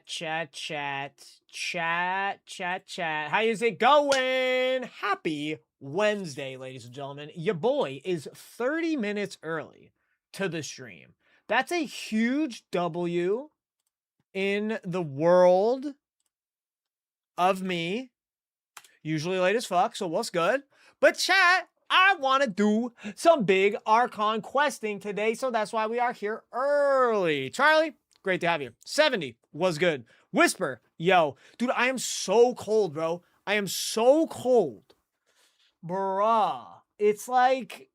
Chat. How is it going? Happy Wednesday, ladies and gentlemen. Your boy is 30 minutes early to the stream. That's a huge W in the world of me. Usually late as fuck, so what's good? But chat, I want to do some big Archon questing today, so that's why we are here early. Charlie, great to have you. 70 was good. Whisper, yo. Dude, I am so cold, bro. I am so cold. Bruh. It's like...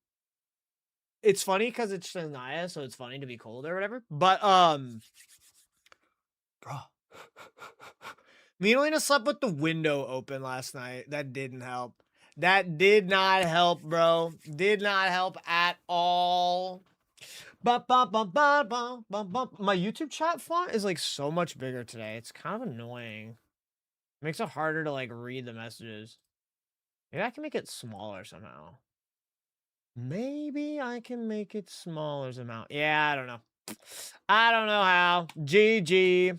It's funny because it's SNEZHNAYA, so it's funny to be cold or whatever. But, Bruh. Me and Lena slept with the window open last night. That didn't help. That did not help, bro. Did not help at all. My YouTube chat font is like so much bigger today. It's kind of annoying. Makes it harder to like read the messages. Maybe I can make it smaller somehow. Maybe I can make it smaller somehow. Yeah, I don't know. I don't know how. GG.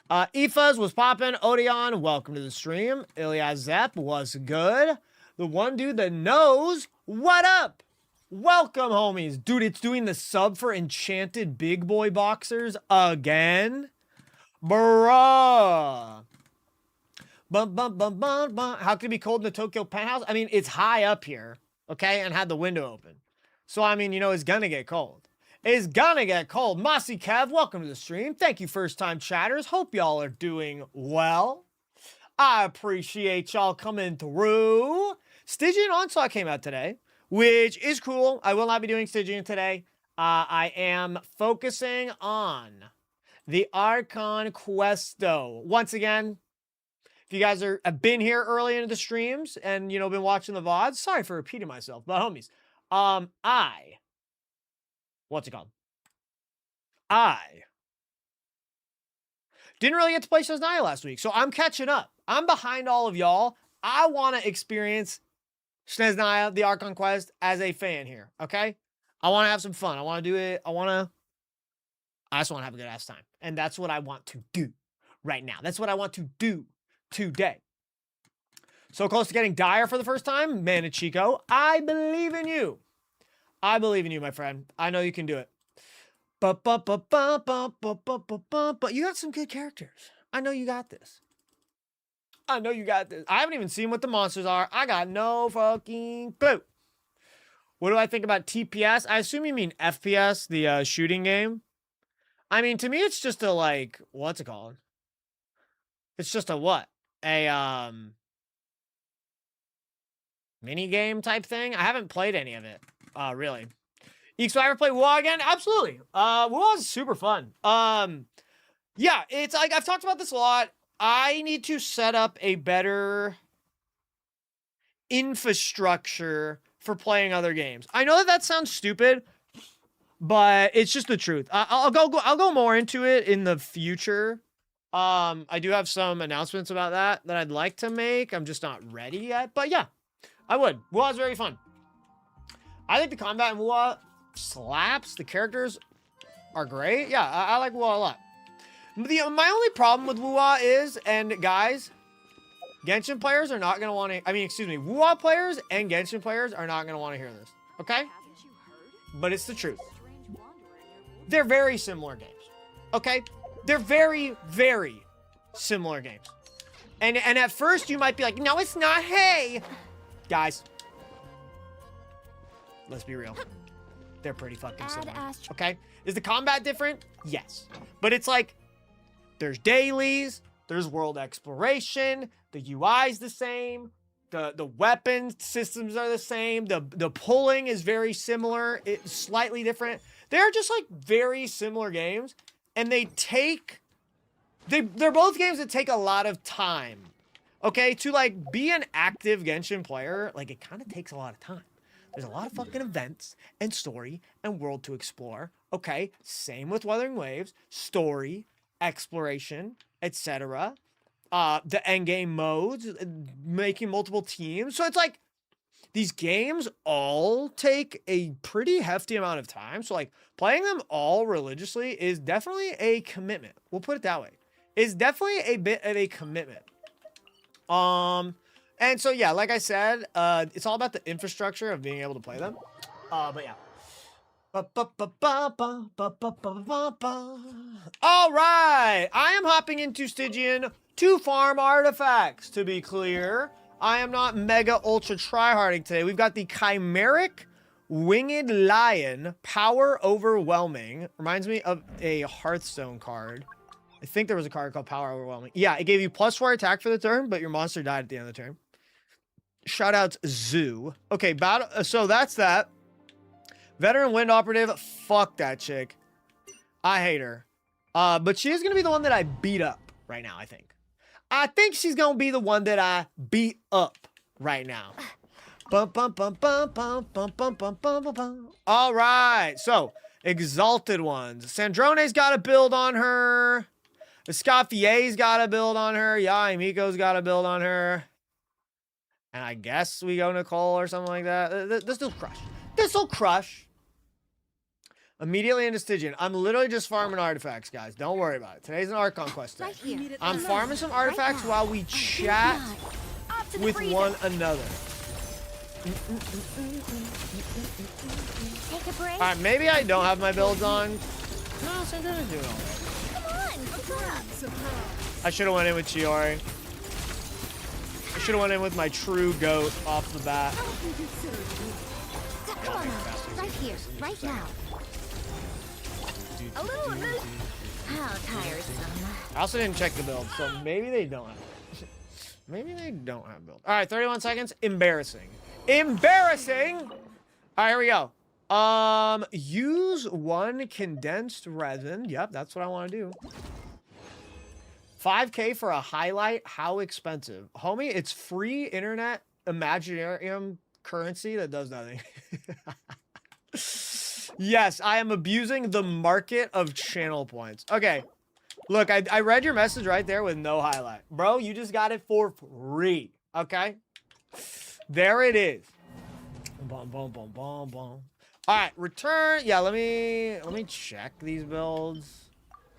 Ifas was popping. Odeon, welcome to the stream. Ilias Zep was good. The one dude that knows, what up? Welcome, homies. Dude, it's doing the sub for Enchanted Big Boy Boxers again. Bruh. How can it be cold in the Tokyo penthouse? I mean, it's high up here, okay? And had the window open. So, I mean, you know, it's gonna get cold. It's gonna get cold. Mossy Kev, welcome to the stream. Thank you, first-time chatters. Hope y'all are doing well. I appreciate y'all coming through. Stygian Onslaught came out today, which is cool. I will not be doing Stygian today. I am focusing on the Archon Questo. Once again, if you guys have been here early into the streams and, you know, been watching the VODs, sorry for repeating myself, but homies, what's it called? I didn't really get to play SNEZHNAYA last week, so I'm catching up. I'm behind all of y'all. I want to experience SNEZHNAYA, the Archon Quest, as a fan here, okay? I want to have some fun. I want to do it. I just want to have a good ass time. And that's what I want to do right now. That's what I want to do today. So close to getting Dire for the first time. Manichico, I believe in you. I believe in you, my friend. I know you can do it. But you got some good characters. I know you got this. I know you got this. I haven't even seen what the monsters are. I got no fucking clue. What do I think about TPS? I assume you mean FPS, the shooting game. I mean, to me, it's just a, like, what's it called? It's just a what? A, mini game type thing? I haven't played any of it. Really. Eakes, will I ever play WoW again? Absolutely. WoW is super fun. Yeah, it's like, I've talked about this a lot. I need to set up a better infrastructure for playing other games. I know that sounds stupid, but it's just the truth. I'll go more into it in the future. I do have some announcements about that I'd like to make. I'm just not ready yet, but yeah, I would. WoW is very fun. I think the combat in WoW slaps. The characters are great. Yeah, I like WoW a lot. My only problem with WoW is, and guys, Genshin players are not going to want to, WoW players and Genshin players are not going to want to hear this. Okay? But it's the truth. They're very similar games. Okay? They're very, very similar games. And at first you might be like, no, it's not. Hey, guys. Let's be real. They're pretty fucking similar. Okay? Is the combat different? Yes. But it's like, there's dailies, there's world exploration, the UI's the same, the weapon systems are the same, the pulling is very similar, it's slightly different. They're just like very similar games, and they're both games that take a lot of time. Okay? To like be an active Genshin player, like it kind of takes a lot of time. There's a lot of fucking events and story and world to explore. Okay, same with Wuthering Waves, story, exploration, etc. The endgame modes, making multiple teams. So it's like these games all take a pretty hefty amount of time. So like playing them all religiously is definitely a commitment. We'll put it that way. is definitely a bit of a commitment. And so yeah, like I said, it's all about the infrastructure of being able to play them. But yeah. All right, I am hopping into Stygian to farm artifacts. To be clear, I am not mega ultra tryharding today. We've got the Chimeric Winged Lion, Power Overwhelming. Reminds me of a Hearthstone card. I think there was a card called Power Overwhelming. Yeah, it gave you +4 attack for the turn, but your monster died at the end of the turn. Shoutouts Zoo. Okay, battle. So that's that. Veteran Wind Operative. Fuck that chick. I hate her. But she is gonna be the one that I beat up right now. I think she's gonna be the one that I beat up right now. Bum, bum, bum, bum, bum, bum, bum, bum, bum, bum, bum. All right. So Exalted Ones. Sandrone's got to build on her. Escaffier's got to build on her. Yaimiko's got to build on her. And I guess we go Nicole or something like that. This will crush. This will crush. Immediately into Stygian. I'm literally just farming artifacts, guys. Don't worry about it. Today's an Archon quest day. Right here. I'm farming some artifacts while we chat with one another. Take a break. All right, maybe I don't have my builds on. No, Sandra's doing all right. Come on, what's up? I should have went in with Chiori. I should have went in with my true goat off the bat. Come on, right here, right now. A little bit. How tiresome. I also didn't check the build, so maybe they don't have it. Maybe they don't have build. All right, 31 seconds. Embarrassing. Embarrassing. All right, here we go. Use 1 condensed resin. Yep, that's what I want to do. 5K for a highlight. How expensive? Homie, it's free internet Imaginarium currency that does nothing. Yes, I am abusing the market of channel points. Okay. Look, I read your message right there with no highlight. Bro, you just got it for free. Okay? There it is. Boom, boom, boom, boom, boom. All right, return. Yeah, let me check these builds.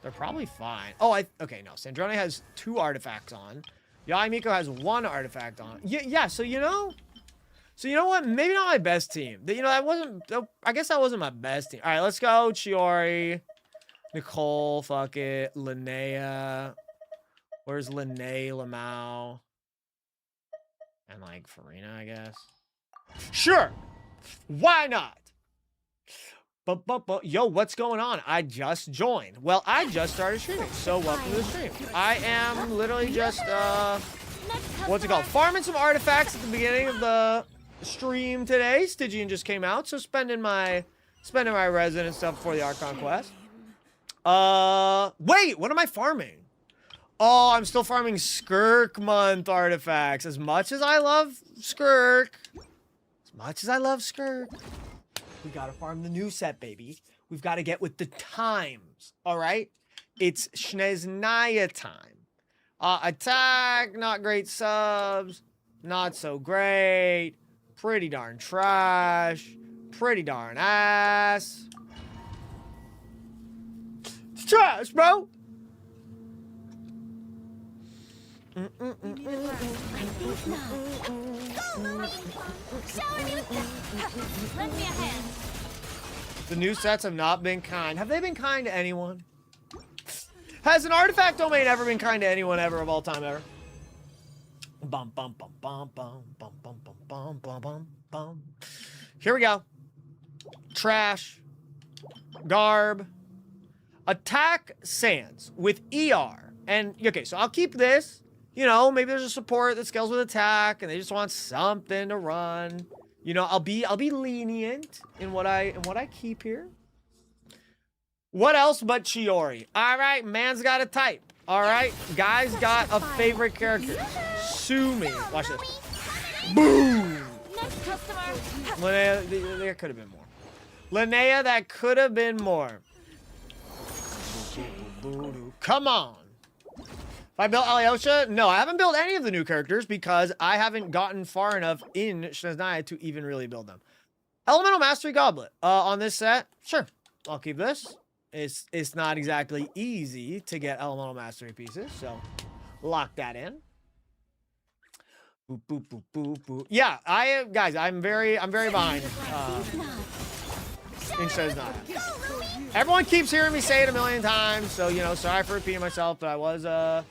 They're probably fine. Oh, okay, no. Sandrone has 2 artifacts on. Yaimiko has 1 artifact on. Yeah, so you know what? Maybe not my best team. You know, I guess that wasn't my best team. All right, let's go. Chiori, Nicole, fuck it. Linnea. Where's Linnea, Lamau? And like Farina, I guess. Sure. Why not? Yo, what's going on? I just joined. Well, I just started streaming, so welcome to the stream. I am literally just, what's it called? Farming some artifacts at the beginning of the stream today. Stygian just came out, so spending my resin and stuff before the Archon quest. Wait, what am I farming? Oh, I'm still farming Skirk month artifacts. As much as I love Skirk, we gotta farm the new set, baby. We've got to get with the times, all right? It's SNEZHNAYA time. Attack, not great subs, not so great, pretty darn trash, pretty darn ass. It's trash, bro. Lend me a hand. The new sets have not been kind. Have they been kind to anyone? Has an artifact domain ever been kind to anyone ever of all time ever? Bum bum bum bum bum bum bum bum bum bum bum bum. Here we go. Trash. Garb. Attack Sans with ER. And okay, so I'll keep this. You know, maybe there's a support that scales with attack and they just want something to run. You know, I'll be lenient in what I keep here. What else but Chiori? All right, man's got a type. All right, guy's got a favorite character. Sue me. Watch this. Boom. Next customer. Linnea, there could have been more. Linnea, that could have been more. Come on. If I built Alyosha? No, I haven't built any of the new characters because I haven't gotten far enough in SNEZHNAYA to even really build them. Elemental Mastery Goblet. On this set, sure. I'll keep this. It's not exactly easy to get elemental mastery pieces, so lock that in. Boop boop boop boop boop. Yeah, guys, I'm very behind in SNEZHNAYA. Everyone keeps hearing me say it a million times, so you know, sorry for repeating myself, but I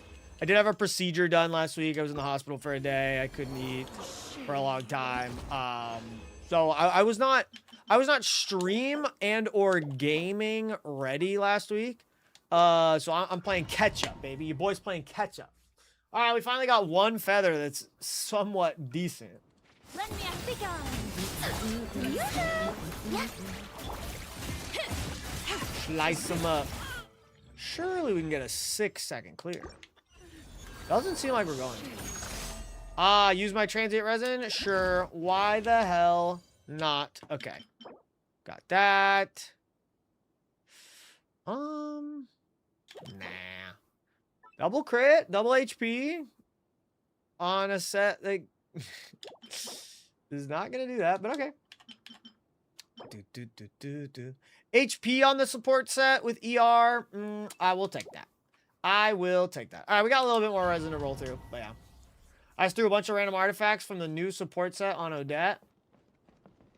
did have a procedure done last week. I was in the hospital for a day. I couldn't eat for a long time. So I was not stream and or gaming ready last week. So I'm playing catch up, baby. Your boy's playing catch up. All right, we finally got one feather that's somewhat decent. Lend me a big arm. Slice them up. Surely we can get a 6-second clear. Doesn't seem like we're going to. Use my transient resin? Sure. Why the hell not? Okay. Got that. Nah. Double crit, double HP on a set that is not gonna do that, but okay. HP on the support set with ER. I will take that. I will take that. All right, we got a little bit more resin to roll through, but yeah. I just threw a bunch of random artifacts from the new support set on Odette.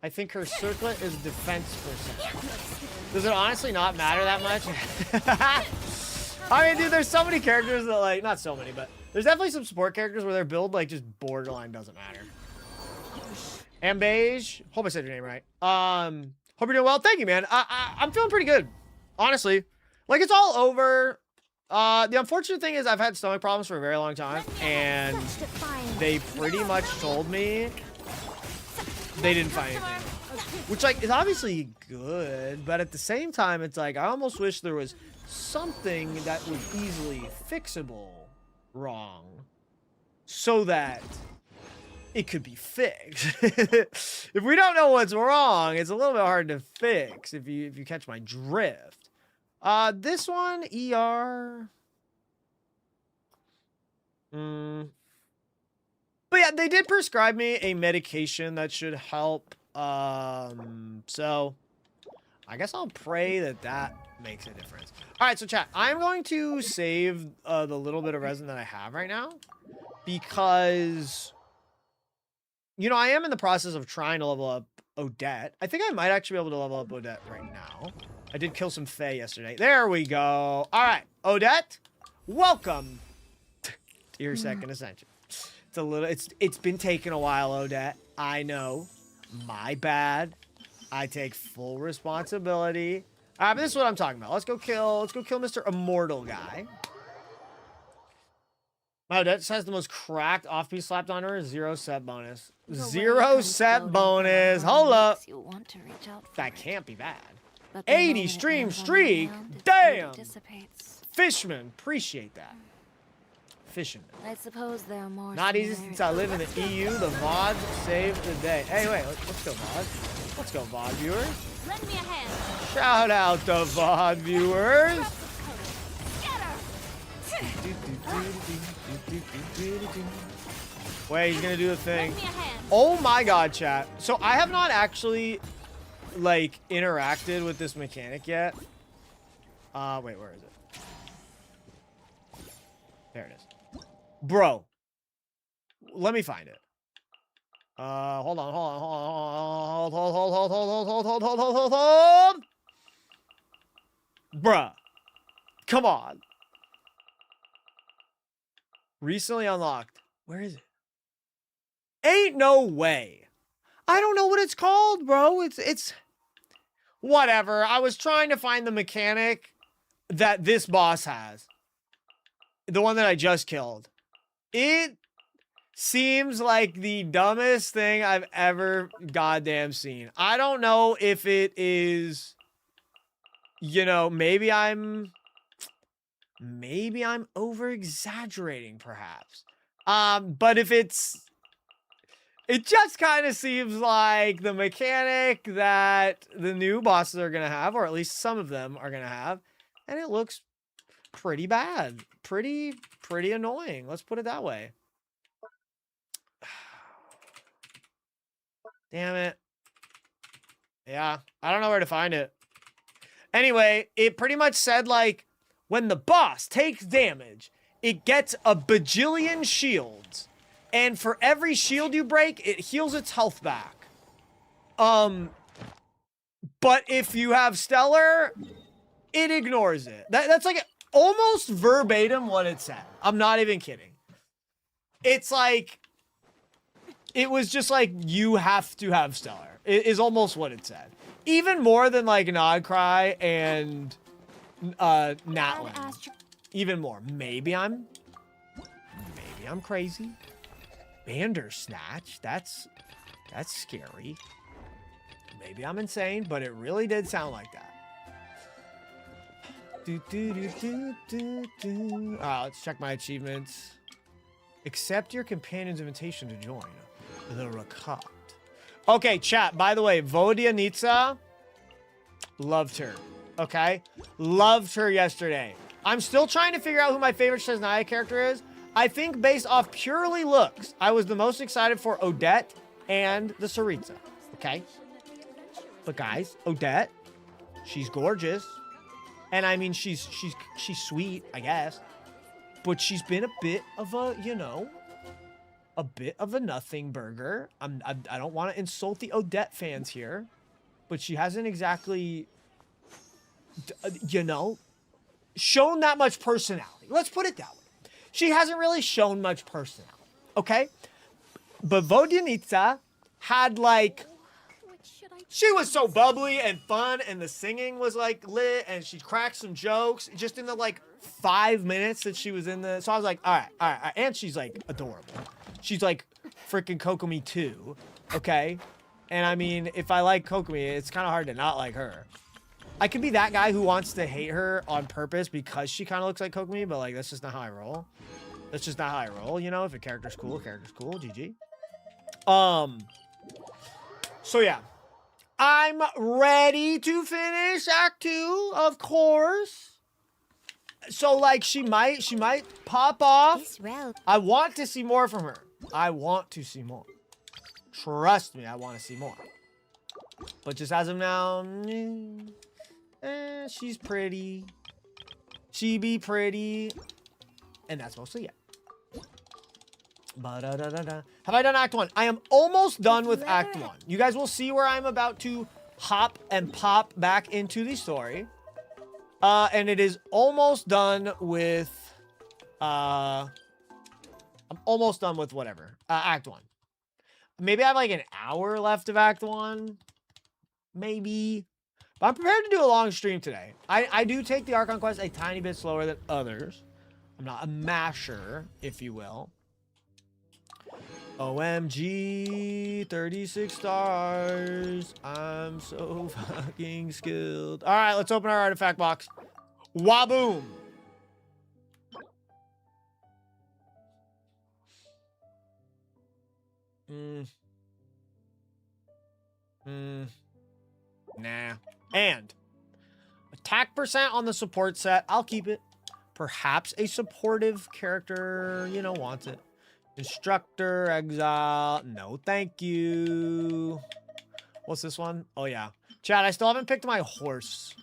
I think her circlet is defense percent. Does it honestly not matter that much? I mean, dude, there's so many characters that, like, not so many, but there's definitely some support characters where their build, like, just borderline doesn't matter. Ambeige, hope I said your name right. Hope you're doing well. Thank you, man. I'm feeling pretty good, honestly. Like, it's all over. The unfortunate thing is I've had stomach problems for a very long time, and they pretty much told me they didn't find anything. Which, like, is obviously good, but at the same time, it's like, I almost wish there was something that was easily fixable wrong so that it could be fixed. If we don't know what's wrong, it's a little bit hard to fix if you catch my drift. This one, ER. But yeah, they did prescribe me a medication that should help. So I guess I'll pray that makes a difference. All right, so chat, I'm going to save the little bit of resin that I have right now because, you know, I am in the process of trying to level up Odette. I think I might actually be able to level up Odette right now. I did kill some Fae yesterday. There we go. All right, Odette, welcome to your second ascension. It's a little, it's been taking a while, Odette. I know, my bad. I take full responsibility. But this is what I'm talking about. Let's go kill Mr. Immortal guy. Wow, that has the most cracked off-piece slapped on her. 0 set bonus. 0 set bonus. Hold up. That can't be bad. 80 stream streak. Damn. Fishman, appreciate that. Fisherman. I suppose there are more. Not easy since I live in the EU. The VOD saved the day. Hey, wait, let's go VOD. Let's go VOD viewers. Lend me a hand. Shout out to VOD viewers. Wait, he's gonna do the thing. Oh my god, chat. So I have not actually, like, interacted with this mechanic yet. Wait, where is it? There it is. Bro, let me find it. Hold on. Hold. Bruh, come on. Recently unlocked. Where is it? Ain't no way. I don't know what it's called, bro. It's whatever. I was trying to find the mechanic that this boss has. The one that I just killed. It seems like the dumbest thing I've ever goddamn seen. I don't know if it is, you know, maybe I'm over exaggerating perhaps. But if it just kind of seems like the mechanic that the new bosses are going to have, or at least some of them are going to have, and it looks pretty bad. Pretty annoying. Let's put it that way. Damn it. Yeah, I don't know where to find it. Anyway, it pretty much said, like, when the boss takes damage, it gets a bajillion shields. And for every shield you break, it heals its health back. But if you have Stellar, it ignores it. That's like almost verbatim what it said. I'm not even kidding. It's like, it was just like, you have to have Stellar. It is almost what it said. Even more than like Nodcry and Natlin. Even more. Maybe I'm crazy. Bandersnatch. That's scary. Maybe I'm insane, but it really did sound like that. Alright, let's check my achievements. Accept your companion's invitation to join the Rakat. Okay, chat. By the way, Vodyanitsa, loved her. Okay? Loved her yesterday. I'm still trying to figure out who my favorite SNEZHNAYA character is. I think based off purely looks, I was the most excited for Odette and the Saritsa. Okay? But guys, Odette, she's gorgeous. And I mean, she's sweet, I guess. But she's been a bit of a, you know, a bit of a nothing burger. I don't want to insult the Odette fans here, but she hasn't exactly, you know, shown that much personality. Let's put it that way. She hasn't really shown much personality, okay? But Vodyanitsa had like, she was so bubbly and fun, and the singing was like lit, and she cracked some jokes just in the like 5 minutes that she was in the. So I was like, all right. And she's like adorable. She's like freaking Kokomi too, okay? And I mean, if I like Kokomi, it's kind of hard to not like her. I could be that guy who wants to hate her on purpose because she kind of looks like Kokomi, but like that's just not how I roll. That's just not how I roll, you know? If a character's cool, GG. So yeah. I'm ready to finish Act 2, of course. So like she might pop off. I want to see more from her. I want to see more. Trust me, I want to see more. But just as of now, she's pretty. She be pretty. And that's mostly it. Have I done Act 1? I am almost done with Act 1. You guys will see where I'm about to hop and pop back into the story. And it is almost done with... I'm almost done with whatever. Act 1. Maybe I have like an hour left of Act 1. Maybe. But I'm prepared to do a long stream today. I do take the Archon quest a tiny bit slower than others. I'm not a masher, if you will. OMG, 36 stars. I'm so fucking skilled. All right, let's open our artifact box. Waboom. Nah. And attack percent on the support set. I'll keep it. Perhaps a supportive character, you know, wants it. Instructor, exile. No, thank you. What's this one? Oh, yeah. Chat, I still haven't picked my horse.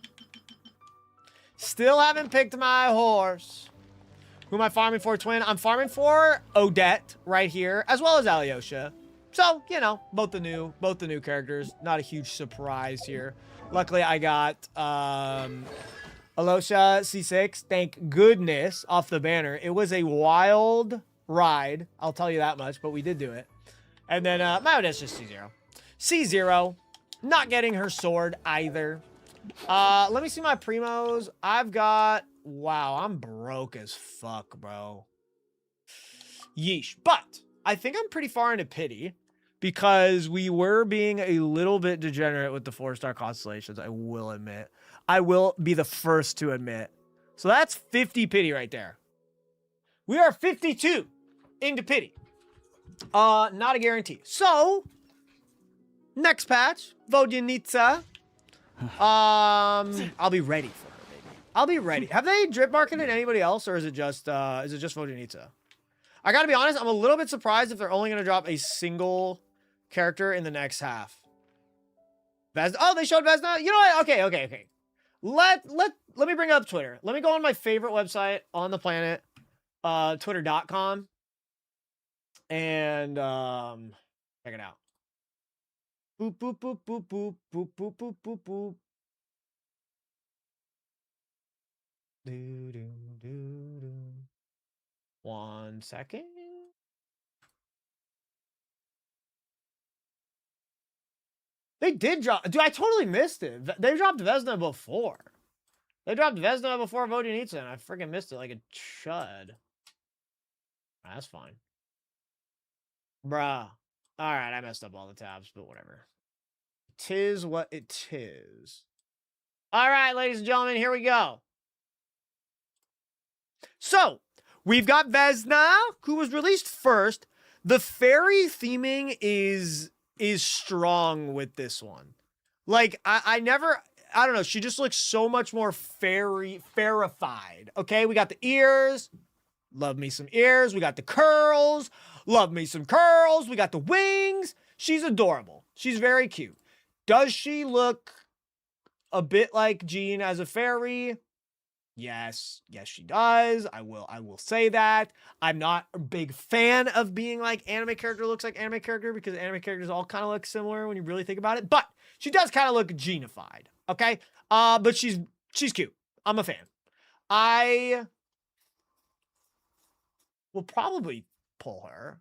Still haven't picked my horse. Who am I farming for, Twin? I'm farming for Odette right here, as well as Alyosha. So, you know, both the new characters. Not a huge surprise here. Luckily, I got Alyosha C6. Thank goodness off the banner. It was a wild ride, I'll tell you that much, but we did do it. And then my Odette's just C0. C0. Not getting her sword either. Let me see my primos. I've got... Wow, I'm broke as fuck, bro. Yeesh. But I think I'm pretty far into pity because we were being a little bit degenerate with the 4-star constellations, I will admit. I will be the first to admit. So that's 50 pity right there. We are 52 into pity. Not a guarantee. So, next patch, Vodyanitsa. I'll be ready for her, baby. I'll be ready. Have they drip marketed anybody else, or is it just Vodyanitsa? I gotta be honest, I'm a little bit surprised if they're only gonna drop a single character in the next half. Vesna. Oh, they showed Vesna. You know what? Okay. Let me bring up Twitter. Let me go on my favorite website on the planet, twitter.com, and check it out. Boop boop boop boop boop boop boop boop boop boop. Do do do do. 1 second. They did drop. Dude, I totally missed it. They dropped Vesna before. They dropped Vesna before Vodyanitsa, and I freaking missed it like a chud. That's fine. Bruh. Alright, I messed up all the tabs, but whatever. Tis what it is. Alright, ladies and gentlemen, here we go. So, we've got Vesna, who was released first. The fairy theming is strong with this one. Like, I don't know, she just looks so much more fairified. Okay, we got the ears. Love me some ears. We got the curls. Love me some curls. We got the wings. She's adorable. She's very cute. Does she look a bit like Jean as a fairy? Yes, she does. I will say that. I'm not a big fan of being like anime character looks like anime character because anime characters all kind of look similar when you really think about it. But she does kind of look Jeanified, okay? But she's cute. I'm a fan. I will probably pull her.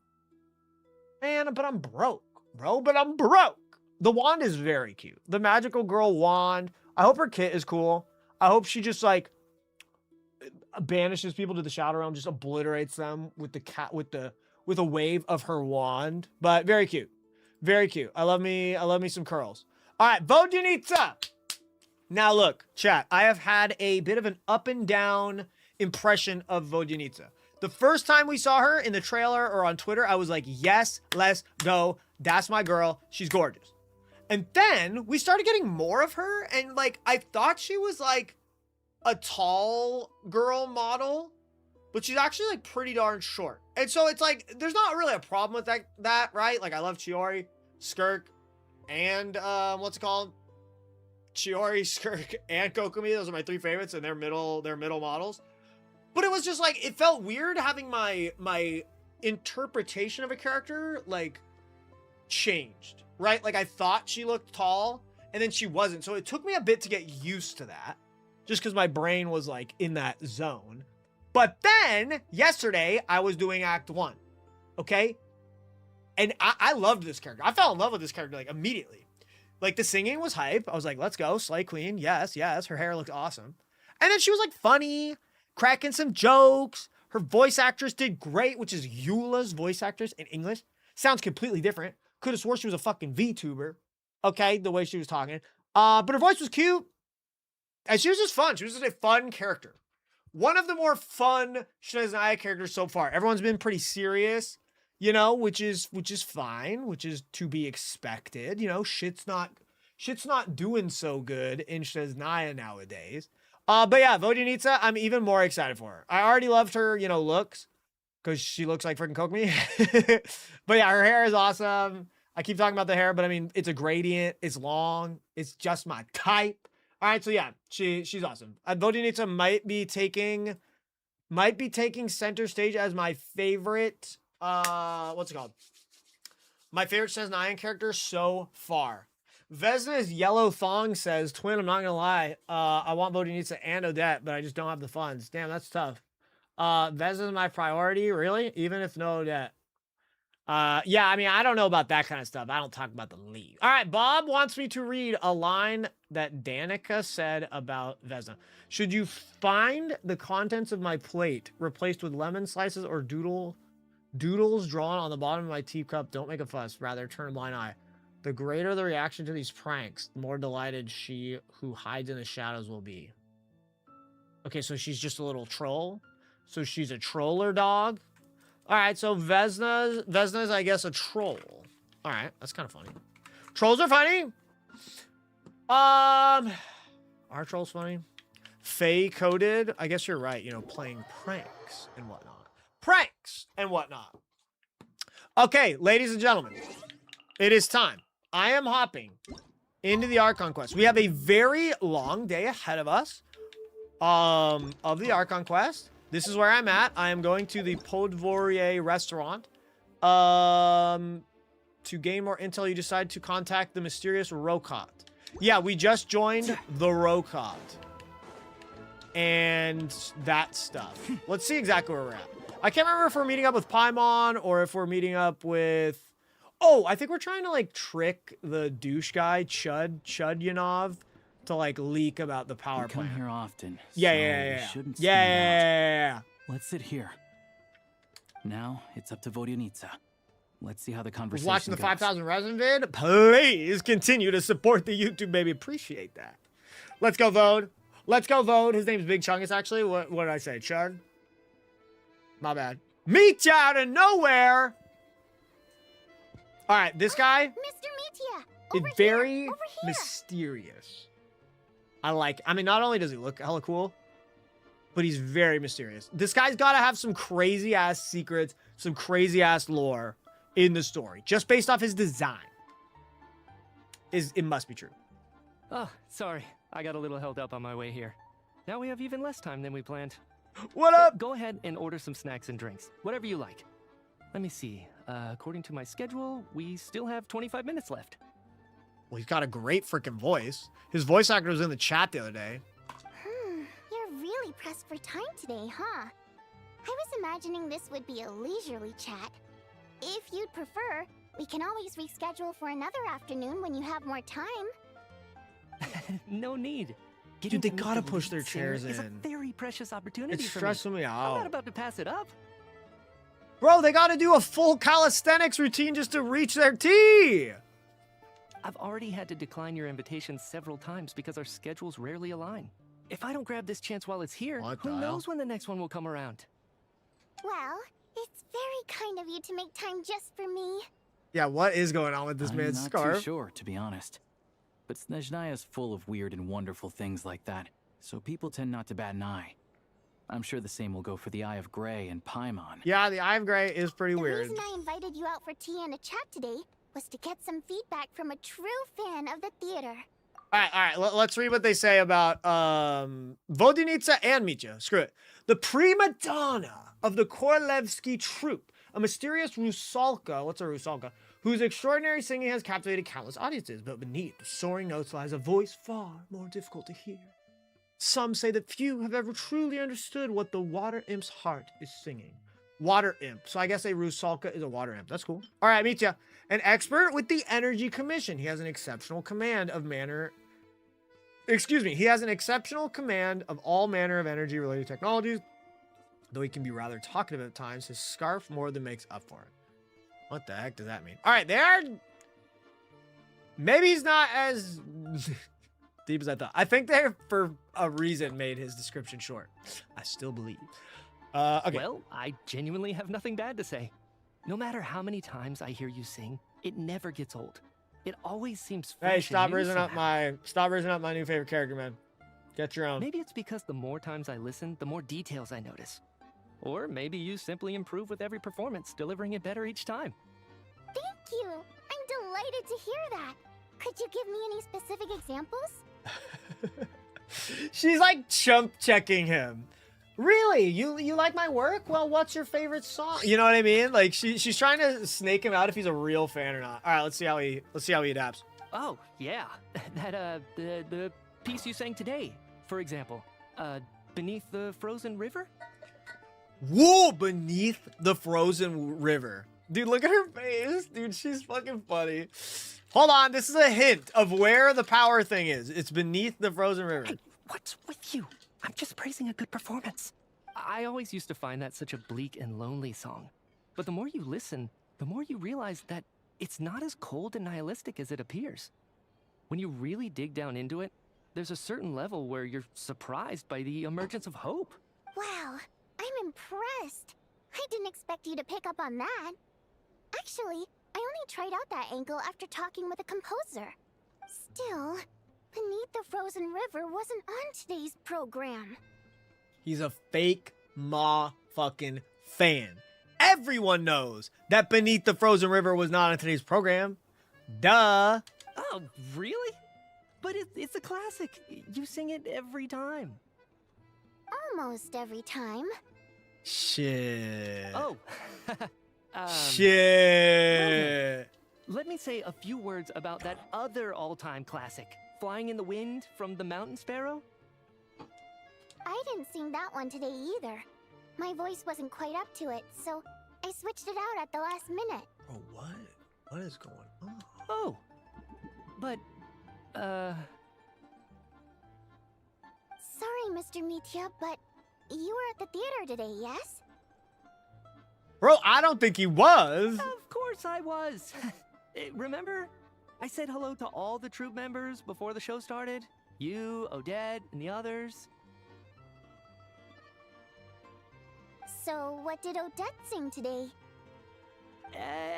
Man, but I'm broke, bro. But I'm broke. The wand is very cute. The magical girl wand. I hope her kit is cool. I hope she just like banishes people to the shadow realm, just obliterates them with a wave of her wand. But very cute. Very cute. I love me some curls. All right, Vodyanitsa. Now look, chat, I have had a bit of an up and down impression of Vodyanitsa. The first time we saw her in the trailer or on Twitter, I was like, yes, let's go. That's my girl. She's gorgeous. And then we started getting more of her, and like I thought she was like a tall girl model, but she's actually like pretty darn short. And so it's like there's not really a problem with that, right? Like I love Chiori, Skirk, and what's it called? Chiori, Skirk, and Kokomi. Those are my 3 favorites, and they're middle models. But it was just like it felt weird having my interpretation of a character like changed, right? Like I thought she looked tall, and then she wasn't. So it took me a bit to get used to that, just because my brain was like in that zone. But then yesterday I was doing Act 1, okay? And I loved this character. I fell in love with this character like immediately. Like the singing was hype. I was like, let's go, Slay Queen. Yes. Her hair looked awesome. And then she was like funny, cracking some jokes. Her voice actress did great, which is Eula's voice actress in English. Sounds completely different. Could have swore she was a fucking VTuber. Okay, the way she was talking. But her voice was cute. And she was just fun. She was just a fun character. One of the more fun SNEZHNAYA characters so far. Everyone's been pretty serious, you know, which is fine, which is to be expected. You know, shit's not doing so good in SNEZHNAYA nowadays. But yeah, Vodyanitsa, I'm even more excited for her. I already loved her, you know, looks, because she looks like freaking Kokomi. But yeah, her hair is awesome. I keep talking about the hair, but I mean, it's a gradient. It's long. It's just my type. All right, so yeah, she's awesome. Vodyanitsa might be taking center stage as my favorite. What's it called? My favorite SNEZHNAYA character so far. Vesna's Yellow Thong says, Twin, I'm not gonna lie. I want Vodyanitsa and Odette, but I just don't have the funds. Damn, that's tough. Vesna's my priority, really? Even if no Odette. Yeah, I mean, I don't know about that kind of stuff. I don't talk about the league. All right, Bob wants me to read a line that Danica said about Vesna. Should you find the contents of my plate replaced with lemon slices or doodles drawn on the bottom of my teacup, don't make a fuss. Rather, turn a blind eye. The greater the reaction to these pranks, the more delighted she who hides in the shadows will be. Okay, so she's just a little troll. So she's a troller dog. All right, so Vesna's, I guess, a troll. All right, that's kind of funny. Trolls are funny. Are trolls funny? Fae coded. I guess you're right. You know, playing pranks and whatnot. Okay, ladies and gentlemen, it is time. I am hopping into the Archon quest. We have a very long day ahead of us of the Archon quest. This is where I'm at. I am going to the Podvorier restaurant. To gain more intel, you decide to contact the mysterious Rokot. Yeah, we just joined the Rokot. And that stuff. Let's see exactly where we're at. I can't remember if we're meeting up with Paimon or if we're meeting up with... Oh, I think we're trying to, like, trick the douche guy, Chudyanov, to, like, leak about the power come plant. here often. Yeah. Shouldn't Yeah. Let's sit here. Now it's up to Vodyanitsa. Let's see how the conversation Watching the goes. 5,000 resin vid? Please continue to support the YouTube, baby. Appreciate that. Let's go, Vode. Let's go, Vode. His name's Big Chungus, actually. What did I say? Chud? My bad. Meet you out of nowhere. All right, this guy Mr. Metia! is very mysterious. I like it. I mean, not only does he look hella cool, but he's very mysterious. This guy's got to have some crazy-ass secrets, some crazy-ass lore in the story, just based off his design. It must be true. Oh, sorry. I got a little held up on my way here. Now we have even less time than we planned. What up? Go ahead and order some snacks and drinks. Whatever you like. Let me see. According to my schedule, we still have 25 minutes left. Well, he's got a great freaking voice. His voice actor was in the chat the other day. You're really pressed for time today, huh? I was imagining this would be a leisurely chat. If you'd prefer, we can always reschedule for another afternoon when you have more time. No need. Dude, they to meet gotta the push lead their singer chairs is a in. very precious opportunity It's for stressing me I'm out. not about to pass it up. Bro, they gotta do a full calisthenics routine just to reach their tea. I've already had to decline your invitation several times because our schedules rarely align. If I don't grab this chance while it's here, What who the knows when the next one will come around? Well, it's very kind of you to make time just for me. Yeah, what is going on with this I'm man's not scarf? too sure, to be honest. But SNEZHNAYA is full of weird and wonderful things like that, so people tend not to bat an eye. I'm sure the same will go for the Eye of Grey and Paimon. Yeah, the Eye of Grey is pretty The weird. reason I invited you out for tea and a chat today was to get some feedback from a true fan of the theater. All right. Let's read what they say about Vodyanitsa and Mitya. Screw it. The prima donna of the Korolevsky troupe, a mysterious Rusalka. What's a Rusalka? Whose extraordinary singing has captivated countless audiences, but beneath the soaring notes lies a voice far more difficult to hear. Some say that few have ever truly understood what the water imp's heart is singing. Water imp. So I guess a Rusalka is a water imp. That's cool. All right, Mitya. An expert with the Energy Commission. He has an exceptional command of He has an exceptional command of all manner of energy-related technologies. Though he can be rather talkative at times, his scarf more than makes up for it. What the heck does that mean? All right, there. Maybe he's not as deep as I thought. I think they, for a reason, made his description short. I still believe. Okay. Well, I genuinely have nothing bad to say. No matter how many times I hear you sing, it never gets old. It always seems fresh. Hey, stop and new raising up somehow. my new favorite character, man. Get your own. Maybe it's because the more times I listen, the more details I notice. Or maybe you simply improve with every performance, delivering it better each time. Thank you. I'm delighted to hear that. Could you give me any specific examples? She's like chump checking him. Really? You like my work? Well, what's your favorite song? You know what I mean? Like she's trying to snake him out if he's a real fan or not. All right, let's see how he adapts. Oh, yeah. That, the piece you sang today, for example. Beneath the Frozen River? Whoa, Beneath the Frozen River. Dude, look at her face. Dude, she's fucking funny. Hold on, this is a hint of where the power thing is. It's beneath the Frozen River. Hey, what's with you? I'm just praising a good performance. I always used to find that such a bleak and lonely song. But the more you listen, the more you realize that it's not as cold and nihilistic as it appears. When you really dig down into it, there's a certain level where you're surprised by the emergence of hope. Wow, I'm impressed. I didn't expect you to pick up on that. Actually, I only tried out that angle after talking with a composer. Still, Beneath the Frozen River wasn't on today's program. He's a fake fucking fan. Everyone knows that Beneath the Frozen River was not on today's program. Duh. Oh, really? But it's a classic. You sing it every time. Almost every time. Shit. Oh. Shit. Let me say a few words about that other all-time classic, Flying in the Wind from the Mountain Sparrow. I didn't sing that one today either. My voice wasn't quite up to it, so I switched it out at the last minute. Oh, what? What is going on? Oh. But, Sorry, Mr. Mitya, but you were at the theater today, yes? Bro, I don't think he was. Of course I was. Remember? I said hello to all the troop members before the show started. You, Odette, and the others. So, what did Odette sing today?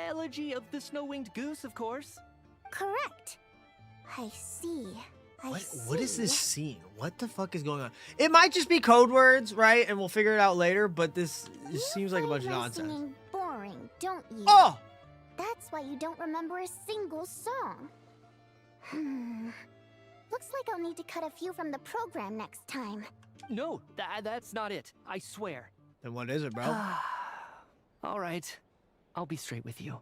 Elegy of the Snow-Winged Goose, of course. Correct. I see. What is this scene? What the fuck is going on? It might just be code words, right? And we'll figure it out later, but this seems like a bunch of find my nonsense. singing boring, don't you? Oh! That's why you don't remember a single song. Looks like I'll need to cut a few from the program next time. No, that's not it. I swear. Then what is it, bro? All right. I'll be straight with you.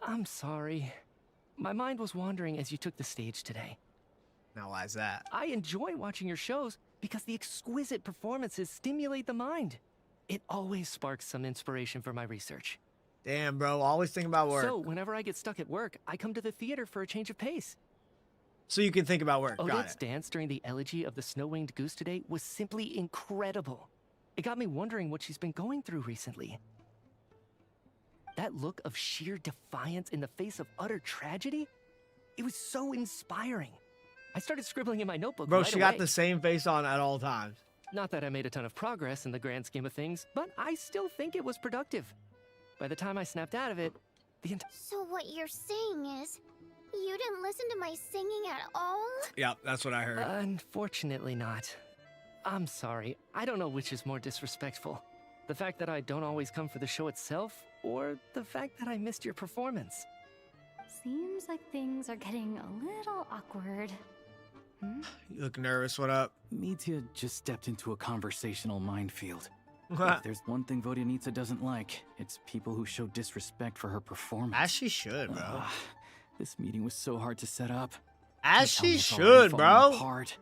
I'm sorry. My mind was wandering as you took the stage today. Now, why is that? I enjoy watching your shows because the exquisite performances stimulate the mind. It always sparks some inspiration for my research. Damn, bro. Always think about work. So, whenever I get stuck at work, I come to the theater for a change of pace. So you can think about work. Got Odette's it. dance during the elegy of the Snow-Winged Goose today was simply incredible. It got me wondering what she's been going through recently. That look of sheer defiance in the face of utter tragedy? It was so inspiring. I started scribbling in my notebook Bro, right she got away. the same face on at all times. Not that I made a ton of progress in the grand scheme of things, but I still think it was productive. By the time I snapped out of it, So what you're saying is, you didn't listen to my singing at all? Yep, that's what I heard. Unfortunately not. I'm sorry. I don't know which is more disrespectful. The fact that I don't always come for the show itself, or the fact that I missed your performance. Seems like things are getting a little awkward. You look nervous. What up? Mitya just stepped into a conversational minefield. If there's one thing Vodyanitsa doesn't like, it's people who show disrespect for her performance. As she should, bro. This meeting was so hard to set up. As Tell me she it's already should, falling bro. apart.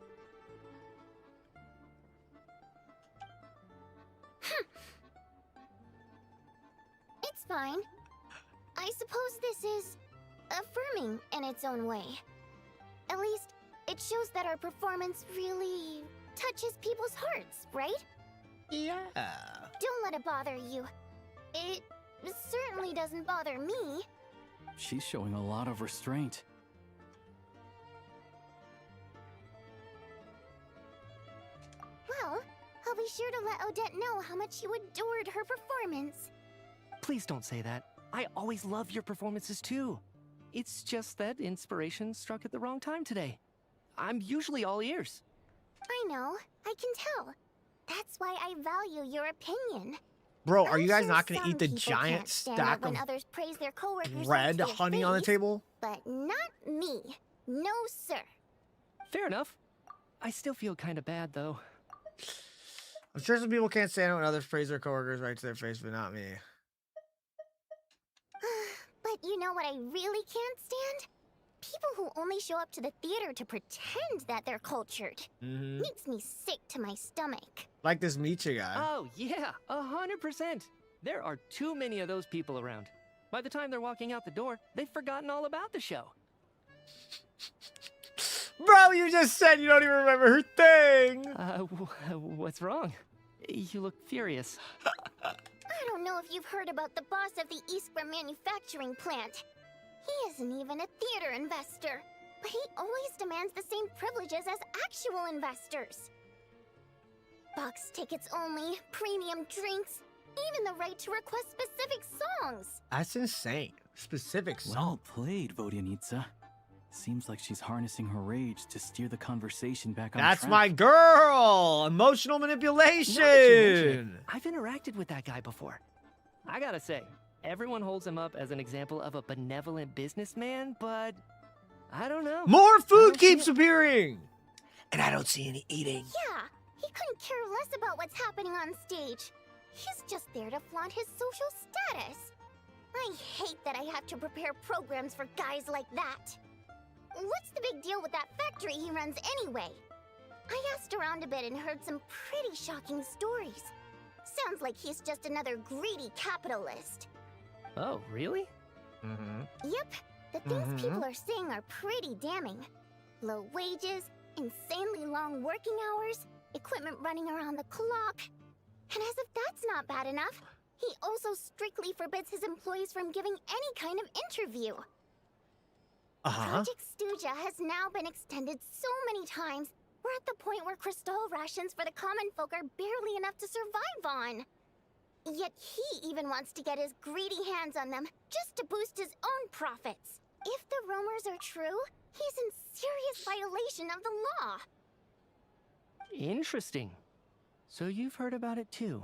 It's fine. I suppose this is affirming in its own way. At least, it shows that our performance really touches people's hearts, right? Yeah. Don't let it bother you. It certainly doesn't bother me. She's showing a lot of restraint. Well, I'll be sure to let Odette know how much you adored her performance. Please don't say that. I always love your performances too. It's just that inspiration struck at the wrong time today. I'm usually all ears. I know, I can tell. That's why I value your opinion. Bro, are I'm you guys sure not going to some eat the people giant can't stand stack it when of others praise their coworkers red right to their honey on the face, table? But not me. No, sir. Fair enough. I still feel kind of bad though. I'm sure some people can't stand it when others praise their coworkers right to their face, but not me. But you know what I really can't stand? People who only show up to the theater to pretend that they're cultured. Makes me sick to my stomach. Like this Micha guy. Oh yeah, 100%. There are too many of those people around. By the time they're walking out the door, they've forgotten all about the show. Bro, you just said you don't even remember her thing. What's wrong? You look furious. I don't know if you've heard about the boss of the Eastborough manufacturing plant. He isn't even a theater investor, but he always demands the same privileges as actual investors. Box tickets only, premium drinks, even the right to request specific songs. That's insane. Specific song. Well played, Vodyanitsa. Seems like she's harnessing her rage to steer the conversation back on That's track. my girl. Emotional Now that you manipulation. mention it, I've interacted with that guy before. I gotta say, everyone holds him up as an example of a benevolent businessman, but I don't know. More food don't see keeps it. appearing! And I don't see any eating. Yeah, he couldn't care less about what's happening on stage. He's just there to flaunt his social status. I hate that I have to prepare programs for guys like that. What's the big deal with that factory he runs anyway? I asked around a bit and heard some pretty shocking stories. Sounds like he's just another greedy capitalist. Oh, really? Yep, the things people are saying are pretty damning. Low wages, insanely long working hours, equipment running around the clock. And as if that's not bad enough, he also strictly forbids his employees from giving any kind of interview. Project Stuja has now been extended so many times, we're at the point where crystal rations for the common folk are barely enough to survive on. Yet he even wants to get his greedy hands on them just to boost his own profits. If the rumors are true, he's in serious violation of the law. Interesting. So you've heard about it too.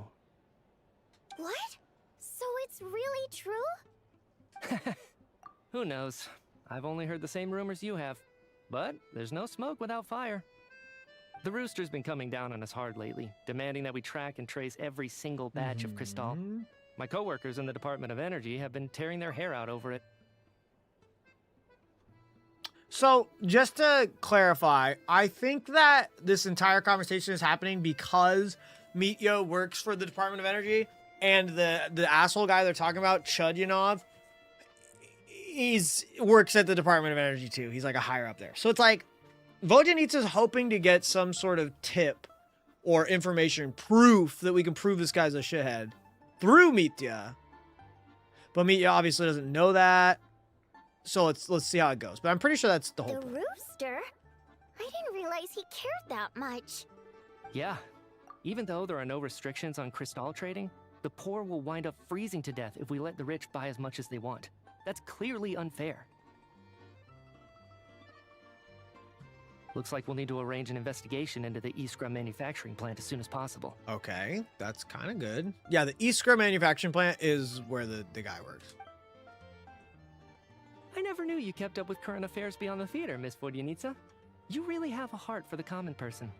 What? So it's really true? Who knows? I've only heard the same rumors you have. But there's no smoke without fire. The Rooster's been coming down on us hard lately, demanding that we track and trace every single batch of Crystal. My coworkers in the Department of Energy have been tearing their hair out over it. So, just to clarify, I think that this entire conversation is happening because Mitya works for the Department of Energy, and the asshole guy they're talking about, Chudyanov, works at the Department of Energy too. He's like a higher up there. So it's like, Vojanitsa's hoping to get some sort of tip or information, proof that we can prove this guy's a shithead through Mitya. But Mitya obviously doesn't know that. So let's see how it goes. But I'm pretty sure that's the whole The point. Rooster? I didn't realize he cared that much. Yeah. Even though there are no restrictions on Crystal trading, the poor will wind up freezing to death if we let the rich buy as much as they want. That's clearly unfair. Looks like we'll need to arrange an investigation into the Iskra manufacturing plant as soon as possible. Okay, that's kind of good. Yeah, the Iskra manufacturing plant is where the guy works. I never knew you kept up with current affairs beyond the theater, Miss Vodyanitsa. You really have a heart for the common person.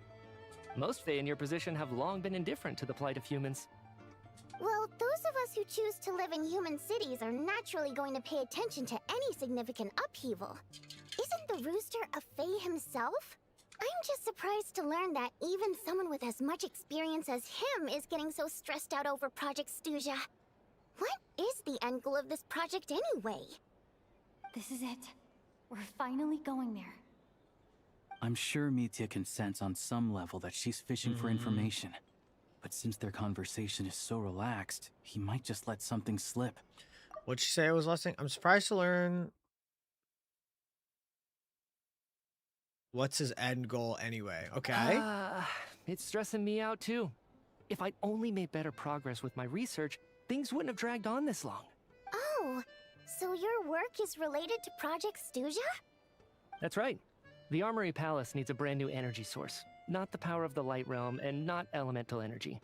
Most Fae in your position have long been indifferent to the plight of humans. Well, those of us who choose to live in human cities are naturally going to pay attention to any significant upheaval. Isn't the Rooster a Fae himself? I'm just surprised to learn that even someone with as much experience as him is getting so stressed out over Project Stuja. What is the end goal of this project anyway? This is it. We're finally going there. I'm sure Mitya can sense on some level that she's fishing for information. But since their conversation is so relaxed, he might just let something slip. What'd she say I was listening? I'm surprised to learn. What's his end goal anyway? Okay. It's stressing me out too. If I'd only made better progress with my research, things wouldn't have dragged on this long. Oh, so your work is related to Project Stuja? That's right. The Armory Palace needs a brand new energy source. Not the power of the Light Realm, and not elemental energy.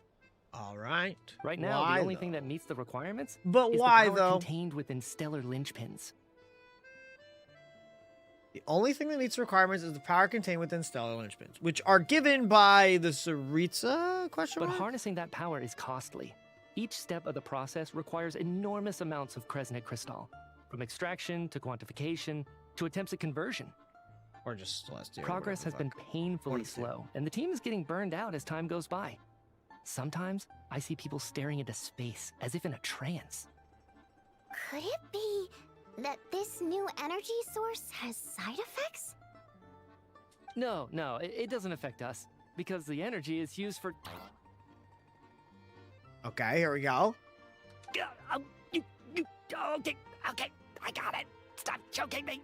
All right. Right now, Why, the only though? thing that meets the requirements But is why, the power though? contained within stellar linchpins. The only thing that meets requirements is the power contained within stellar linchpins, which are given by the Saritsa question But mark? harnessing that power is costly. Each step of the process requires enormous amounts of Kresnet crystal, from extraction to quantification to attempts at conversion. Or just Celestia. Progress has been painfully slow, and the team is getting burned out as time goes by. Sometimes I see people staring into space as if in a trance. Could it be that this new energy source has side effects? No, it doesn't affect us, because the energy is used for... Okay, here we go. Okay, I got it. Stop choking me.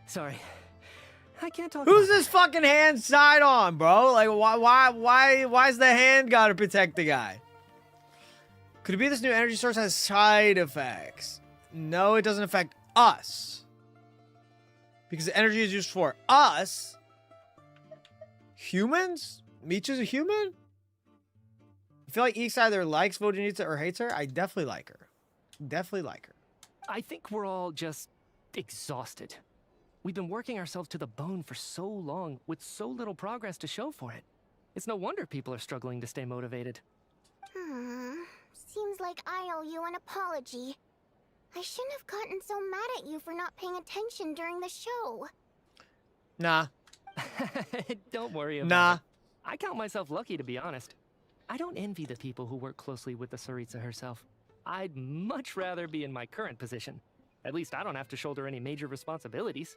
Sorry, I can't talk. Who's about this fucking hand side on, bro? Like, why's the hand gotta protect the guy? Could it be this new energy source has side effects? No, it doesn't affect us. Because the energy is used for us. Humans? Michu's a human? I feel like Eakes either likes Vojanitsa or hates her. I definitely like her. Definitely like her. I think we're all just exhausted. We've been working ourselves to the bone for so long with so little progress to show for it. It's no wonder people are struggling to stay motivated. Seems like I owe you an apology. I shouldn't have gotten so mad at you for not paying attention during the show. Nah. Don't worry about Nah. it. I count myself lucky, to be honest. I don't envy the people who work closely with the Tsaritsa herself. I'd much rather be in my current position. At least I don't have to shoulder any major responsibilities.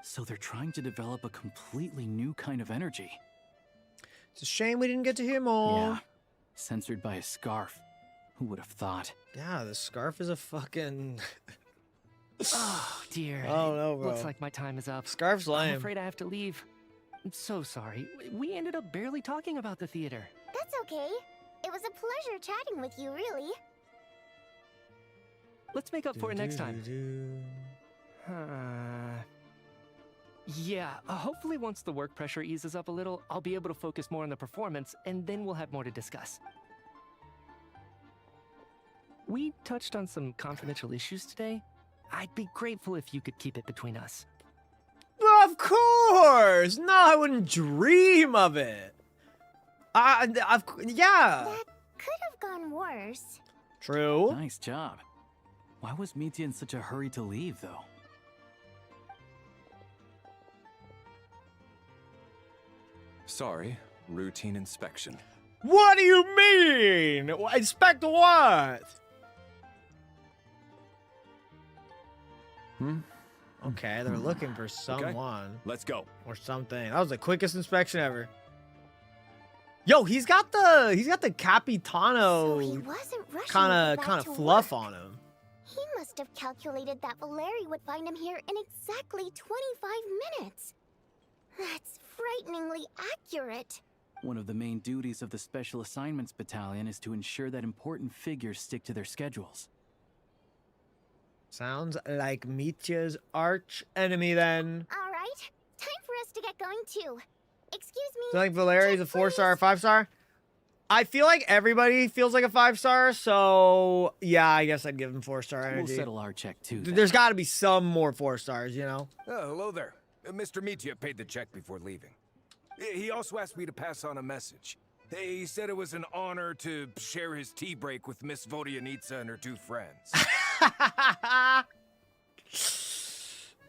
So they're trying to develop a completely new kind of energy. It's a shame we didn't get to hear more. Yeah. Censored by a scarf. Who would have thought? Yeah, the scarf is a fucking... Oh, dear. Oh, no, bro. Looks like my time is up. Scarf's lame. I'm afraid I have to leave. I'm so sorry. We ended up barely talking about the theater. That's okay. It was a pleasure chatting with you, really. Let's make up for it next time. Yeah, hopefully once the work pressure eases up a little, I'll be able to focus more on the performance, and then we'll have more to discuss. We touched on some confidential issues today. I'd be grateful if you could keep it between us. Of course! No, I wouldn't dream of it. Yeah. That could have gone worse. True. Nice job. Why was Mitya in such a hurry to leave, though? Sorry, routine inspection. What do you mean? Inspect what? Okay, they're looking for someone Let's go. or something. That was the quickest inspection ever. Yo, he's got the Capitano So he wasn't rushing kind to get of back to fluff work. on him. He must have calculated that Valeri would find him here in exactly 25 minutes. That's frighteningly accurate. One of the main duties of the Special Assignments Battalion is to ensure that important figures stick to their schedules. Sounds like Mitya's arch enemy then. All right, time for us to get going too. Excuse me. Do you think Valeri's a check, 4-star or please. 5-star? I feel like everybody feels like a 5-star, so yeah, I guess I'd give him 4-star We'll energy. settle our check too. then. There's got to be some more 4-stars, you know? Oh, hello there. Mr. Mitya paid the check before leaving. He also asked me to pass on a message. He said it was an honor to share his tea break with Miss Vodyanitsa and her two friends.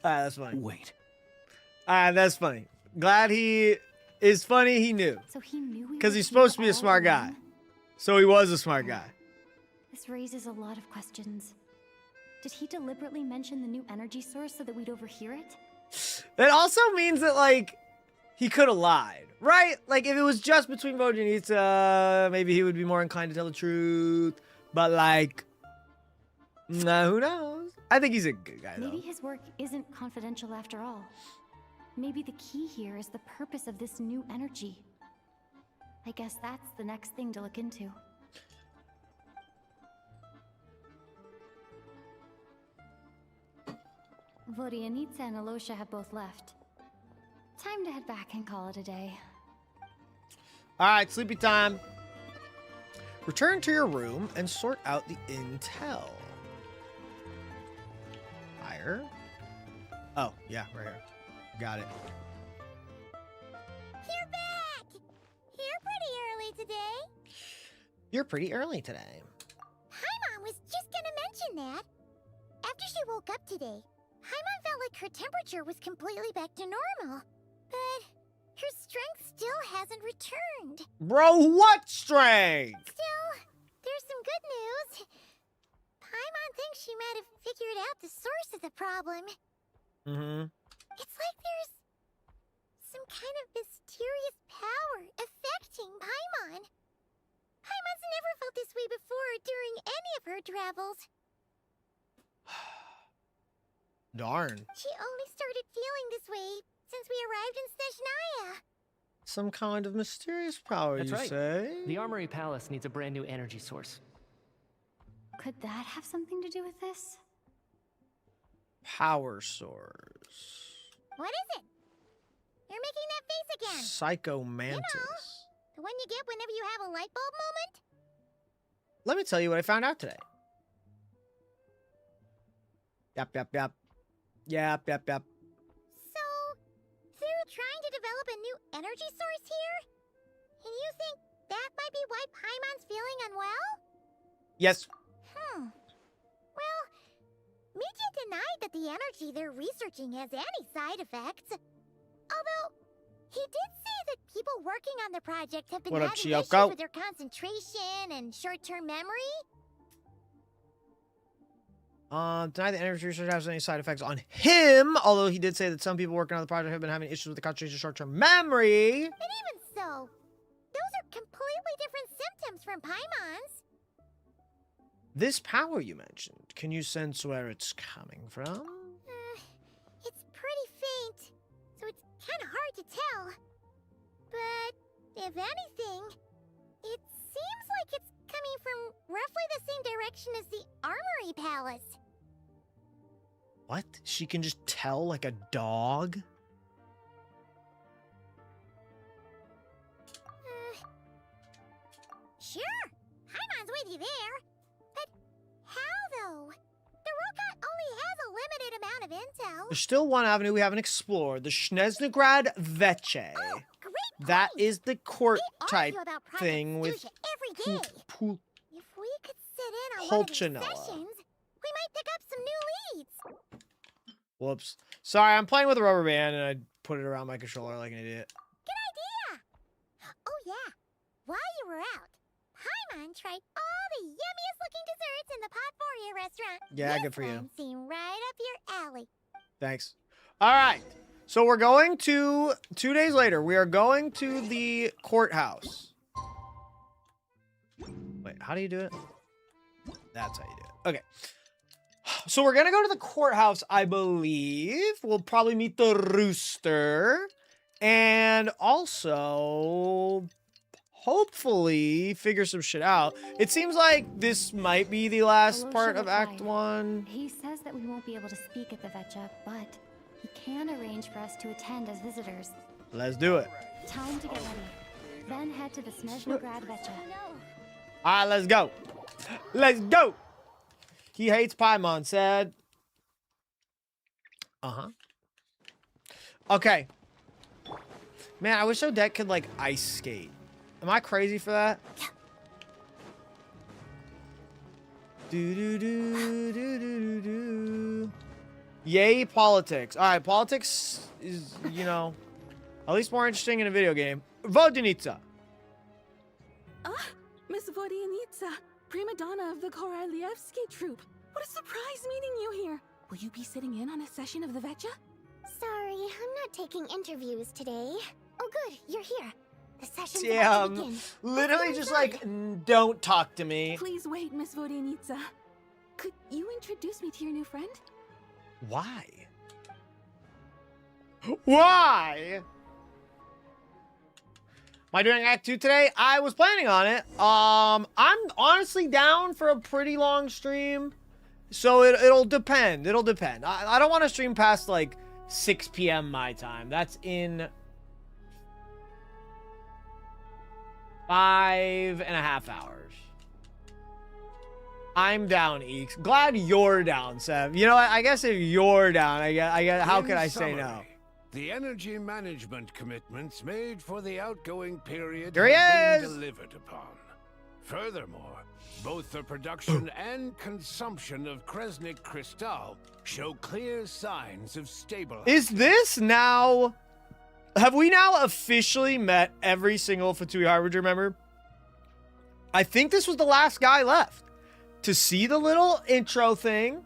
That's funny. Wait. That's funny. Glad he is funny. He knew. So he knew we Because were he's supposed to here be a all smart guy. along? So he was a smart guy. This raises a lot of questions. Did he deliberately mention the new energy source so that we'd overhear it? It also means that, like, he could have lied, right? Like, if it was just between Vodyanitsa, maybe he would be more inclined to tell the truth. But, like, nah, who knows? I think he's a good guy, though. Maybe his work isn't confidential after all. Maybe the key here is the purpose of this new energy. I guess that's the next thing to look into. Vodyanitsa and Alosha have both left. Time to head back and call it a day. All right, sleepy time. Return to your room and sort out the intel. Higher. Oh, yeah, right here. Got it. You're back! You're pretty early today. You're pretty early today. Paimon was just gonna mention that. After she woke up today, Paimon felt like her temperature was completely back to normal. But her strength still hasn't returned. Bro, what strength? Still, there's some good news. Paimon thinks she might have figured out the source of the problem. Mm-hmm. It's like there's some kind of mysterious power affecting Paimon. Paimon's never felt this way before during any of her travels. Darn. She only started feeling this way since we arrived in Snezhnaya. Some kind of mysterious power, That's you right. say? The Armory Palace needs a brand new energy source. Could that have something to do with this? Power source. What is it? You're making that face again. Psycho Mantis. The one you get whenever you have a light bulb moment? Let me tell you what I found out today. Yep. Yep. So, they're trying to develop a new energy source here? And you think that might be why Paimon's feeling unwell? Yes. Well, Miki denied that the energy they're researching has any side effects. Although, he did say that people working on the project have been What up, having issues Chiyoko? with their concentration and short-term memory. Deny the energy research has any side effects on him, although he did say that some people working on the project have been having issues with the concentration short-term memory. And even so, those are completely different symptoms from Paimon's. This power you mentioned, can you sense where it's coming from? It's pretty faint, so it's kind of hard to tell. But, if anything, it seems like it's coming from roughly the same direction as the Armory Palace. What? She can just tell like a dog? Sure, Paimon's with you there. But how, though? The robot only has a limited amount of intel. There's still one avenue we haven't explored, the SNEZHNAYA Veche. Oh, great That point. is the court They type argue about Project thing with Fuchsia every day. If we could sit in on one of these Pulchinoa. sessions, we might pick up some new leads. Whoops. Sorry, I'm playing with a rubber band and I put it around my controller like an idiot. Good idea. Oh yeah, while you were out, Paimon tried all the yummiest looking desserts in the Potpourri restaurant. Yeah, This good for you. one seemed right up your alley. Thanks. All right. So we're going to, 2 days later, we are going to the courthouse. Wait, how do you do it? That's how you do it. Okay. So we're going to go to the courthouse, I believe. We'll probably meet the rooster. And also, hopefully, figure some shit out. It seems like this might be the last Hello, part of Sugar Act Pie. 1. He says that we won't be able to speak at the Vetcha, but he can arrange for us to attend as visitors. Let's do it. Time to get ready. Then head to the SNEZHNAYA Vetcha. All right, let's go. Let's go. He hates Paimon, said. Uh-huh. Okay. Man, I wish Odette could, like, ice skate. Am I crazy for that? Do-do-do-do-do-do-do. Yay, politics. All right, politics is, you know, at least more interesting in a video game. Vodinitsa. Miss Vodyanitsa, prima donna of the Korolievsky troupe. What a surprise meeting you here. Will you be sitting in on a session of the Vetcha? Sorry, I'm not taking interviews today. Oh good, you're here. The session's about to Damn. begin. Literally Let's just go like, don't talk to me. Please wait, Miss Vodyanitsa. Could you introduce me to your new friend? Why? Why? Am I doing Act 2 today? I was planning on it. I'm honestly down for a pretty long stream. So it'll depend. It'll depend. I don't want to stream past like 6 p.m. my time. That's in 5.5 hours. I'm down, Eakes. Glad you're down, Sev. You know what? I guess if you're down, I get. How can I say no? The energy management commitments made for the outgoing period There he have is! been delivered upon. Furthermore, both the production and consumption of Kresnik Crystal show clear signs of stabilization. Is this now... Have we now officially met every single Fatui Harbinger member? I think this was the last guy left. To see the little intro thing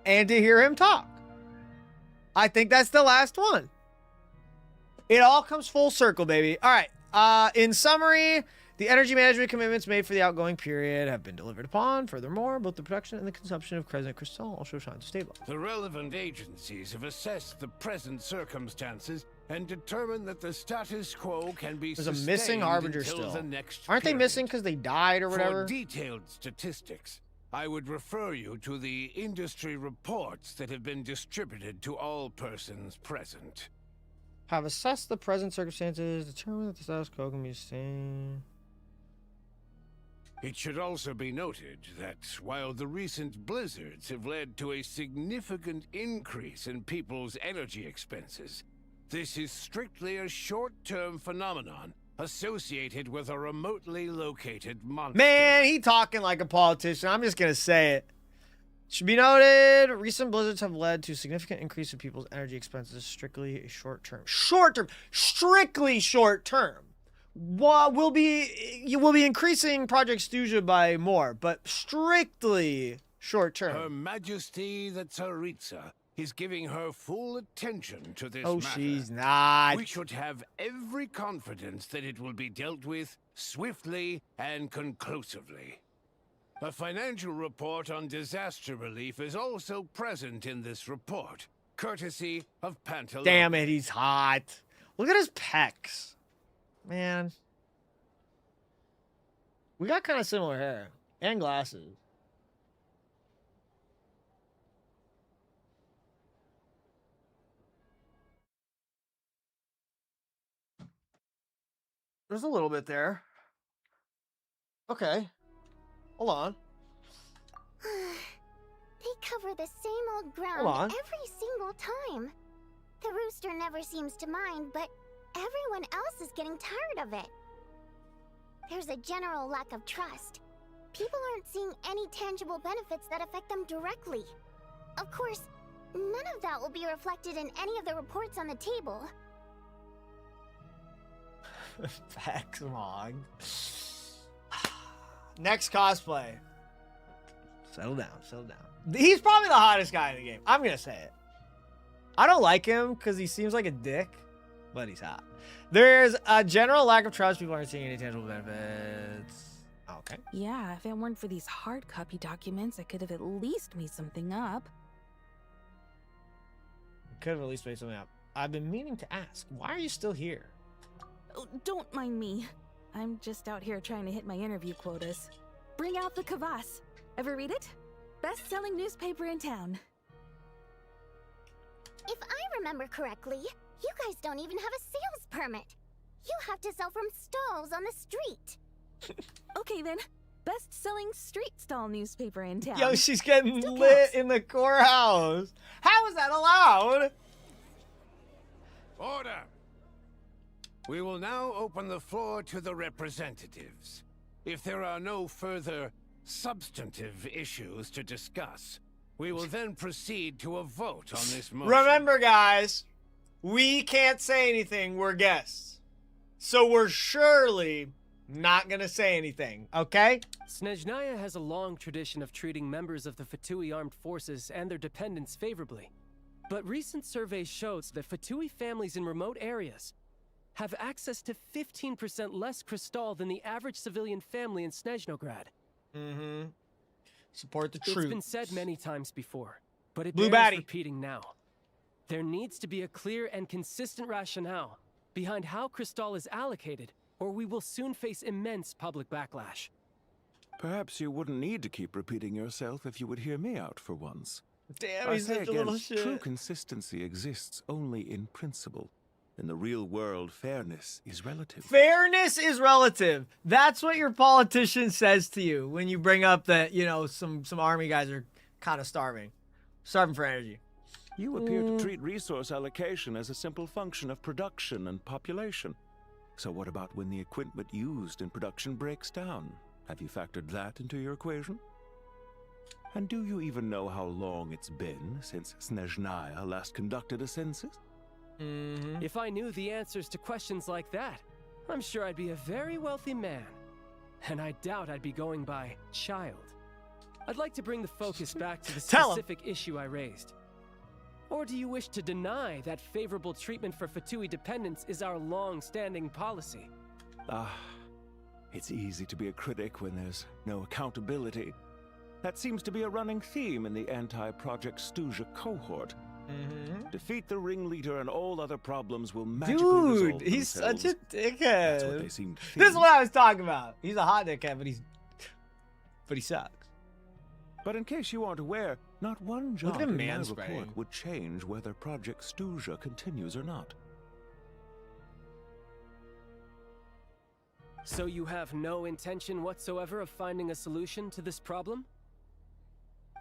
and to hear him talk. I think that's the last one. It all comes full circle, baby. All right. In summary, the energy management commitments made for the outgoing period have been delivered upon. Furthermore, both the production and the consumption of Kresnik Crystal also shine stable. The relevant agencies have assessed the present circumstances and determined that the status quo can be There's a sustained missing Harbinger until still. the next Aren't they period. missing because they died or whatever? For detailed statistics, I would refer you to the industry reports that have been distributed to all persons present. Have assessed the present circumstances, determined that the status quo can be sustained. It should also be noted that while the recent blizzards have led to a significant increase in people's energy expenses, this is strictly a short-term phenomenon associated with a remotely located monster. Man, he talking like a politician. I'm just gonna say it. Should be noted, recent blizzards have led to significant increase in people's energy expenses. Strictly a short-term. Short-term. Strictly short-term. You will be increasing Project SNEZHNAYA by more, but strictly short-term. Her Majesty the Tsaritsa is giving her full attention to this Oh, matter. she's not. We should have every confidence that it will be dealt with swiftly and conclusively. A financial report on disaster relief is also present in this report, courtesy of Pantaloon. Damn it, he's hot. Look at his pecs. Man. We got kind of similar hair. And glasses. There's a little bit there. Okay. Hold on. They cover the same old ground Hold on. every single time. The rooster never seems to mind, but everyone else is getting tired of it. There's a general lack of trust. People aren't seeing any tangible benefits that affect them directly. Of course, none of that will be reflected in any of the reports on the table. Facts wrong. Next cosplay. Settle down, settle down. He's probably the hottest guy in the game. I'm gonna say it. I don't like him because he seems like a dick, but he's hot. There's a general lack of trust. People aren't seeing any tangible benefits. Okay. Yeah, if it weren't for these hard copy documents, I could have at least made something up. Could have at least made something up. I've been meaning to ask, why are you still here? Oh, don't mind me. I'm just out here trying to hit my interview quotas. Bring out the kvass. Ever read it? Best-selling newspaper in town. If I remember correctly, you guys don't even have a sales permit. You have to sell from stalls on the street. Okay then, best-selling street stall newspaper in town. Yo, she's getting Still lit counts. in the courthouse. How is that allowed? Order! We will now open the floor to the representatives. If there are no further substantive issues to discuss, we will then proceed to a vote on this motion. Remember, guys, we can't say anything. We're guests. So we're surely not going to say anything, okay? SNEZHNAYA has a long tradition of treating members of the Fatui armed forces and their dependents favorably. But recent surveys shows that Fatui families in remote areas have access to 15% less crystal than the average civilian family in Snezhnograd. Mm-hmm. Support the It's truth. been said many times before, but it Blue bears baddie. repeating now. There needs to be a clear and consistent rationale behind how crystal is allocated, or we will soon face immense public backlash. Perhaps you wouldn't need to keep repeating yourself if you would hear me out for once. Damn, I he's say such a again, little shit. true consistency exists only in principle. In the real world, fairness is relative. Fairness is relative. That's what your politician says to you when you bring up that, you know, some army guys are kind of starving. Starving for energy. You appear to treat resource allocation as a simple function of production and population. So what about when the equipment used in production breaks down? Have you factored that into your equation? And do you even know how long it's been since SNEZHNAYA last conducted a census? Mm-hmm. If I knew the answers to questions like that, I'm sure I'd be a very wealthy man. And I doubt I'd be going by child. I'd like to bring the focus back to the Tell 'em. specific issue I raised. Or do you wish to deny that favorable treatment for Fatui dependents is our long-standing policy? It's easy to be a critic when there's no accountability. That seems to be a running theme in the anti-Project SNEZHNAYA cohort. Mm-hmm. Defeat the ringleader and all other problems will magically resolve Dude, he's themselves. such a dickhead. That's what they seem to think. This is what I was talking about. He's a hot dickhead, but he sucks. But in case you aren't aware, not one Look job at him in my manspreading. report would change whether Project SNEZHNAYA continues or not. So you have no intention whatsoever of finding a solution to this problem?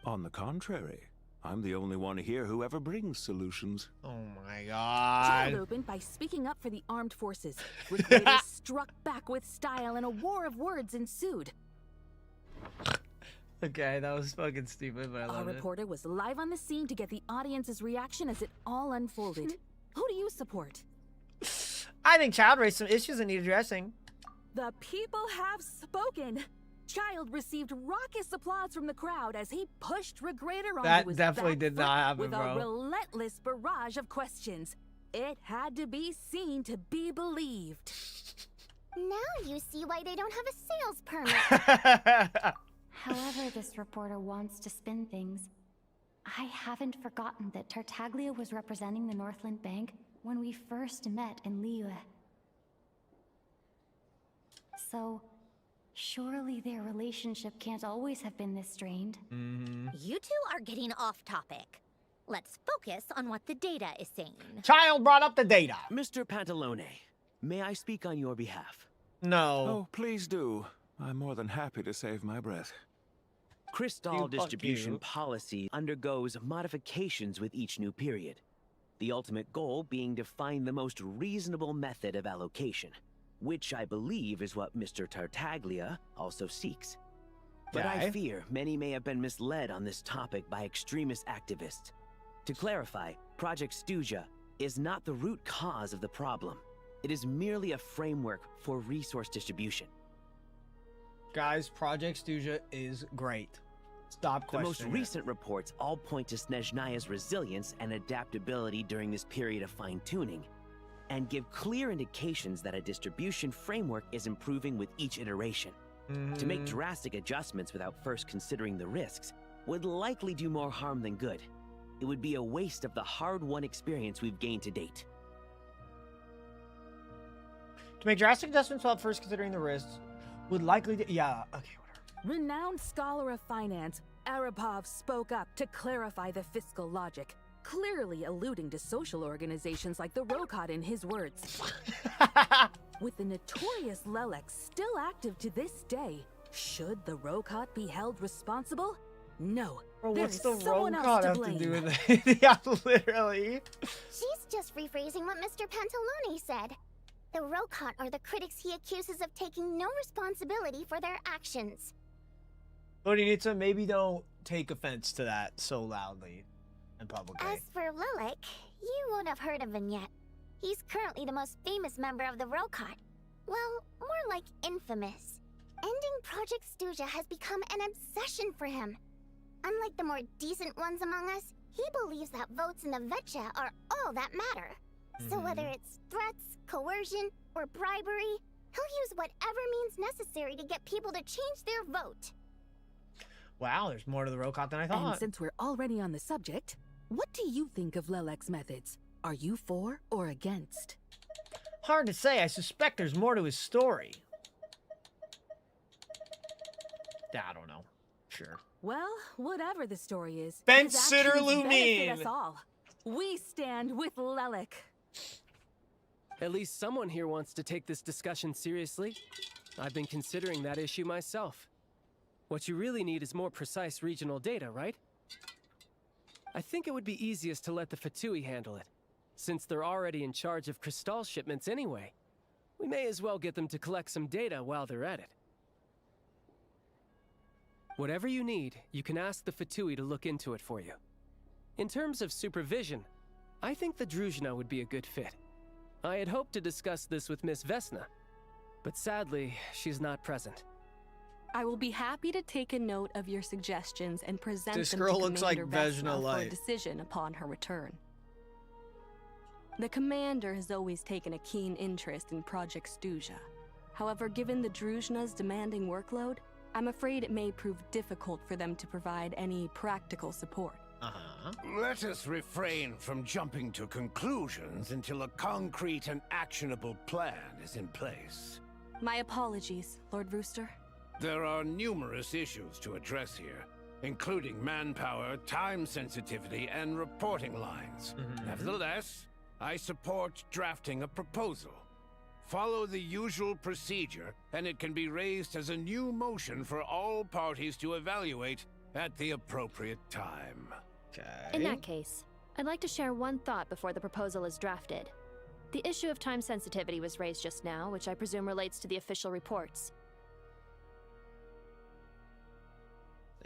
On the contrary, I'm the only one here who ever brings solutions. Oh my Child god. opened by speaking up for the armed forces. Recruiters struck back with style and a war of words ensued. Okay, that was fucking stupid, but I Our love it. reporter was live on the scene to get the audience's reaction as it all unfolded. Who do you support? I think Child raised some issues that need addressing. The people have spoken. Child received raucous applause from the crowd as he pushed Regrader onto That his definitely back did not foot happen, with bro. a relentless barrage of questions. It had to be seen to be believed. Now you see why they don't have a sales permit. However this reporter wants to spin things, I haven't forgotten that Tartaglia was representing the Northland Bank when we first met in Liyue. So, surely their relationship can't always have been this strained. You two are getting off topic. Let's focus on what the data is saying. Child brought up the data. Mr. Pantalone, may I speak on your behalf? No. Oh, please do. I'm more than happy to save my breath. Crystal Fuck distribution you. policy undergoes modifications with each new period. The ultimate goal being to find the most reasonable method of allocation, which I believe is what Mr. Tartaglia also seeks. But I Okay. fear many may have been misled on this topic by extremist activists. To clarify, Project Stuja is not the root cause of the problem. It is merely a framework for resource distribution. Guys, Project Stuja is great. Stop The most questioning it. recent reports all point to SNEZHNAYA's resilience and adaptability during this period of fine-tuning, and give clear indications that a distribution framework is improving with each iteration. To make drastic adjustments without first considering the risks would likely do more harm than good. It would be a waste of the hard-won experience we've gained to date. To make drastic adjustments without first considering the risks would likely yeah, okay, whatever. Renowned scholar of finance, Arapov spoke up to clarify the fiscal logic, clearly alluding to social organizations like the Rokot in his words. With the notorious Lelex still active to this day, should the Rokot be held responsible? No. Bro, there what's is the someone Rokot else to have blame. to do with it? Yeah, literally. She's just rephrasing what Mr. Pantalone said. The Rokot are the critics he accuses of taking no responsibility for their actions. Odinitsa, maybe don't take offense to that so loudly and publicly. As for Lilac, you won't have heard of him yet. He's currently the most famous member of the Rokot. Well, more like infamous. Ending Project Stuja has become an obsession for him. Unlike the more decent ones among us, he believes that votes in the Vetcha are all that matter. So whether it's threats, coercion, or bribery, he'll use whatever means necessary to get people to change their vote. Wow, there's more to the Rokot than I And thought. since we're already on the subject, what do you think of Lelek's methods? Are you for or against? Hard to say. I suspect there's more to his story. Yeah, I don't know. Sure. Well, whatever the story is, Fence his sitter actions benefit Lumine. us all. We stand with Lelek. At least someone here wants to take this discussion seriously. I've been considering that issue myself. What you really need is more precise regional data, right? I think it would be easiest to let the Fatui handle it, since they're already in charge of Crystal shipments anyway. We may as well get them to collect some data while they're at it. Whatever you need, you can ask the Fatui to look into it for you. In terms of supervision, I think the Druzhna would be a good fit. I had hoped to discuss this with Miss Vesna, but sadly, she's not present. I will be happy to take a note of your suggestions and present This them girl to looks like Commander Vesna Vesna for a Light. decision upon her return. The commander has always taken a keen interest in Project Stuja. However, given the Druzhna's demanding workload, I'm afraid it may prove difficult for them to provide any practical support. Let us refrain from jumping to conclusions until a concrete and actionable plan is in place. My apologies, Lord Rooster. There are numerous issues to address here, including manpower, time sensitivity, and reporting lines. Nevertheless, I support drafting a proposal. Follow the usual procedure, and it can be raised as a new motion for all parties to evaluate at the appropriate time. Okay. In that case, I'd like to share one thought before the proposal is drafted. The issue of time sensitivity was raised just now, which I presume relates to the official reports.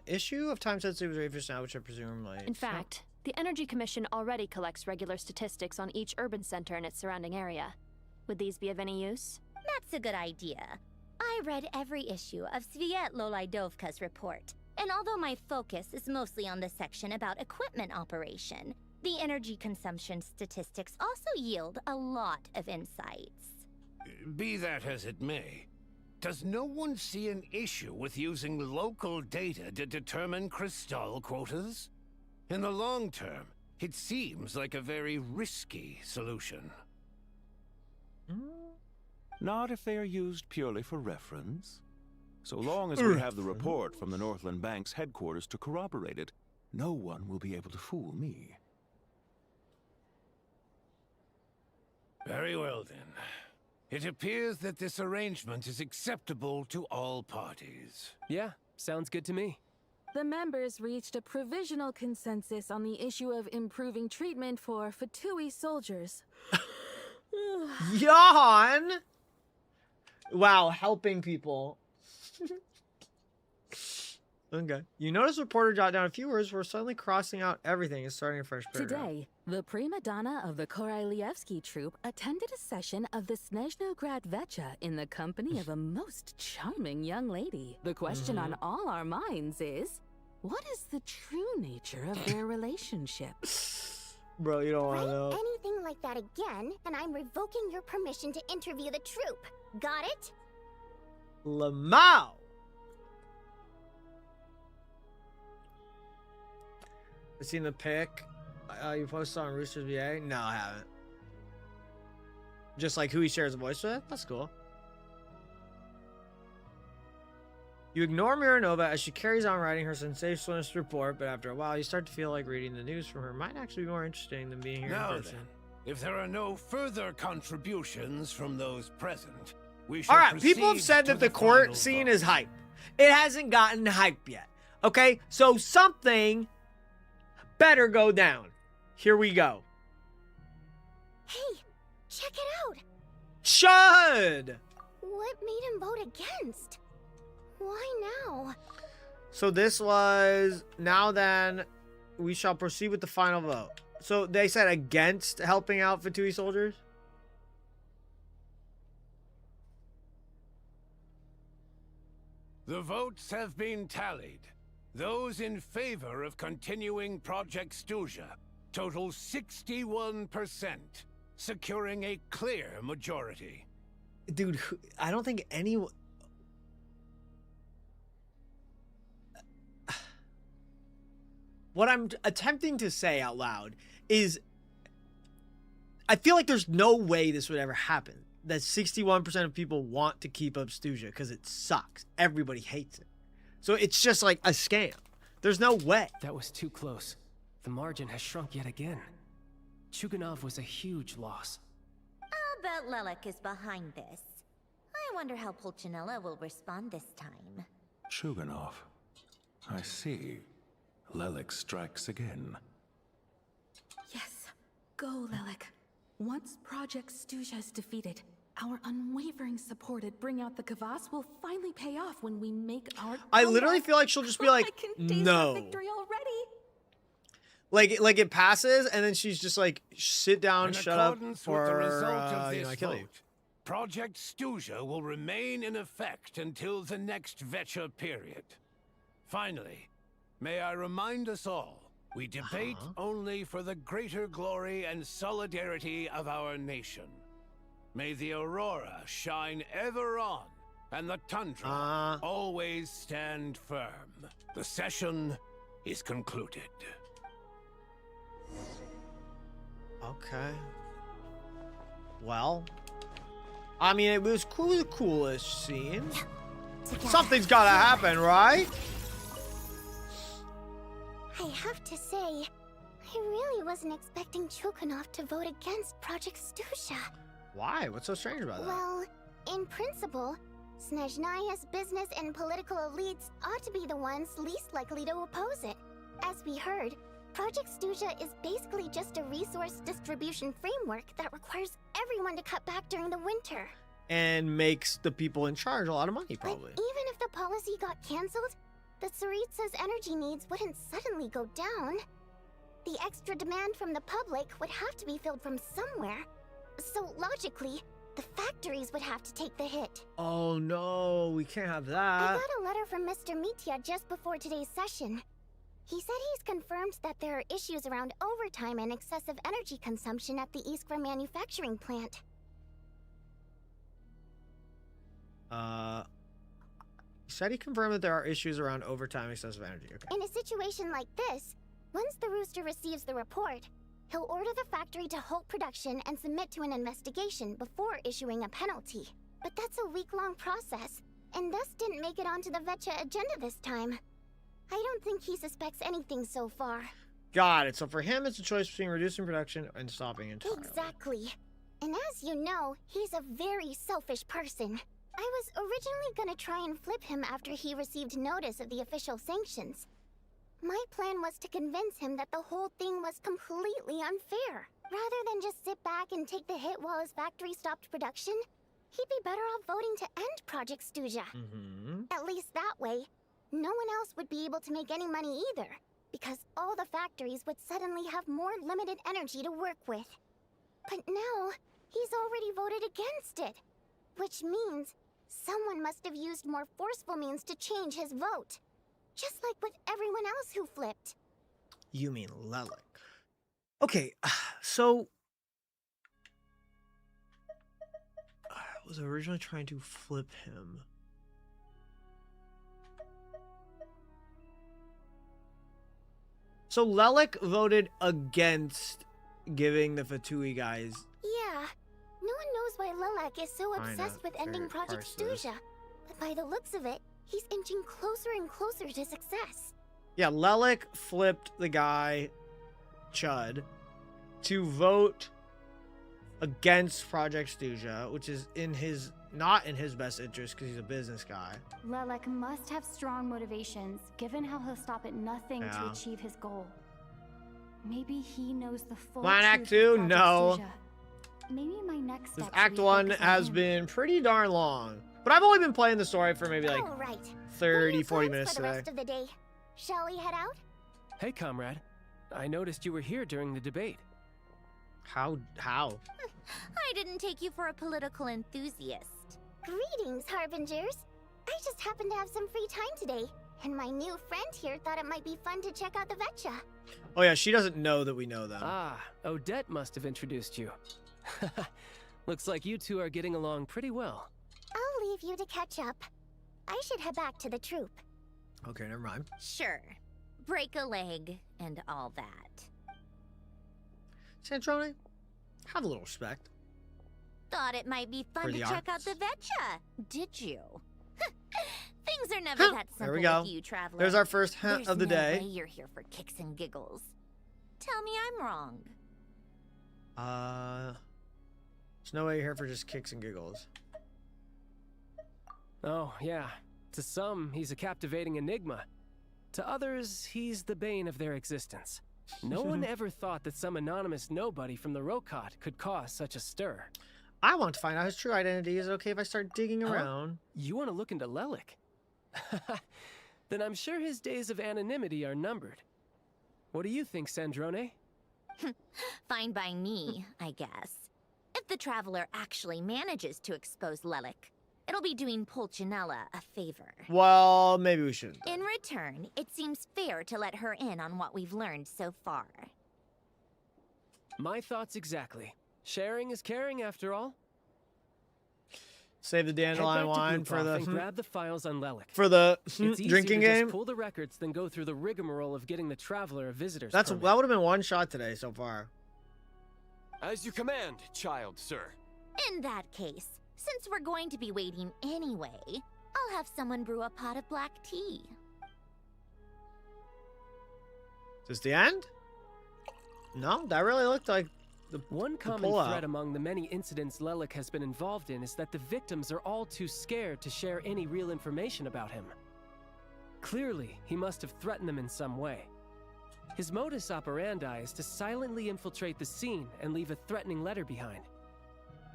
The issue of time sensitive was now, which I presume like. In fact, the Energy Commission already collects regular statistics on each urban center and its surrounding area. Would these be of any use? That's a good idea. I read every issue of Svietlolaidovka's report, and although my focus is mostly on the section about equipment operation, the energy consumption statistics also yield a lot of insights. Be that as it may, does no one see an issue with using local data to determine crystal quotas? In the long term, it seems like a very risky solution. Not if they are used purely for reference. So long as we have the report from the Northland Bank's headquarters to corroborate it, no one will be able to fool me. Very well, then. It appears that this arrangement is acceptable to all parties. Yeah, sounds good to me. The members reached a provisional consensus on the issue of improving treatment for Fatui soldiers. Yawn! Wow, helping people. Okay. You notice the reporter jotted down a few words before suddenly crossing out everything and starting a fresh paragraph. Today, the prima donna of the Korylevsky troupe attended a session of the SNEZHNAYA Vecha in the company of a most charming young lady. The question on all our minds is, what is the true nature of their relationship? Bro, you don't want to Write know. anything like that again, and I'm revoking your permission to interview the troupe. Got it? Lamau! I seen the pic you posted on Rooster's VA? No, I haven't. Just like who he shares a voice with? That's cool. You ignore Miranova as she carries on writing her sensationalist report, but after a while you start to feel like reading the news from her might actually be more interesting than being here Now in person. then, if there are no further contributions from those present, we shall Alright, people have proceed said to that the final court scene vote. is hype. It hasn't gotten hype yet. Okay, so something better go down. Here we go. Hey, check it out. Should! What made him vote against? Why now? So this was, now then, we shall proceed with the final vote. So they said against helping out Fatui soldiers? The votes have been tallied. Those in favor of continuing Project Stuzha total 61%, securing a clear majority. Dude, I don't think anyone... What I'm attempting to say out loud is I feel like there's no way this would ever happen. That 61% of people want to keep up Stuzha because it sucks. Everybody hates it. So it's just like a scam. There's no way. That was too close. The margin has shrunk yet again. Chuganov was a huge loss. I'll bet Lelik is behind this. I wonder how Pulcinella will respond this time. Chuganov. I see. Lelik strikes again. Yes, go, Lelik. Once Project Stuzha is defeated, our unwavering support at Bring Out the Kvass will finally pay off when we make our I literally feel like she'll just be like, I can taste no. the victory already. Like it passes, and then she's just like, sit down, In shut up, accordance or with the result of this I kill you. vote, Project Stuzha will remain in effect until the next Vecha period. Finally, may I remind us all, we debate only for the greater glory and solidarity of our nation. May the aurora shine ever on, and the tundra always stand firm. The session is concluded. Okay. Well, I mean, it was cool, the coolest scene. Something's gotta happen, right? I have to say, I really wasn't expecting Chuganov to vote against Project Stuzha. Why? What's so strange about that? Well, in principle, Snezhnaya's business and political elites ought to be the ones least likely to oppose it. As we heard, Project Stuja is basically just a resource distribution framework that requires everyone to cut back during the winter. And makes the people in charge a lot of money, probably. But even if the policy got cancelled, the Tsaritsa's energy needs wouldn't suddenly go down. The extra demand from the public would have to be filled from somewhere. So logically, the factories would have to take the hit. Oh no, we can't have I that. got a letter from Mr. Mitya just before today's session. He said he's confirmed that there are issues around overtime and excessive energy consumption at the Iskra manufacturing plant. He said he confirmed that there are issues around overtime and excessive energy. Okay. In a situation like this, once the Rooster receives the report, he'll order the factory to halt production and submit to an investigation before issuing a penalty. But that's a week-long process, and thus didn't make it onto the Vetcha agenda this time. I don't think he suspects anything so far. Got it. So for him, it's a choice between reducing production and stopping entirely. Exactly. And as you know, he's a very selfish person. I was originally gonna try and flip him after he received notice of the official sanctions. My plan was to convince him that the whole thing was completely unfair. Rather than just sit back and take the hit while his factory stopped production, he'd be better off voting to end Project Stuja. At least that way, no one else would be able to make any money either, because all the factories would suddenly have more limited energy to work with. But now, he's already voted against it, which means someone must have used more forceful means to change his vote. Just like with everyone else who flipped. You mean Lelik. Okay, so I was originally trying to flip him. So Lelik voted against giving the Fatui guys. Yeah, no one knows why Lilac is so obsessed with ending Project Stuja. But by the looks of it, he's inching closer and closer to success. Yeah, Lelik flipped the guy, Chud, to vote against Project Stuja, which is not in his best interest because he's a business guy. Lelek must have strong motivations, given how he'll stop at nothing to Yeah. achieve his goal. Maybe he knows the full Come on, Act truth of 2? Project No. Stuja. Maybe my next This step Act should be 1 focus on has him. been pretty darn long. But I've only been playing the story for maybe like All right. 30, 40 Plans minutes for the today. rest of the day. Shall we head out? Hey, comrade. I noticed you were here during the debate. How? I didn't take you for a political enthusiast. Greetings, Harbingers. I just happened to have some free time today, and my new friend here thought it might be fun to check out the Vetcha. Oh yeah, she doesn't know that we know them. Ah, Odette must have introduced you. Looks like you two are getting along pretty well. I'll leave you to catch up. I should head back to the troop. Okay, never mind. Sure. Break a leg and all that. Santrone, have a little respect. Thought it might be For fun to the check out arts. the Vetcha, did you? Things are never that simple There we go. with you, traveler. There's our first hint There's of the no day. way you're here for kicks and giggles. Tell me I'm wrong. There's no way you're here for just kicks and giggles. Oh, yeah. To some, he's a captivating enigma. To others, he's the bane of their existence. No one ever thought that some anonymous nobody from the Rokot could cause such a stir. I want to find out his true identity. Is it okay if I start digging Huh? around? You want to look into Lelik? Then I'm sure his days of anonymity are numbered. What do you think, Sandrone? Fine by me, I guess. If the traveler actually manages to expose Lelik, it'll be doing Pulcinella a favor. Well, maybe we shouldn't. In return, it seems fair to let her in on what we've learned so far. My thoughts exactly. Sharing is caring, after all. Save the dandelion Head back to wine for Glupoff the and grab the files on Lelik. for the It's easier drinking to game. Just pull the records than go through the rigmarole of getting the traveler a visitor's That permit. would have been one shot today so far. As you command, child, sir. In that case, since we're going to be waiting anyway, I'll have someone brew a pot of black tea. Is this the end? No, that really looked like One common pullout. thread among the many incidents Lelik has been involved in is that the victims are all too scared to share any real information about him. Clearly, he must have threatened them in some way. His modus operandi is to silently infiltrate the scene and leave a threatening letter behind.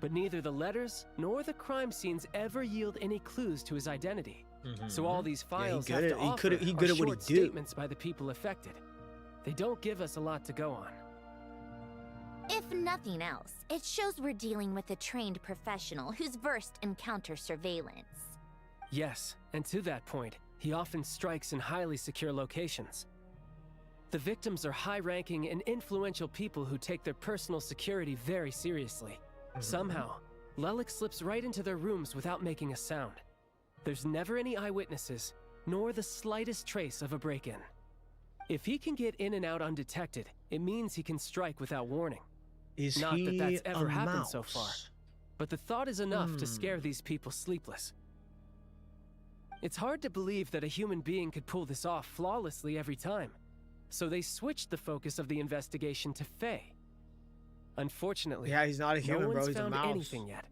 But neither the letters nor the crime scenes ever yield any clues to his identity. So all these files have to offer are short statements by the people affected. They don't give us a lot to go on. If nothing else, it shows we're dealing with a trained professional who's versed in counter surveillance. Yes, and to that point, he often strikes in highly secure locations. The victims are high-ranking and influential people who take their personal security very seriously. Somehow, Lelik slips right into their rooms without making a sound. There's never any eyewitnesses, nor the slightest trace of a break-in. If he can get in and out undetected, it means he can strike without warning. Not that that's ever happened so far, but the thought is enough to scare these people sleepless. It's hard to believe that a human being could pull this off flawlessly every time, so they switched the focus of the investigation to Faye. Unfortunately, yeah, he's not a human, no bro. one's He's a found mouse. anything yet.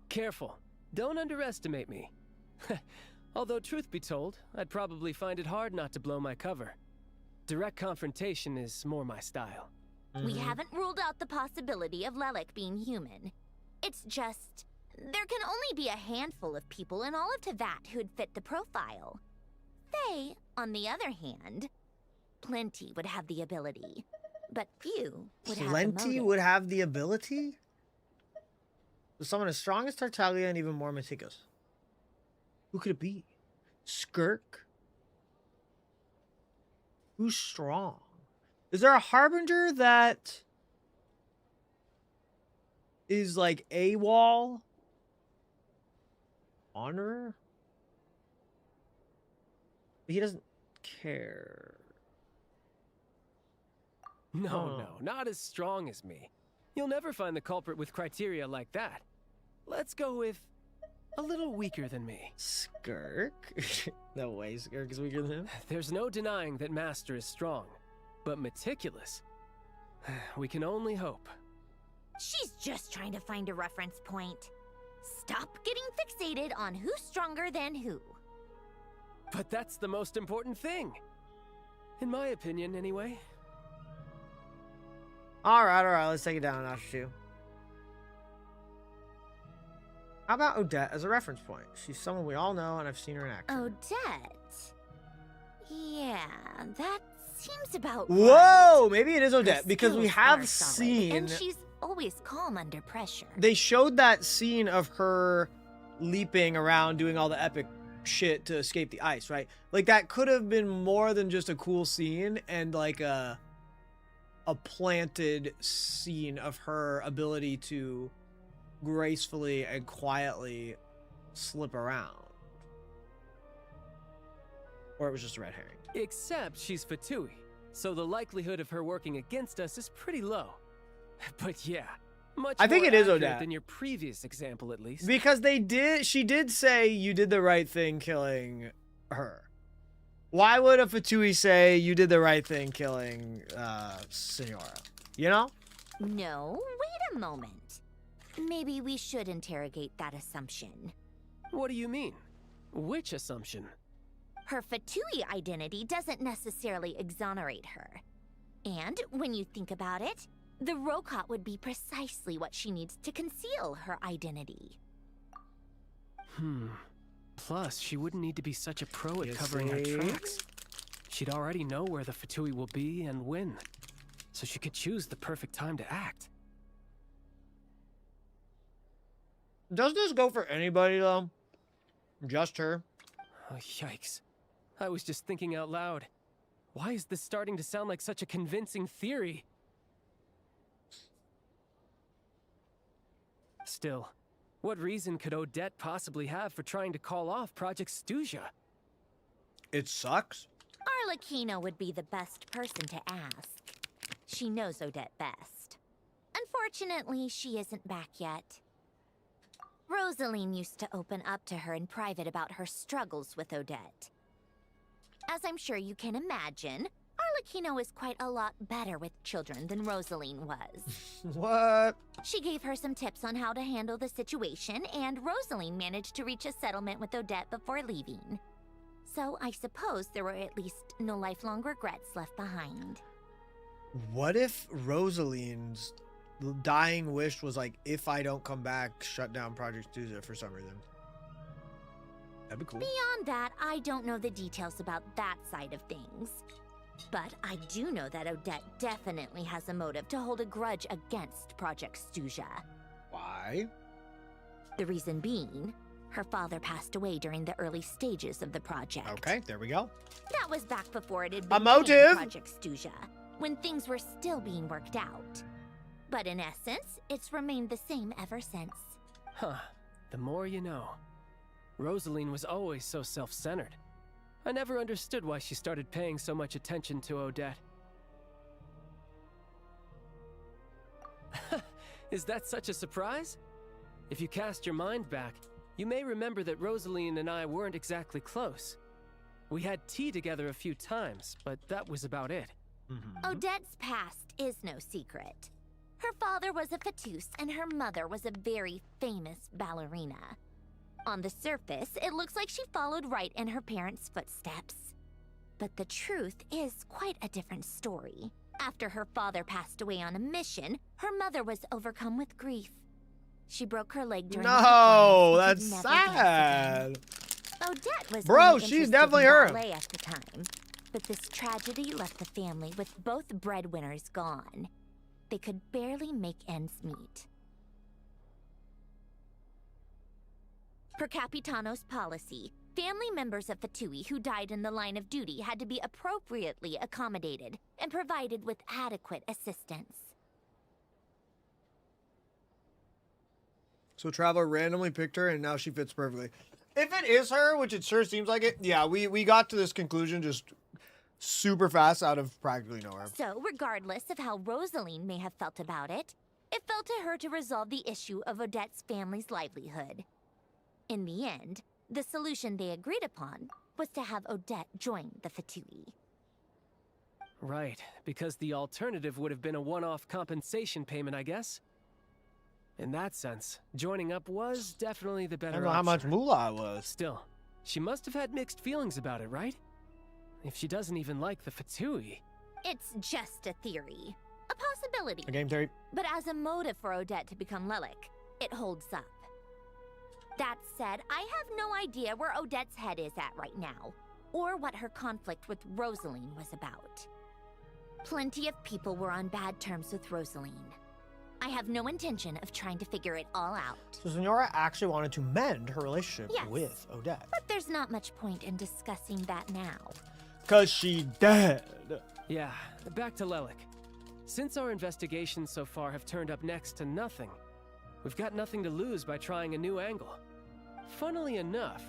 Careful. Don't underestimate me. Although, truth be told, I'd probably find it hard not to blow my cover. Direct confrontation is more my style. We haven't ruled out the possibility of Lelik being human. It's just, there can only be a handful of people in all of Teyvat who'd fit the profile. Faye, on the other hand, plenty would have the ability, but few would have the Plenty motive. would have the ability? So someone as strong as Tartaglia and even more meticulous. Who could it be? Skirk? Who's strong? Is there a harbinger that is like AWOL? Honorer? He doesn't care. No, not as strong as me. You'll never find the culprit with criteria like that. Let's go with a little weaker than me. Skirk? No way Skirk is weaker than him. There's no denying that Master is strong, but meticulous. We can only hope. She's just trying to find a reference point. Stop getting fixated on who's stronger than who. But that's the most important thing. In my opinion, anyway. Alright, let's take it down a notch or two. How about Odette as a reference point? She's someone we all know, and I've seen her in action. Odette? Yeah, that seems about Whoa! right. Maybe it is Odette, Her because we skills have are solid, seen... and she's always calm under pressure. They showed that scene of her leaping around doing all the epic shit to escape the ice, right? Like, that could have been more than just a cool scene and like a planted scene of her ability to gracefully and quietly slip around. Or it was just a red herring. Except she's Fatui, so the likelihood of her working against us is pretty low. But yeah, much I think more it is accurate Odette. than your previous example, at least. Because she did say you did the right thing killing her. Why would a Fatui say you did the right thing killing Senora? You know? No, wait a moment. Maybe we should interrogate that assumption. What do you mean? Which assumption? Her Fatui identity doesn't necessarily exonerate her. And when you think about it, the Rokot would be precisely what she needs to conceal her identity. Plus, she wouldn't need to be such a pro at covering her tracks. She'd already know where the Fatui will be and when, so she could choose the perfect time to act. Does this go for anybody, though? Just her? Oh, yikes. I was just thinking out loud. Why is this starting to sound like such a convincing theory? Still, what reason could Odette possibly have for trying to call off Project SNEZHNAYA? It sucks. Arlecchino would be the best person to ask. She knows Odette best. Unfortunately, she isn't back yet. Rosaline used to open up to her in private about her struggles with Odette. As I'm sure you can imagine, Arlecchino is quite a lot better with children than Rosaline was. What? She gave her some tips on how to handle the situation, and Rosaline managed to reach a settlement with Odette before leaving. So I suppose there were at least no lifelong regrets left behind. What if Rosaline's dying wish was like, if I don't come back, shut down Project SNEZHNAYA for some reason? That'd be cool. Beyond that, I don't know the details about that side of things. But I do know that Odette definitely has a motive to hold a grudge against Project SNEZHNAYA. Why? The reason being, her father passed away during the early stages of the project. Okay, there we go. That was back before it had A become motive! Project SNEZHNAYA, when things were still being worked out. But in essence, it's remained the same ever since. Huh. The more you know. Rosaline was always so self-centered. I never understood why she started paying so much attention to Odette. Is that such a surprise? If you cast your mind back, you may remember that Rosaline and I weren't exactly close. We had tea together a few times, but that was about it. Odette's past is no secret. Her father was a fatus and her mother was a very famous ballerina. On the surface, it looks like she followed right in her parents' footsteps. But the truth is quite a different story. After her father passed away on a mission, her mother was overcome with grief. She broke her leg during No, the that's sad. Odette was Bro, only she's interested definitely in her. ballet at the time, but this tragedy left the family with both breadwinners gone. They could barely make ends meet. Per Capitano's policy, family members of Fatui who died in the line of duty had to be appropriately accommodated and provided with adequate assistance. So Traveler randomly picked her and now she fits perfectly. If it is her, which it sure seems like it, yeah, we got to this conclusion just super fast out of practically nowhere. So, regardless of how Rosaline may have felt about it, it fell to her to resolve the issue of Odette's family's livelihood. In the end, the solution they agreed upon was to have Odette join the Fatui. Right, because the alternative would have been a one-off compensation payment, I guess. In that sense, joining up was definitely the I better don't know how much option. moolah it was. Still, she must have had mixed feelings about it, right? If she doesn't even like the Fatui. It's just a theory. A possibility. A game theory. But as a motive for Odette to become Lelik, it holds up. That said, I have no idea where Odette's head is at right now, or what her conflict with Rosaline was about. Plenty of people were on bad terms with Rosaline. I have no intention of trying to figure it all out. So Senora actually wanted to mend her relationship Yes. with Odette. But there's not much point in discussing that now. Cause she dead. Yeah, back to Lelik. Since our investigations so far have turned up next to nothing, we've got nothing to lose by trying a new angle. Funnily enough,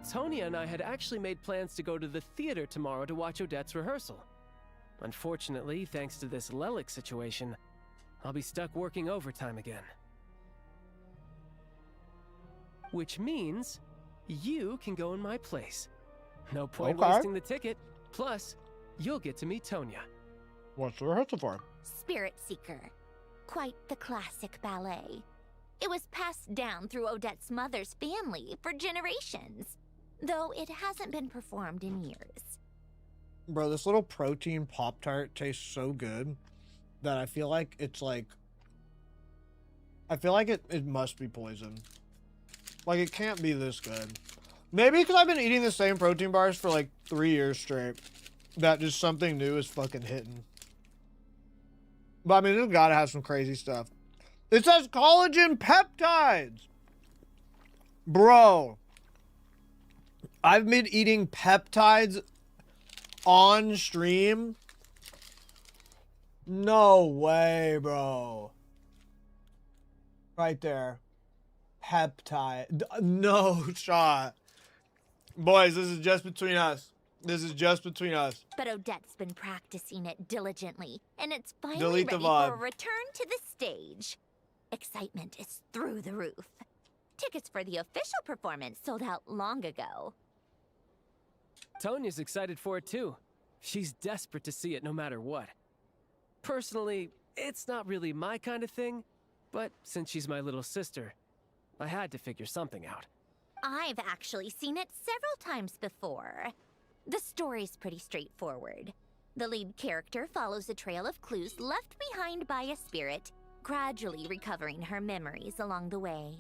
Tonya and I had actually made plans to go to the theater tomorrow to watch Odette's rehearsal. Unfortunately, thanks to this Lelik situation, I'll be stuck working overtime again. Which means you can go in my place. No point Okay. wasting the ticket. Plus, you'll get to meet Tonya. What's the rehearsal for? Spirit Seeker. Quite the classic ballet. It was passed down through Odette's mother's family for generations, though it hasn't been performed in years. Bro, this little protein Pop-Tart tastes so good that I feel like it's like... I feel like it must be poison. Like, it can't be this good. Maybe because I've been eating the same protein bars for like 3 years straight. That just something new is fucking hitting. But I mean, it's gotta have some crazy stuff. It says collagen peptides! Bro. I've been eating peptides on stream. No way, bro. Right there. Peptide. No shot. Boys, this is just between us. This is just between us. But Odette's been practicing it diligently, and it's finally Delete the ready for a VOD. return to the stage. Excitement is through the roof. Tickets for the official performance sold out long ago. Tonya's excited for it too. She's desperate to see it no matter what. Personally, it's not really my kind of thing, but since she's my little sister, I had to figure something out. I've actually seen it several times before. The story's pretty straightforward. The lead character follows a trail of clues left behind by a spirit, gradually recovering her memories along the way.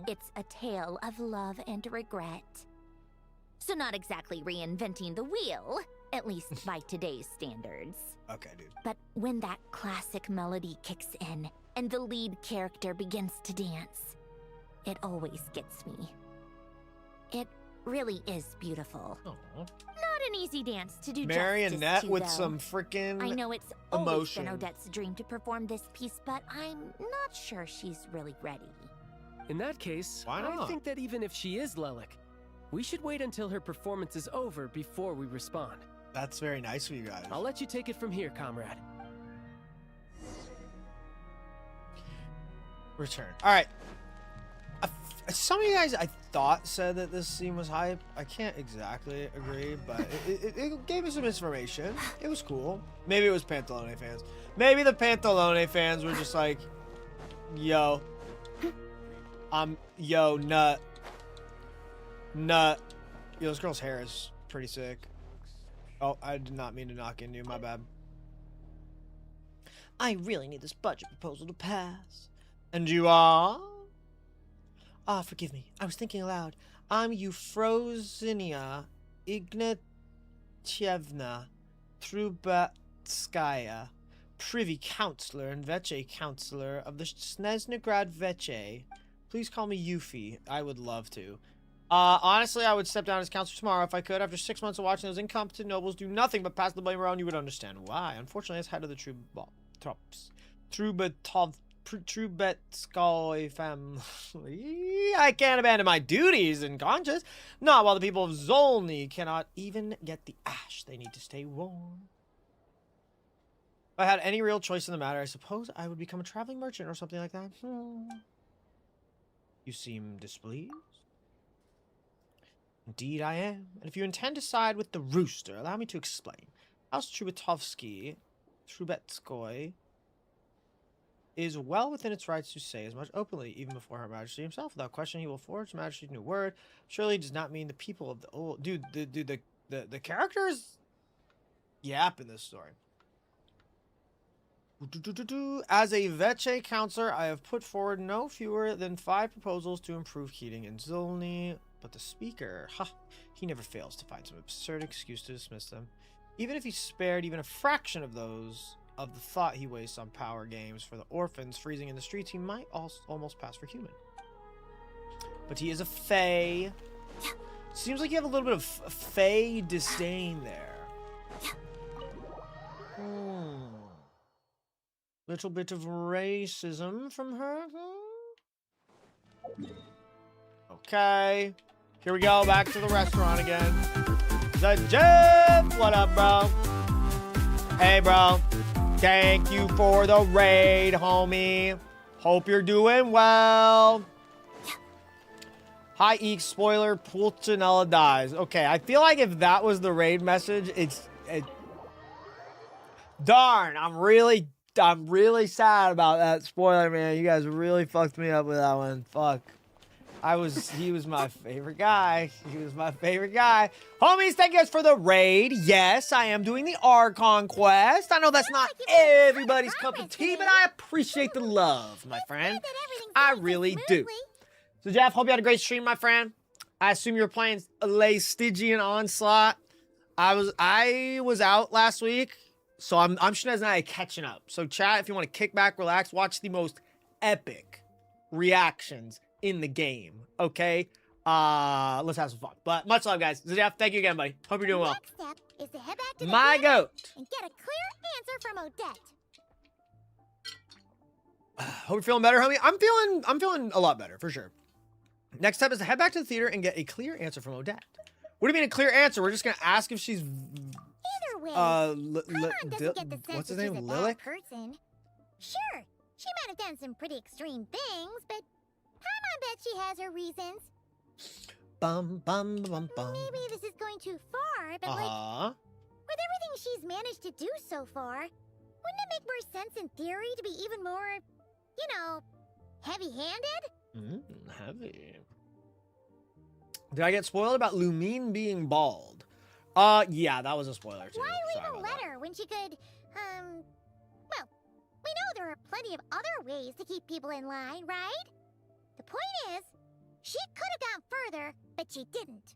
It's a tale of love and regret. So not exactly reinventing the wheel, at least by today's standards. Okay, dude. But when that classic melody kicks in and the lead character begins to dance, it always gets me. It really is beautiful. Aww. Not an easy dance to do Marionette justice to, with though. some freaking I know it's always emotion. been Odette's dream to perform this piece, but I'm not sure she's really ready. In that case, Why I not? think that even if she is Lelik, we should wait until her performance is over before we respond. That's very nice of you guys. I'll let you take it from here, comrade. Return. All right. Some of you guys, I thought, said that this scene was hype. I can't exactly agree, but it gave us some information. It was cool. Maybe it was Pantalone fans. Maybe the Pantalone fans were just like, yo, yo, nut. Yo, this girl's hair is pretty sick. Oh, I did not mean to knock into you. My bad. I really need this budget proposal to pass. And you are? Ah, forgive me. I was thinking aloud. I'm Euphrosynia Ignatievna Trubetskaya, Privy Counselor and Veche Counselor of the SNEZHNAYA Veche. Please call me Yuffie. I would love to. Honestly, I would step down as counselor tomorrow if I could. After 6 months of watching those incompetent nobles do nothing but pass the blame around, you would understand why. Unfortunately, as head of the Trubetskoy family, I can't abandon my duties and conscience. Not while the people of Zolny cannot even get the ash they need to stay warm. If I had any real choice in the matter, I suppose I would become a traveling merchant or something like that. You seem displeased? Indeed I am. And if you intend to side with the rooster, allow me to explain. House Trubetskoy is well within its rights to say as much openly, even before Her Majesty himself. Without question, he will forge Her Majesty's new word. Surely does not mean the people of the old... Dude, the characters yap in this story. As a Veche counselor, I have put forward no fewer than 5 proposals to improve heating in Zolny. But the speaker, he never fails to find some absurd excuse to dismiss them. Even if he spared even a fraction of those of the thought he wastes on power games for the orphans freezing in the streets, he might almost pass for human. But he is a Fae. Seems like you have a little bit of Fae disdain there. Little bit of racism from her. Okay. Here we go, back to the restaurant again. The Jeff, what up, bro? Hey, bro. Thank you for the raid, homie. Hope you're doing well. Hi, Eakes. Spoiler, Pulcinella dies. Okay, I feel like if that was the raid message, darn, I'm really sad about that spoiler, man. You guys really fucked me up with that one. Fuck. He was my favorite guy. He was my favorite guy. Homies, thank you guys for the raid. Yes, I am doing the Archon quest. I know that's not everybody's cup of tea, but I appreciate the love, my friend. I really do. So, Jeff, hope you had a great stream, my friend. I assume you were playing Lay Stygian Onslaught. I was out last week, so I'm SNEZHNAYA catching up. So, chat, if you want to kick back, relax, watch the most epic reactions in the game, okay? Let's have some fun. But much love, guys. Jeff, thank you again, buddy. Hope you're doing well. Next step is to head back to the My theater goat. and get a clear answer from Odette. Hope you're feeling better, homie. I'm feeling a lot better, for sure. Next step is to head back to the theater and get a clear answer from Odette. What do you mean a clear answer? We're just gonna ask if she's... Either way, what's his name? Lilik? Person. Sure, she might have done some pretty extreme things, but I bet she has her reasons. Bum, bum, bum, bum. Maybe this is going too far, but like, with everything she's managed to do so far, wouldn't it make more sense in theory to be even more, you know, heavy-handed? Heavy. Did I get spoiled about Lumine being bald? Yeah, that was a spoiler too. Why Sorry leave a about that. letter when she could, well, we know there are plenty of other ways to keep people in line, right? The point is, she could have gone further, but she didn't.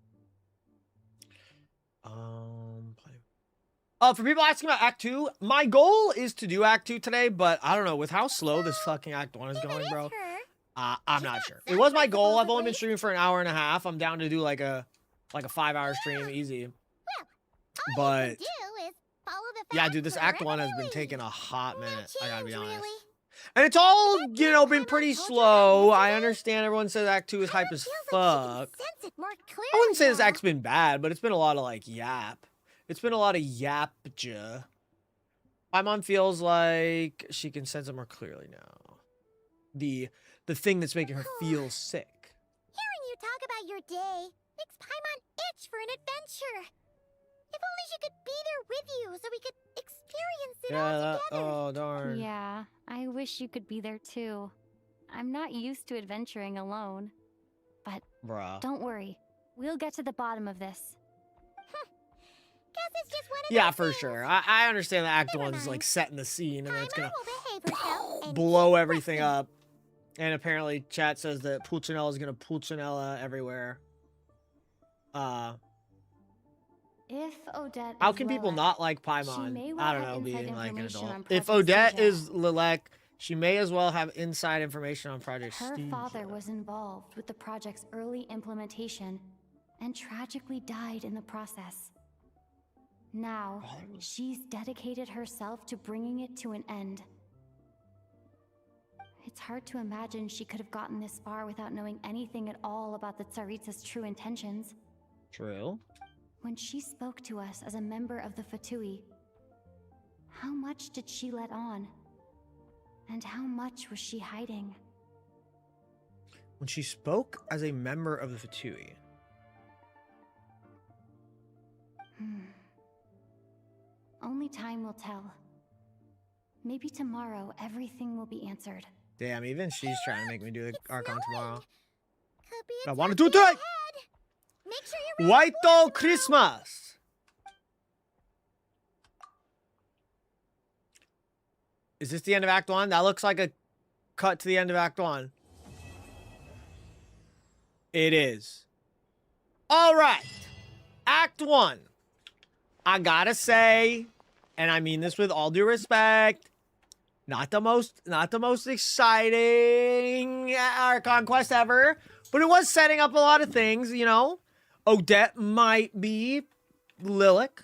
For people asking about Act 2, my goal is to do Act 2 today, but I don't know, with how slow this fucking Act 1 is going, bro. I'm not sure. It was my goal. I've only been streaming for an hour and a half. I'm down to do like a 5-hour stream, easy. But yeah, dude, this Act 1 has been taking a hot minute. I gotta be honest. And it's all, you know, been pretty slow. I understand everyone says Act 2 is hype as fuck. I wouldn't say this Act's been bad, but it's been a lot of like yap. It's been a lot of yapja. My mom feels like she can sense it more clearly now. The thing that's making her feel sick. Hearing you talk about your day makes Paimon itch for an adventure. If only she could be there with you so we could experience it all together. Oh, darn. Yeah, I wish you could be there too. I'm not used to adventuring alone. But bruh, don't worry. We'll get to the bottom of this. Guess it's just one of yeah, those for things. sure. I understand that Act 1's like setting the scene and then it's gonna blow everything up. And apparently chat says that Pulcinella is gonna Pulcinella everywhere. If Odette How is can people Lilac, not like she Paimon? may well I don't have know, inside being like an information adult. on If Project Odette Stuja. is Lilac, she may as well have inside information on Project Her Stuja. father was involved with the project's early implementation and tragically died in the process. Now, she's dedicated herself to bringing it to an end. It's hard to imagine she could have gotten this far without knowing anything at all about the Tsaritsa's true intentions. True. When she spoke to us as a member of the Fatui, how much did she let on? And how much was she hiding? When she spoke as a member of the Fatui. Only time will tell. Maybe tomorrow everything will be answered. Damn, even she's trying to make me do the Archon tomorrow. Could be I a want to tough do it day today! ahead. Make sure you're ready White for Doll it tomorrow. Christmas! Is this the end of Act 1? That looks like a cut to the end of Act 1. It is. Alright. Act 1. I gotta say, and I mean this with all due respect, not the most exciting Archon quest ever, but it was setting up a lot of things, you know. Odette might be Lilac.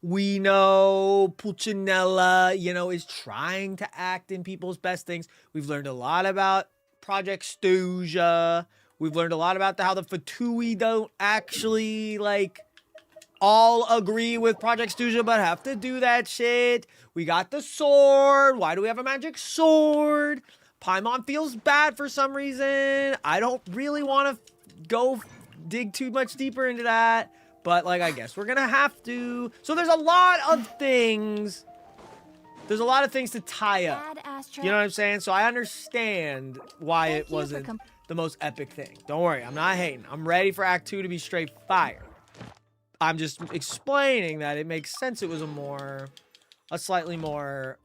We know Pulcinella, you know, is trying to act in people's best things. We've learned a lot about Project Stuja. We've learned a lot about how the Fatui don't actually, like, all agree with Project Stuja, but have to do that shit. We got the sword. Why do we have a magic sword? Paimon feels bad for some reason. I don't really want to go dig too much deeper into that, but like, I guess we're gonna have to. So there's a lot of things. There's a lot of things to tie up. You know what I'm saying? So I understand why it wasn't the most epic thing. Don't worry, I'm not hating. I'm ready for Act 2 to be straight fire. I'm just explaining that it makes sense it was a slightly more,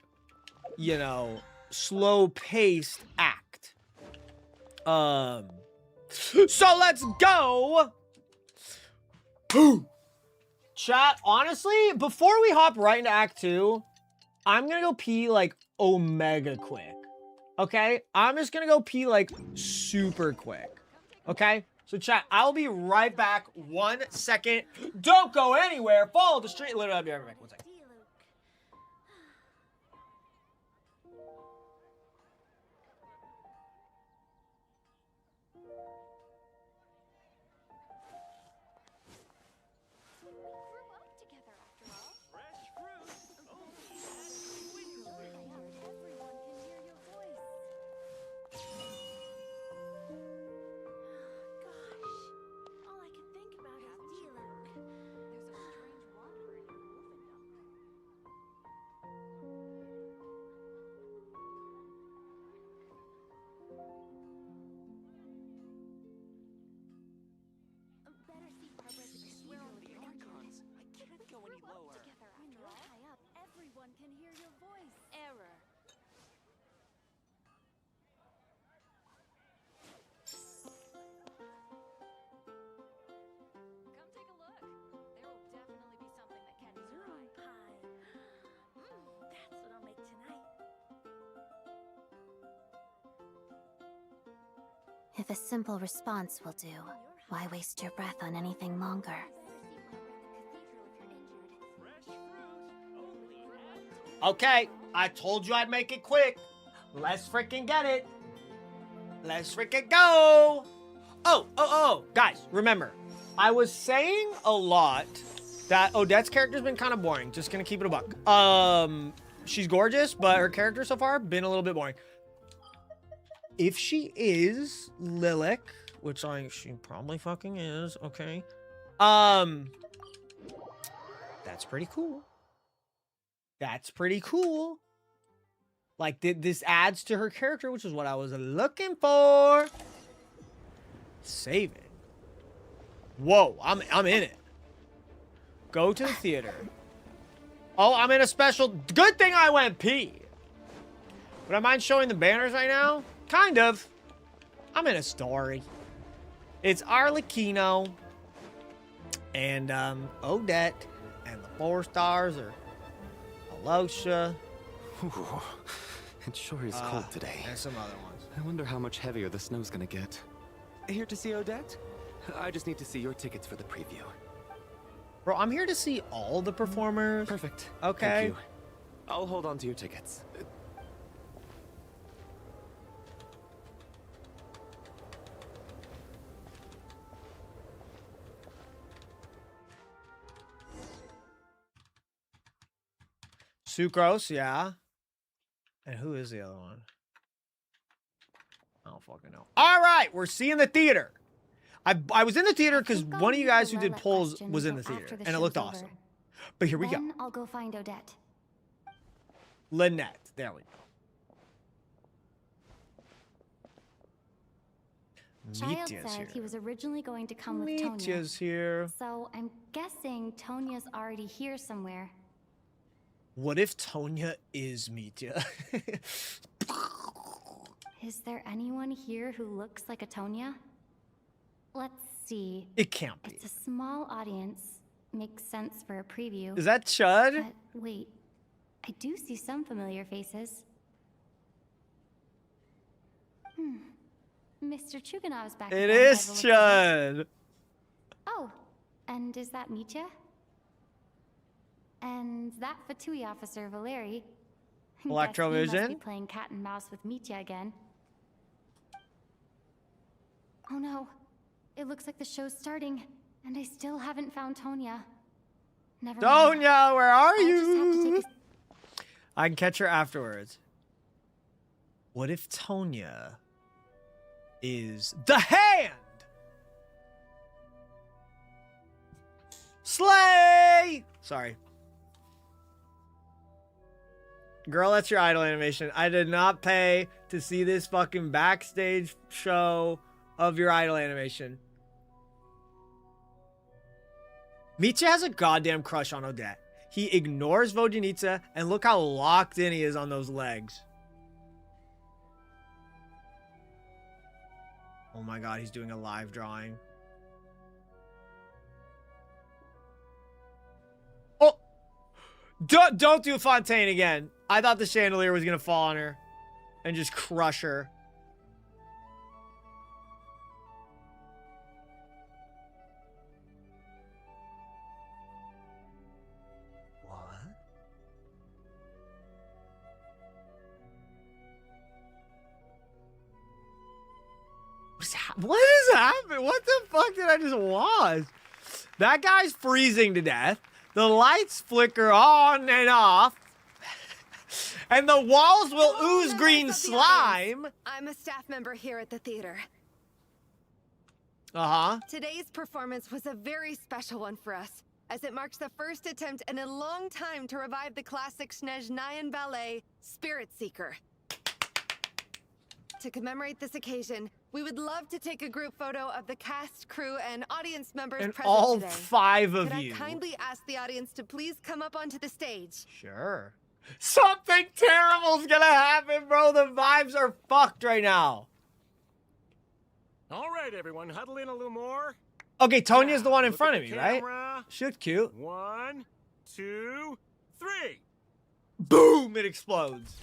you know, slow-paced act. So let's go! Chat, honestly, before we hop right into Act 2, I'm gonna go pee, like, omega quick. Okay? I'm just gonna go pee, like, super quick. Okay? So chat, I'll be right back. 1 second. Don't go anywhere. Follow the street. Literally, I'll be right back. 1 second. If a simple response will do, why waste your breath on anything longer? Okay, I told you I'd make it quick. Let's freaking get it. Let's freaking go. Oh, guys, remember, I was saying a lot that Odette's character's been kind of boring. Just gonna keep it a buck. She's gorgeous, but her character so far been a little bit boring. If she is Lilac, which she probably fucking is, okay. That's pretty cool. That's pretty cool. Like, this adds to her character, which is what I was looking for. Save it. Whoa, I'm in it. Go to the theater. Oh, I'm in a special... Good thing I went pee. Would I mind showing the banners right now? Kind of. I'm in a story. It's Arlecchino. And, Odette. And the 4 stars are... Alosha. It sure is cold today. And some other ones. I wonder how much heavier the snow's gonna get. Here to see Odette? I just need to see your tickets for the preview. Bro, I'm here to see all the performers. Perfect. Okay. Thank you. I'll hold on to your tickets. Sucrose, yeah. And who is the other one? I don't fucking know. All right, we're seeing the theater. I was in the theater because one of you guys who did polls was in the theater, and it looked awesome. But here we go. I'll go find Odette. Lynette. There we go. Child Mitia's said here. he was originally going to come with Tonya. Mitia's here. So I'm guessing Tonya's already here somewhere. What if Tonya is Mitia? Is there anyone here who looks like a Tonya? Let's see. It can't be. It's a small audience. Makes sense for a preview. Is that Chud? But wait, I do see some familiar faces. Mr. Chuganov's back It again, is by the looks of it. Chud. Oh, and is that Mitya? And that Fatui officer, Valeri. Guess he must be Electrovision? playing cat and mouse with Mitya again. Oh no. It looks like the show's starting, and I still haven't found Tonya. Never mind. Tonya, where are I'll just have to you? take I can catch her afterwards. What if Tonya is the hand? Slay! Sorry. Girl, that's your idol animation. I did not pay to see this fucking backstage show of your idol animation. Mitya has a goddamn crush on Odette. He ignores Vodyanitsa, and look how locked in he is on those legs. Oh my god, he's doing a live drawing. Oh! Don't do Fontaine again. I thought the chandelier was gonna fall on her and just crush her. What is happening? What the fuck did I just watch? That guy's freezing to death. The lights flicker on and off. And the walls will ooze green slime. I'm a staff member here at the theater. Uh-huh. Today's performance was a very special one for us, as it marks the first attempt in a long time to revive the classic SNEZHNAYA ballet, Spirit Seeker. To commemorate this occasion, we would love to take a group photo of the cast, crew, and audience members And present all today. 5 of Could you. I kindly ask the audience to please come up onto the stage? Sure. Something terrible's gonna happen, bro. The vibes are fucked right now. All right, everyone, huddle in a little more. Okay, Tonya's the one in Look front at of the me, right? camera. She looked cute. 1, 2, 3. Boom! It explodes.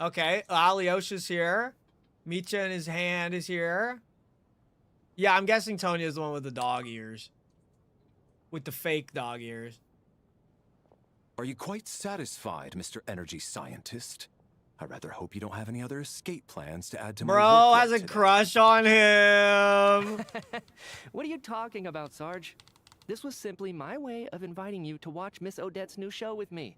Okay, Alyosha's here. Micha in his hand is here. Yeah, I'm guessing Tonya is the one with the dog ears. With the fake dog ears. Are you quite satisfied, Mr. Energy Scientist? I rather hope you don't have any other escape plans to add to my Bro workload has a today. crush on him. What are you talking about, Sarge? This was simply my way of inviting you to watch Miss Odette's new show with me.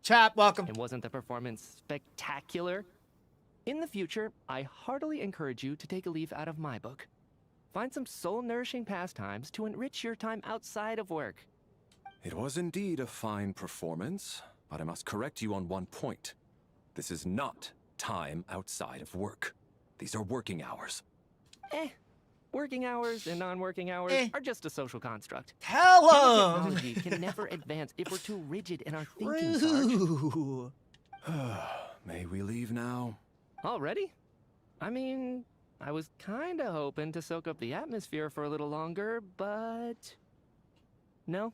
Chap, welcome. And wasn't the performance spectacular? In the future, I heartily encourage you to take a leaf out of my book. Find some soul-nourishing pastimes to enrich your time outside of work. It was indeed a fine performance, but I must correct you on one point. This is not time outside of work. These are working hours. Working hours and non-working hours are just a social construct. Tell Human him! Technology can never advance if we're too rigid in our thinking, Sarge. May we leave now? Already? I mean, I was kinda hoping to soak up the atmosphere for a little longer, but... No?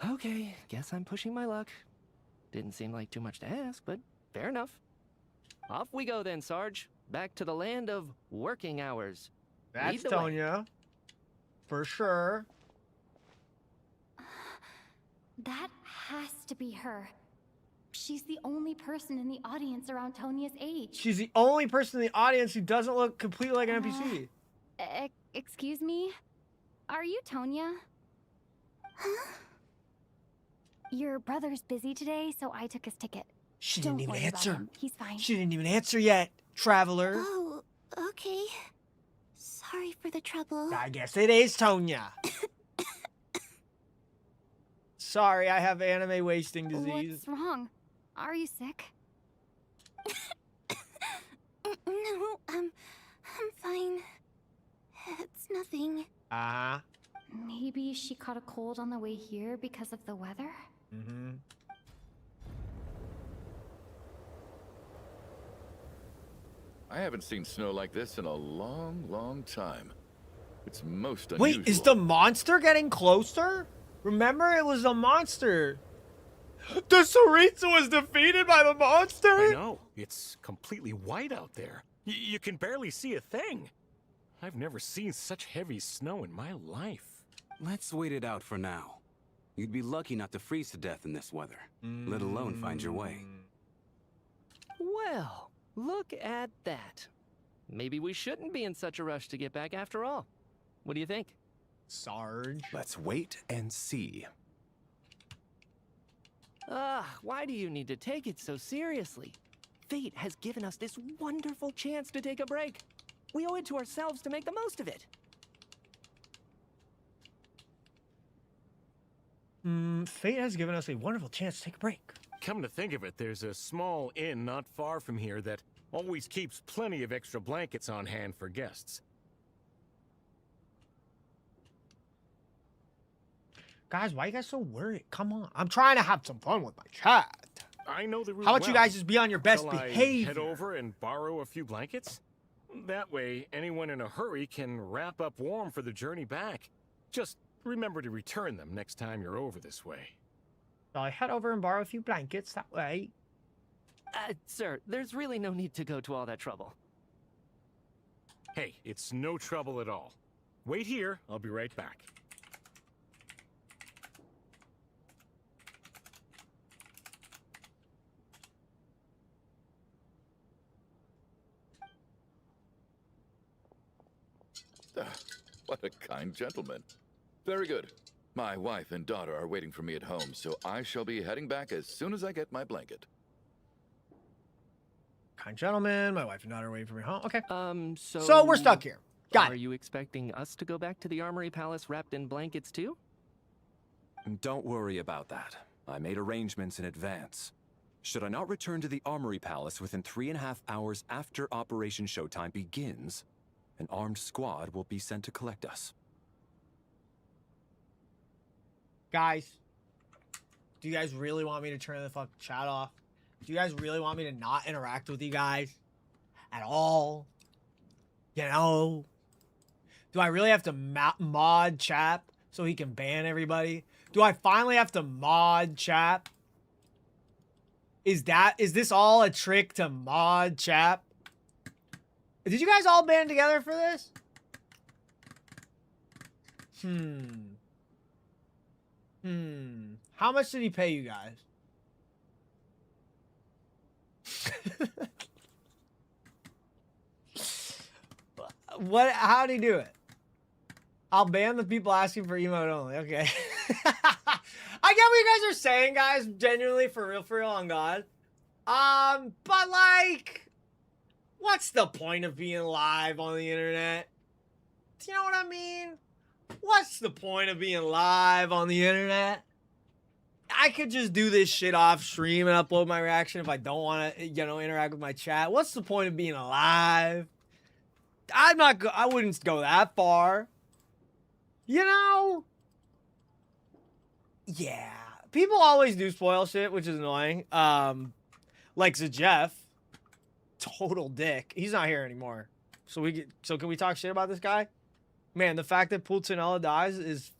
Okay, guess I'm pushing my luck. Didn't seem like too much to ask, but fair enough. Off we go then, Sarge. Back to the land of working hours. That's Lead the way. Tonya. For sure. That has to be her. She's the only person in the audience around Tonya's age. She's the only person in the audience who doesn't look completely like an NPC. Excuse me? Are you Tonya? Huh? Your brother's busy today, so I took his ticket. She Don't didn't even worry about answer. him. He's fine. She didn't even answer yet, traveler. Oh, okay. Sorry for the trouble. I guess it is Tonya. Sorry, I have anime wasting disease. What's wrong? Are you sick? No, I'm fine. It's nothing. Uh-huh. Maybe she caught a cold on the way here because of the weather? Mm-hmm. I haven't seen snow like this in a long, long time. It's most unusual. Wait, is the monster getting closer? Remember, it was a monster. The Saritsu was defeated by the monster? I know. It's completely white out there. You can barely see a thing. I've never seen such heavy snow in my life. Let's wait it out for now. You'd be lucky not to freeze to death in this weather, let alone find your way. Well, look at that. Maybe we shouldn't be in such a rush to get back after all. What do you think? Sarge? Let's wait and see. Why do you need to take it so seriously? Fate has given us this wonderful chance to take a break. We owe it to ourselves to make the most of it. Fate has given us a wonderful chance to take a break. Come to think of it, there's a small inn not far from here that always keeps plenty of extra blankets on hand for guests. Guys, why are you guys so worried? Come on. I'm trying to have some fun with my chat. I know the route How about you well. guys just be on your best Shall I behavior? head over and borrow a few blankets? That way, anyone in a hurry can wrap up warm for the journey back. Just remember to return them next time you're over this way. So I head over and borrow a few blankets that way. Sir, there's really no need to go to all that trouble. Hey, it's no trouble at all. Wait here, I'll be right back. What a kind gentleman. Very good. My wife and daughter are waiting for me at home, so I shall be heading back as soon as I get my blanket. Kind gentleman, my wife and daughter are waiting for me home. Okay. So... So we're stuck here. Got Are it. you expecting us to go back to the Armory Palace wrapped in blankets too? Don't worry about that. I made arrangements in advance. Should I not return to the Armory Palace within 3.5 hours after Operation Showtime begins, an armed squad will be sent to collect us. Guys, do you guys really want me to turn the fucking chat off? Do you guys really want me to not interact with you guys at all? You know? Do I really have to mod chat so he can ban everybody? Do I finally have to mod chat? Is this all a trick to mod chat? Did you guys all band together for this? How much did he pay you guys? What? How did he do it? I'll ban the people asking for emote only. Okay. I get what you guys are saying, guys. Genuinely, for real, on God. But like, what's the point of being live on the internet? Do you know what I mean? What's the point of being live on the internet? I could just do this shit off stream and upload my reaction if I don't want to, you know, interact with my chat. What's the point of being alive? I wouldn't go that far. You know? Yeah. People always do spoil shit, which is annoying. Like Jeff. Total dick. He's not here anymore. So can we talk shit about this guy? Man, the fact that Pulcinella dies is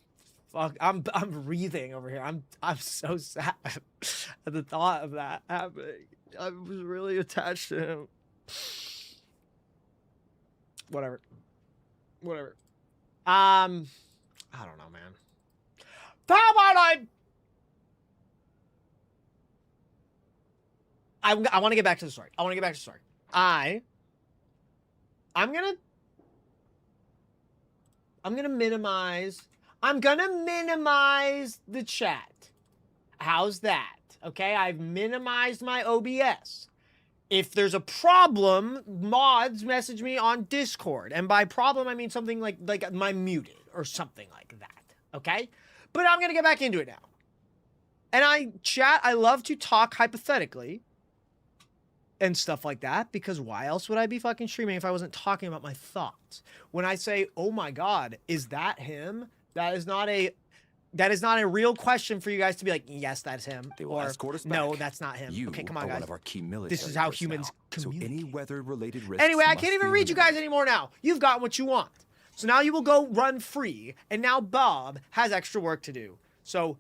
fuck. I'm breathing over here. I'm so sad at the thought of that happening. I was really attached to him. Whatever. I don't know, man. How about I want to get back to the story. I'm gonna minimize the chat. How's that? Okay, I've minimized my OBS. If there's a problem, mods message me on Discord. And by problem, I mean something like I'm muted or something like that. Okay? But I'm going to get back into it now. And I love to talk hypothetically and stuff like that, because why else would I be fucking streaming if I wasn't talking about my thoughts? When I say, oh my God, is that him? That is not a real question for you guys to be like, yes, that's him. They will escort us back. No, that's not him. You okay, come on, are guys. one of our key military This is how personnel, humans communicate. So any weather-related risks Anyway, I must can't even be read you guys eliminated. anymore now. You've got what you want. So now you will go run free, and now Bob has extra work to do. So,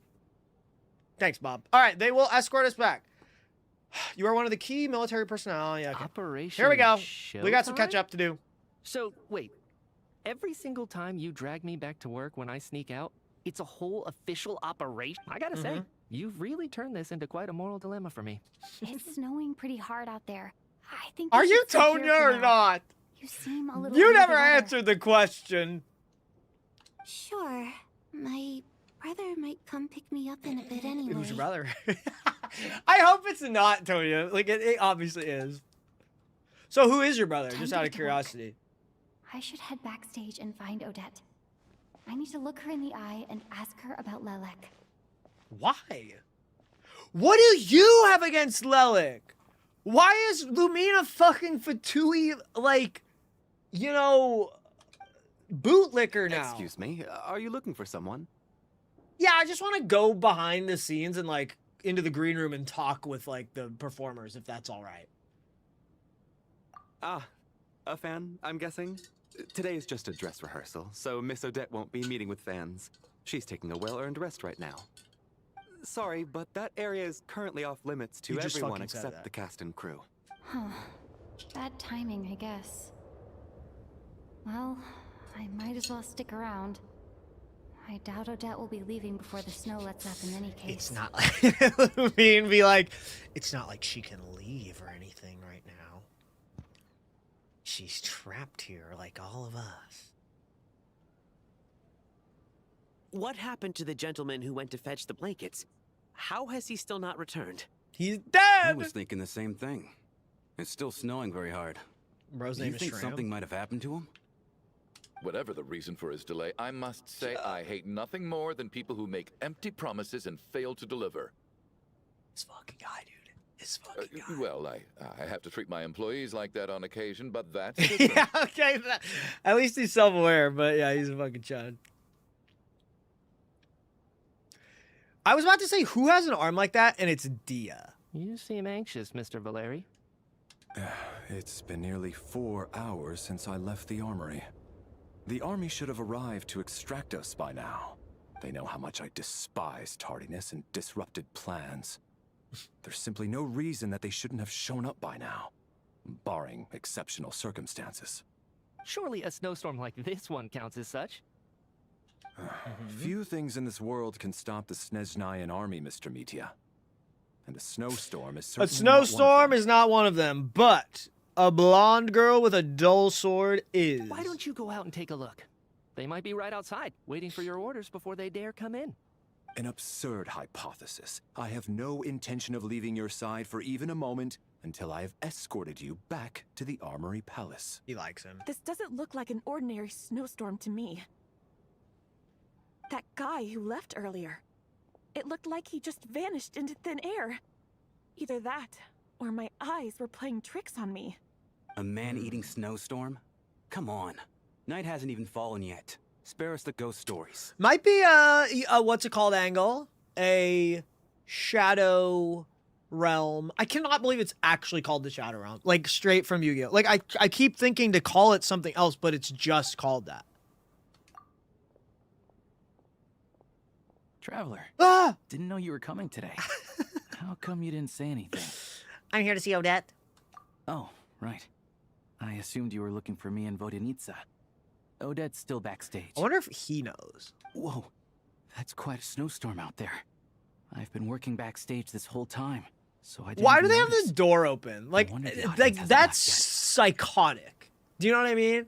thanks, Bob. All right, they will escort us back. You are one of the key military personnel. Yeah, okay. Operation Here we go. We got some Showtime? catch up to do. So, wait. Every single time you drag me back to work when I sneak out, it's a whole official operation? I gotta say, you've really turned this into quite a moral dilemma for me. It's snowing pretty hard out there. I think. Are we you should sit here Tonya for or now. not? You seem a little. You under never the weather. answered the question. Sure. My brother might come pick me up in a bit anyway. Who's your brother? I hope it's not Tonya. Like, it obviously is. So who is your brother? Time Just to out of get to work. curiosity. I should head backstage and find Odette. I need to look her in the eye and ask her about Lelek. Why? What do you have against Lelek? Why is Lumina fucking Fatui, like, you know, bootlicker now? Excuse me, are you looking for someone? Yeah, I just want to go behind the scenes and, like, into the green room and talk with, like, the performers, if that's all right. Ah, a fan, I'm guessing? Today is just a dress rehearsal, so Miss Odette won't be meeting with fans. She's taking a well-earned rest right now. Sorry, but that area is currently off limits to You just everyone fucking said except that. the cast and crew. Huh. Bad timing, I guess. Well, I might as well stick around. I doubt Odette will be leaving before the snow lets up in any case. It's not like Lumine be like, it's not like she can leave or anything right now. She's trapped here like all of us. What happened to the gentleman who went to fetch the blankets? How has he still not returned? He's I dead! was thinking the same thing. It's still snowing very hard. Bro's Do name you is think Shram. something might have happened to him? Whatever the reason for his delay, I must say I hate nothing more than people who make empty promises and fail to deliver. This fucking guy, dude. This fucking guy. Well, I have to treat my employees like that on occasion, but that's different. Yeah, okay. At least he's self-aware, but yeah, he's a fucking chud. I was about to say, who has an arm like that? And it's Dia. You seem anxious, Mr. Valeri. It's been nearly 4 hours since I left the armory. The army should have arrived to extract us by now. They know how much I despise tardiness and disrupted plans. There's simply no reason that they shouldn't have shown up by now. barring exceptional circumstances. Surely a snowstorm like this one counts as such. Few things in this world can stop the SNEZHNAYA army, Mr. Mitya. And a snowstorm is A certainly not one of snowstorm them. is not one of them, but a blonde girl with a dull sword is. Why don't you go out and take a look? They might be right outside, waiting for your orders before they dare come in. An absurd hypothesis. I have no intention of leaving your side for even a moment until I have escorted you back to the Armory Palace. He likes him. This doesn't look like an ordinary snowstorm to me. That guy who left earlier. It looked like he just vanished into thin air. Either that, or my eyes were playing tricks on me. A man-eating snowstorm? Come on. Night hasn't even fallen yet. Spare us the ghost stories. Might be a what's it called angle? A Shadow Realm. I cannot believe it's actually called the Shadow Realm. Like straight from Yu-Gi-Oh! Like I keep thinking to call it something else, but it's just called that. Traveler. Ah! Didn't know you were coming today. How come you didn't say anything? I'm here to see Odette. Oh, right. I assumed you were looking for me and Vodyanitsa. Odette's still backstage. I wonder if he knows. Whoa, that's quite a snowstorm out there. I've been working backstage this whole time, so I didn't Why do they notice. have this door open? Like audience that's psychotic. Do you know what I mean?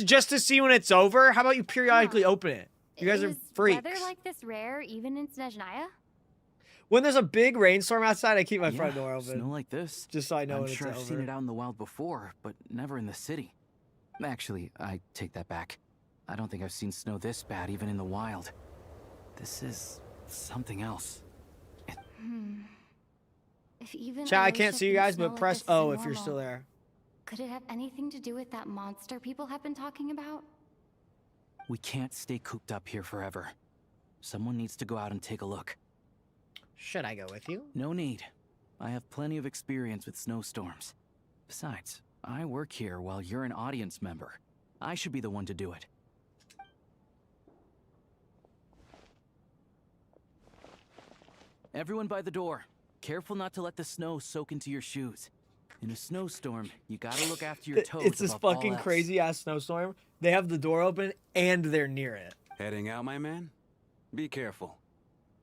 Just to see when it's over? How about you periodically open it? You guys are freaks. Weather like this rare even in Snezhnaya? When there's a big rainstorm outside, I keep my front door open. Snow like this. Just so I know I'm when sure it's I've over. seen it out in the wild before, but never in the city. Actually, I take that back. I don't think I've seen snow this bad even in the wild. This is something else. If even Chat, I Elisha can't see you can guys, smell but like press this is O if you're normal, still there. Could it have anything to do with that monster people have been talking about? We can't stay cooped up here forever. Someone needs to go out and take a look. Should I go with you? No need. I have plenty of experience with snowstorms. Besides, I work here while you're an audience member. I should be the one to do it. Everyone by the door. Careful not to let the snow soak into your shoes. In a snowstorm, you gotta look after your toes. It's this above all fucking else. crazy ass snowstorm. They have the door open and they're near it. Heading out, my man? Be careful.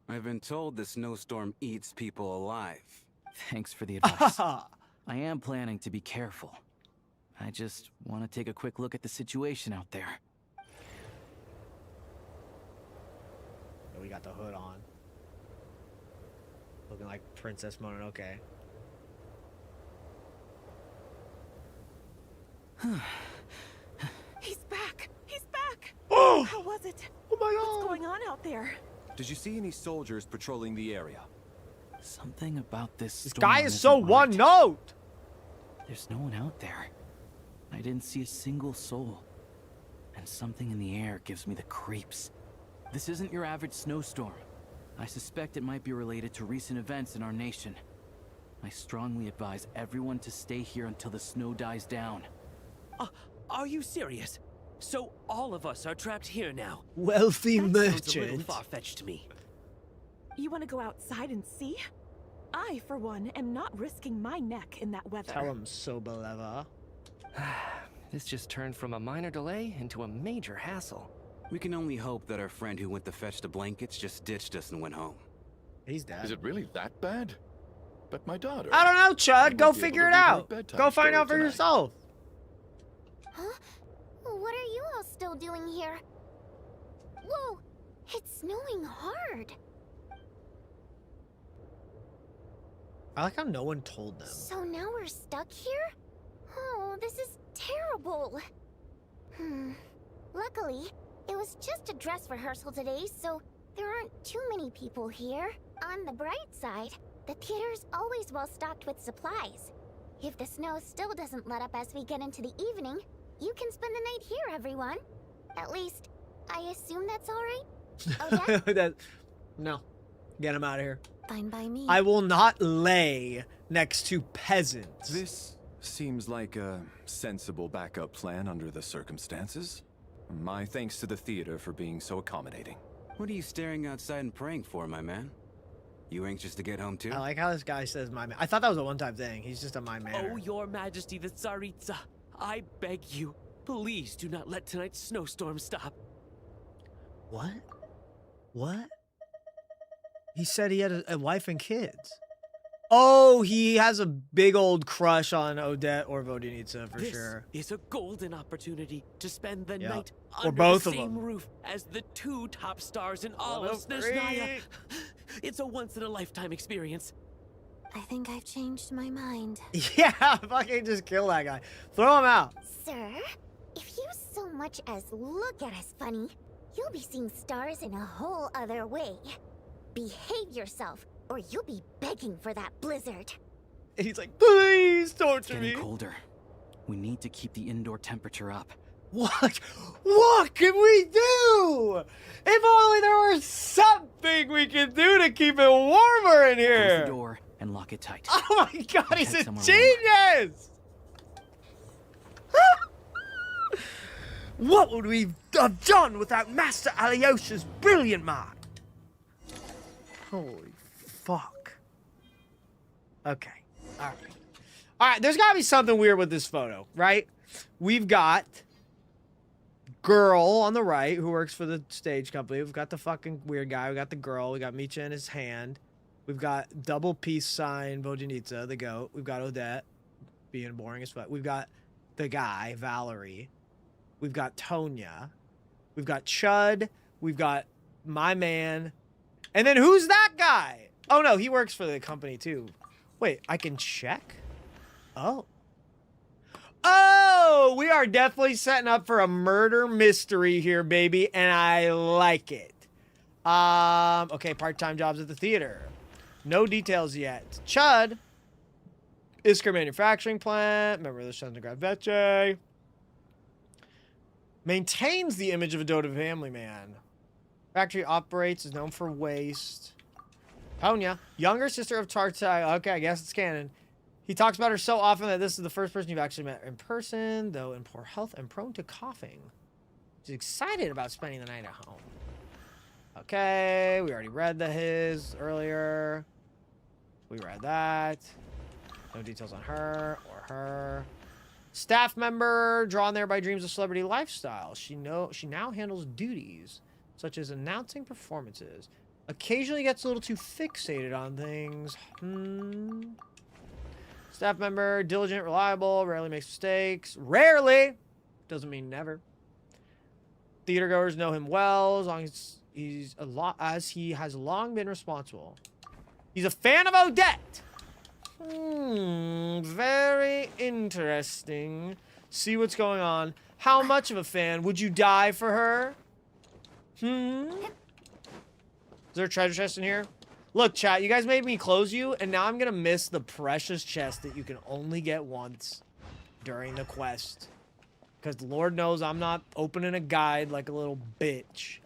I've been told the snowstorm eats people alive. Thanks for the advice. I am planning to be careful. I just want to take a quick look at the situation out there. We got the hood on. Looking like Princess Mononoke. He's back! He's back! Oh! How was it? Oh my god! What's going on out there? Did you see any soldiers patrolling the area? Something about this This storm guy is isn't so right. one note. There's no one out there. I didn't see a single soul. And something in the air gives me the creeps. This isn't your average snowstorm. I suspect it might be related to recent events in our nation. I strongly advise everyone to stay here until the snow dies down. Are you serious? So all of us are trapped here now? Wealthy That sounds a little merchant. far-fetched to me. You want to go outside and see? I, for one, am not risking my neck in that weather. Tell him Soboleva. This just turned from a minor delay into a major hassle. We can only hope that our friend who went to fetch the blankets just ditched us and went home. He's dead. Is it really that bad? But my daughter... I don't know, Chud. Go won't be able figure to it read her out. bedtime Go find story out for tonight. yourself. Huh? What are you all still doing here? Whoa! It's snowing hard. I like how no one told them. So now we're stuck here? Oh, this is terrible. Luckily, it was just a dress rehearsal today, so there aren't too many people here. On the bright side, the theater's always well stocked with supplies. If the snow still doesn't let up as we get into the evening, you can spend the night here, everyone. At least, I assume that's all right? Odette? No. Get him out of here. Fine by me. I will not lay next to peasants. This seems like a sensible backup plan under the circumstances. My thanks to the theater for being so accommodating. What are you staring outside and praying for, my man? You anxious to get home too? I like how this guy says my man. I thought that was a one-time thing. He's just a my man. Oh, your majesty, the Tsaritsa. I beg you, please do not let tonight's snowstorm stop. What? What? He said he had a wife and kids. Oh, he has a big old crush on Odette or Vodinitsa for sure. This is a golden opportunity to spend the Yep. night Or under both the of same them. roof as the 2 top stars in all What of a Snezhnaya. It's a once-in-a-lifetime experience. I think I've changed my mind. Yeah, fucking just kill that guy. Throw him out. Sir, if you so much as look at us funny, you'll be seeing stars in a whole other way. Behave yourself, or you'll be begging for that blizzard. And he's like, please It's torture getting me. colder. We need to keep the indoor temperature up. What? What can we do? If only there were something we could do to keep it warmer in Close here. the door and lock it tight. Oh my god, We'll he's head a somewhere genius! What would we have done without Master Alyosha's brilliant mind? Holy fuck. Okay. Alright. Alright, there's gotta be something weird with this photo, right? We've got girl on the right who works for the stage company. We've got the fucking weird guy. We got the girl. We got Micha in his hand. We've got double peace sign Vodinitsa, the goat. We've got Odette being boring as fuck. We've got the guy, Valerie. We've got Tonya. We've got Chud. We've got my man. And then who's that guy? Oh no, he works for the company too. Wait, I can check? Oh. Oh, we are definitely setting up for a murder mystery here, baby, and I like it. Okay, part-time jobs at the theater. No details yet. Chud. Iskra manufacturing plant. Member of the Shenograd Veche. Maintains the image of a doted family man. Factory operates, is known for waste. Tonya, younger sister of Tartai. Okay, I guess it's canon. He talks about her so often that this is the first person you've actually met in person, though in poor health and prone to coughing. She's excited about spending the night at home. Okay, we already read his earlier. We read that. No details on her or her. Staff member, drawn there by dreams of celebrity lifestyle. She now handles duties such as announcing performances. Occasionally gets a little too fixated on things. Staff member, diligent, reliable, rarely makes mistakes. Rarely! Doesn't mean never. Theater goers know him well, as long as he has long been responsible. He's a fan of Odette! Very interesting. See what's going on. How much of a fan? Would you die for her? Is there a treasure chest in here? Look, chat, you guys made me close you, and now I'm gonna miss the precious chest that you can only get once during the quest. Because Lord knows I'm not opening a guide like a little bitch.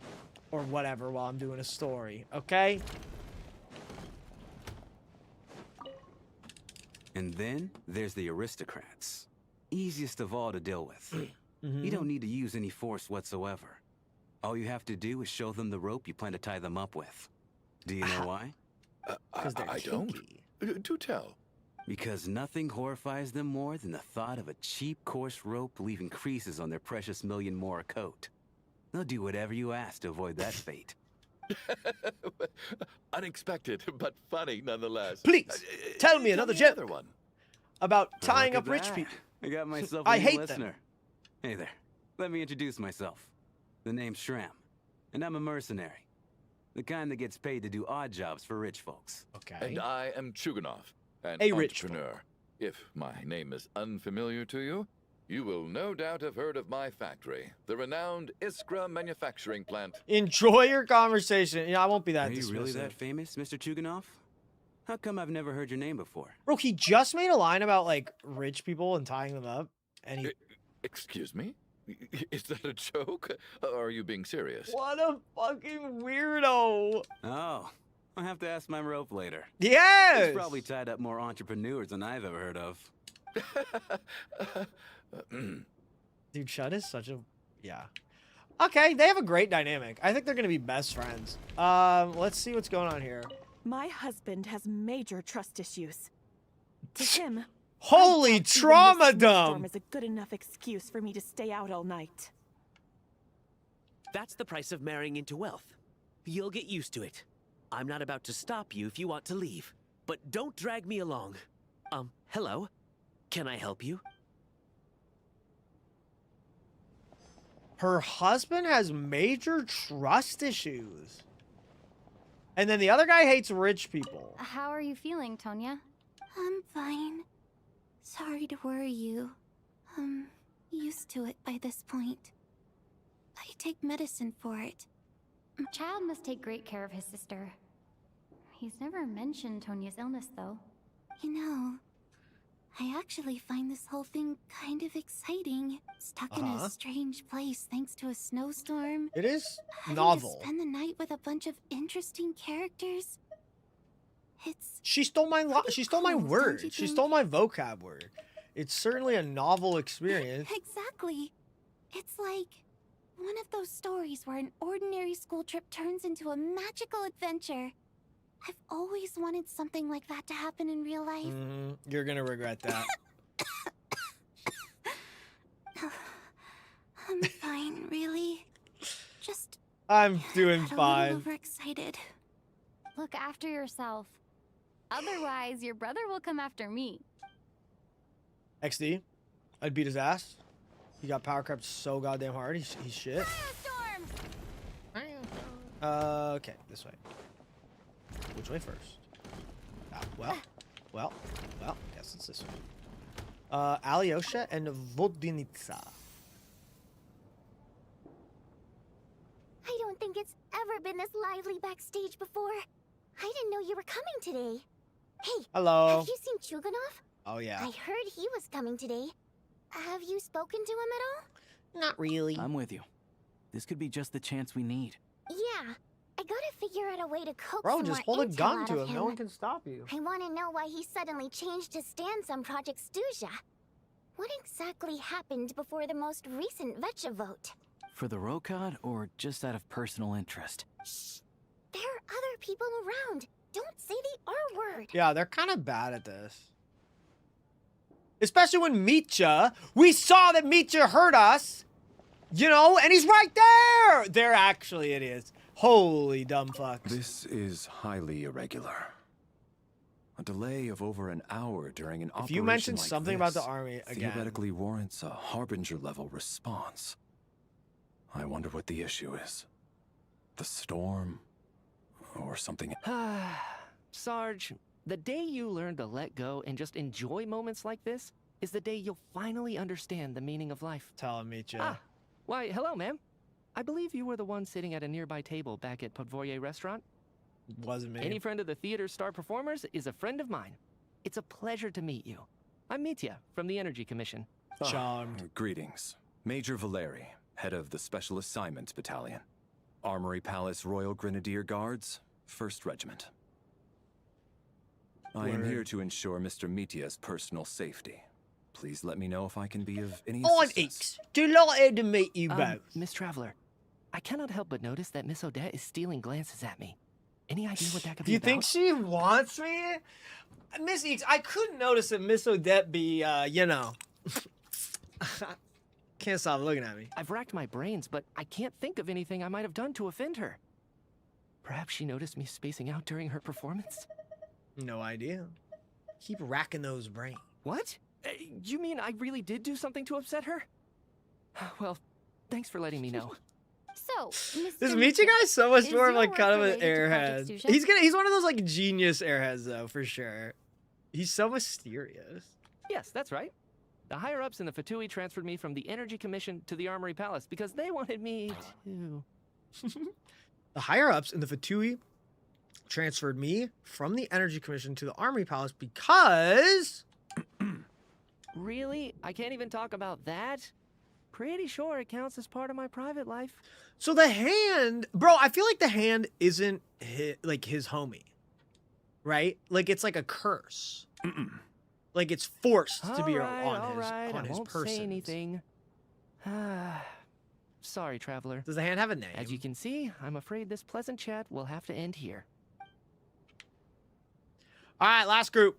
Or whatever while I'm doing a story, okay? And then there's the aristocrats. Easiest of all to deal with. You don't need to use any force whatsoever. All you have to do is show them the rope you plan to tie them up with. Do you know why? I don't. Do tell. Because nothing horrifies them more than the thought of a cheap, coarse rope leaving creases on their precious million more coat. They'll do whatever you ask to avoid that fate. Unexpected, but funny nonetheless. Please, tell me another joke one. about tying Look up at rich that. people. I got myself a I new hate listener. them. Hey there. Let me introduce myself. The name's Shram, and I'm a mercenary. The kind that gets paid to do odd jobs for rich folks. Okay. And I am Chuganov, an A rich entrepreneur. If my name is unfamiliar to you, you will no doubt have heard of my factory, the renowned Iskra manufacturing plant. Enjoy your conversation. Yeah, I won't be that Are you really dismissive. that famous, Mr. Chuganov? How come I've never heard your name before? Bro, he just made a line about, like, rich people and tying them up. And he... Excuse me? Is that a joke? Or are you being serious? What a fucking weirdo. Oh, I'll have to ask my rope later. Yes! He's probably tied up more entrepreneurs than I've ever heard of. Dude, Chud is such a... Yeah. Okay, they have a great dynamic. I think they're going to be best friends. Let's see what's going on here. My husband has major trust issues. To him, Holy trauma dump! Storm is a good enough excuse for me to stay out all night. That's the price of marrying into wealth. You'll get used to it. I'm not about to stop you if you want to leave. But don't drag me along. Hello? Can I help you? Her husband has major trust issues. And then the other guy hates rich people. How are you feeling, Tonya? I'm fine. Sorry to worry you. I'm used to it by this point. I take medicine for it. Child must take great care of his sister. He's never mentioned Tonya's illness, though. You know, I actually find this whole thing kind of exciting. Stuck in a strange place thanks to a snowstorm. It is Having novel. to spend the night with a bunch of interesting characters. It's She stole my cool, word. don't you She think? stole my vocab word. It's certainly a novel experience. Exactly. It's like one of those stories where an ordinary school trip turns into a magical adventure. I've always wanted something like that to happen in real life. You're gonna regret that. I'm fine, really. Just I'm doing got a fine. little overexcited. Look after yourself. Otherwise, your brother will come after me. XD, I'd beat his ass. He got power crept so goddamn hard. He's shit. Okay, this way. Which way first? Well, guess it's this way. Alyosha and Vodinitsa. I don't think it's ever been this lively backstage before. I didn't know you were coming today. Hey, Hello. have you seen Chuganov? Oh yeah. I heard he was coming today. Have you spoken to him at all? Not really. I'm with you. This could be just the chance we need. Yeah, I gotta figure out a way to coax Bro, some just more hold a intel gun out to of him. No one can stop you. I want to know why he suddenly changed his stance on Project Stuja. What exactly happened before the most recent Vetcha vote? For the Rokad, or just out of personal interest? There are other people around. Don't say the R word. Yeah, they're kind of bad at this. Especially when Mitya, we saw that Mitya hurt us, you know, and he's right there. They're actually idiots. Holy dumb fucks. This is highly irregular. A delay of over an hour during an operation If you mention like something about the this army again, theoretically warrants a Harbinger-level response. I wonder what the issue is. The storm, or something. Sarge, the day you learn to let go and just enjoy moments like this is the day you'll finally understand the meaning of life. Tell him, Mitya. Why, hello, ma'am. I believe you were the one sitting at a nearby table back at Podvorye restaurant. Wasn't me. Any friend of the theater's star performers is a friend of mine. It's a pleasure to meet you. I'm Mitya from the Energy Commission. Charmed. Greetings. Major Valeri, head of the Special Assignments Battalion. Armory Palace Royal Grenadier Guards, 1st Regiment. I am here to ensure Mr. Mitya's personal safety. Please let me know if I can be of any I'm assistance. Eakes. Delighted to meet you both. Miss Traveler, I cannot help but notice that Miss Odette is stealing glances at me. Any idea what that could Do be you about? think she wants me? Miss Eakes, I couldn't notice that Miss Odette be, you know. Can't stop looking at me. I've racked my brains, but I can't think of anything I might have done to offend her. Perhaps she noticed me spacing out during her performance? No idea. Keep racking those brains. What? You mean I really did do something to upset her? Well, thanks for letting me know. So, Mr. This Mitya guy's so much is more of your like work kind of an related to Project airhead. Stuja? He's one of those like genius airheads though, for sure. He's so mysterious. Yes, that's right. The higher-ups in the Fatui transferred me from the Energy Commission to the Armory Palace because they wanted me to... The higher-ups in the Fatui transferred me from the Energy Commission to the Armory Palace because... Really? I can't even talk about that? Pretty sure it counts as part of my private life. So the hand... Bro, I feel like the hand isn't his homie. Right? Like, it's like a curse. Like, it's forced to be on his won't person. say anything. Sorry, Traveler. Does the hand have a name? As you can see, I'm afraid this pleasant chat will have to end here. All right, last group.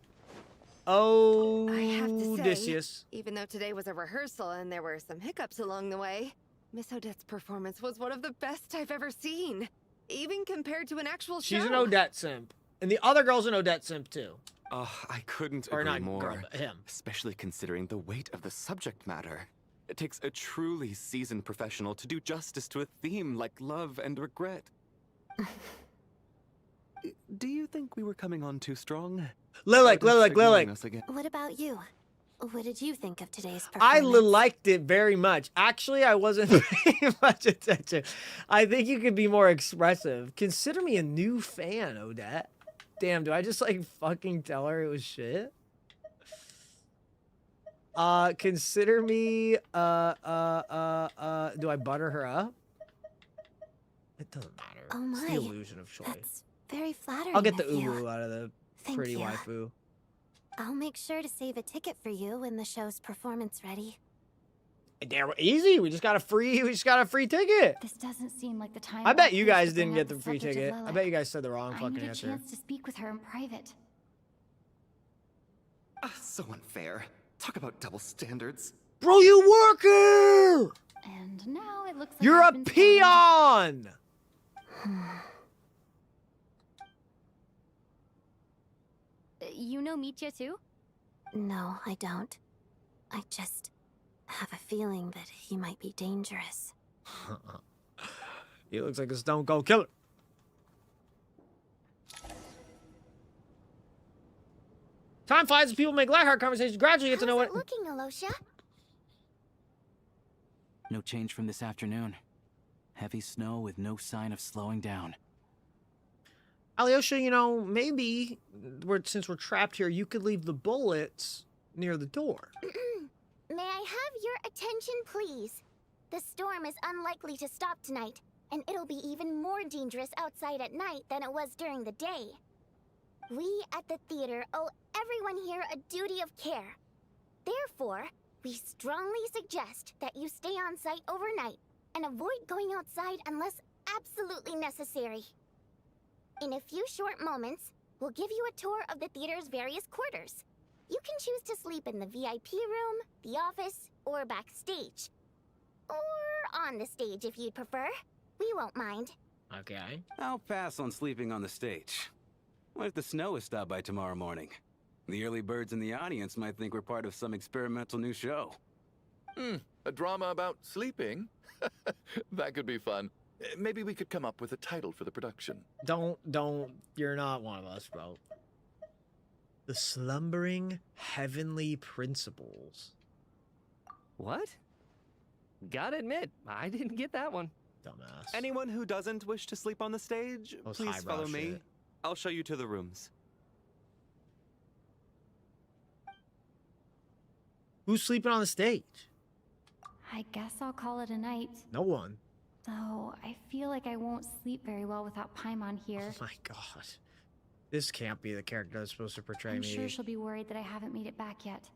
Oh, I have to say, Odysseus. even though today was a rehearsal and there were some hiccups along the way, Miss Odette's performance was one of the best I've ever seen, even compared to an actual show. She's an Odette simp. And the other girl's an Odette simp, too. I couldn't Or agree not more. girl, but him. Especially considering the weight of the subject matter. It takes a truly seasoned professional to do justice to a theme like love and regret. Do you think we were coming on too strong? Lilac. What about you? What did you think of today's performance? I liked it very much. Actually, I wasn't paying much attention. I think you could be more expressive. Consider me a new fan, Odette. Damn, do I just like fucking tell her it was shit? Consider me, do I butter her up? It doesn't matter. Oh my. It's the illusion of choice. That's very flattering. I'll get the of you. uwu out of the Thank pretty you. waifu. I'll make sure to save a ticket for you when the show's performance ready. Damn, easy. We just got a free ticket. This doesn't seem like the time. I bet or you place guys to didn't bring get up the free subject of ticket. I Lilac. bet you guys said the wrong I fucking need a answer. chance to speak with her in private. So unfair. Talk about double standards. Bro, you work here! And now it looks like You're I've a been peon! You know Mitya too? No, I don't. I just have a feeling that he might be dangerous. He looks like a stone cold killer. Time flies as people make lighthearted conversations. Gradually get to know what. Looking, Alosha. No change from this afternoon. Heavy snow with no sign of slowing down. Alyosha, you know, maybe since we're trapped here, you could leave the bullets near the door. May I have your attention, please? The storm is unlikely to stop tonight, and it'll be even more dangerous outside at night than it was during the day. We at the theater owe everyone here a duty of care. Therefore, we strongly suggest that you stay on site overnight and avoid going outside unless absolutely necessary. In a few short moments, we'll give you a tour of the theater's various quarters. You can choose to sleep in the VIP room, the office, or backstage. Or on the stage if you'd prefer. We won't mind. Okay. I'll pass on sleeping on the stage. What if the snow is stopped by tomorrow morning? The early birds in the audience might think we're part of some experimental new show. A drama about sleeping? That could be fun. Maybe we could come up with a title for the production. Don't, you're not one of us, bro. The Slumbering Heavenly Principles. What? Gotta admit, I didn't get that one. Dumbass. Anyone who doesn't wish to sleep on the stage, Those please highbrow follow me. shit. I'll show you to the rooms. Who's sleeping on the stage? I guess I'll call it a night. No one. Though I feel like I won't sleep very well without Paimon here. Oh my god. This can't be the character that's supposed to portray I'm me. sure she'll be worried that I haven't made it back yet.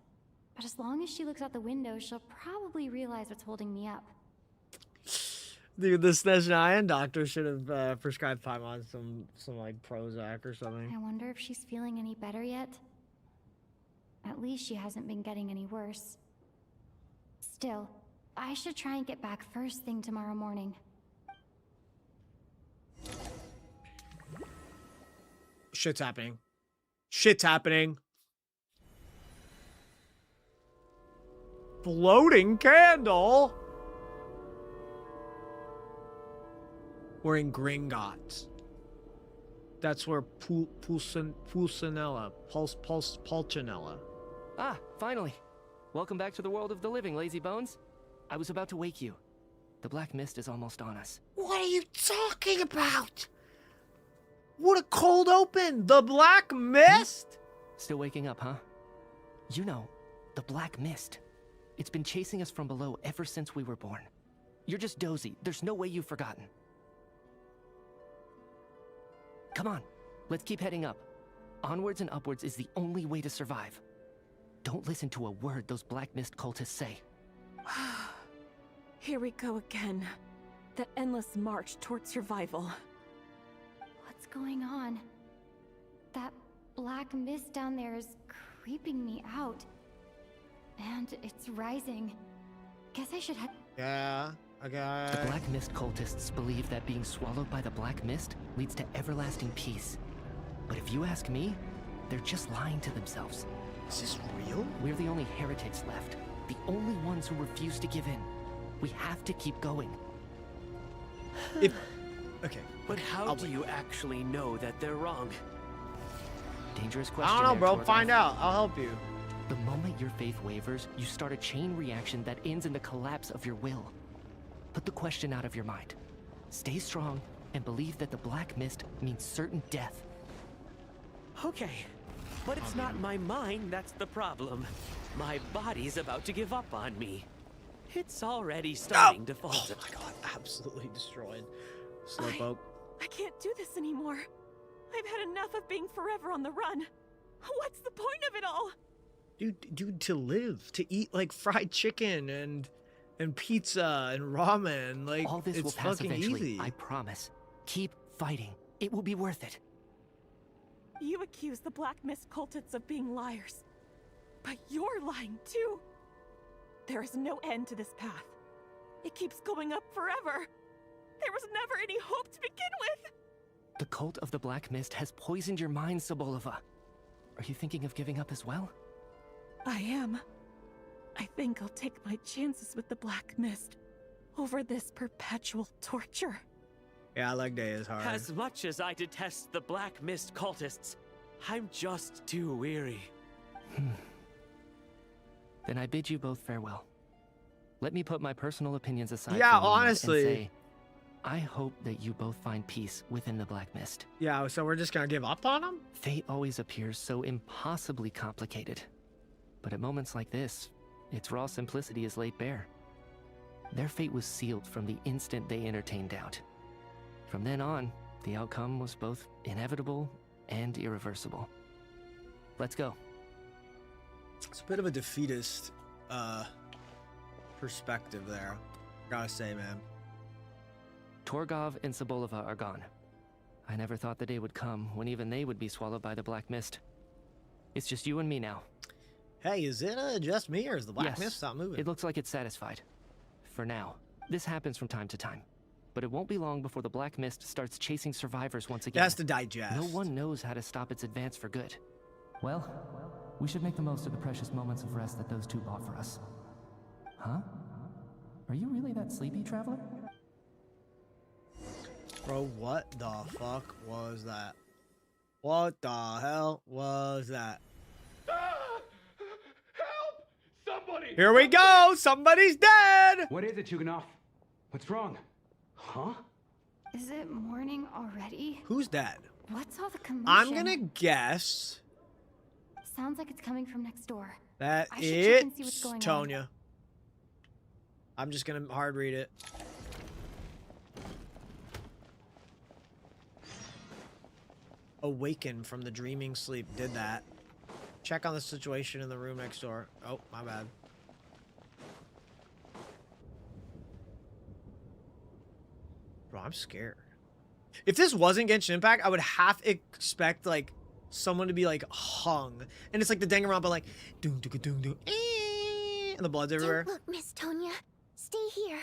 But as long as she looks out the window, she'll probably realize what's holding me up. Dude, the SNEZHNAYA doctor should have prescribed Paimon some like Prozac or something. I wonder if she's feeling any better yet? At least she hasn't been getting any worse. Still, I should try and get back first thing tomorrow morning. Shit's happening. Shit's happening. Floating candle. We're in Gringotts. That's where Pulcinella. Ah, finally. Welcome back to the world of the living, lazy bones. I was about to wake you. The black mist is almost on us. What are you talking about? What a cold open! The Black Mist? Still waking up, huh? You know, the black mist. It's been chasing us from below ever since we were born. You're just dozy. There's no way you've forgotten. Come on, let's keep heading up. Onwards and upwards is the only way to survive. Don't listen to a word those black mist cultists say. Here we go again. That endless march toward survival. What's going on? That black mist down there is creeping me out. And it's rising. Guess I should head. Yeah, okay. The Black Mist cultists believe that being swallowed by the Black Mist leads to everlasting peace. But if you ask me, they're just lying to themselves. Is this real? We're the only heretics left. The only ones who refuse to give in. We have to keep going. Okay. But how do you actually know that they're wrong? Dangerous question. I don't know, bro. Torgoth. Find out. I'll help you. The moment your faith wavers, you start a chain reaction that ends in the collapse of your will. Put the question out of your mind. Stay strong and believe that the Black Mist means certain death. Okay, but it's not my mind that's the problem. My body's about to give up on me. It's already starting to falter. Oh my god, absolutely destroyed. Slowpoke. I can't do this anymore. I've had enough of being forever on the run. What's the point of it all? Dude, to live, to eat like fried chicken and pizza and ramen, like all this it's will pass fucking eventually, easy. I promise. Keep fighting. It will be worth it. You accuse the Black Mist cultists of being liars. But you're lying too. There is no end to this path. It keeps going up forever. There was never any hope to begin with. The cult of the Black Mist has poisoned your mind, Sobolova. Are you thinking of giving up as well? I am. I think I'll take my chances with the Black Mist over this perpetual torture. Yeah, leg day is hard. As much as I detest the Black Mist cultists, I'm just too weary. Then I bid you both farewell. Let me put my personal opinions aside Yeah, for a moment honestly. and say, I hope that you both find peace within the Black Mist. Yeah, so we're just gonna give up on him? Fate always appears so impossibly complicated. But at moments like this, its raw simplicity is laid bare. Their fate was sealed from the instant they entertained doubt. From then on, the outcome was both inevitable and irreversible. Let's go. It's a bit of a defeatist perspective there. Gotta say, man. Torgov and Sobolova are gone. I never thought the day would come when even they would be swallowed by the Black Mist. It's just you and me now. Hey, is it just me or is the Black Yes, Mist not moving? It looks like it's satisfied. For now. This happens from time to time. But it won't be long before the Black Mist starts chasing survivors once again. It has to digest. No one knows how to stop its advance for good. Well, we should make the most of the precious moments of rest that those two bought for us. Huh? Are you really that sleepy, traveler? Bro, what the fuck was that? What the hell was that? Somebody! Here we go! Somebody's dead! What is it, Chuganov? What's wrong? Huh? Is it morning already? Who's dead? What's all the commotion? I'm gonna guess Sounds like it's coming from next door. that I should check and see what's it's going on. Tonya. I'm just gonna hard read it. Awaken from the dreaming sleep. Did that. Check on the situation in the room next door. Oh, my bad. Bro, I'm scared. If this wasn't Genshin Impact, I would half expect like someone to be like hung, and it's like the Danganronpa like doom doom doom doom, and the blood's everywhere. Don't look, Miss Tonya. Stay here.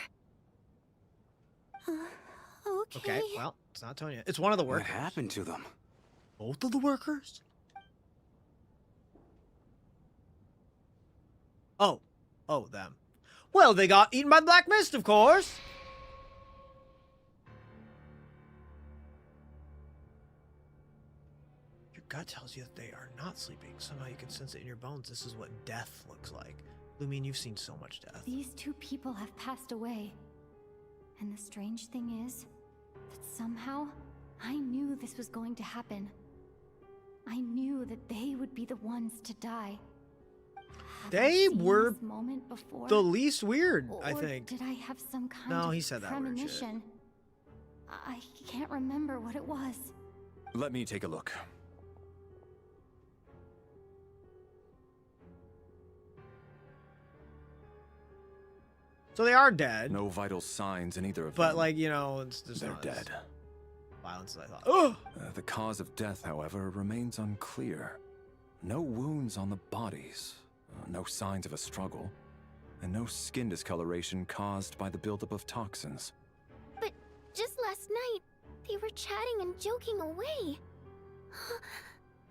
Okay. Okay, well, it's not Tonya. It's one of the What workers. happened to them? Both of the workers? Oh, them. Well, they got eaten by the Black Mist, of course. Your gut tells you that they are not sleeping. Somehow you can sense it in your bones. This is what death looks like. Lumine, you've seen so much death. These two people have passed away. And the strange thing is that somehow I knew this was going to happen. I knew that they would be the ones to die. Have I They seen were this moment before? the least weird, I Or think. did I have some kind No, of he said that weird shit. premonition? I can't remember what it was. Let me take a look. So they are dead. No vital signs in either of them. But like, you know, it's just They're not- dead. violence as I thought. Ugh! The cause of death, however, remains unclear. No wounds on the bodies, no signs of a struggle, and no skin discoloration caused by the buildup of toxins. But just last night, they were chatting and joking away.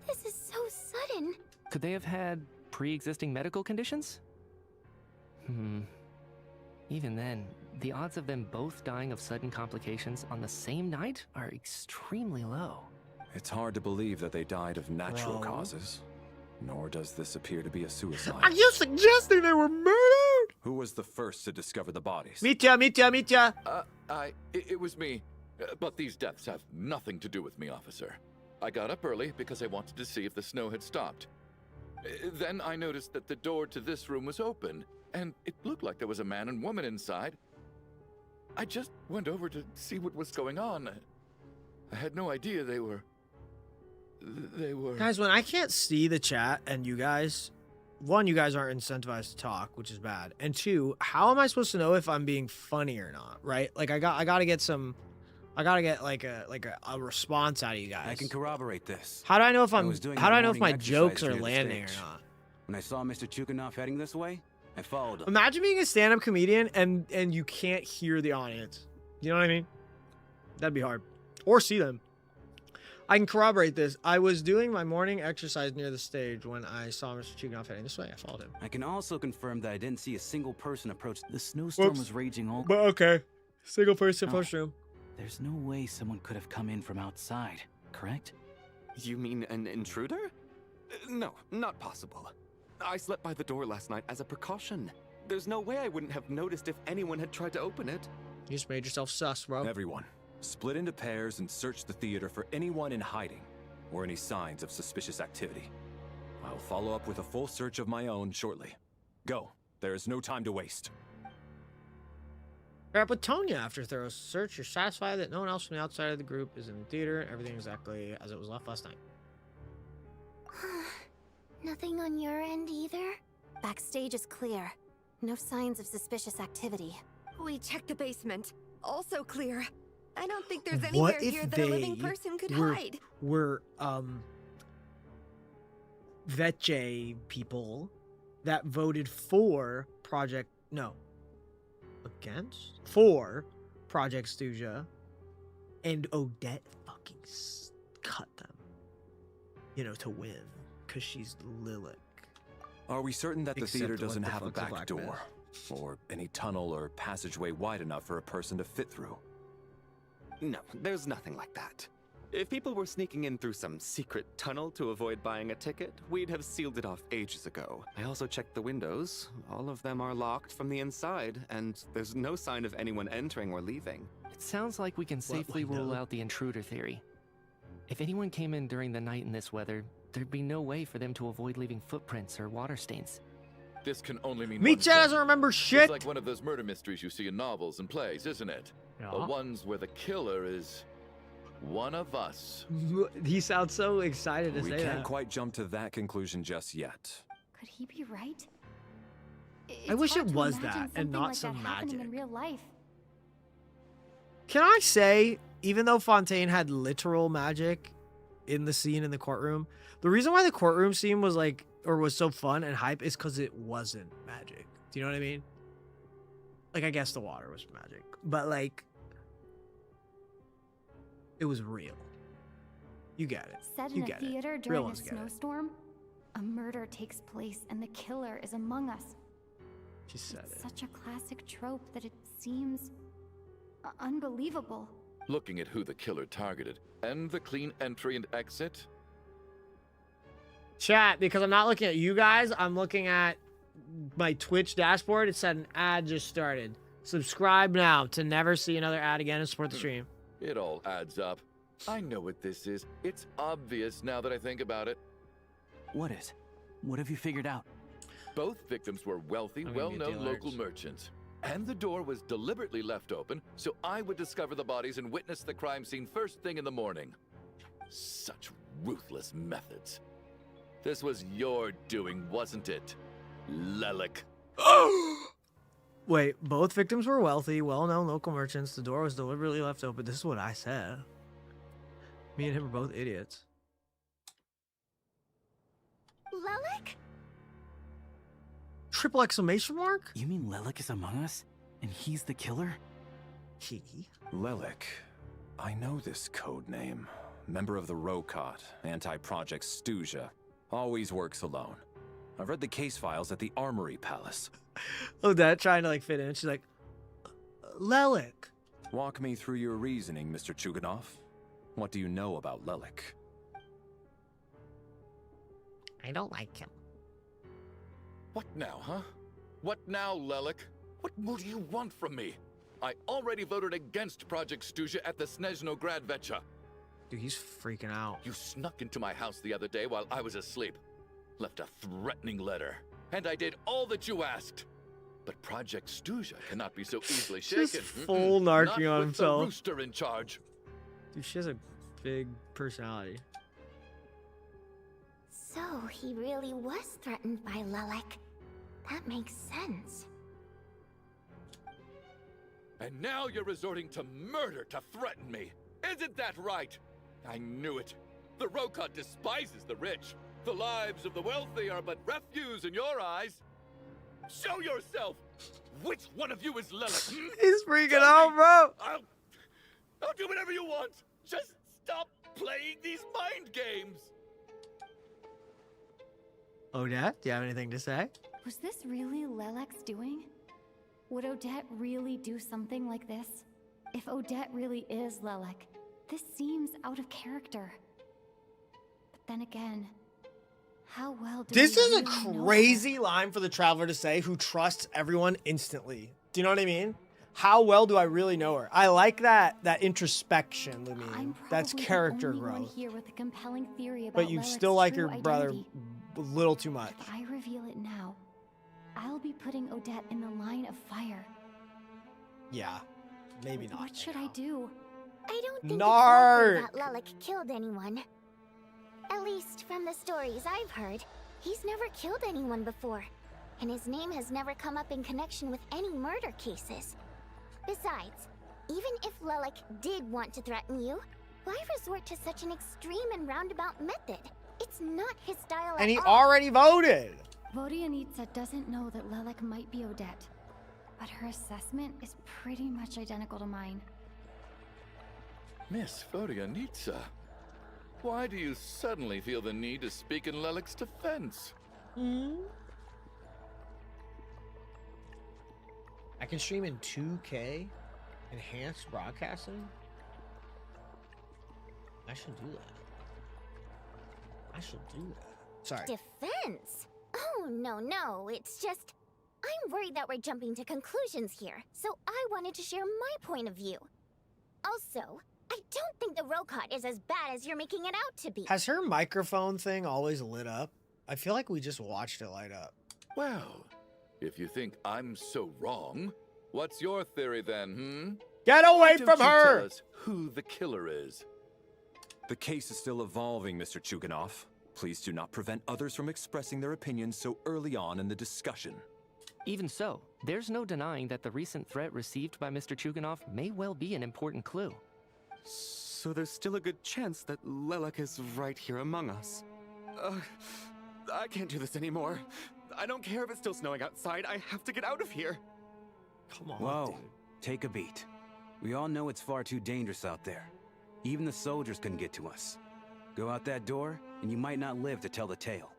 This is so sudden. Could they have had pre-existing medical conditions? Even then, the odds of them both dying of sudden complications on the same night are extremely low. It's hard to believe that they died of natural Bro. causes, nor does this appear to be a suicide. Are you suggesting they were murdered? Who was the first to discover the bodies? Mitya. It was me. But these deaths have nothing to do with me, officer. I got up early because I wanted to see if the snow had stopped. Then I noticed that the door to this room was open, and it looked like there was a man and woman inside. I just went over to see what was going on. I had no idea they were... Guys, when I can't see the chat and you guys, one, you guys aren't incentivized to talk, which is bad. And two, how am I supposed to know if I'm being funny or not, right? Like I gotta get like a response out of you guys. I can corroborate this. How do I know if I I'm was doing how do my I know if my morning jokes exercise are near the landing or stage. not? When I saw Mr. Chukanov heading this way, I followed him. Imagine being a stand-up comedian and you can't hear the audience. You know what I mean? That'd be hard. Or see them. I can corroborate this. I was doing my morning exercise near the stage when I saw Mr. Chukanov heading this way. I followed him. I can also confirm that I didn't see a single person approach. The snowstorm Whoops. was raging all... But okay. Single person Oh. post room. There's no way someone could have come in from outside, correct? You mean an intruder? No, not possible. I slept by the door last night as a precaution. There's no way I wouldn't have noticed if anyone had tried to open it. You just made yourself sus, bro. Everyone, split into pairs and search the theater for anyone in hiding or any signs of suspicious activity. I'll follow up with a full search of my own shortly. Go. There is no time to waste. Wrap with Tonya. After thorough search, you're satisfied that no one else from the outside of the group is in the theater and everything exactly as it was left last night. Nothing on your end either? Backstage is clear. No signs of suspicious activity. We checked the basement. Also clear. I don't think there's anywhere here that a living person could hide. were Veche people that voted for for Project Stuja, and Odette fucking cut them, to win, because she's Lilith. Are we certain that the Except theater what doesn't the have a fuck's a back black door? myth? Or any tunnel or passageway wide enough for a person to fit through? No, there's nothing like that. If people were sneaking in through some secret tunnel to avoid buying a ticket, we'd have sealed it off ages ago. I also checked the windows. All of them are locked from the inside, and there's no sign of anyone entering or leaving. It sounds like we can safely rule out the intruder theory. If anyone came in during the night in this weather, there'd be no way for them to avoid leaving footprints or water stains. This can only mean Meat one Chat thing. doesn't remember shit. It's like one of those murder mysteries you see in novels and plays, isn't it? Yeah. The ones where the killer is one of us. He sounds so excited to We say can't that. quite jump to that conclusion just yet. Could he be right? I wish hard it to was imagine that and something not like some that happening magic. in real life. Can I say, even though Fontaine had literal magic in the scene in the courtroom, the reason why the courtroom scene was was so fun and hype is because it wasn't magic. Do you know what I mean? I guess the water was magic, but it was real. You get it. Set You in a get it. theater Real during a ones get it. snowstorm, a murder takes place and the killer is among us. She said It's it. such a classic trope that it seems unbelievable. Looking at who the killer targeted and the clean entry and exit, Chat, because I'm not looking at you guys, I'm looking at my Twitch dashboard. It said an ad just started. Subscribe now to never see another ad again and support the stream. it all adds up. I know what this is. It's obvious now that I think about it. What is? What have you figured out? Both victims were wealthy, I'm gonna mute the well-known local alerts. merchants. And the door was deliberately left open, so I would discover the bodies and witness the crime scene first thing in the morning. Such ruthless methods. This was your doing, wasn't it, Lelik? Wait, both victims were wealthy, well-known local merchants. The door was deliberately left open. This is what I said. Me and him are both idiots. Lelik? Triple exclamation mark? You mean Lelik is among us? And he's the killer? He? Lelik. I know this code name. Member of the ROCOT, anti-Project SNEZHNAYA. Always works alone. I've read the case files at the Armory Palace. Odette trying to like fit in. She's like, Lelik. Walk me through your reasoning, Mr. Chuganov. What do you know about Lelik? I don't like him. What now, huh? What now, Lelik? What more do you want from me? I already voted against Project SNEZHNAYA at the Snezhnograd Vecha. Dude, he's freaking out. You snuck into my house the other day while I was asleep. Left a threatening letter. And I did all that you asked. But Project SNEZHNAYA cannot be so easily shaken. Just full narking on Not with himself. the rooster in charge. Dude, she has a big personality. So he really was threatened by Lelik. That makes sense. And now you're resorting to murder to threaten me. Isn't that right? I knew it. The ROCOT despises the rich. The lives of the wealthy are but refuse in your eyes. Show yourself! Which one of you is Lelik? He's freaking out, bro! I'll do whatever you want. Just stop playing these mind games. Odette, do you have anything to say? Was this really Lelek's doing? Would Odette really do something like this? If Odette really is Lelik, this seems out of character. But then again, how well do This we is a really know crazy line for the traveler to say who trusts everyone instantly. Do you know what I mean? How well do I really know her? I like that introspection, Lumine. That's probably character the only one growth. here with a compelling theory about But you Lelek's still like true your brother identity. a little too much. If I reveal it now, I'll be putting Odette in the line of fire. Yeah, maybe not. What should I do? I don't think Narc. it's likely that Lelik killed anyone. At least from the stories I've heard, he's never killed anyone before. And his name has never come up in connection with any murder cases. Besides, even if Lelik did want to threaten you, why resort to such an extreme and roundabout method? It's not his style And he at all. already voted. Vodyanitsa doesn't know that Lelik might be Odette, but her assessment is pretty much identical to mine. Miss Vodyanitsa, why do you suddenly feel the need to speak in Lelik's defense? I can stream in 2K, enhanced broadcasting. I should do that. I should do that. Sorry. Defense? Oh, no, it's just... I'm worried that we're jumping to conclusions here, so I wanted to share my point of view. Also, I don't think the ROCOT is as bad as you're making it out to be. Has her microphone thing always lit up? I feel like we just watched it light up. Well, if you think I'm so wrong, what's your theory then, Get away Why don't from you her! Tell us who the killer is. The case is still evolving, Mr. Chuganov. Please do not prevent others from expressing their opinions so early on in the discussion. Even so, there's no denying that the recent threat received by Mr. Chuganov may well be an important clue. So there's still a good chance that Lelik is right here among us. I can't do this anymore. I don't care if it's still snowing outside. I have to get out of here. Come on, Whoa, dude. take a beat. We all know it's far too dangerous out there. Even the soldiers couldn't get to us. Go out that door, and you might not live to tell the tale.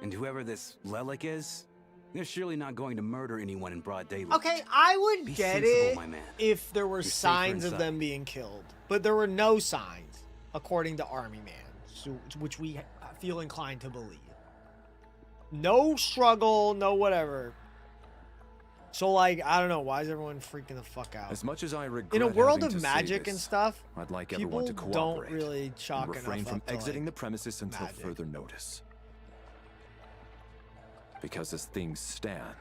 And whoever this Lelik is, they're surely not going to murder anyone in broad daylight. Okay, I would Be get sensible, it my man. if there were You're safer signs of inside. them being killed, but there were no signs, according to Army Man, so, which we feel inclined to believe. No struggle, no whatever. So, like, I don't know, why is everyone freaking the fuck out? As much as I regret In a world having of to say magic this, and stuff, I'd like people everyone to don't cooperate really chalk and refrain enough from up to, exiting like, the premises until magic. further notice. Because as things stand,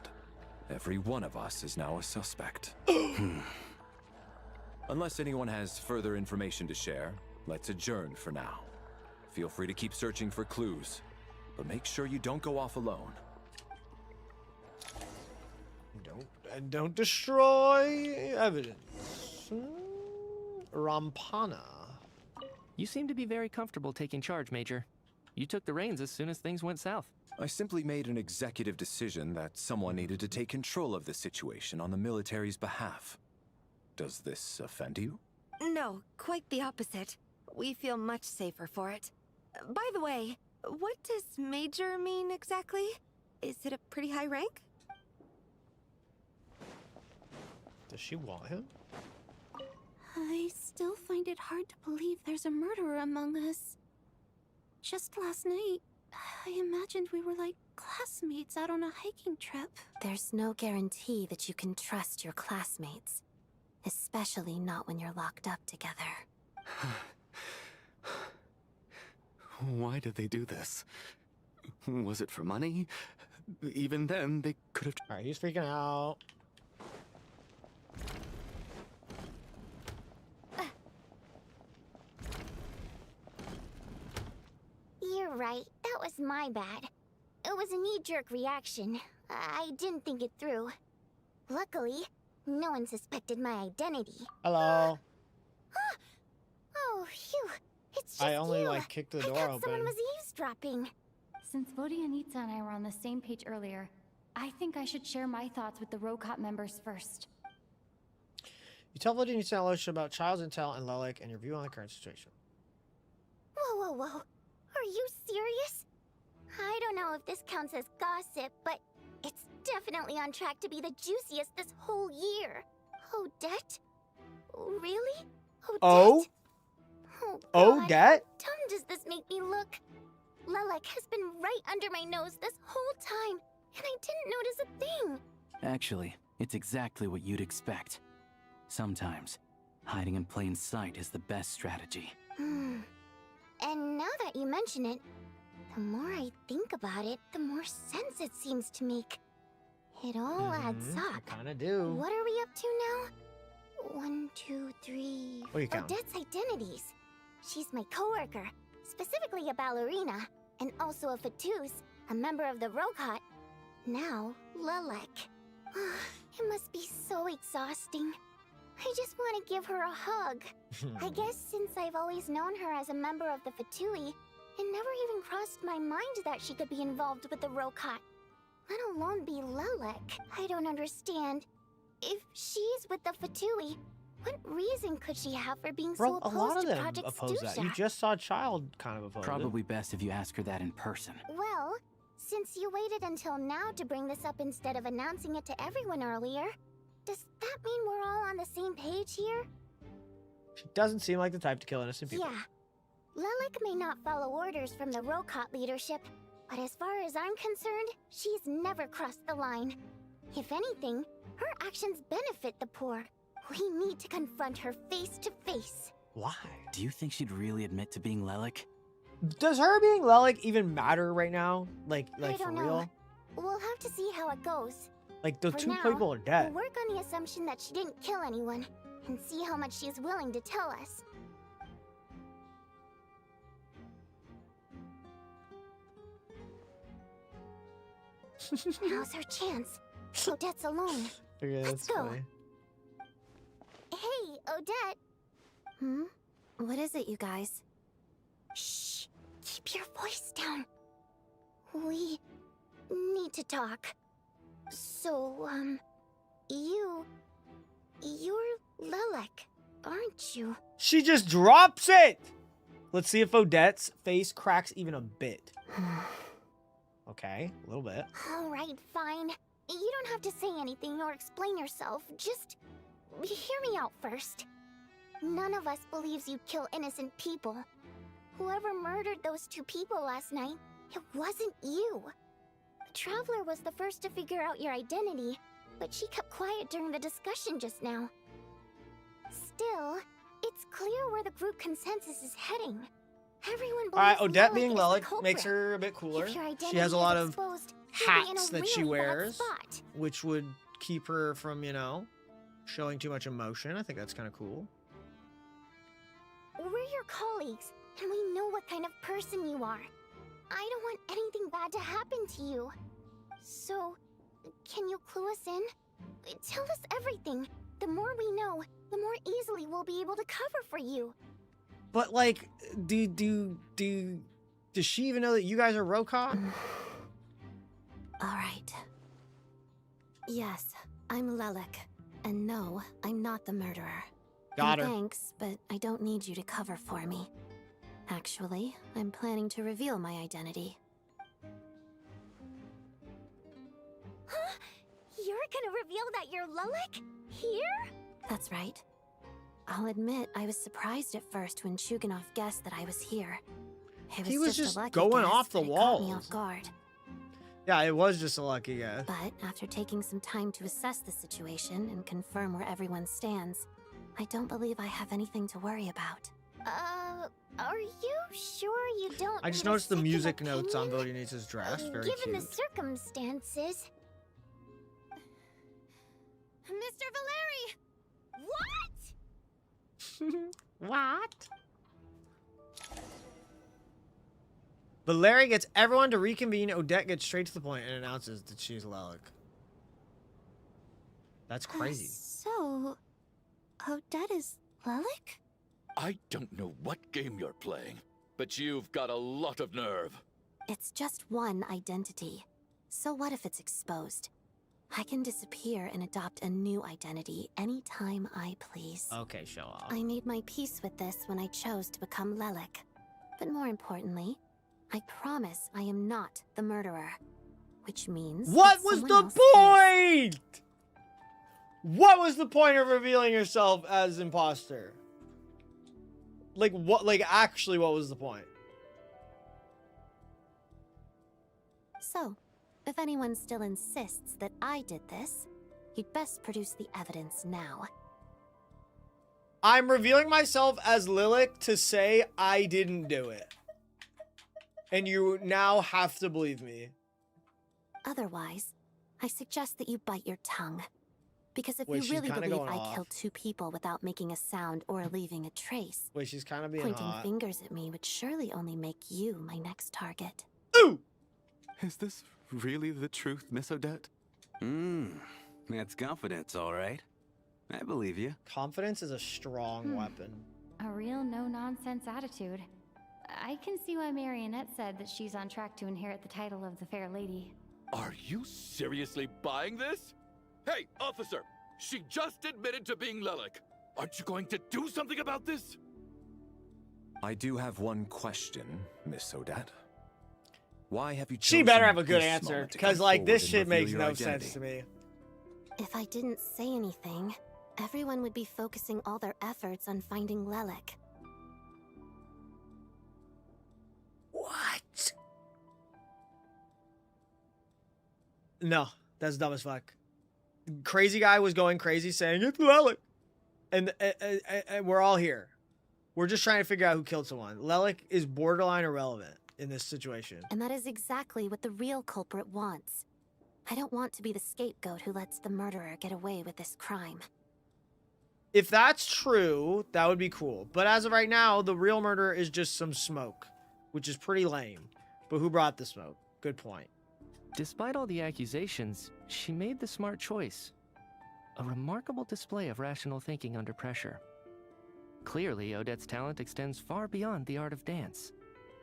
every one of us is now a suspect. Unless anyone has further information to share, let's adjourn for now. Feel free to keep searching for clues, but make sure you don't go off alone. Don't destroy evidence. Rampana. You seem to be very comfortable taking charge, Major. You took the reins as soon as things went south. I simply made an executive decision that someone needed to take control of the situation on the military's behalf. Does this offend you? No, quite the opposite. We feel much safer for it. By the way, what does Major mean exactly? Is it a pretty high rank? Does she want him? I still find it hard to believe there's a murderer among us. Just last night, I imagined we were like classmates out on a hiking trip. There's no guarantee that you can trust your classmates. Especially not when you're locked up together. Why did they do this? Was it for money? Even then, they could have... Alright, he's freaking out. You're right. That was my bad. It was a knee-jerk reaction. I didn't think it through. Luckily, no one suspected my identity. Hello. Oh, phew. It's just I only you. like kicked the I door thought open. someone was eavesdropping. Since Vodianitsa and I were on the same page earlier, I think I should share my thoughts with the Rokot members first. You tell Vodianitsa and Aloysia about Child's Intel and Lelik and your view on the current situation. Whoa, whoa, whoa. Are you serious? I don't know if this counts as gossip, but it's definitely on track to be the juiciest this whole year. Odette? Really? Odette? Oh? Oh, God. Odette? How dumb does this make me look? Lelik has been right under my nose this whole time, and I didn't notice a thing. Actually, it's exactly what you'd expect. Sometimes, hiding in plain sight is the best strategy. And now that you mention it, the more I think about it, the more sense it seems to make. It all adds up. Kinda do. What are we up to now? 1, 2, 3... What are you counting? Odette's identities. She's my coworker, specifically a ballerina, and also a Fatous, a member of the Rokot. Now, Lelik. It must be so exhausting. I just want to give her a hug. I guess since I've always known her as a member of the Fatui, it never even crossed my mind that she could be involved with the Rokot, let alone be Lelik. I don't understand. If she's with the Fatui, what reason could she have for being Bro, so a lot opposed of to them Project oppose that. You Stusha? just saw Child kind of oppose it. Probably best if you ask her that in person. Well, since you waited until now to bring this up instead of announcing it to everyone earlier, does that mean we're all on the same page here? She doesn't seem like the type to kill innocent people. Yeah. Lelik may not follow orders from the Rokot leadership, but as far as I'm concerned, she's never crossed the line. If anything, her actions benefit the poor. We need to confront her face to face. Why? Do you think she'd really admit to being Lelik? Does her being Lelik even matter right now? Like I for don't real? know. We'll have to see how it goes. Like the For two now, people are dead. We'll work on the assumption that she didn't kill anyone, and see how much she's willing to tell us. Now's her chance. Odette's alone. Okay, Let's that's go. funny. Hey, Odette. What is it, you guys? Shh. Keep your voice down. We need to talk. So, you're Lelik, aren't you? She just drops it! Let's see if Odette's face cracks even a bit. Okay, a little bit. All right, fine. You don't have to say anything or explain yourself. Just hear me out first. None of us believes you'd kill innocent people. Whoever murdered those two people last night, it wasn't you. Traveler was the first to figure out your identity, but she kept quiet during the discussion just now. Still, it's clear where the group consensus is heading. Everyone believes Alright, Odette Lelik being is the Lelik makes culprit. her a bit cooler. If your She has a identity lot is of exposed, you'll be in a hats that she really bad wears, spot. which would keep her from, you know, showing too much emotion. I think that's kind of cool. We're your colleagues, and we know what kind of person you are. I don't want anything bad to happen to you. So, can you clue us in? Tell us everything. The more we know, the more easily we'll be able to cover for you. But like, does she even know that you guys are Rokon? All right. Yes, I'm Lelik. And no, I'm not the murderer. Got her. Thanks, but I don't need you to cover for me. Actually, I'm planning to reveal my identity. Huh? You're gonna reveal that you're Lelik? Here? That's right. I'll admit I was surprised at first when Chuganov guessed that I was here. It was He was just a lucky going guess, off the but it caught me walls. off guard. Yeah, it was just a lucky guess. But after taking some time to assess the situation and confirm where everyone stands, I don't believe I have anything to worry about. Are you sure you don't I just need a noticed the second music notes on opinion? Vodini's dress. Very Given cute. the circumstances. Mr. Valeri! What? What? Valeri gets everyone to reconvene. Odette gets straight to the point and announces that she's Lelik. That's crazy. So, Odette is Lelik? I don't know what game you're playing, but you've got a lot of nerve. It's just one identity. So what if it's exposed? I can disappear and adopt a new identity anytime I please. Okay, show off. I made my peace with this when I chose to become Lelik. But more importantly, I promise I am not the murderer. Which means... What that was someone the else point? What was the point of revealing yourself as imposter? Like what? Like actually, what was the point? is. So, if anyone still insists that I did this, you'd best produce the evidence now. I'm revealing myself as Lilik to say I didn't do it. And you now have to believe me. Otherwise, I suggest that you bite your tongue. Because if Wait, she's you really kinda believe going I off. killed 2 people without making a sound or leaving a trace, Wait, she's kind of being pointing hot. fingers at me would surely only make you my next target. Ooh! Is this really the truth, Miss Odette? That's confidence, all right. I believe you. Confidence is a strong weapon. A real no-nonsense attitude. I can see why Marionette said that she's on track to inherit the title of the Fair Lady. Are you seriously buying this? Hey, officer! She just admitted to being Lelik. Aren't you going to do something about this? I do have one question, Miss Odette. Why have you She chosen better have a good this answer, moment to because come like forward this and shit reveal makes your no identity? sense to me. If I didn't say anything, everyone would be focusing all their efforts on finding Lelik. What? No, that's dumb as fuck. Crazy guy was going crazy saying it's Lelik, and we're all here. We're just trying to figure out who killed someone. Lelik is borderline irrelevant in this situation. And that is exactly what the real culprit wants. I don't want to be the scapegoat who lets the murderer get away with this crime. If that's true, that would be cool. But as of right now, the real murderer is just some smoke, which is pretty lame. But who brought the smoke? Good point. Despite all the accusations, she made the smart choice. A remarkable display of rational thinking under pressure. Clearly, Odette's talent extends far beyond the art of dance.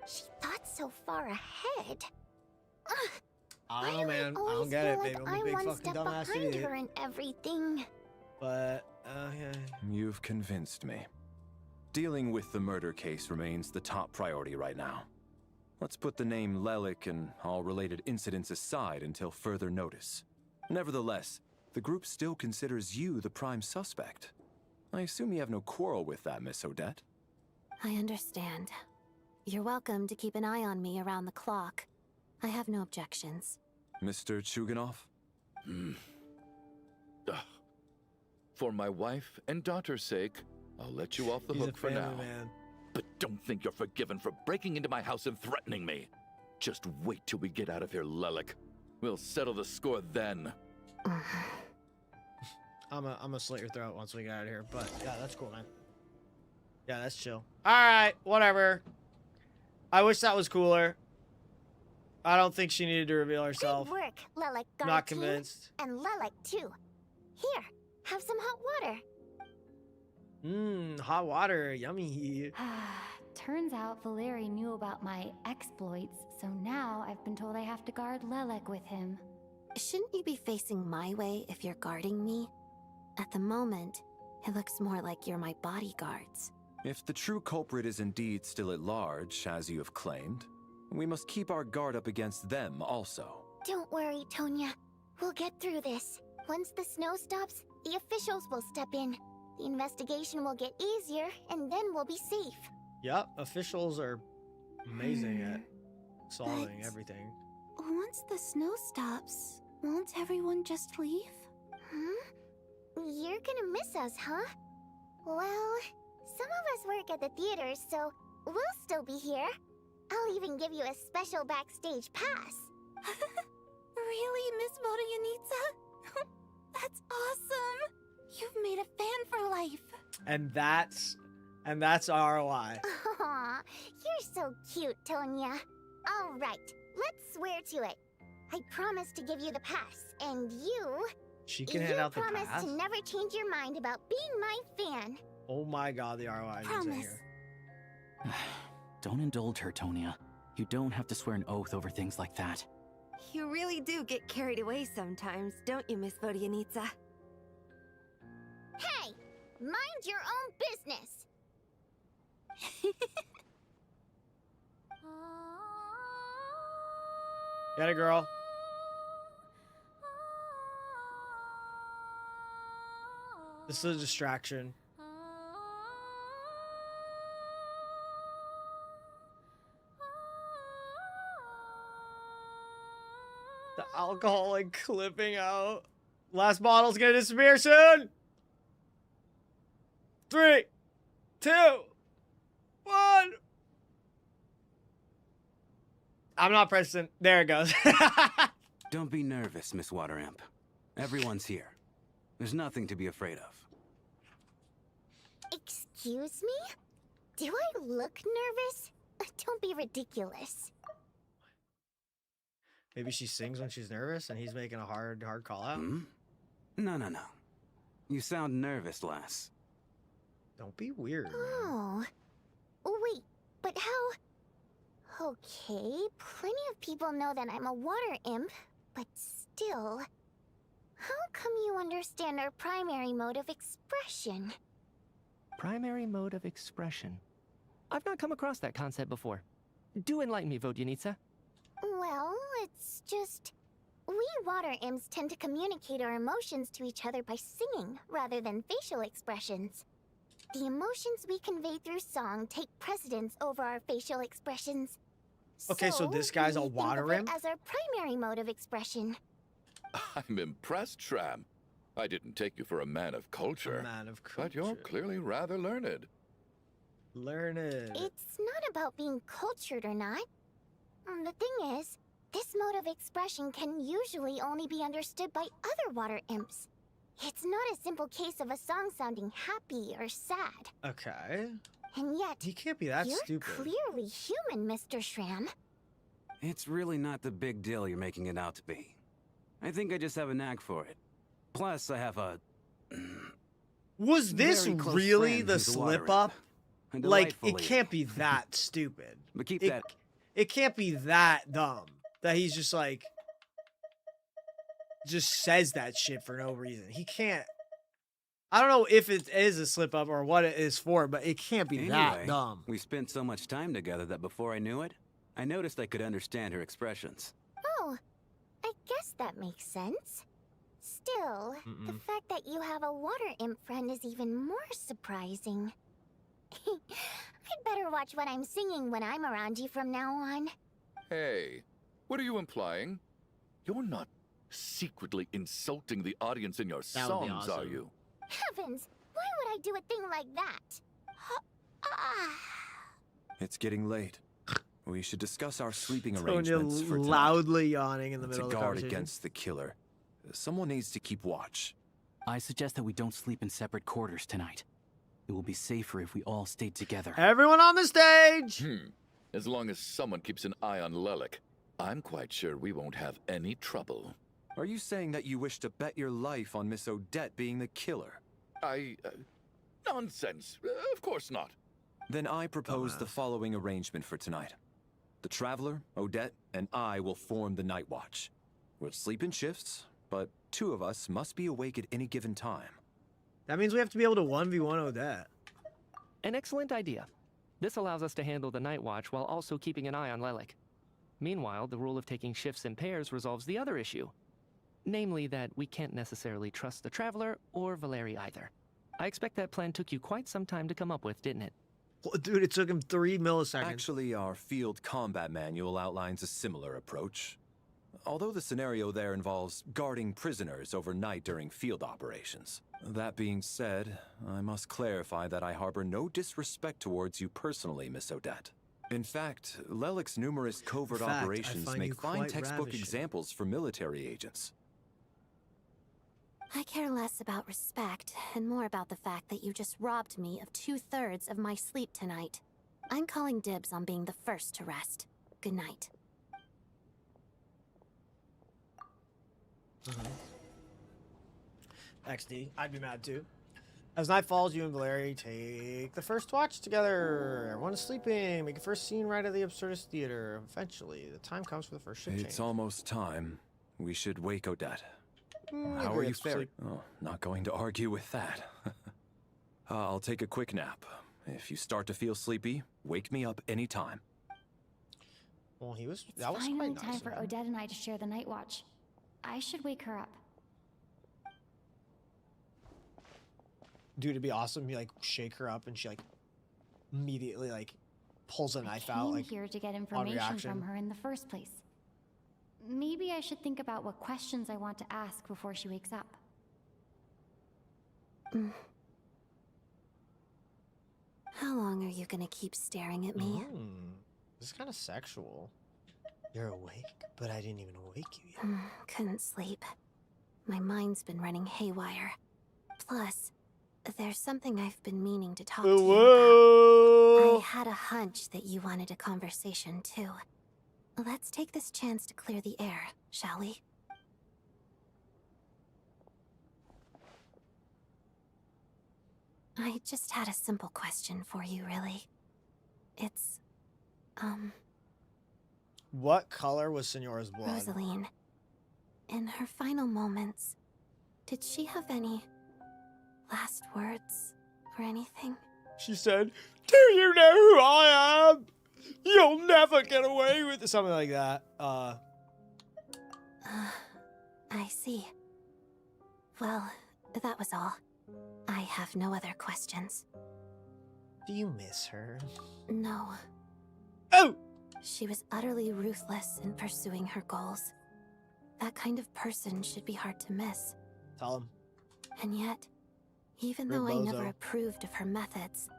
She thought so far ahead. I don't know, man. I always don't get feel it, like baby. I'm a I'm big one fucking step dumbass behind idiot. her in everything. But, yeah. You've convinced me. Dealing with the murder case remains the top priority right now. Let's put the name Lelik and all related incidents aside until further notice. Nevertheless, the group still considers you the prime suspect. I assume you have no quarrel with that, Miss Odette? I understand. You're welcome to keep an eye on me around the clock. I have no objections. Mr. Chuganov? For my wife and daughter's sake, I'll let you off the He's a hook for family now. man. But don't think you're forgiven for breaking into my house and threatening me. Just wait till we get out of here, Lelik. We'll settle the score then. I'm gonna slit your throat once we get out of here. But, yeah, that's cool, man. Yeah, that's chill. Alright, whatever. I wish that was cooler. I don't think she needed to reveal herself. Good work, Lelik. Not convinced. And Lelik, too. Here, have some hot water. Hot water, yummy. Turns out Valeri knew about my exploits, so now I've been told I have to guard Lelek with him. Shouldn't you be facing my way if you're guarding me? At the moment, it looks more like you're my bodyguards. If the true culprit is indeed still at large, as you have claimed, we must keep our guard up against them also. Don't worry, Tonya. We'll get through this. Once the snow stops, the officials will step in. The investigation will get easier, and then we'll be safe. Yep, officials are amazing at solving everything. Once the snow stops, won't everyone just leave? You're gonna miss us, huh? Well, some of us work at the theaters, so we'll still be here. I'll even give you a special backstage pass. Really, Miss Vodyanitsa? That's awesome! You've made a fan for life. And that's ROI. Aw, you're so cute, Tonya. All right, let's swear to it. I promise to give you the pass, and She can hand out the promise pass? to never change your mind about being my fan. Oh my god, the ROI is in Promise. here. Don't indulge her, Tonya. You don't have to swear an oath over things like that. You really do get carried away sometimes, don't you, Miss Vodyanitsa? Hey, mind your own business. Get it, girl. This is a distraction. The alcohol like clipping out. Last bottle's gonna disappear soon. 3, 2, 1. I'm not pressing. There it goes. Don't be nervous, Miss Water Imp. Everyone's here. There's nothing to be afraid of. Excuse me? Do I look nervous? Don't be ridiculous. Maybe she sings when she's nervous and he's making a hard call out. No. You sound nervous, lass. Don't be weird. Oh. Wait, but how... Okay, plenty of people know that I'm a water imp, but still... How come you understand our primary mode of expression? Primary mode of expression. I've not come across that concept before. Do enlighten me, Vodyanitsa. Well, it's just... We water imps tend to communicate our emotions to each other by singing, rather than facial expressions. The emotions we convey through song take precedence over our facial expressions. Okay, so this guy's a we think water of it imp? as our primary mode of expression. I'm impressed, Shram. I didn't take you for a man of culture. But you're clearly rather learned. Learned. It's not about being cultured or not. The thing is, this mode of expression can usually only be understood by other water imps. It's not a simple case of a song sounding happy or sad. Okay. And yet, He can't be that you're stupid. clearly human, Mr. Shram. It's really not the big deal you're making it out to be. I think I just have a knack for it. Plus, I have a... Was this very close really friend the who's a water slip up? imp. Like, it Delightfully. can't be that stupid. But keep it, that... It can't be that dumb that he's just like... Just says that shit for no reason. He can't... I don't know if it is a slip up or what it is for, but it can't be that Anyway, dumb. we spent so much time together that before I knew it, I noticed I could understand her expressions. Oh, I guess that makes sense. Still, the Mm-mm. fact that you have a water imp friend is even more surprising. I'd better watch what I'm singing when I'm around you from now on. Hey, what are you implying? You're not secretly insulting the audience in your That would be songs, are awesome. you? Heavens, why would I do a thing like that? It's getting late. We should discuss our sleeping arrangements for Tonya tonight. loudly yawning in the To middle of the guard conversation. against the killer, someone needs to keep watch. I suggest that we don't sleep in separate quarters tonight. It will be safer if we all stay together. Everyone on the stage! As long as someone keeps an eye on Lelek, I'm quite sure we won't have any trouble. Are you saying that you wish to bet your life on Miss Odette being the killer? Nonsense. Of course not. Then I propose the following arrangement for tonight. The Traveler, Odette, and I will form the Night Watch. We'll sleep in shifts, but 2 of us must be awake at any given time. That means we have to be able to 1v1 Odette. An excellent idea. This allows us to handle the Night Watch while also keeping an eye on Lelik. Meanwhile, the rule of taking shifts in pairs resolves the other issue. Namely that we can't necessarily trust the Traveler or Valeri either. I expect that plan took you quite some time to come up with, didn't it? Well, dude, it took him 3 milliseconds. Actually, our field combat manual outlines a similar approach. Although the scenario there involves guarding prisoners overnight during field operations. That being said, I must clarify that I harbor no disrespect towards you personally, Miss Odette. In fact, Lelik's numerous covert operations make fine textbook examples for military agents. I care less about respect and more about the fact that you just robbed me of 2/3 of my sleep tonight. I'm calling dibs on being the first to rest. Good night. XD. I'd be mad too. As night falls, you and Valeri take the first watch together. Everyone is sleeping. Make a first scene right at the Absurdist Theater. Eventually, the time comes for the first shift change. It's almost time. We should wake Odette. How are you faring? Oh, not going to argue with that. I'll take a quick nap. If you start to feel sleepy, wake me up anytime. Well, that was finally quite time nice for Odette and I to share the Night Watch. I should wake her up. Dude, it'd be awesome. You like shake her up and she like immediately like pulls a knife out. Like Here to get information from her in the first place. Maybe I should think about what questions I want to ask before she wakes up. How long are you gonna keep staring at me? This is kind of sexual. You're awake, but I didn't even wake you yet. Couldn't sleep. My mind's been running haywire. Plus, there's something I've been meaning to talk to you about. I had a hunch that you wanted a conversation too. Let's take this chance to clear the air, shall we? I just had a simple question for you, really. It's, What color was Senora's blood? Rosaline. In her final moments, did she have any last words or anything? She said, "Do you know who I am? You'll never get away with it." Something like that. I see. Well, that was all. I have no other questions. Do you miss her? No. Oh! She was utterly ruthless in pursuing her goals. That kind of person should be hard to miss. Tell him. And yet, even though I never approved of her methods,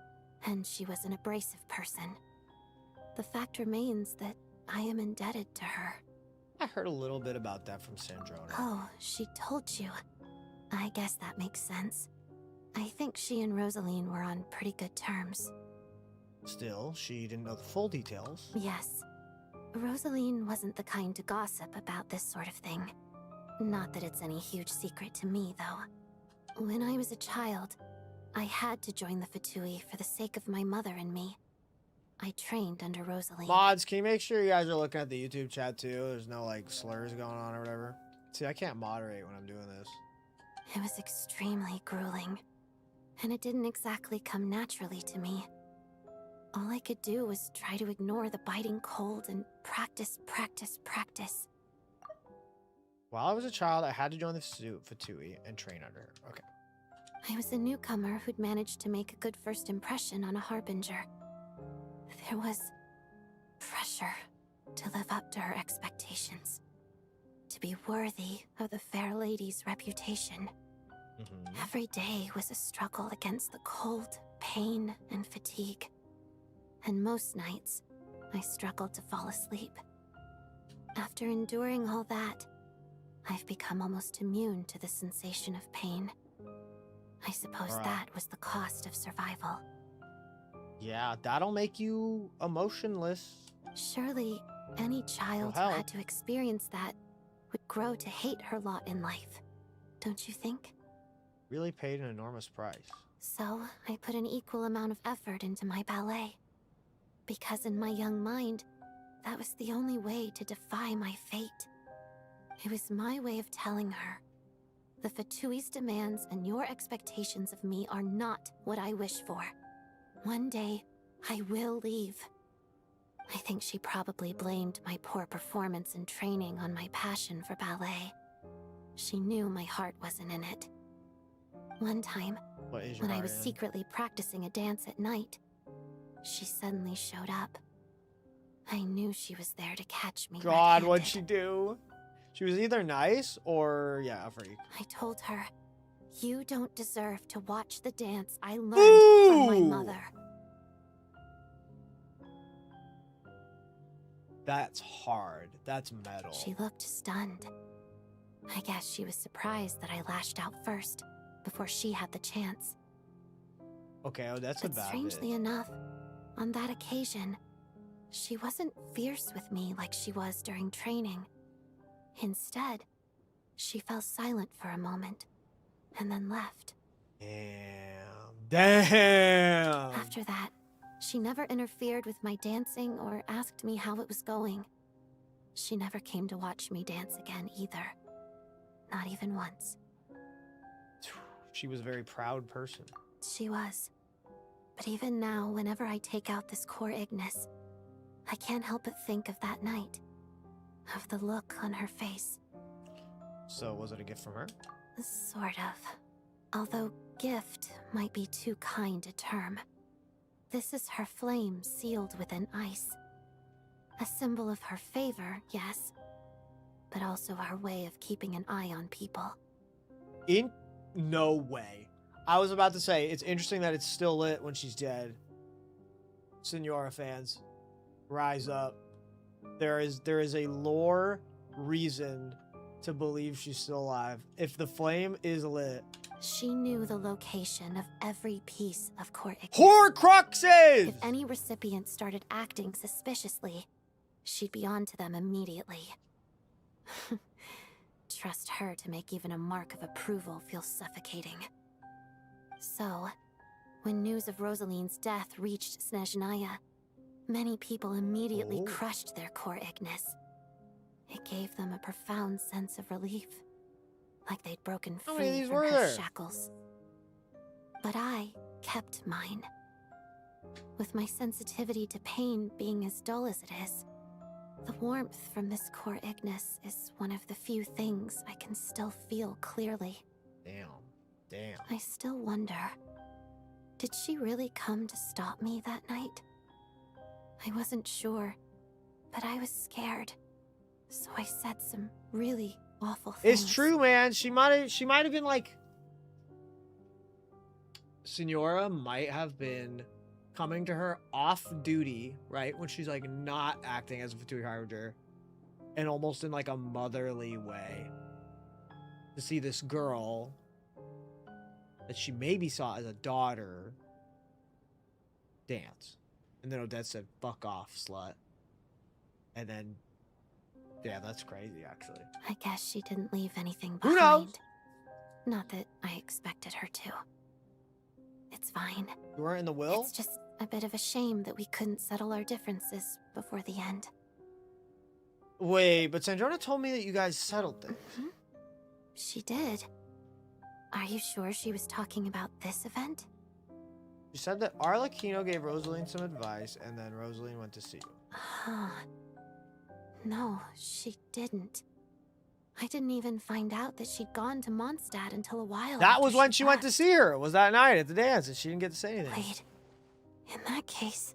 and she was an abrasive person, the fact remains that I am indebted to her. I heard a little bit about that from Sandrona. Oh, she told you. I guess that makes sense. I think she and Rosaline were on pretty good terms. Still, she didn't know the full details. Yes. Rosaline wasn't the kind to gossip about this sort of thing. Not that it's any huge secret to me, though. When I was a child, I had to join the Fatui for the sake of my mother and me. I trained under Rosaline. Mods, can you make sure you guys are looking at the YouTube chat too? There's no like slurs going on or whatever. See, I can't moderate when I'm doing this. It was extremely grueling, and it didn't exactly come naturally to me. All I could do was try to ignore the biting cold and practice. While I was a child, I had to join the Fatui and train under her. Okay. I was a newcomer who'd managed to make a good first impression on a harbinger. There was pressure to live up to her expectations, to be worthy of the fair lady's reputation. Every day was a struggle against the cold, pain, and fatigue. And most nights, I struggled to fall asleep. After enduring all that, I've become almost immune to the sensation of pain. I suppose that was the cost of survival. Yeah, that'll make you emotionless. Surely, any child who had to experience that would grow to hate her lot in life. Don't you think? Really paid an enormous price. So I put an equal amount of effort into my ballet. Because in my young mind, that was the only way to defy my fate. It was my way of telling her, the Fatui's demands and your expectations of me are not what I wish for. One day, I will leave. I think she probably blamed my poor performance in training on my passion for ballet. She knew my heart wasn't in it. One time, when I was secretly practicing a dance at night, she suddenly showed up. I knew she was there to catch me. God, what'd she do? She was either nice or, yeah, a freak. I told her, you don't deserve to watch the dance I learned from my mother. That's hard. That's metal. She looked stunned. I guess she was surprised that I lashed out first, before she had the chance. Okay, oh, that's a But bad strangely bit. enough, on that occasion, she wasn't fierce with me like she was during training. Instead, she fell silent for a moment, and then left. Damn. After that, she never interfered with my dancing or asked me how it was going. She never came to watch me dance again either. Not even once. She was a very proud person. She was. But even now, whenever I take out this core Ignis, I can't help but think of that night. Of the look on her face. So, was it a gift from her? Sort of. Although gift might be too kind a term. This is her flame sealed within ice. A symbol of her favor, yes, but also her way of keeping an eye on people. In no way. I was about to say, it's interesting that it's still lit when she's dead. Senora fans, rise up. There is a lore reason to believe she's still alive. If the flame is lit. She knew the location of every piece of core Ignis. Horcruxes! If any recipient started acting suspiciously, she'd be on to them immediately. Trust her to make even a mark of approval feel suffocating. So, when news of Rosaline's death reached SNEZHNAYA, many people immediately crushed their core Ignis. It gave them a profound sense of relief, like they'd broken How many of free these from were her there? shackles. But I kept mine. With my sensitivity to pain being as dull as it is, the warmth from this core Ignis is one of the few things I can still feel clearly. Damn. I still wonder, did she really come to stop me that night? I wasn't sure, but I was scared. So I said some really awful things. It's true, man. She might have been like, Senora might have been coming to her off duty, right? When she's like not acting as a Fatui Harbinger, and almost in like a motherly way to see this girl that she maybe saw as a daughter dance. And then Odette said, fuck off, slut. And then, yeah, that's crazy, actually. I guess she didn't leave anything Who behind. knows? Not that I expected her to. It's fine. You weren't in the will? It's just a bit of a shame that we couldn't settle our differences before the end. Wait, but Sandrona told me that you guys settled things. She did. Are you sure she was talking about this event? She said that Arlecchino gave Rosaline some advice, and then Rosaline went to see you. Huh. No, she didn't. I didn't even find out that she'd gone to Mondstadt until a while That after was when she went to see her. Was that night at the dance, and she didn't get to say anything. Wait. In that case...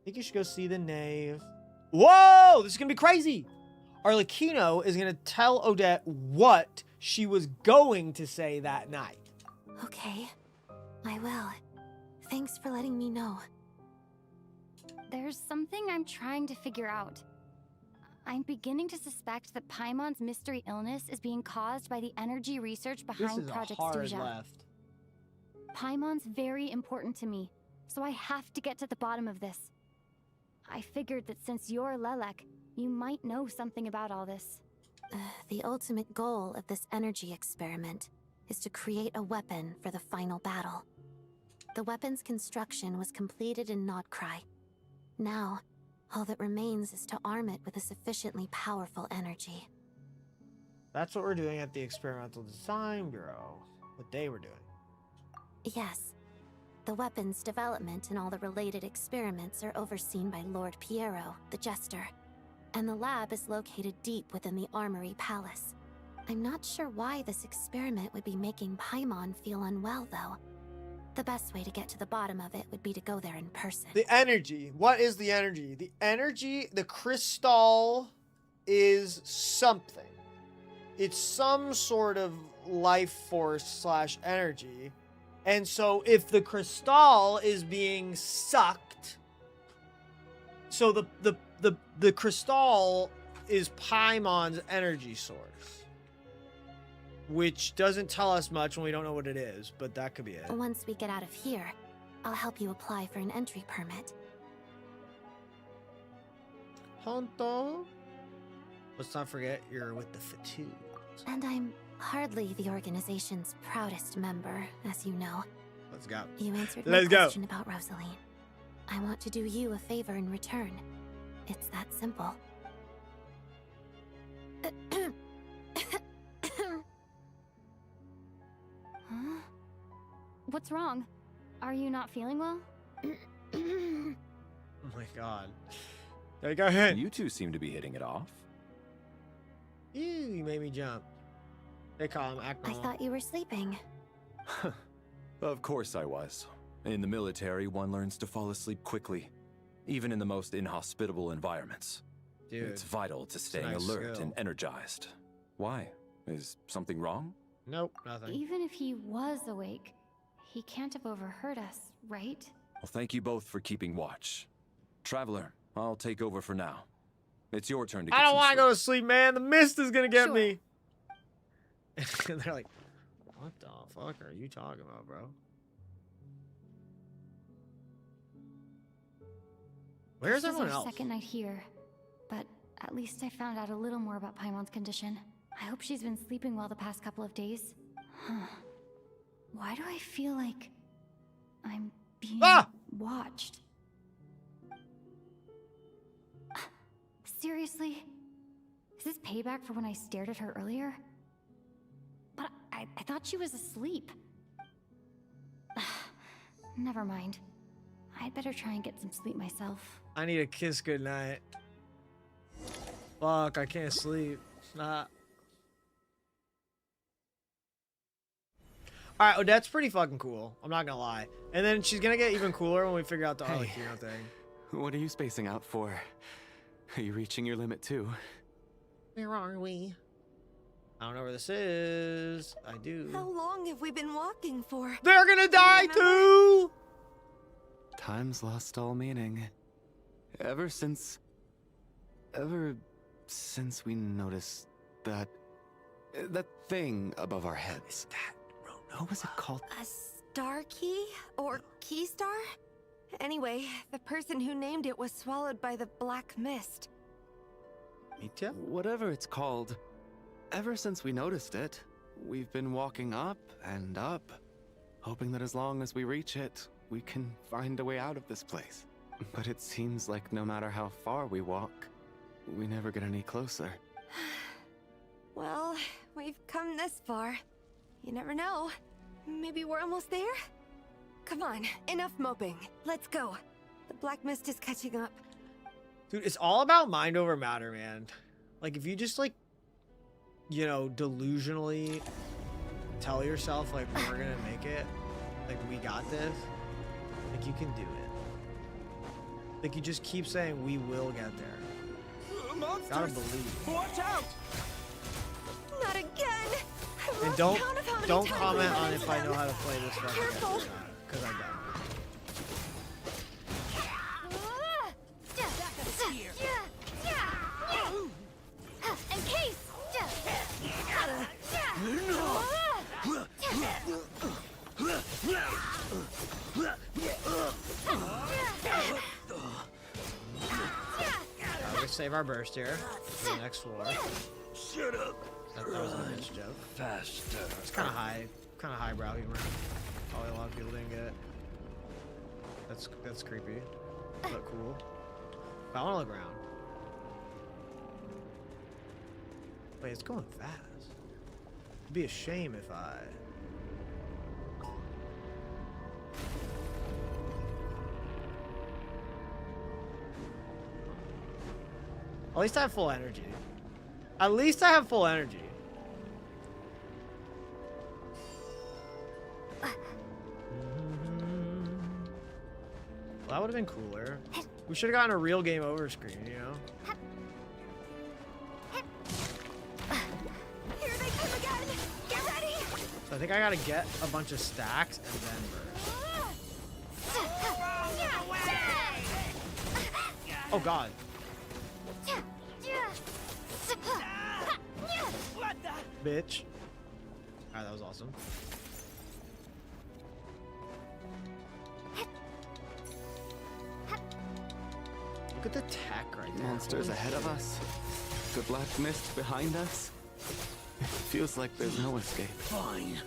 I think you should go see the knave. Whoa! This is gonna be crazy! Arlecchino is gonna tell Odette what she was going to say that night. Okay. I will. Thanks for letting me know. There's something I'm trying to figure out. I'm beginning to suspect that Paimon's mystery illness is being caused by the energy research This behind is Project a hard SNEZHNAYA. left. Paimon's very important to me, so I have to get to the bottom of this. I figured that since you're Lelek, you might know something about all this. The ultimate goal of this energy experiment is to create a weapon for the final battle. The weapon's construction was completed in Notcry. Now, all that remains is to arm it with a sufficiently powerful energy. That's what we're doing at the Experimental Design Bureau. What they were doing. Yes. The weapon's development and all the related experiments are overseen by Lord Piero, the Jester. And the lab is located deep within the Armory Palace. I'm not sure why this experiment would be making Paimon feel unwell, though. The best way to get to the bottom of it would be to go there in person. The energy. What is the energy? The energy, the crystal is something. It's some sort of life force / energy. And so if the crystal is being sucked, so the crystal is Paimon's energy source. Which doesn't tell us much when we don't know what it is, but that could be it. Once we get out of here, I'll help you apply for an entry permit. Honto? Let's not forget you're with the Fatui. And I'm hardly the organization's proudest member, as you know. Let's go. You answered my Let's go. question about Rosaline. I want to do you a favor in return. It's that simple. Huh? What's wrong? Are you not feeling well? Oh my god. There you go ahead. You two seem to be hitting it off. Ew, you made me jump. They call him I Akron. thought you were sleeping. Of course I was. In the military, one learns to fall asleep quickly, even in the most inhospitable environments. Dude, it's vital to a staying nice alert skill. and energized. Why? Is something wrong? Nope, nothing. Even if he was awake, he can't have overheard us, right? Well, thank you both for keeping watch. Traveler, I'll take over for now. It's your turn to get I don't some want to sleep. go to sleep, man. The mist is gonna get Sure. me. And they're like, what the fuck are you talking about, bro? Where's This everyone is our else? second night here, but at least I found out a little more about Paimon's condition. I hope she's been sleeping well the past couple of days. Huh. Why do I feel like I'm being watched? Seriously? Is this payback for when I stared at her earlier? But I thought she was asleep. Never mind. I'd better try and get some sleep myself. I need a kiss goodnight. Fuck, I can't sleep. Nah. Alright, Odette's pretty fucking cool. I'm not gonna lie. And then she's gonna get even cooler when we figure out the Arlecchino thing. What are you spacing out for? Are you reaching your limit too? Where are we? I don't know where this is. I do. How long have we been walking for? They're gonna die too! Time's lost all meaning. Ever since we noticed that thing above our heads. What was it called? A star key? Or key star? Anyway, the person who named it was swallowed by the black mist. Mitya? Whatever it's called. Ever since we noticed it, we've been walking up and up, hoping that as long as we reach it, we can find a way out of this place. But it seems like no matter how far we walk, we never get any closer. Well, we've come this far. You never know. Maybe we're almost there? Come on, enough moping. Let's go. The black mist is catching up. Dude, it's all about mind over matter, man. Like, if you just, like, you know, delusionally tell yourself, like, we're gonna make it, like, we got this, like, you can do it. Like, you just keep saying, we will get there. Monsters! Gotta believe. Watch out! Not again! I've And lost don't count of how many don't times comment we've run on into if I know them. how to play this fucking game Careful. or not, because I don't. Encase! Let's save our burst here for the next floor. Shut up! That was an initiative. Faster. It's kind of highbrow humor. Probably a lot of people didn't get it. That's creepy, but cool. But I want to look around. Wait, it's going fast. It'd be a shame if I. At least I have full energy. At least I have full energy. Well, that would have been cooler. We should have gotten a real game over screen, you know? Here they come again! Get ready! So I think I gotta get a bunch of stacks and then burst. Oh god. Bitch. Alright, that was awesome. Look at the tech right there. Monsters ahead of us. The black mist behind us. It feels like there's no escape. Fine.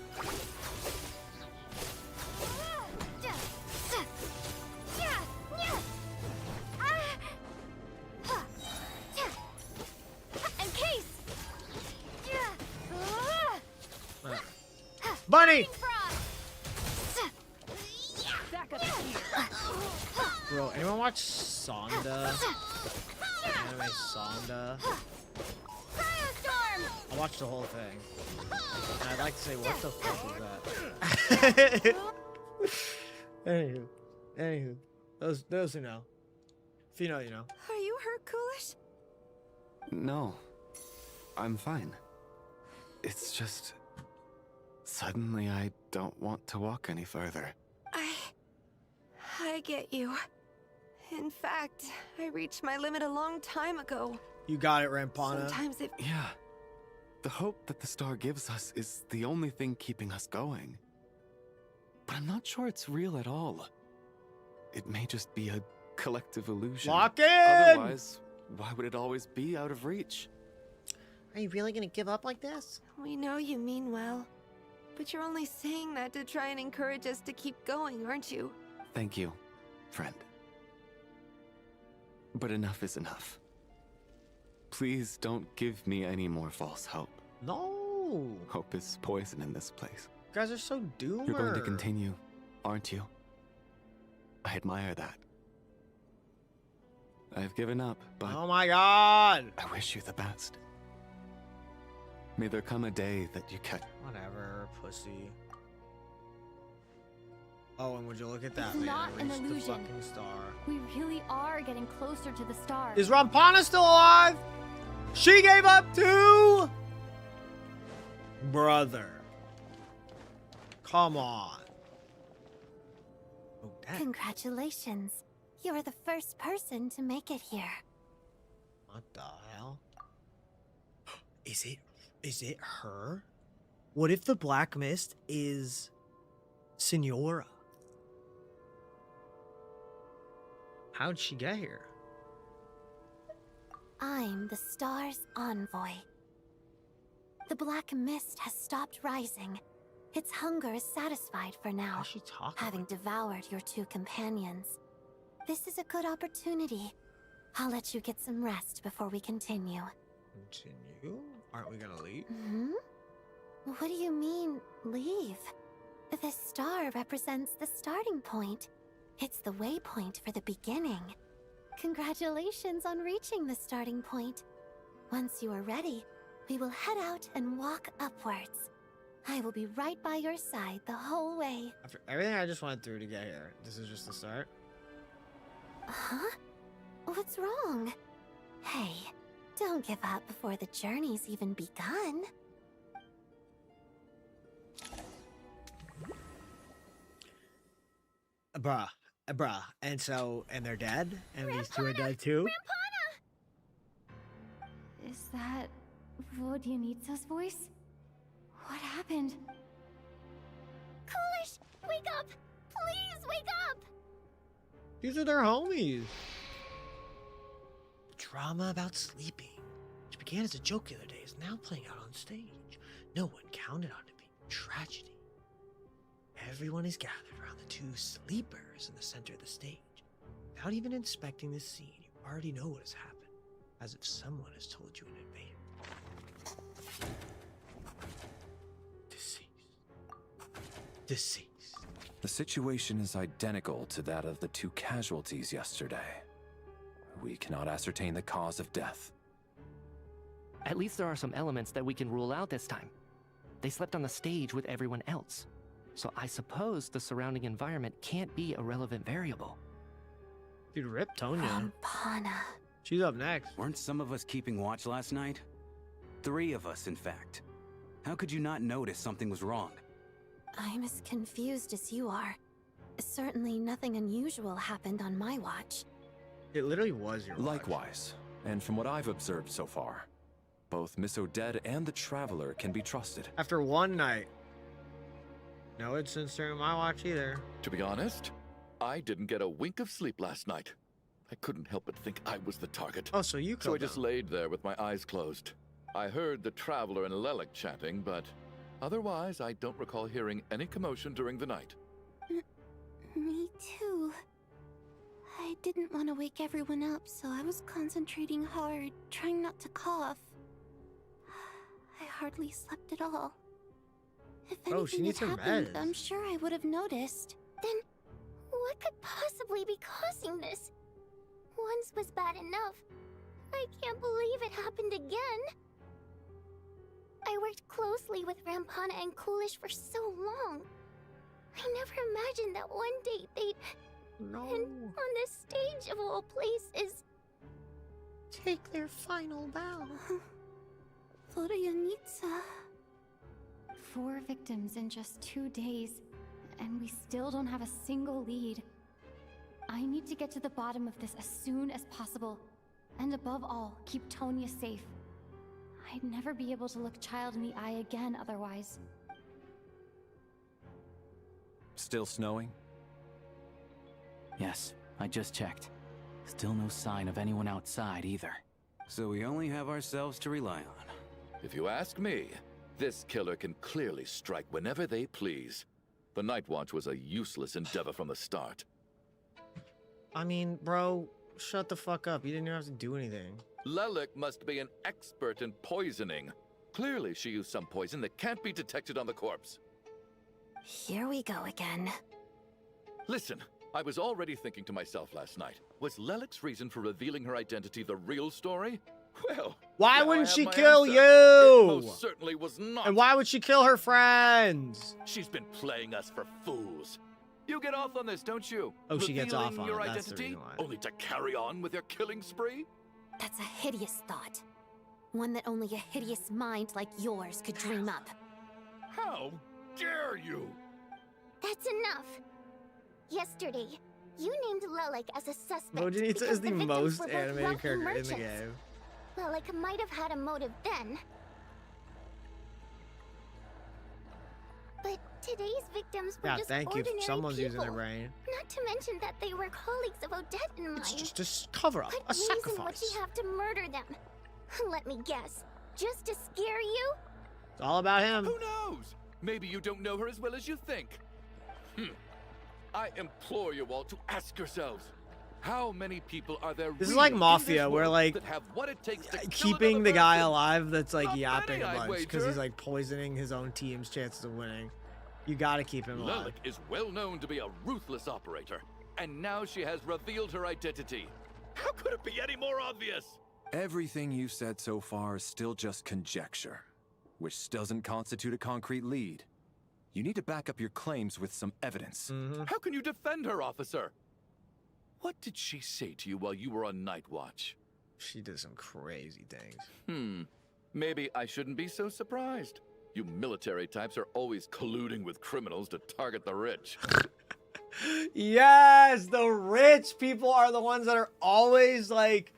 Bunny! Bro, anyone watch Sonda? Anime Sonda? I watched the whole thing. And I'd like to say, what the fuck is that? Anywho. Those who know. If you know, you know. Are you hurt, Coolish? No. I'm fine. It's just... Suddenly, I don't want to walk any further. I get you. In fact, I reached my limit a long time ago. You got it, Rampana. Sometimes it... Yeah. The hope that the star gives us is the only thing keeping us going. But I'm not sure it's real at all. It may just be a collective illusion. Lock in! Otherwise, why would it always be out of reach? Are you really gonna give up like this? We know you mean well. But you're only saying that to try and encourage us to keep going, aren't you? Thank you, friend. But enough is enough. Please don't give me any more false hope. No! Hope is poison in this place. You guys are so doomer. You're going to continue, aren't you? I admire that. I've given up, but... Oh my god! I wish you the best. May there come a day that you catch... Whatever, pussy. Oh, and would you look at that, It's man? not an Reached the illusion. fucking star. We really are getting closer to the star. Is Rampana still alive? She gave up too? Brother. Come on. Oh, damn. Congratulations. You are the first person to make it here. What the hell? Is it her? What if the Black Mist is Senora? How'd she get here? I'm the star's envoy. The black mist has stopped rising. Its hunger is satisfied for now, How's she talking? having devoured your two companions. This is a good opportunity. I'll let you get some rest before we continue. Continue? Aren't we gonna leave? Hmm? What do you mean, leave? The star represents the starting point. It's the waypoint for the beginning. Congratulations on reaching the starting point. Once you are ready, we will head out and walk upwards. I will be right by your side the whole way. After everything I just went through to get here, this is just the start? Huh? What's wrong? Hey, don't give up before the journey's even begun. Bruh. And they're dead? And these two are dead too? Is that Vodyanitsa's voice? What happened? Coolish, wake up! Please wake up! These are their homies. The drama about sleeping, which began as a joke the other day, is now playing out on stage. No one counted on it being tragedy. Everyone is gathered around the two sleepers in the center of the stage. Without even inspecting the scene, you already know what has happened, as if someone has told you in advance. Deceased. The situation is identical to that of the two casualties yesterday. We cannot ascertain the cause of death. At least there are some elements that we can rule out this time. They slept on the stage with everyone else. So I suppose the surrounding environment can't be a relevant variable. Dude, rip Tonya. Rampana. She's up next. Weren't some of us keeping watch last night? 3 of us, in fact. How could you not notice something was wrong? I'm as confused as you are. Certainly nothing unusual happened on my watch. It literally was your watch. Likewise, and from what I've observed so far, both Miss Odette and the Traveler can be trusted. After one night. No incidents during my watch either. To be honest, I didn't get a wink of sleep last night. I couldn't help but think I was the target. Oh, so you So I just laid there with my eyes closed. I heard the Traveler and Lelic chatting, but otherwise I don't recall hearing any commotion during the night. Me too. I didn't want to wake everyone up, so I was concentrating hard, trying not to cough. I hardly slept at all. If anything she needs had her happened, meds. I'm sure I would have noticed. Then, what could possibly be causing this? Once was bad enough. I can't believe it happened again. I worked closely with Rampana and Coolish for so long. I never imagined that one day they'd... No. And on the stage of all places... Take their final bow. Florianitsa. 4 victims in just 2 days, and we still don't have a single lead. I need to get to the bottom of this as soon as possible. And above all, keep Tonya safe. I'd never be able to look Child in the eye again otherwise. Still snowing? Yes, I just checked. Still no sign of anyone outside either. So we only have ourselves to rely on. If you ask me, this killer can clearly strike whenever they please. The Night Watch was a useless endeavor from the start. I mean, bro, shut the fuck up. You didn't even have to do anything. Lelic must be an expert in poisoning. Clearly she used some poison that can't be detected on the corpse. Here we go again. Listen, I was already thinking to myself last night, was Lelic's reason for revealing her identity the real story? Well, why now I wouldn't have she my kill answer. you? It most certainly was not. And why would she kill her friends? She's been playing us for fools. You get off on this, don't you? Oh, she gets off Revealing on your it, that's the identity, reason why. only to carry on with your killing spree? That's a hideous thought. One that only a hideous mind like yours could dream up. How dare you? That's enough. Yesterday, you named Lelic as a suspect. Vojinitsa because is the victims most were both animated wealthy character in the merchants. game. Lelic might have had a motive then. But today's victims were Yeah, just thank you. ordinary Someone's using their people. brain. Not to mention that they were colleagues of Odette and mine. It's just cover up, What a reason would sacrifice. she have to murder them? Let me guess. Just to scare you? It's all about him. Who knows? Maybe you don't know her as well as you think. I implore you all to ask yourselves, how many people are there This is really like in Mafia, this where world like that have what it takes to kill keeping another the guy person? alive that's like Not yapping many, a I'd bunch because wager. he's like poisoning his own team's chances of winning. You gotta keep him alive. Lelic is well known to be a ruthless operator, and now she has revealed her identity. How could it be any more obvious? Everything you've said so far is still just conjecture, which doesn't constitute a concrete lead. You need to back up your claims with some evidence. How can you defend her, officer? What did she say to you while you were on night watch? She did some crazy things. Maybe I shouldn't be so surprised. You military types are always colluding with criminals to target the rich. Yes, the rich people are the ones that are always like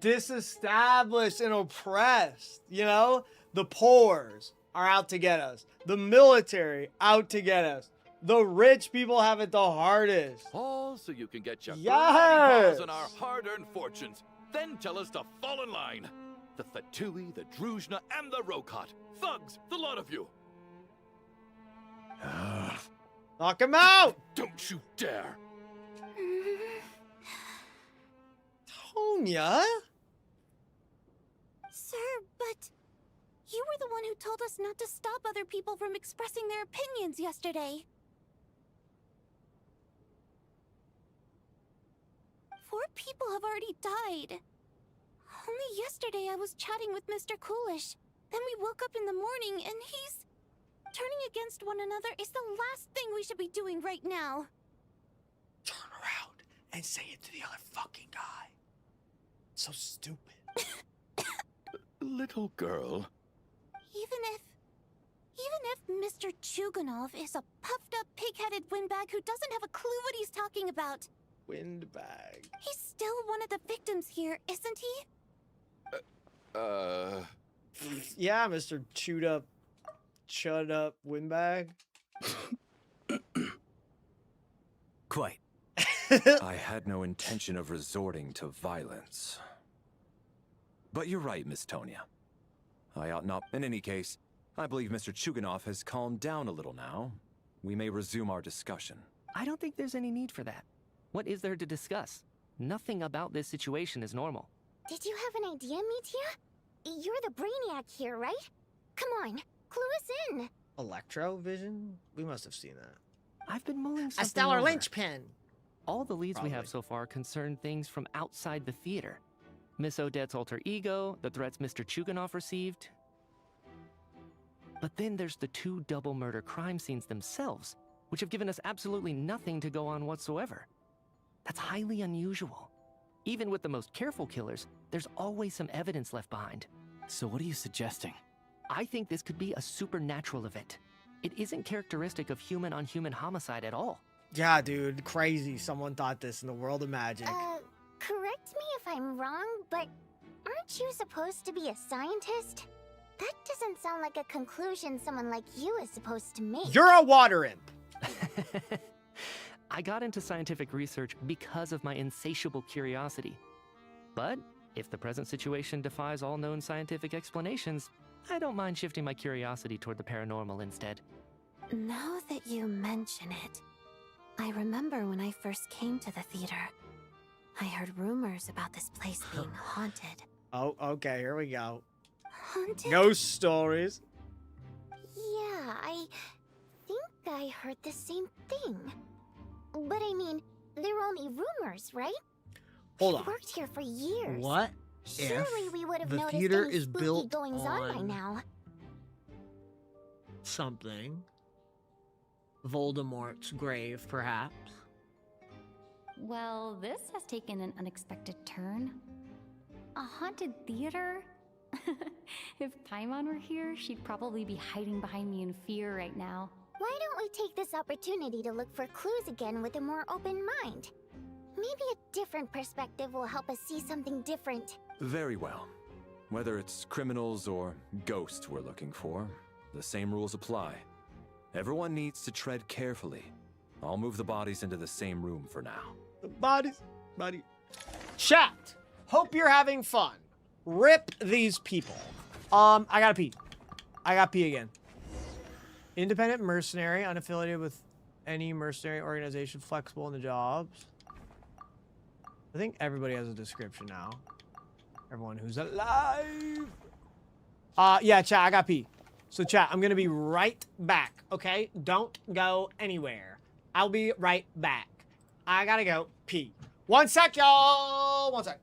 disestablished and oppressed. You know, the poors are out to get us. The military out to get us. The rich people have it the hardest. All so you can get your Yes! on our hard-earned fortunes. Then tell us to fall in line. The Fatui, the Druzhna, and the Rokot. Thugs, the lot of you. Knock him out! Don't you dare! Tonya? Sir, but you were the one who told us not to stop other people from expressing their opinions yesterday. 4 people have already died. Only yesterday I was chatting with Mr. Coolish. Then we woke up in the morning and he's... Turning against one another is the last thing we should be doing right now. Turn around and say it to the other fucking guy. So stupid. Little girl. Even if Mr. Chuganov is a puffed-up, pig-headed windbag who doesn't have a clue what he's talking about. Windbag. He's still one of the victims here, isn't he? Yeah, Mr. Chud up windbag. Quite. I had no intention of resorting to violence. But you're right, Miss Tonya. I ought not. In any case, I believe Mr. Chuganov has calmed down a little now. We may resume our discussion. I don't think there's any need for that. What is there to discuss? Nothing about this situation is normal. Did you have an idea, Mitya? You're the brainiac here, right? Come on, clue us in. Electro vision? We must have seen that. I've been mulling something A stellar over. linchpin. All the leads we Probably. have so far concern things from outside the theater. Miss Odette's alter ego, the threats Mr. Chuganov received. But then there's the 2 double murder crime scenes themselves, which have given us absolutely nothing to go on whatsoever. That's highly unusual. Even with the most careful killers, there's always some evidence left behind. So what are you suggesting? I think this could be a supernatural event. It isn't characteristic of human-on-human homicide at all. Yeah, dude, crazy. Someone thought this in the world of magic. Correct me if I'm wrong, but aren't you supposed to be a scientist? That doesn't sound like a conclusion someone like you is supposed to make. You're a water imp. I got into scientific research because of my insatiable curiosity. But if the present situation defies all known scientific explanations, I don't mind shifting my curiosity toward the paranormal instead. Now that you mention it, I remember when I first came to the theater. I heard rumors about this place being haunted. Oh, okay, here we go. Haunted? Ghost stories. Yeah, I think I heard the same thing. But I mean, they're only rumors, right? Hold We've on. worked here for years. What Surely if we would have the noticed theater any is spooky built goings on by on now. something? Voldemort's grave, perhaps? Well, this has taken an unexpected turn. A haunted theater? If Paimon were here, she'd probably be hiding behind me in fear right now. Why don't we take this opportunity to look for clues again with a more open mind? Maybe a different perspective will help us see something different. Very well. Whether it's criminals or ghosts we're looking for, the same rules apply. Everyone needs to tread carefully. I'll move the bodies into the same room for now. The body. Chat. Hope you're having fun. Rip these people. I gotta pee. I gotta pee again. Independent mercenary, unaffiliated with any mercenary organization, flexible in the jobs. I think everybody has a description now. Everyone who's alive. Yeah, chat, I gotta pee. So chat, I'm gonna be right back, okay? Don't go anywhere. I'll be right back. I gotta go pee. 1 sec, y'all. 1 sec.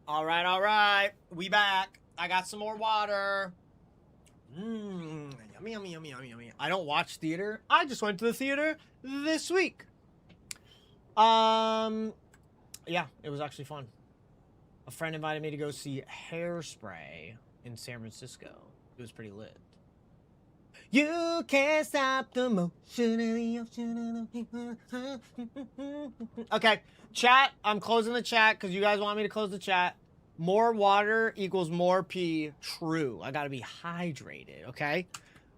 All right. We back. I got some more water. Yummy, yummy, yummy, yummy, yummy. I don't watch theater. I just went to the theater this week. Yeah, it was actually fun. A friend invited me to go see Hairspray in San Francisco. It was pretty lit. You can't stop the motion of the ocean. Okay, chat. I'm closing the chat because you guys want me to close the chat. More water equals more pee. True. I gotta be hydrated, okay?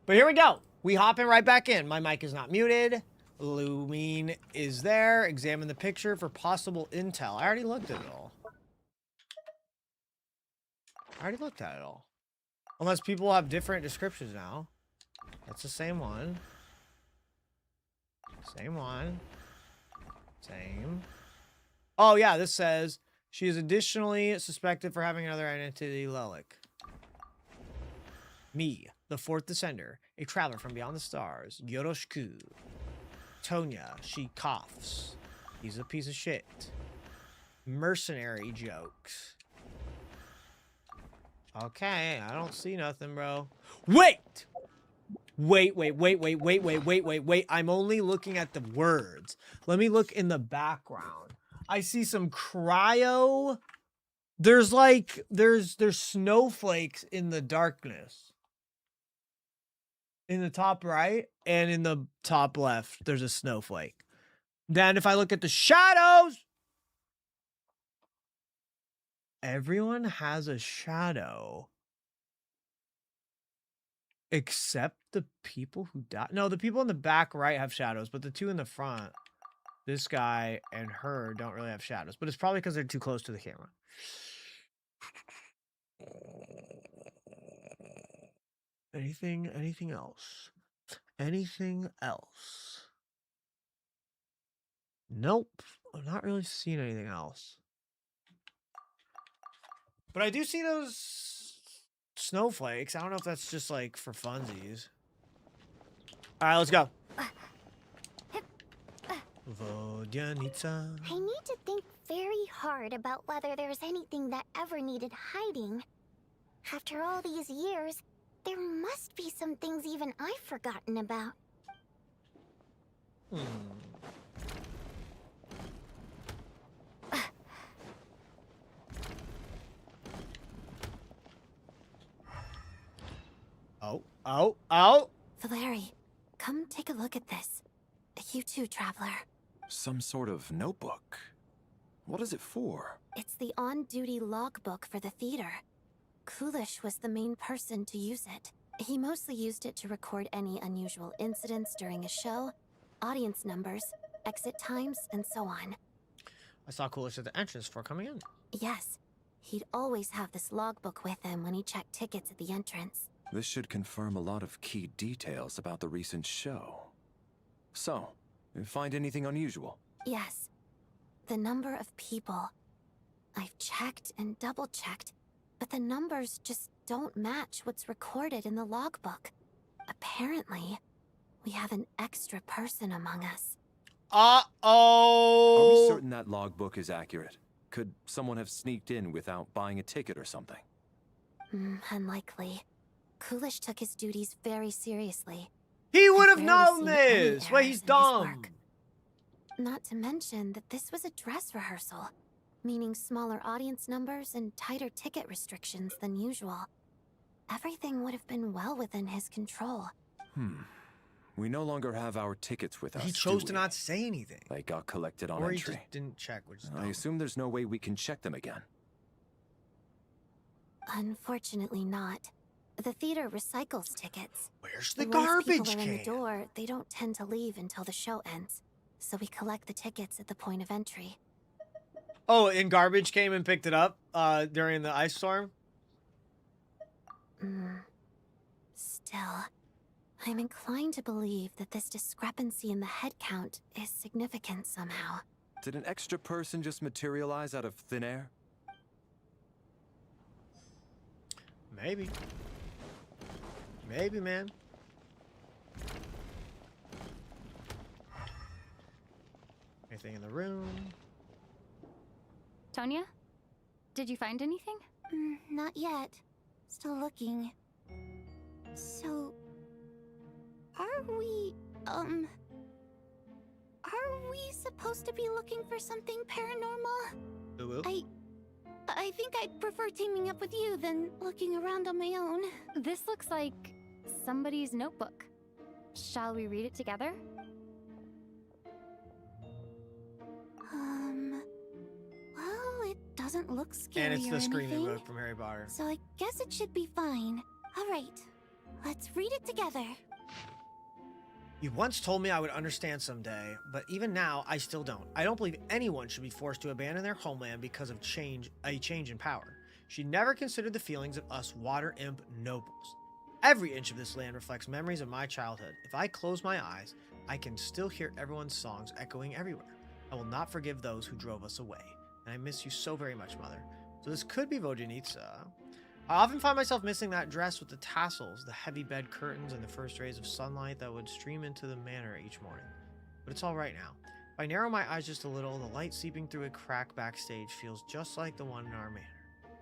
But here we go. We hopping right back in. My mic is not muted. Lumine is there. Examine the picture for possible intel. I already looked at it all. Unless people have different descriptions now. That's the same one. Same. Oh, yeah, this says she is additionally suspected for having another identity, Lelik. Me, the fourth descender, a traveler from beyond the stars. Yoroshiku. Tonya, she coughs. He's a piece of shit. Mercenary jokes. Okay, I don't see nothing, bro. Wait! Wait. I'm only looking at the words. Let me look in the background. I see some cryo. There's snowflakes in the darkness. In the top right and in the top left, there's a snowflake. Then if I look at the shadows, everyone has a shadow. Except the people who died. No, the people in the back right have shadows, but the two in the front, this guy and her, don't really have shadows. But it's probably because they're too close to the camera. Anything else? Anything else? Nope. I'm not really seeing anything else. But I do see those snowflakes. I don't know if that's just like for funsies. All right, let's go. Vodyanica. I need to think very hard about whether there's anything that ever needed hiding. After all these years, there must be some things even I've forgotten about. Oh. Valeri, come take a look at this. You too, traveler. Some sort of notebook. What is it for? It's the on-duty logbook for the theater. Coolish was the main person to use it. He mostly used it to record any unusual incidents during a show, audience numbers, exit times, and so on. I saw Coolish at the entrance before coming in. Yes, he'd always have this logbook with him when he checked tickets at the entrance. This should confirm a lot of key details about the recent show. So, you find anything unusual? Yes. The number of people. I've checked and double-checked, but the numbers just don't match what's recorded in the logbook. Apparently, we have an extra person among us. Uh-oh! Are we certain that logbook is accurate? Could someone have sneaked in without buying a ticket or something? Unlikely. Coolish took his duties very seriously. He would have known this! Well, he's dumb. Not to mention that this was a dress rehearsal, meaning smaller audience numbers and tighter ticket restrictions than usual. Everything would have been well within his control. We no longer have our tickets with us. He chose to not say anything. They got collected on or entry. He just didn't check, which is I dumb. assume there's no way we can check them again. Unfortunately not. The theater recycles tickets. Where's the Once garbage people are in the can? door, they don't tend to leave until the show ends. So we collect the tickets at the point of entry. Oh, and garbage came and picked it up during the ice storm? Still, I'm inclined to believe that this discrepancy in the head count is significant somehow. Did an extra person just materialize out of thin air? Maybe. Maybe, man. Anything in the room? Tonya? Did you find anything? Not yet. Still looking. So... Are we supposed to be looking for something paranormal? I think I'd prefer teaming up with you than looking around on my own. This looks like somebody's notebook. Shall we read it together? Well, it doesn't look scary And it's or the screaming anything, book from Harry Potter. so I guess it should be fine. All right, let's read it together. You once told me I would understand someday, but even now, I still don't. I don't believe anyone should be forced to abandon their homeland because of a change in power. She never considered the feelings of us water imp nobles. Every inch of this land reflects memories of my childhood. If I close my eyes, I can still hear everyone's songs echoing everywhere. I will not forgive those who drove us away, and I miss you so very much, Mother. So this could be Vodyanitsa. I often find myself missing that dress with the tassels, the heavy bed curtains, and the first rays of sunlight that would stream into the manor each morning. But it's all right now. If I narrow my eyes just a little, the light seeping through a crack backstage feels just like the one in our manor.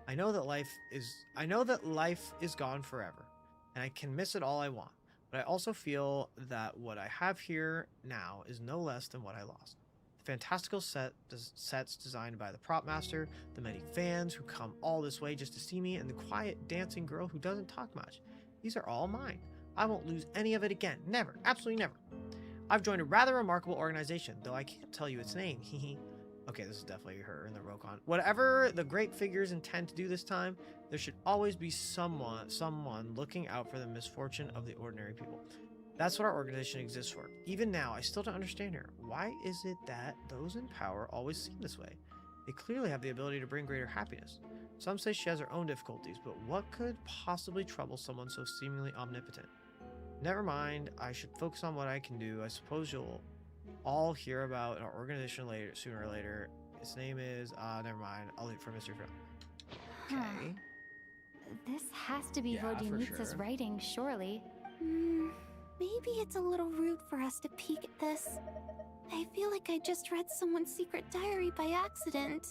I know that life is gone forever, and I can miss it all I want. But I also feel that what I have here now is no less than what I lost. The fantastical sets designed by the prop master, the many fans who come all this way just to see me, and the quiet dancing girl who doesn't talk much. These are all mine. I won't lose any of it again. Never. Absolutely never. I've joined a rather remarkable organization, though I can't tell you its name. Okay, this is definitely her in the Rokon. Whatever the great figures intend to do this time, there should always be someone looking out for the misfortune of the ordinary people. That's what our organization exists for. Even now, I still don't understand her. Why is it that those in power always seem this way? They clearly have the ability to bring greater happiness. Some say she has her own difficulties, but what could possibly trouble someone so seemingly omnipotent? Never mind, I should focus on what I can do. I suppose you'll all hear about our organization sooner or later. Its name is, never mind, I'll leave it for mystery for now. Okay. This has to be Vodyanitsa's sure. writing, surely. Maybe it's a little rude for us to peek at this. I feel like I just read someone's secret diary by accident.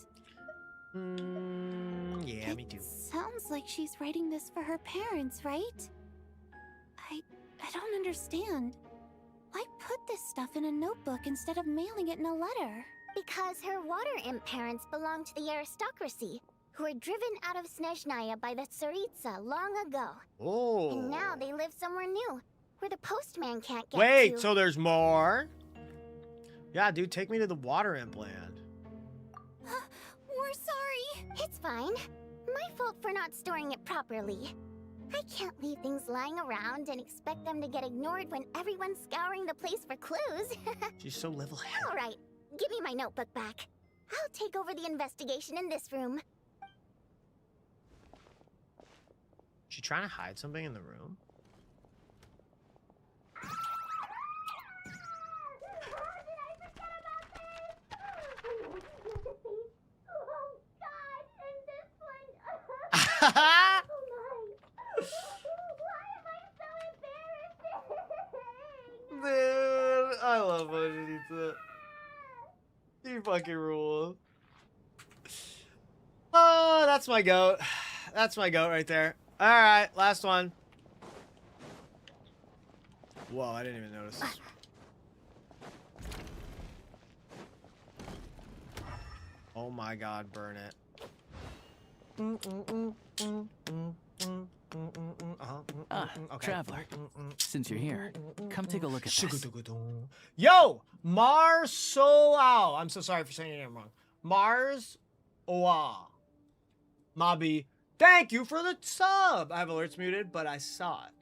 Yeah, me too. Sounds like she's writing this for her parents, right? I don't understand. Why put this stuff in a notebook instead of mailing it in a letter? Because her water imp parents belong to the aristocracy, who were driven out of Snezhnaya by the Tsaritsa long ago. Oh. And now they live somewhere new, where the postman can't get Wait, to. so there's more? Yeah, dude, take me to the water imp land. We're sorry. It's fine. My fault for not storing it properly. I can't leave things lying around and expect them to get ignored when everyone's scouring the place for clues. She's so level-headed. All right, give me my notebook back. I'll take over the investigation in this room. She trying to hide something in the room? Dude, I love Vodyanitsa. You fucking rule. Oh, that's my goat. That's my goat right there. All right, last one. Whoa, I didn't even notice this. Oh my god, burn it. Traveler, since you're here, come take a look at this. Yo, Marsoao. I'm so sorry for saying your name wrong. Mars Oa. Mabi. Thank you for the sub. I have alerts muted, but I saw it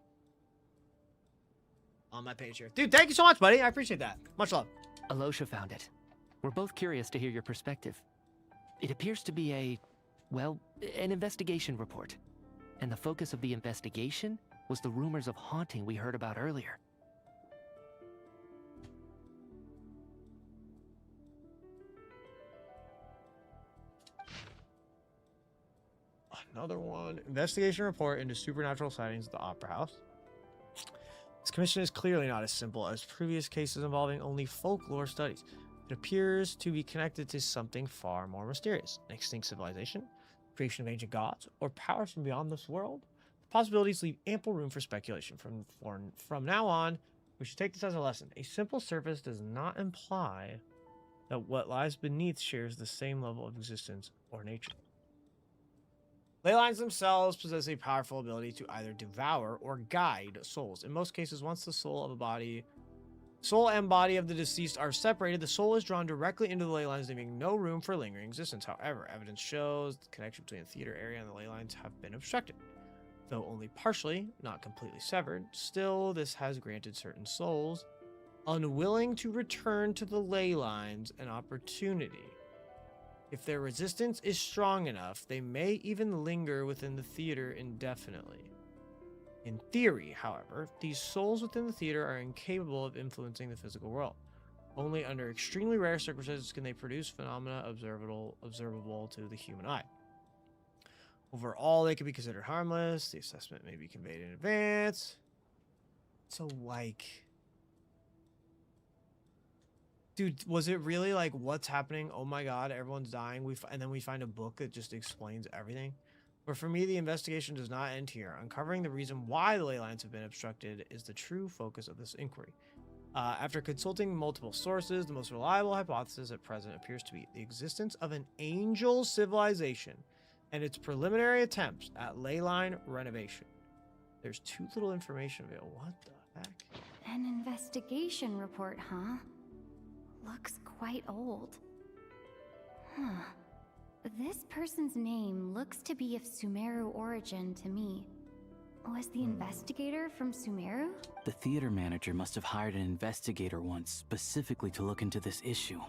on my page here. Dude, thank you so much, buddy. I appreciate that. Much love. Alosha found it. We're both curious to hear your perspective. It appears to be an investigation report. And the focus of the investigation was the rumors of haunting we heard about earlier. Another one. Investigation report into supernatural sightings at the Opera House. This commission is clearly not as simple as previous cases involving only folklore studies. It appears to be connected to something far more mysterious. An extinct civilization? creation of ancient gods, or powers from beyond this world? The possibilities leave ample room for speculation. From now on, we should take this as a lesson. A simple surface does not imply that what lies beneath shares the same level of existence or nature. Ley lines themselves possess a powerful ability to either devour or guide souls. In most cases, once the soul and body of the deceased are separated, the soul is drawn directly into the ley lines, leaving no room for lingering existence. However, evidence shows the connection between the theater area and the ley lines have been obstructed. Though only partially, not completely severed, still this has granted certain souls unwilling to return to the ley lines an opportunity. If their resistance is strong enough, they may even linger within the theater indefinitely. In theory, however, these souls within the theater are incapable of influencing the physical world. Only under extremely rare circumstances can they produce phenomena observable to the human eye. Overall, they can be considered harmless. The assessment may be conveyed in advance. So, like... Dude, was it really like, what's happening? Oh my god, everyone's dying. And then we find a book that just explains everything. But for me, the investigation does not end here. Uncovering the reason why the ley lines have been obstructed is the true focus of this inquiry. After consulting multiple sources, the most reliable hypothesis at present appears to be the existence of an angel civilization and its preliminary attempts at ley line renovation. There's too little information available. What the heck? An investigation report, huh? Looks quite old. Huh. This person's name looks to be of Sumeru origin to me. Was the investigator from Sumeru? The theater manager must have hired an investigator once specifically to look into this issue.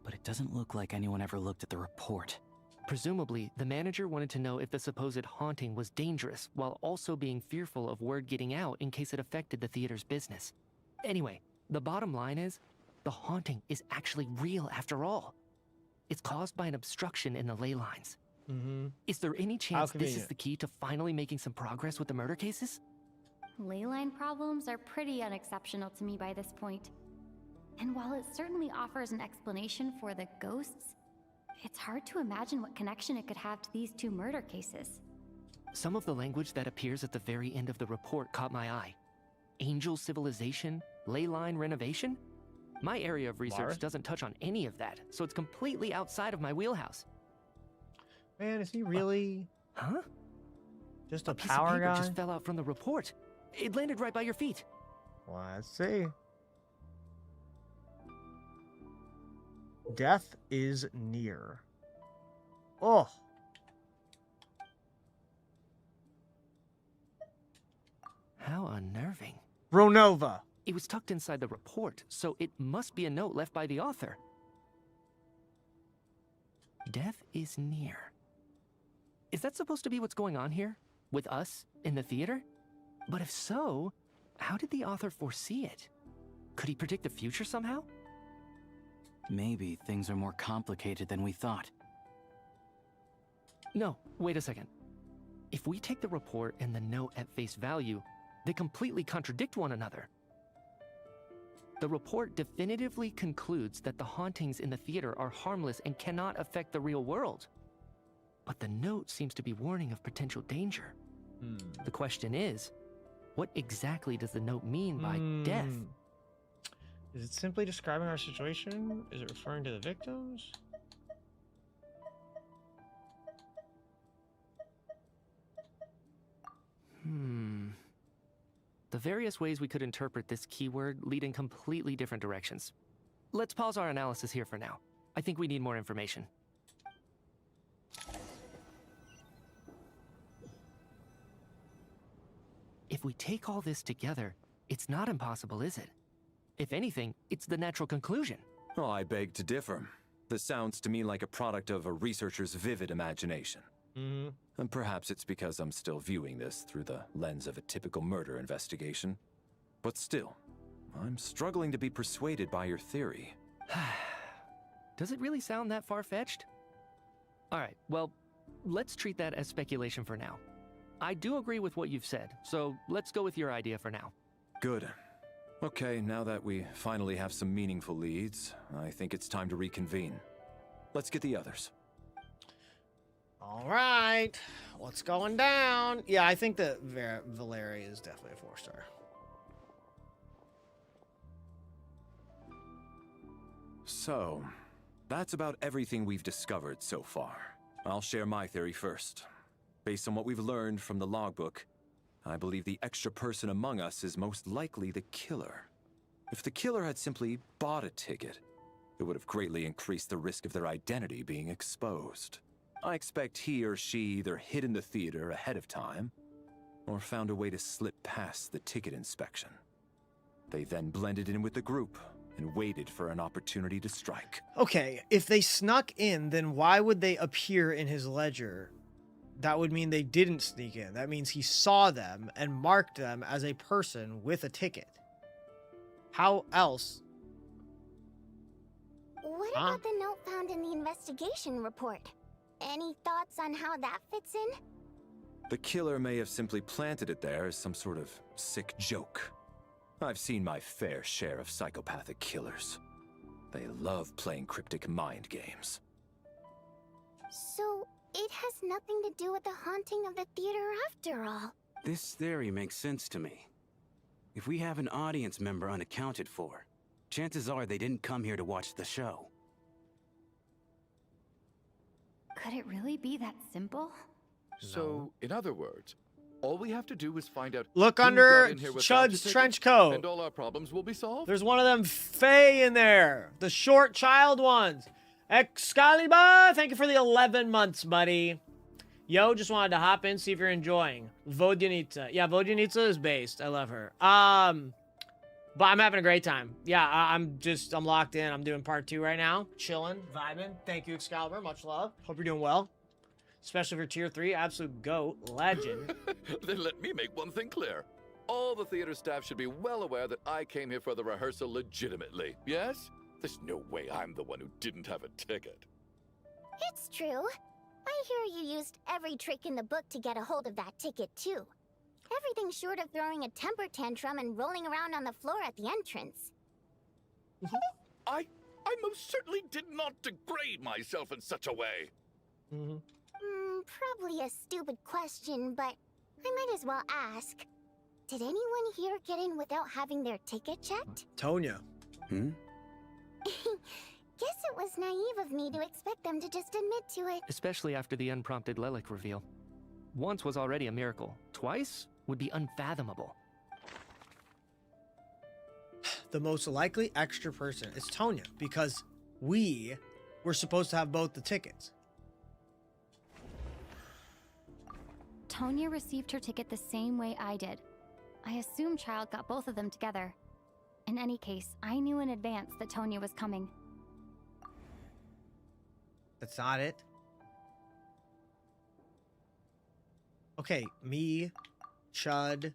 But it doesn't look like anyone ever looked at the report. Presumably, the manager wanted to know if the supposed haunting was dangerous, while also being fearful of word getting out in case it affected the theater's business. Anyway, the bottom line is, the haunting is actually real after all. It's caused by an obstruction in the ley lines. Is there any chance this is the key to finally making some progress with the murder cases? Ley line problems are pretty unexceptional to me by this point. And while it certainly offers an explanation for the ghosts, it's hard to imagine what connection it could have to these two murder cases. Some of the language that appears at the very end of the report caught my eye. Angel civilization, ley line renovation? My area of research doesn't touch on any of that, so it's completely outside of my wheelhouse. Man, is he really... Huh? Just a piece of power paper guy? just fell out from the report. It landed right by your feet. Let's see. Death is near. Oh. How unnerving. Ronova. It was tucked inside the report, so it must be a note left by the author. Death is near. Is that supposed to be what's going on here? With us, in the theater? But if so, how did the author foresee it? Could he predict the future somehow? Maybe things are more complicated than we thought. No, wait a second. If we take the report and the note at face value, they completely contradict one another. The report definitively concludes that the hauntings in the theater are harmless and cannot affect the real world. But the note seems to be warning of potential danger. The question is, what exactly does the note mean by death? Is it simply describing our situation? Is it referring to the victims? The various ways we could interpret this keyword lead in completely different directions. Let's pause our analysis here for now. I think we need more information. If we take all this together, it's not impossible, is it? If anything, it's the natural conclusion. Oh, I beg to differ. This sounds to me like a product of a researcher's vivid imagination. And perhaps it's because I'm still viewing this through the lens of a typical murder investigation. But still, I'm struggling to be persuaded by your theory. Does it really sound that far-fetched? Alright, well, let's treat that as speculation for now. I do agree with what you've said, so let's go with your idea for now. Good. Okay, now that we finally have some meaningful leads, I think it's time to reconvene. Let's get the others. All right, what's going down? Yeah, I think that Valeria is definitely a 4-star. So, that's about everything we've discovered so far. I'll share my theory first. Based on what we've learned from the logbook, I believe the extra person among us is most likely the killer. If the killer had simply bought a ticket, it would have greatly increased the risk of their identity being exposed. I expect he or she either hid in the theater ahead of time, or found a way to slip past the ticket inspection. They then blended in with the group and waited for an opportunity to strike. Okay, if they snuck in, then why would they appear in his ledger? That would mean they didn't sneak in. That means he saw them and marked them as a person with a ticket. How else? What about the note found in the investigation report? Any thoughts on how that fits in? The killer may have simply planted it there as some sort of sick joke. I've seen my fair share of psychopathic killers. They love playing cryptic mind games. So, it has nothing to do with the haunting of the theater after all. This theory makes sense to me. If we have an audience member unaccounted for, chances are they didn't come here to watch the show. Could it really be that simple? So, in other words, all we have to do is find out Look who under got in here without Chud's the ticket, trench coat. and all our problems will be solved. There's one of them Fae in there. The short child ones. Excalibur, thank you for the 11 months, buddy. Yo, just wanted to hop in, see if you're enjoying. Vodyanitsa. Yeah, Vodyanitsa is based. I love her. But I'm having a great time. Yeah, I'm locked in. I'm doing part 2 right now. Chilling, vibing. Thank you, Excalibur. Much love. Hope you're doing well. Especially for tier 3. Absolute GOAT. Legend. Then let me make one thing clear. All the theater staff should be well aware that I came here for the rehearsal legitimately. Yes? There's no way I'm the one who didn't have a ticket. It's true. I hear you used every trick in the book to get a hold of that ticket, too. Everything short of throwing a temper tantrum and rolling around on the floor at the entrance. I most certainly did not degrade myself in such a way. Probably a stupid question, but I might as well ask. Did anyone here get in without having their ticket checked? Tonya. Guess it was naive of me to expect them to just admit to it. Especially after the unprompted Lilac reveal. Once was already a miracle. Twice would be unfathomable. The most likely extra person is Tonya, because we were supposed to have both the tickets. Tonya received her ticket the same way I did. I assume Child got both of them together. In any case, I knew in advance that Tonya was coming. That's not it. Okay, me, Chud.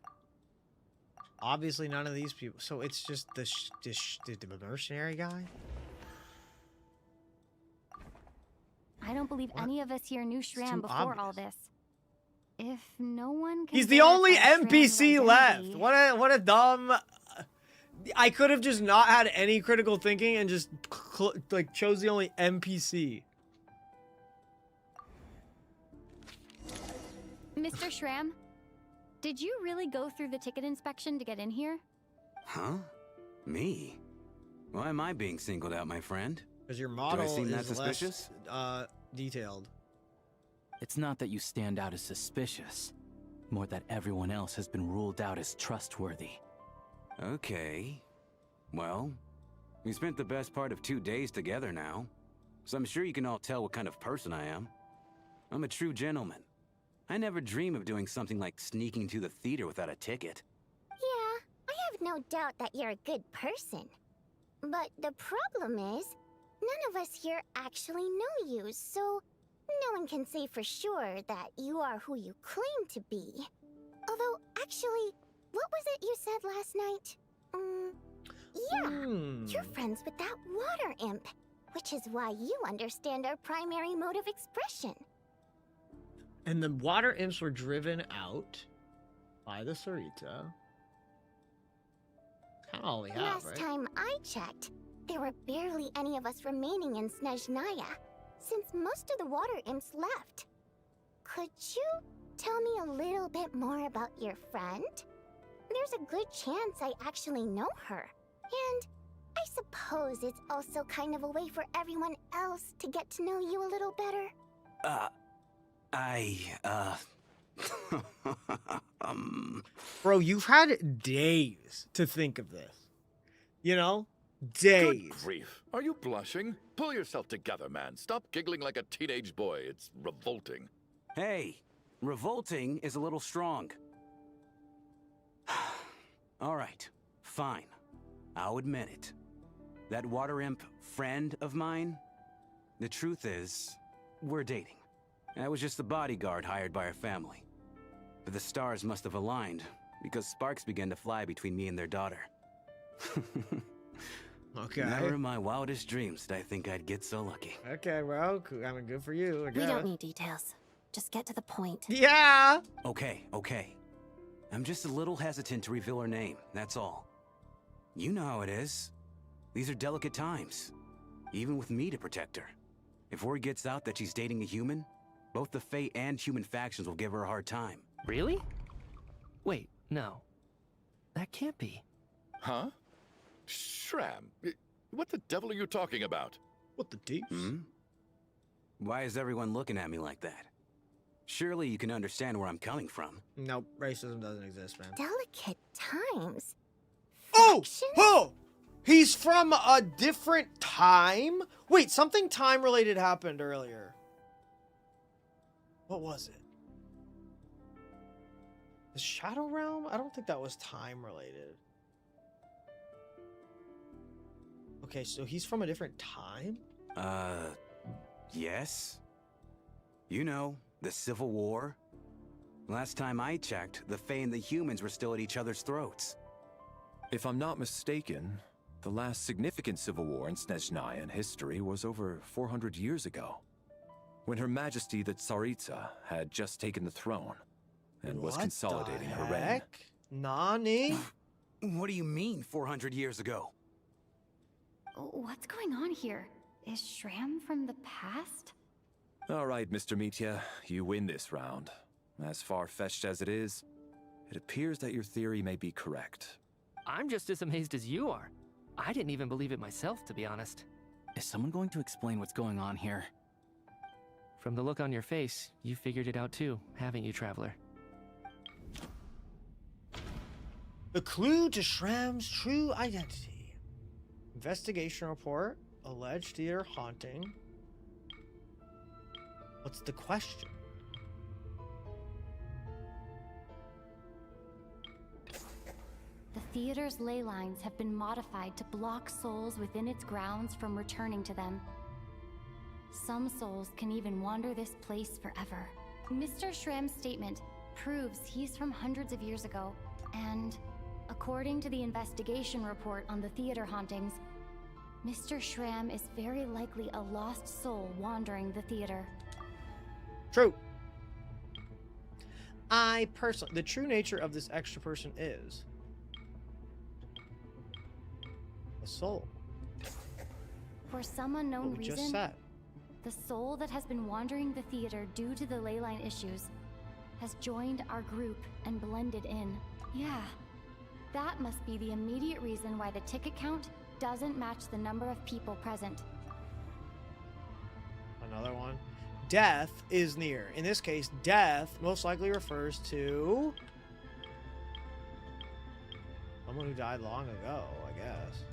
Obviously none of these people. So it's just the mercenary guy? I don't believe any of us here knew Shram before obvious. all this. If no one can He's the only verify Shram's NPC left. identity- What a dumb... I could have just not had any critical thinking and just like chose the only NPC. Mr. Shram, did you really go through the ticket inspection to get in here? Huh? Me? Why am I being singled out, my friend? Because your model Do I seem that is suspicious? less detailed. It's not that you stand out as suspicious, more that everyone else has been ruled out as trustworthy. Okay. Well, we spent the best part of 2 days together now, so I'm sure you can all tell what kind of person I am. I'm a true gentleman. I never dream of doing something like sneaking to the theater without a ticket. Yeah, I have no doubt that you're a good person. But the problem is, none of us here actually know you, so no one can say for sure that you are who you claim to be. Although, actually, what was it you said last night? Yeah, you're friends with that water imp, which is why you understand our primary mode of expression. And the water imps were driven out by the Sarita. Kind of all we have, Last right? time I checked, there were barely any of us remaining in SNEZHNAYA, since most of the water imps left. Could you tell me a little bit more about your friend? There's a good chance I actually know her. And I suppose it's also kind of a way for everyone else to get to know you a little better. Bro, you've had days to think of this. You know? Days. Good grief. Are you blushing? Pull yourself together, man. Stop giggling like a teenage boy. It's revolting. Hey, revolting is a little strong. All right, fine. I'll admit it. That water imp friend of mine, the truth is, we're dating. I was just the bodyguard hired by our family. But the stars must have aligned, because sparks began to fly between me and their daughter. Okay. Never in my wildest dreams did I think I'd get so lucky. Okay, well, I mean, good for you, I guess. We don't need details. Just get to the point. Yeah! Okay. I'm just a little hesitant to reveal her name, that's all. You know how it is. These are delicate times. Even with me to protect her. If word gets out that she's dating a human, both the Fae and human factions will give her a hard time. Really? Wait, no. That can't be. Huh? Shram, what the devil are you talking about? What the deeps? Why is everyone looking at me like that? Surely you can understand where I'm coming from. Nope, racism doesn't exist, man. Delicate times? Oh! He's from a different time? Wait, something time-related happened earlier. What was it? The Shadow Realm? I don't think that was time-related. Okay, so he's from a different time? Yes. You know, the Civil War. Last time I checked, the Fae and the humans were still at each other's throats. If I'm not mistaken, the last significant civil war in SNEZHNAYA history was over 400 years ago, when Her Majesty the Tsaritsa had just taken the throne and was consolidating her reign. Nani? What do you mean, 400 years ago? What's going on here? Is Shram from the past? All right, Mr. Mitya, you win this round. As far-fetched as it is, it appears that your theory may be correct. I'm just as amazed as you are. I didn't even believe it myself, to be honest. Is someone going to explain what's going on here? From the look on your face, you figured it out too, haven't you, Traveler? The clue to Shram's true identity. Investigation report. Alleged theater haunting. What's the question? The theater's ley lines have been modified to block souls within its grounds from returning to them. Some souls can even wander this place forever. Mr. Shram's statement proves he's from hundreds of years ago, and according to the investigation report on the theater hauntings, Mr. Shram is very likely a lost soul wandering the theater. True. The true nature of this extra person is a soul. For some unknown What we just reason, said. the soul that has been wandering the theater due to the leyline issues has joined our group and blended in. Yeah, that must be the immediate reason why the ticket count doesn't match the number of people present. Another one. Death is near. In this case, death most likely refers to someone who died long ago, I guess.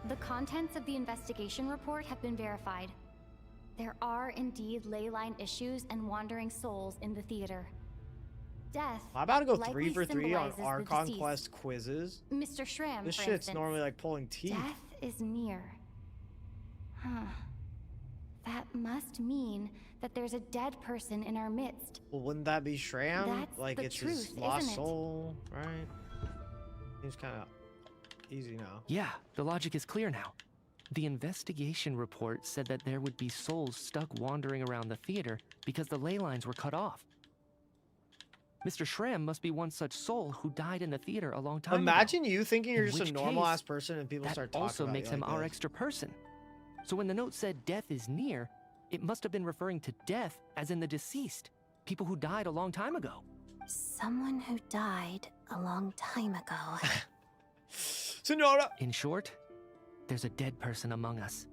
The contents of the investigation report have been verified. There are indeed leyline issues and wandering souls in the theater. Death. I'm about to go likely 3 for 3 on symbolizes the Archon deceased. Quest quizzes. Mr. Shram, This for shit's instance. normally like pulling teeth. Death is near. Huh. That must mean that there's a dead person in our midst. Well, wouldn't that be Shram? That's Like the it's truth, his lost isn't it? soul, right? Seems kind of easy now. Yeah, the logic is clear now. The investigation report said that there would be souls stuck wandering around the theater because the ley lines were cut off. Mr. Shram must be one such soul who died in the theater a long time ago. Imagine you thinking you're In just a which normal case, ass person and people that start talking also about makes you him like our this. extra person. So when the note said death is near, it must have been referring to death as in the deceased. People who died a long time ago. Someone who died a long time ago. Sonora! In short, there's a dead person among us.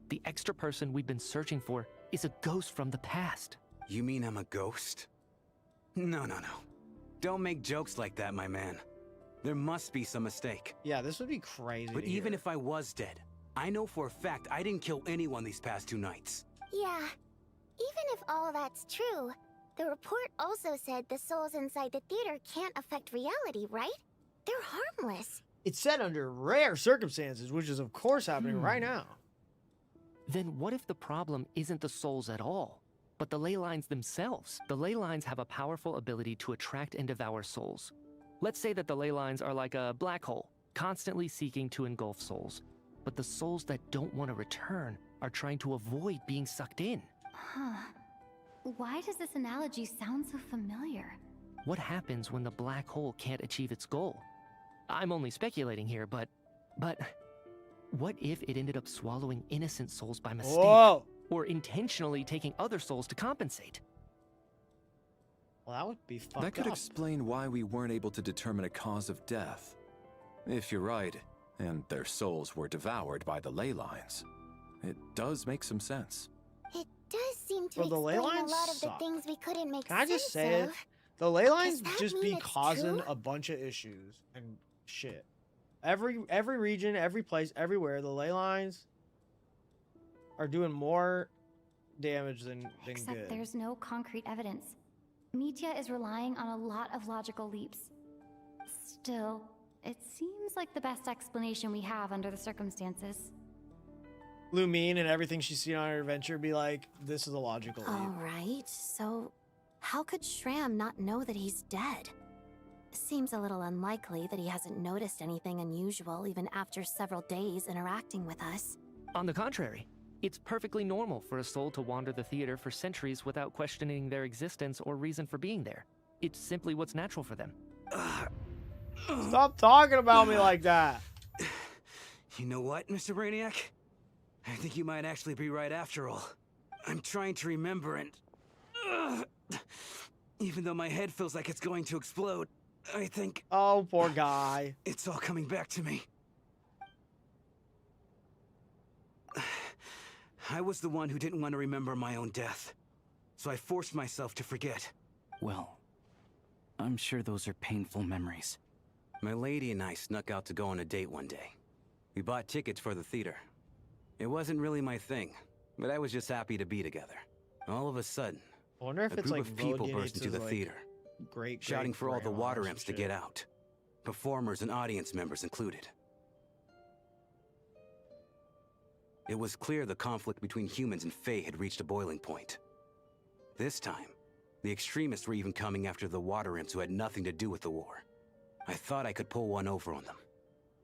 The extra person we've been searching for is a ghost from the past. You mean I'm a ghost? No. Don't make jokes like that, my man. There must be some mistake. Yeah, this would be crazy. But even if I was dead, I know for a fact I didn't kill anyone these past 2 nights. Yeah. Even if all that's true, the report also said the souls inside the theater can't affect reality, right? They're harmless. It's said under rare circumstances, which is of course happening right now. Then what if the problem isn't the souls at all, but the ley lines themselves? The ley lines have a powerful ability to attract and devour souls. Let's say that the ley lines are like a black hole, constantly seeking to engulf souls. But the souls that don't want to return are trying to avoid being sucked in. Huh. Why does this analogy sound so familiar? What happens when the black hole can't achieve its goal? I'm only speculating here, but what if it ended up swallowing innocent souls by mistake? Whoa. Or intentionally taking other souls to compensate? Well, that would be fucked That could up. explain why we weren't able to determine a cause of death. If you're right, and their souls were devoured by the ley lines, it does make some sense. It does seem to Well, the ley explain a lines lot of the suck. things we couldn't make Can I just sense say of. it? The ley lines that just mean be it's causing true? a bunch of issues and shit. Every region, every place, everywhere, the ley lines are doing more damage than Except good. there's no concrete evidence. Mitya is relying on a lot of logical leaps. Still, it seems like the best explanation we have under the circumstances. Lumine and everything she's seen on her adventure be like, this is a logical leap. All right, so how could Shram not know that he's dead? Seems a little unlikely that he hasn't noticed anything unusual even after several days interacting with us. On the contrary, it's perfectly normal for a soul to wander the theater for centuries without questioning their existence or reason for being there. It's simply what's natural for them. Stop talking about me like that. You know what, Mr. Brainiac? I think you might actually be right after all. I'm trying to remember and... even though my head feels like it's going to explode, I think... Oh, poor guy. It's all coming back to me. I was the one who didn't want to remember my own death, so I forced myself to forget. Well, I'm sure those are painful memories. My lady and I snuck out to go on a date one day. We bought tickets for the theater. It wasn't really my thing, but I was just happy to be together. All of a sudden, I wonder if a it's group like of people burst Vogue into the like, theater, great shouting for all the grandma or water some imps to shit. get out. Performers and audience members included. It was clear the conflict between humans and Fae had reached a boiling point. This time, the extremists were even coming after the water imps who had nothing to do with the war. I thought I could pull one over on them.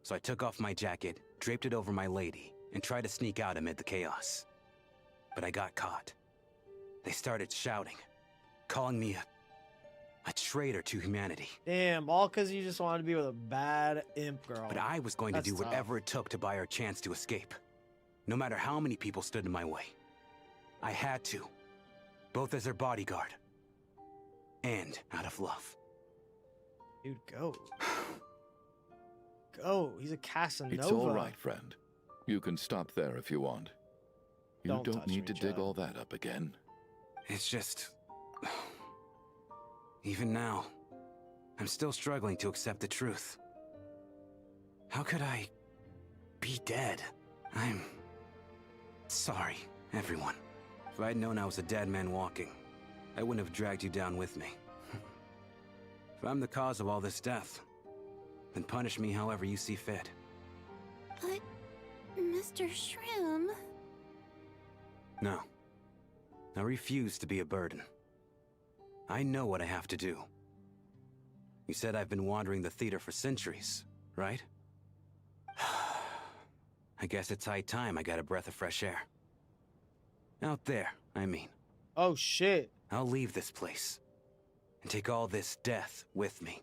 So I took off my jacket, draped it over my lady, and tried to sneak out amid the chaos. But I got caught. They started shouting, calling me a traitor to humanity. Damn, all because you just wanted to be with a bad imp girl. But I was going to That's do tough. whatever it took to buy her a chance to escape. No matter how many people stood in my way. I had to. Both as their bodyguard. And out of love. Dude, go. Go. He's a Casanova. It's all right, friend. You can stop there if you want. You Don't don't touch need me, to dig Chad. all that up again. It's just... even now, I'm still struggling to accept the truth. How could I be dead? I'm sorry, everyone. If I'd known I was a dead man walking, I wouldn't have dragged you down with me. If I'm the cause of all this death, then punish me however you see fit. But, Mr. Shroom... No. I refuse to be a burden. I know what I have to do. You said I've been wandering the theater for centuries, right? I guess it's high time I got a breath of fresh air. Out there, I mean. Oh, shit. I'll leave this place. And take all this death with me.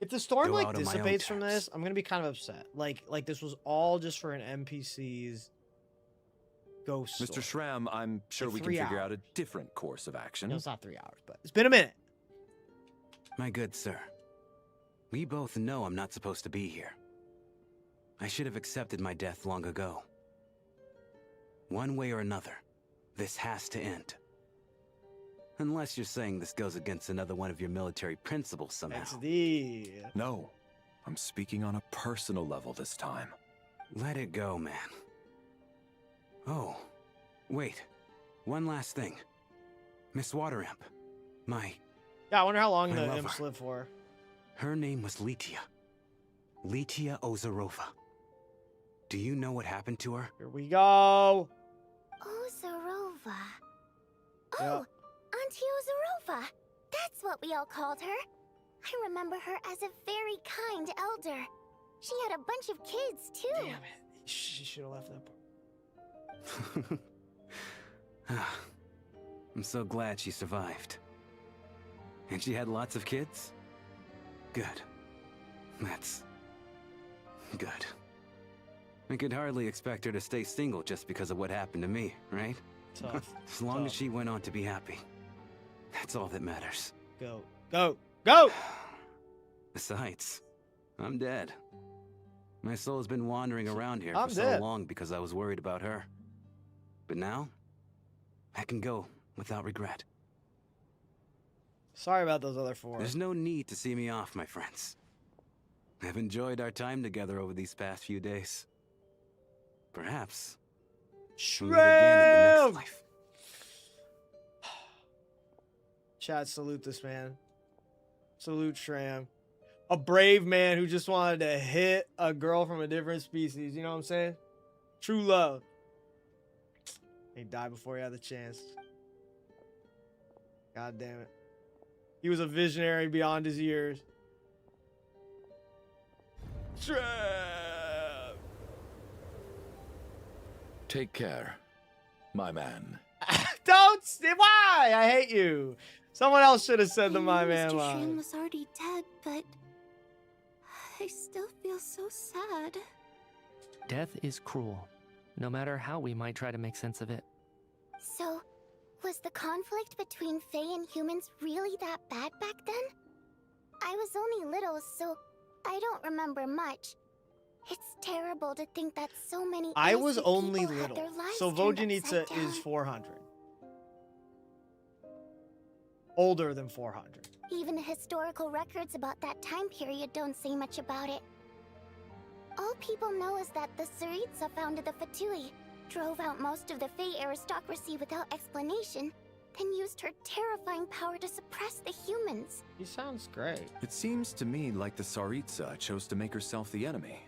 If the storm Go like out on my own dissipates from terms. this, I'm gonna be kind of upset. Like this was all just for an NPC's ghost Mr. story. Schramm, I'm sure Like we can 3 figure out hours. a different course of action. No, it's not 3 hours, but it's been a minute. My good sir, we both know I'm not supposed to be here. I should have accepted my death long ago. One way or another, this has to end. Unless you're saying this goes against another one of your military principles somehow. XD. No, I'm speaking on a personal level this time. Let it go, man. Oh, wait. One last thing. Miss Water Imp. Yeah, I wonder how long I the love imps her. live for. Her name was Litia. Litia Ozarova. Do you know what happened to her? Here we go. Ozarova. Yeah. Oh, Auntie Ozarova. That's what we all called her. I remember her as a very kind elder. She had a bunch of kids, too. Damn it. She should have left that part. I'm so glad she survived. And she had lots of kids? Good. That's good. I could hardly expect her to stay single just because of what happened to me, right? Tough. As long as Tough. she went on to be happy. That's all that matters. Go. Go. Go! Besides, I'm dead. My soul's been wandering around here I'm for so dead. long because I was worried about her. But now, I can go without regret. Sorry about those other 4. There's no need to see me off, my friends. I've enjoyed our time together over these past few days. Perhaps we'll meet again in the Shrev! next life. Chat, salute this man. Salute Shram. A brave man who just wanted to hit a girl from a different species. You know what I'm saying? True love. He died before he had the chance. God damn it. He was a visionary beyond his years. Shram! Take care, my man. Don't! Why? I hate you. Someone else should have said the I my knew man Mr. line. Shrim was already dead, but I still feel so sad. Death is cruel, no matter how we might try to make sense of it. So, was the conflict between Fae and humans really that bad back then? I was only little, so I don't remember much. It's terrible to think that so many I was innocent only people had little. their lives So turned Vojanitsa upside down. is 400. Older than 400. Even the historical records about that time period don't say much about it. All people know is that the Tsaritsa founded the Fatui, drove out most of the Fae aristocracy without explanation, then used her terrifying power to suppress the humans. He sounds great. It seems to me like the Tsaritsa chose to make herself the enemy.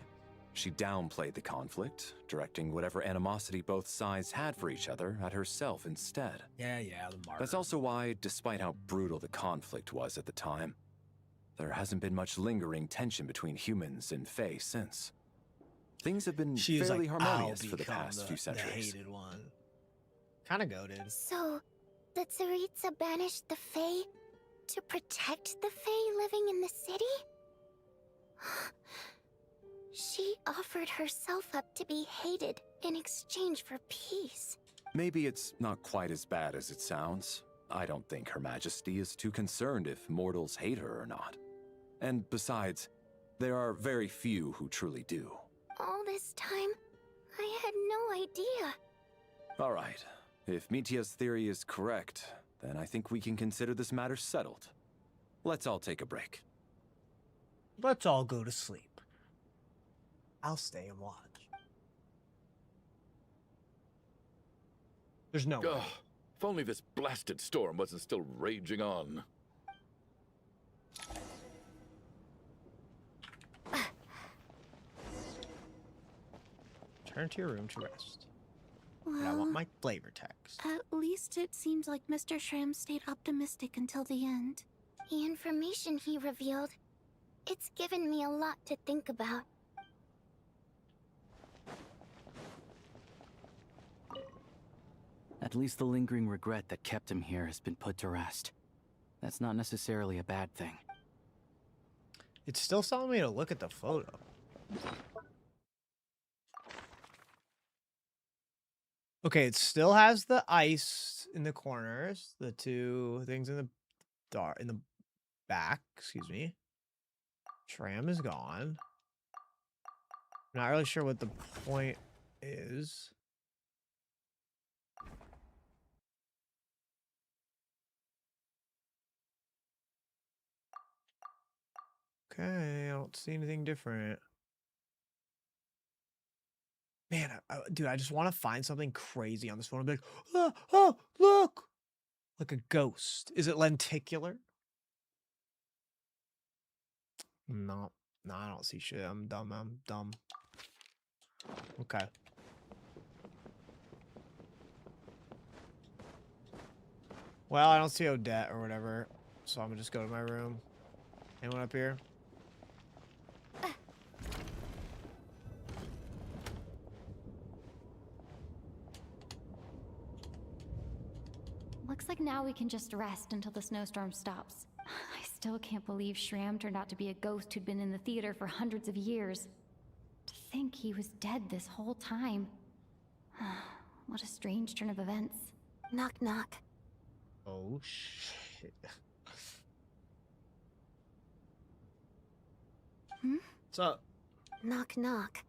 She downplayed the conflict, directing whatever animosity both sides had for each other at herself instead. Yeah, the martyr. That's also why, despite how brutal the conflict was at the time, there hasn't been much lingering tension between humans and Fae since. Things have been She was fairly like, harmonious "I'll for the become past few the centuries. hated one. Kind of goated. So, the Tsaritsa banished the Fae to protect the Fae living in the city? She offered herself up to be hated in exchange for peace. Maybe it's not quite as bad as it sounds. I don't think Her Majesty is too concerned if mortals hate her or not. And besides, there are very few who truly do. All this time, I had no idea. Alright, if Mitia's theory is correct, then I think we can consider this matter settled. Let's all take a break. Let's all go to sleep. I'll stay and watch. There's no way. Ugh, if only this blasted storm wasn't still raging on. Return to your room to rest. And I Well, want my flavor text. at least it seems like Mr. Shram stayed optimistic until the end. The information he revealed, it's given me a lot to think about. At least the lingering regret that kept him here has been put to rest. That's not necessarily a bad thing. It's still telling me to look at the photo. Okay, it still has the ice in the corners, the two things in the back, excuse me. Tram is gone. Not really sure what the point is. Okay, I don't see anything different. Man, dude, I just want to find something crazy on this phone. I'll be like, oh, look! Like a ghost. Is it lenticular? No, I don't see shit. I'm dumb. Okay. Well, I don't see Odette or whatever, so I'm gonna just go to my room. Anyone up here? Looks like now we can just rest until the snowstorm stops. I still can't believe Shram turned out to be a ghost who'd been in the theater for hundreds of years. To think he was dead this whole time. What a strange turn of events. Knock, knock. Oh, shit. What's up? Knock, knock.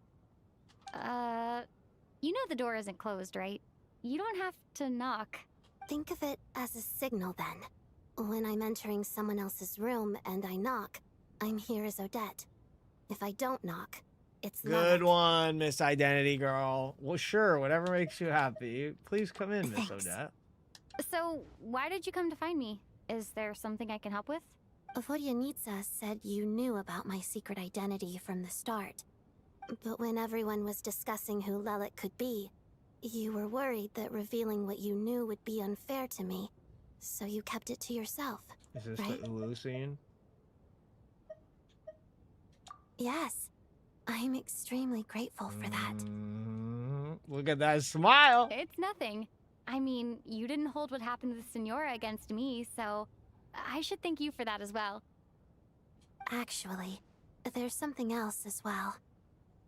You know the door isn't closed, right? You don't have to knock. Think of it as a signal then. When I'm entering someone else's room and I knock, I'm here as Odette. If I don't knock, it's Good one, Miss Identity Girl. Well, sure, whatever makes you happy. Please come in, Miss Odette. So, why did you come to find me? Is there something I can help with? Vodyanitsa said you knew about my secret identity from the start. But when everyone was discussing who Lelik could be, you were worried that revealing what you knew would be unfair to me. So you kept it to yourself, Is this right? the Ulu scene? Yes. I'm extremely grateful for that. Look at that smile. It's nothing. I mean, you didn't hold what happened to the Senora against me, so I should thank you for that as well. Actually, there's something else as well.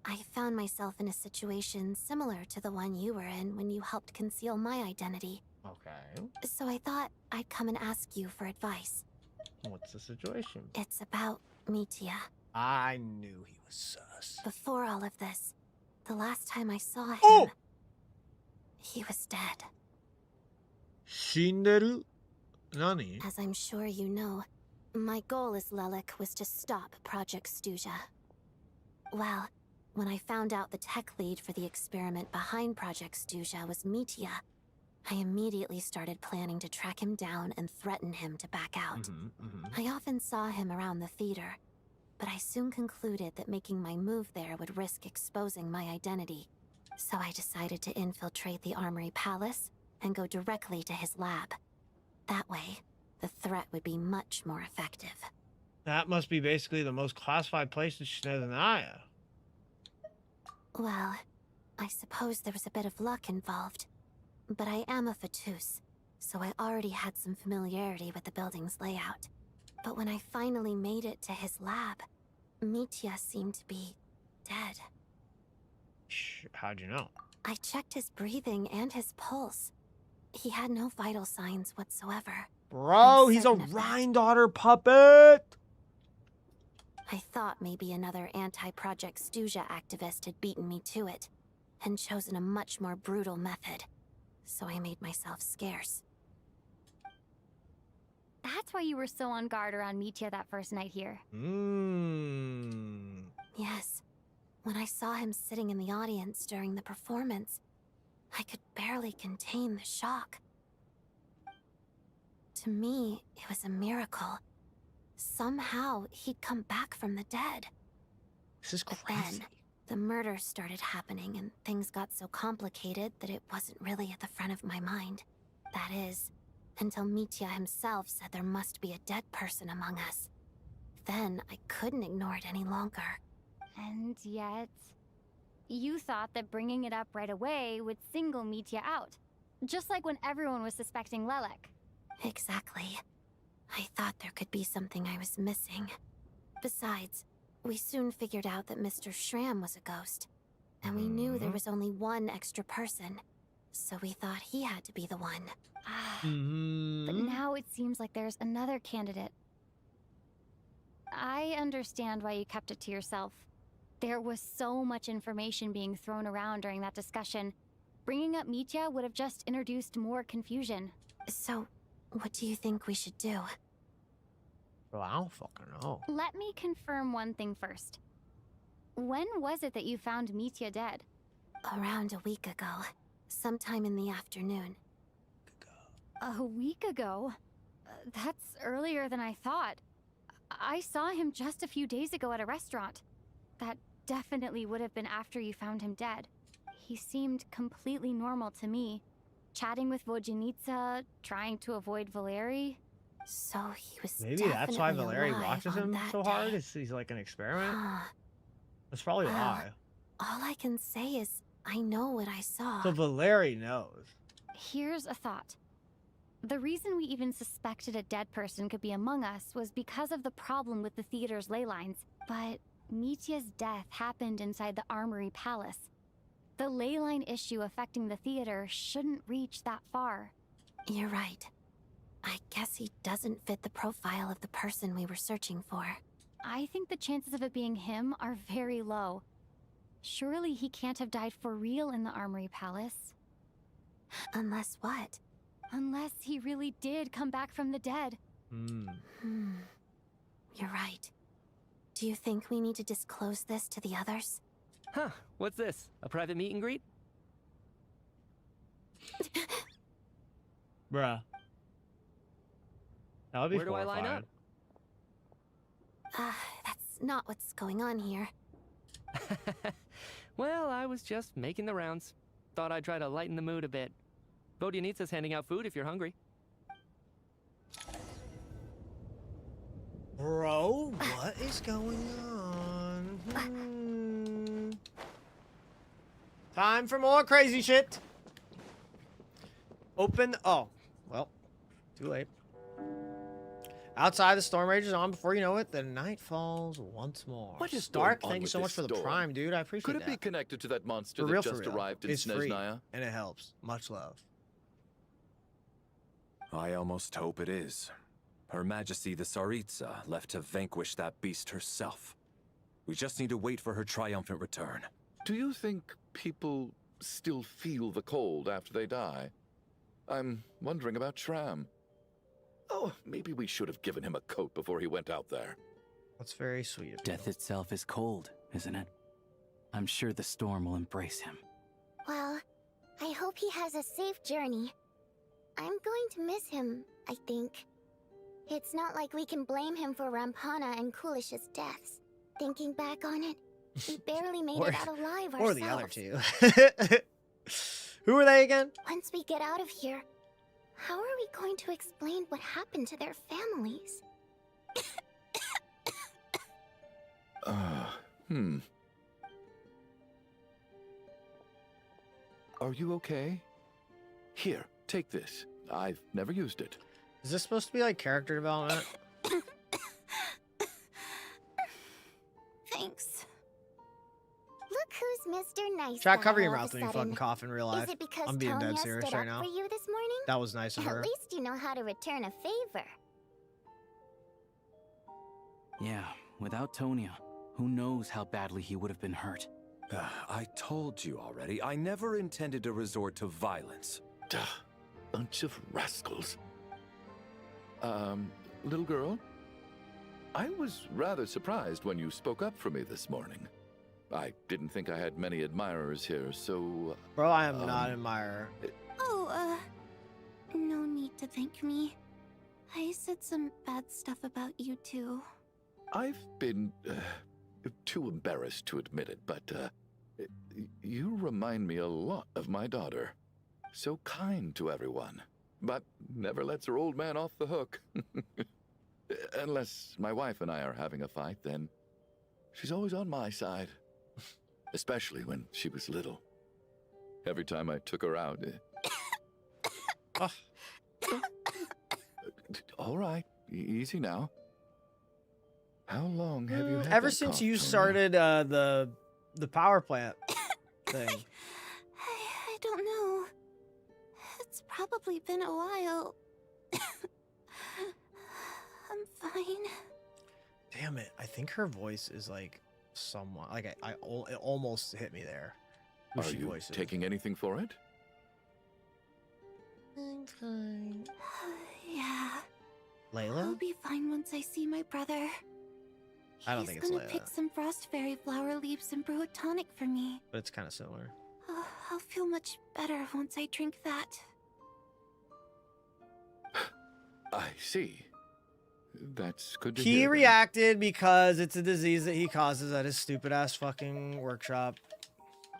I found myself in a situation similar to the one you were in when you helped conceal my identity. Okay. So I thought I'd come and ask you for advice. What's the situation? It's about Mitya. I knew he was sus. Before all of this, the last time I saw him, he was dead. Shinderu? Nani? As I'm sure you know, my goal as Lelik was to stop Project Stuja. Well, when I found out the tech lead for the experiment behind Project Stuja was Mitya, I immediately started planning to track him down and threaten him to back out. I often saw him around the theater, but I soon concluded that making my move there would risk exposing my identity. So I decided to infiltrate the Armory Palace and go directly to his lab. That way, the threat would be much more effective. That must be basically the most classified place in SNEZHNAYA. Well, I suppose there was a bit of luck involved. But I am a Fatus, so I already had some familiarity with the building's layout. But when I finally made it to his lab, Mitya seemed to be dead. How'd you know? I checked his breathing and his pulse. He had no vital signs whatsoever. Bro, he's a Rhine-Daughter puppet! I thought maybe another anti-Project Stuja activist had beaten me to it, and chosen a much more brutal method. So I made myself scarce. That's why you were so on guard around Mitya that first night here. Yes. When I saw him sitting in the audience during the performance, I could barely contain the shock. To me, it was a miracle. Somehow, he'd come back from the dead. This is crazy. But then, the murders started happening and things got so complicated that it wasn't really at the front of my mind. That is, until Mitya himself said there must be a dead person among us. Then, I couldn't ignore it any longer. And yet, you thought that bringing it up right away would single Mitya out. Just like when everyone was suspecting Lelik. Exactly. I thought there could be something I was missing. Besides, we soon figured out that Mr. Shram was a ghost. And we knew there was only one extra person. so we thought he had to be the one. But now it seems like there's another candidate. I understand why you kept it to yourself. There was so much information being thrown around during that discussion. Bringing up Mitya would have just introduced more confusion. So, what do you think we should do? Well, I don't fucking know. Let me confirm one thing first. When was it that you found Mitya dead? Around a week ago. Sometime in the afternoon. A week ago? That's earlier than I thought. I saw him just a few days ago at a restaurant. That definitely would have been after you found him dead. He seemed completely normal to me. Chatting with Vodjanitsa, trying to avoid Valeri. So he was Maybe that's why Valeri watches him so hard. He's like an experiment. That's probably why. All I can say is I know what I saw. So Valeri knows. Here's a thought. The reason we even suspected a dead person could be among us was because of the problem with the theater's ley lines. But Mitya's death happened inside the Armory Palace. The ley line issue affecting the theater shouldn't reach that far. You're right. I guess he doesn't fit the profile of the person we were searching for. I think the chances of it being him are very low. Surely he can't have died for real in the Armory Palace. Unless what? Unless he really did come back from the dead. You're right. Do you think we need to disclose this to the others? Huh, what's this? A private meet and greet? Bruh. That would be Where do I line up? That's not what's going on here. Well, I was just making the rounds. Thought I'd try to lighten the mood a bit. Vodjanitsa's handing out food if you're hungry. Bro, what is going on? Time for more crazy shit. Open. Oh, well, too late. Outside, the storm rages on. Before you know it, the night falls once more. What is Stark, going on thank you with so much this for the storm? prime, dude. I appreciate Could that. it be connected to that monster For that real, just arrived in it's free, SNEZHNAYA? and it helps. Much love. I almost hope it is. Her Majesty the Tsaritsa left to vanquish that beast herself. We just need to wait for her triumphant return. Do you think people still feel the cold after they die? I'm wondering about Shram. Oh, maybe we should have given him a coat before he went out there. That's very sweet of you. Death itself is cold, isn't it? I'm sure the storm will embrace him. Well, I hope he has a safe journey. I'm going to miss him, I think. It's not like we can blame him for Rampana and Kulish's deaths. Thinking back on it, we barely made it out alive ourselves. Or the other two. Who are they again? Once we get out of here, how are we going to explain what happened to their families? Are you okay? Here, take this. I've never used it. Is this supposed to be like character development? Thanks. Look who's Mr. Nice Try Guy covering your all of mouth a when you sudden. fucking cough in real life. Is it because I'm being dead Tonya serious stood right up now. for you this morning? That was nice of her. At least you know how to return a favor. Yeah, without Tonya, who knows how badly he would have been hurt. I told you already, I never intended to resort to violence. Bunch of rascals. Little girl? I was rather surprised when you spoke up for me this morning. I didn't think I had many admirers here, so... Bro, I am not an admirer. Oh, no need to thank me. I said some bad stuff about you too. I've been too embarrassed to admit it, but you remind me a lot of my daughter. So kind to everyone, but never lets her old man off the hook. Unless my wife and I are having a fight, then she's always on my side. Especially when she was little. Every time I took her out... All right, easy now. How long have you had Ever that since cough, you Tonya? started the power plant thing. I don't know. probably been a while. I'm fine. Damn it! I think her voice is like somewhat like it almost hit me there. Who Are she you voices. taking anything for it? I'm fine. Yeah. Layla? I'll be fine once I see my brother. I don't think it's He's gonna Layla, pick some frost fairy flower leaves and brew a tonic for me. but it's kind of similar. I'll feel much better once I drink that. I see. That's good to He hear. then. reacted because it's a disease that he causes at his stupid ass fucking workshop.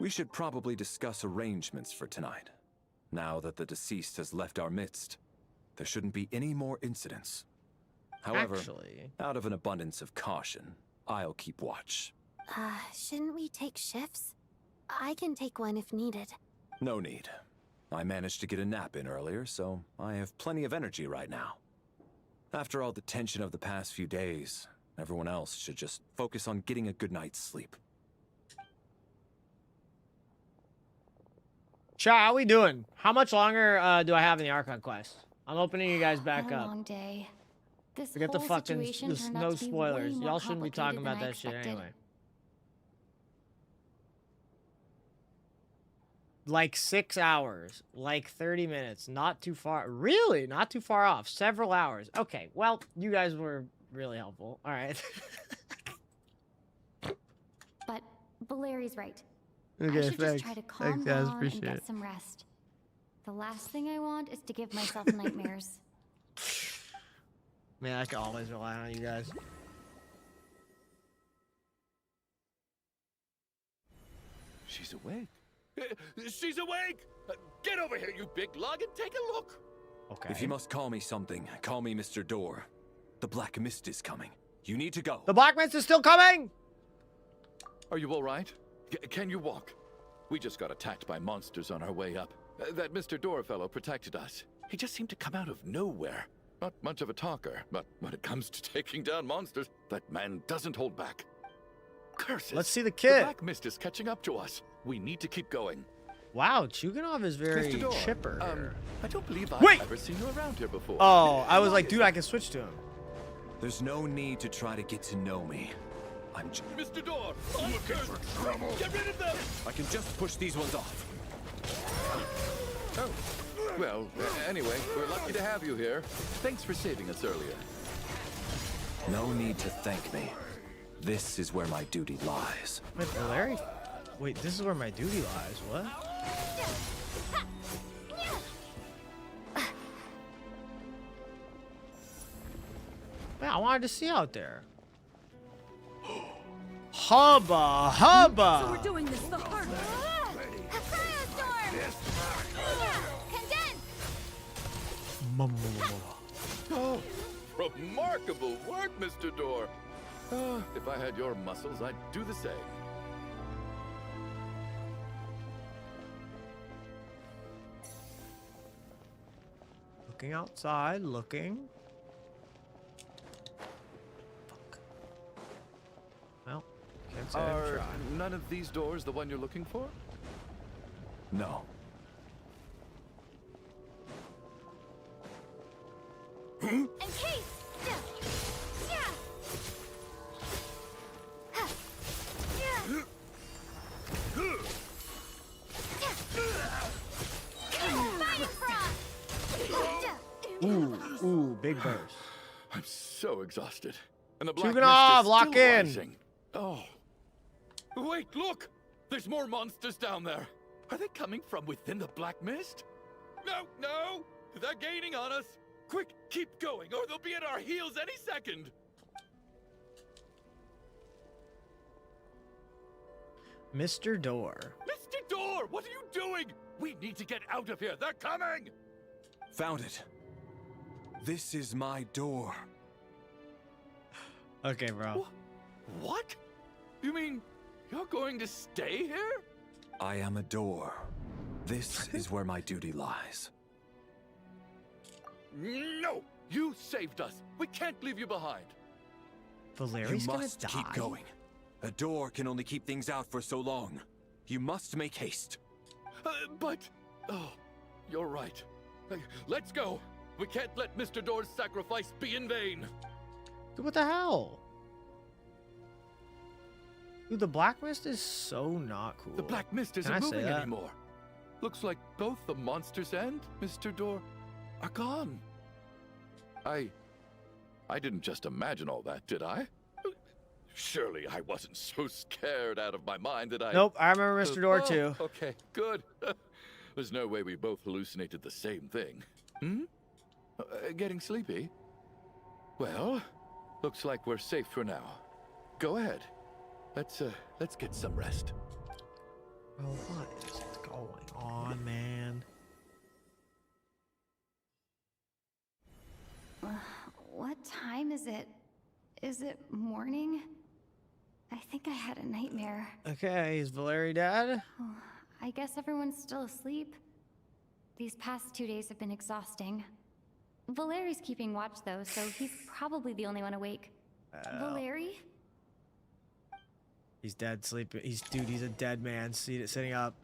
We should probably discuss arrangements for tonight. Now that the deceased has left our midst, there shouldn't be any more incidents. However, Actually, out of an abundance of caution, I'll keep watch. Shouldn't we take shifts? I can take one if needed. No need. I managed to get a nap in earlier, so I have plenty of energy right now. After all the tension of the past few days, everyone else should just focus on getting a good night's sleep. Cha, how we doing? How much longer do I have in the Archon quest? I'm opening you guys back Been a up. long day. This Forget the whole fucking situation this, turned out no to be way spoilers. more Y'all shouldn't be talking complicated about than I that shit expected. anyway. Like 6 hours, like 30 minutes, not too far. Really, not too far off. Several hours. Okay, well, you guys were really helpful. All right. But Valeri's right. Okay, I should thanks. just try to Thanks, calm guys. down Appreciate and it. get some rest. The last thing I want is to give myself nightmares. Man, I can always rely on you guys. She's awake. She's awake! Get over here, you big lug, and take a look! Okay. If you must call me something, call me Mr. Door. The Black Mist is coming. You need to go. The Black Mist is still coming! Are you all right? Can you walk? We just got attacked by monsters on our way up. That Mr. Door fellow protected us. He just seemed to come out of nowhere. Not much of a talker, but when it comes to taking down monsters, that man doesn't hold back. Curses! Let's see the The kid. Black Mist is catching up to us. We need to keep going. Wow, Chuganov is very Mr. Door, chipper here. I don't believe I've Wait! ever seen you around here before. Oh, I was like, dude, I can switch to him. There's no need to try to get to know me. I'm Mr. Door! Monsters! Get rid of them! I can just push these ones off. Oh. Well, anyway, we're lucky to have you here. Thanks for saving us earlier. No need to thank me. This is where my duty lies. Wait, Valeri? Wait, this is where my duty lies. What? Man, I wanted to see out there. Hubba, hubba! So we're doing this the hard way. Oh, remarkable work, Mr. Door. If I had your muscles, I'd do the same. Looking outside, looking. Fuck. Well, can't say I didn't Are try. none of these doors the one you're looking for? No. In case! Ooh, big burst. I'm so exhausted. And the black Chuganov, mist is lock still in. rising. Oh. Wait, look! There's more monsters down there. Are they coming from within the black mist? No, no! They're gaining on us. Quick, keep going, or they'll be at our heels any second. Mr. Door. Mr. Door, what are you doing? We need to get out of here. They're coming! Found it. This is my door. Okay, bro. What? You mean you're going to stay here? I am a door. This is where my duty lies. No! You saved us. We can't leave you behind. Valeri's You gonna must die. keep going. A door can only keep things out for so long. You must make haste. But... Oh, you're right. Let's go. We can't let Mr. Door's sacrifice be in vain. Dude, what the hell? Dude, the Black Mist is so not cool. The Black Mist Can isn't I say moving that? anymore. Looks like both the monsters and Mr. Door are gone. I didn't just imagine all that, did I? Surely I wasn't so scared out of my mind that I... Nope, I remember Mr. Door Oh, too. Okay, good. There's no way we both hallucinated the same thing. Hmm? Getting sleepy? Well, looks like we're safe for now. Go ahead. Let's get some rest. Oh, what is going on, man? What time is it? Is it morning? I think I had a nightmare. Okay, is Valeri dead? Oh, I guess everyone's still asleep. These past 2 days have been exhausting. Valeri's keeping watch though, so he's probably the only one awake. Valeri? He's dead, sleeping. He's a dead man. Sitting up.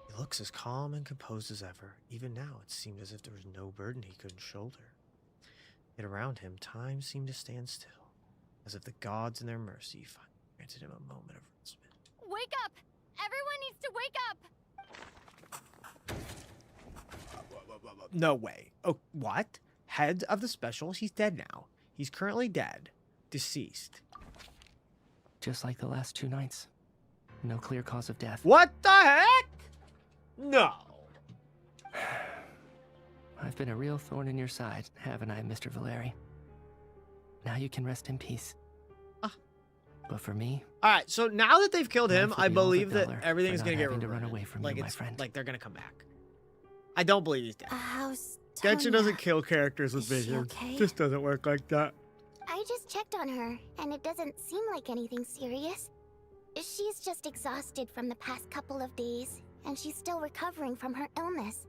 He looks as calm and composed as ever. Even now, it seemed as if there was no burden he couldn't shoulder. Yet around him, time seemed to stand still, as if the gods in their mercy finally granted him a moment of respite. Wake up! Everyone needs to wake up! No way. Oh, what? Head of the special? He's dead now. He's currently dead. Deceased. Just like the last 2 nights. No clear cause of death. What the heck? No. I've been a real thorn in your side, haven't I, Mr. Valeri? Now you can rest in peace. But for me... Alright, so now that they've killed him, life will I be believe that $1 everything's for gonna not get having to run reverted. away from Like you, my it's friend. like they're gonna come back. I don't believe he's dead. How's Genshin Tonya? doesn't kill characters with Is she vision. okay? Just doesn't work like that. I just checked on her, and it doesn't seem like anything serious. She's just exhausted from the past couple of days, and she's still recovering from her illness.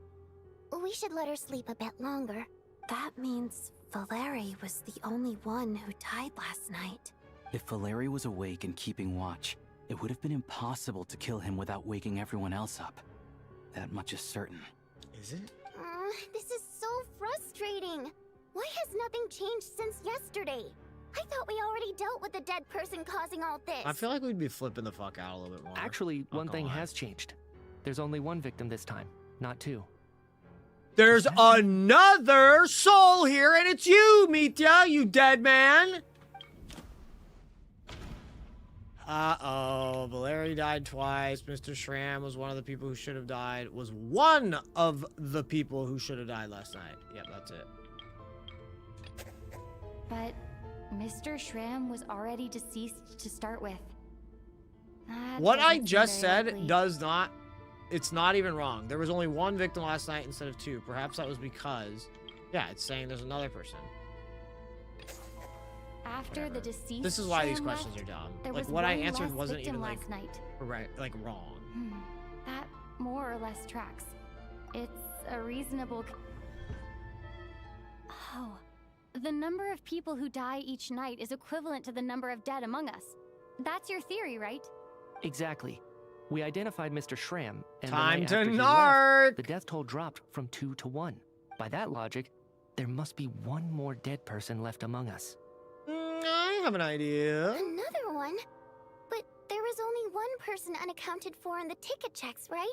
We should let her sleep a bit longer. That means Valeri was the only one who died last night. If Valeri was awake and keeping watch, it would have been impossible to kill him without waking everyone else up. That much is certain. Is it? This is so frustrating. Why has nothing changed since yesterday? I thought we already dealt with the dead person causing all this. I feel like we'd be flipping the fuck out a little bit more. Actually, Not one gonna thing lie. has changed. There's only one victim this time, not 2. There's another soul here, and it's you, Mitya, you dead man. Uh-oh, Valeri died twice. Mr. Shram was one of the people who should have died. Was one of the people who should have died last night. Yep, that's it. But Mr. Shram was already deceased to start with. That What I doesn't seem just very said likely. does not... It's not even wrong. There was only one victim last night instead of 2. Perhaps that was because... Yeah, it's saying there's another person. After the deceased This is why these Shram questions left, are dumb. there Like, was what I one answered less wasn't victim even, like, last night. right, like, wrong. That more or less tracks. It's a reasonable... Oh. The number of people who die each night is equivalent to the number of dead among us. That's your theory, right? Exactly. We identified Mr. Shram, and Time the night to after he narc! left, the death toll dropped from 2 to 1. By that logic, there must be one more dead person left among us. I have an idea. Another one? But there was only one person unaccounted for in the ticket checks, right?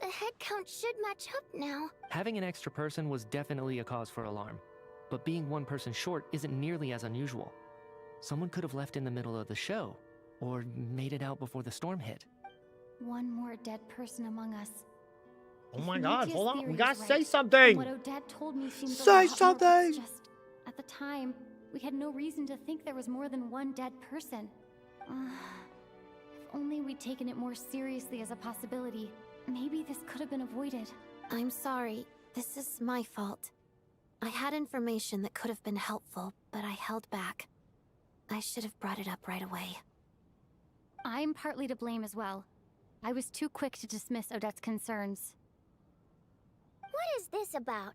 The head count should match up now. Having an extra person was definitely a cause for alarm, but being one person short isn't nearly as unusual. Someone could have left in the middle of the show, or made it out before the storm hit. One more dead person among us. Oh If my god, Nitya's hold on. theory We is gotta right, say then something! What Odette told me seems a Say lot more, but something! it's just, at the time, we had no reason to think there was more than one dead person. If only we'd taken it more seriously as a possibility, maybe this could have been avoided. I'm sorry. This is my fault. I had information that could have been helpful, but I held back. I should have brought it up right away. I'm partly to blame as well. I was too quick to dismiss Odette's concerns. What is this about?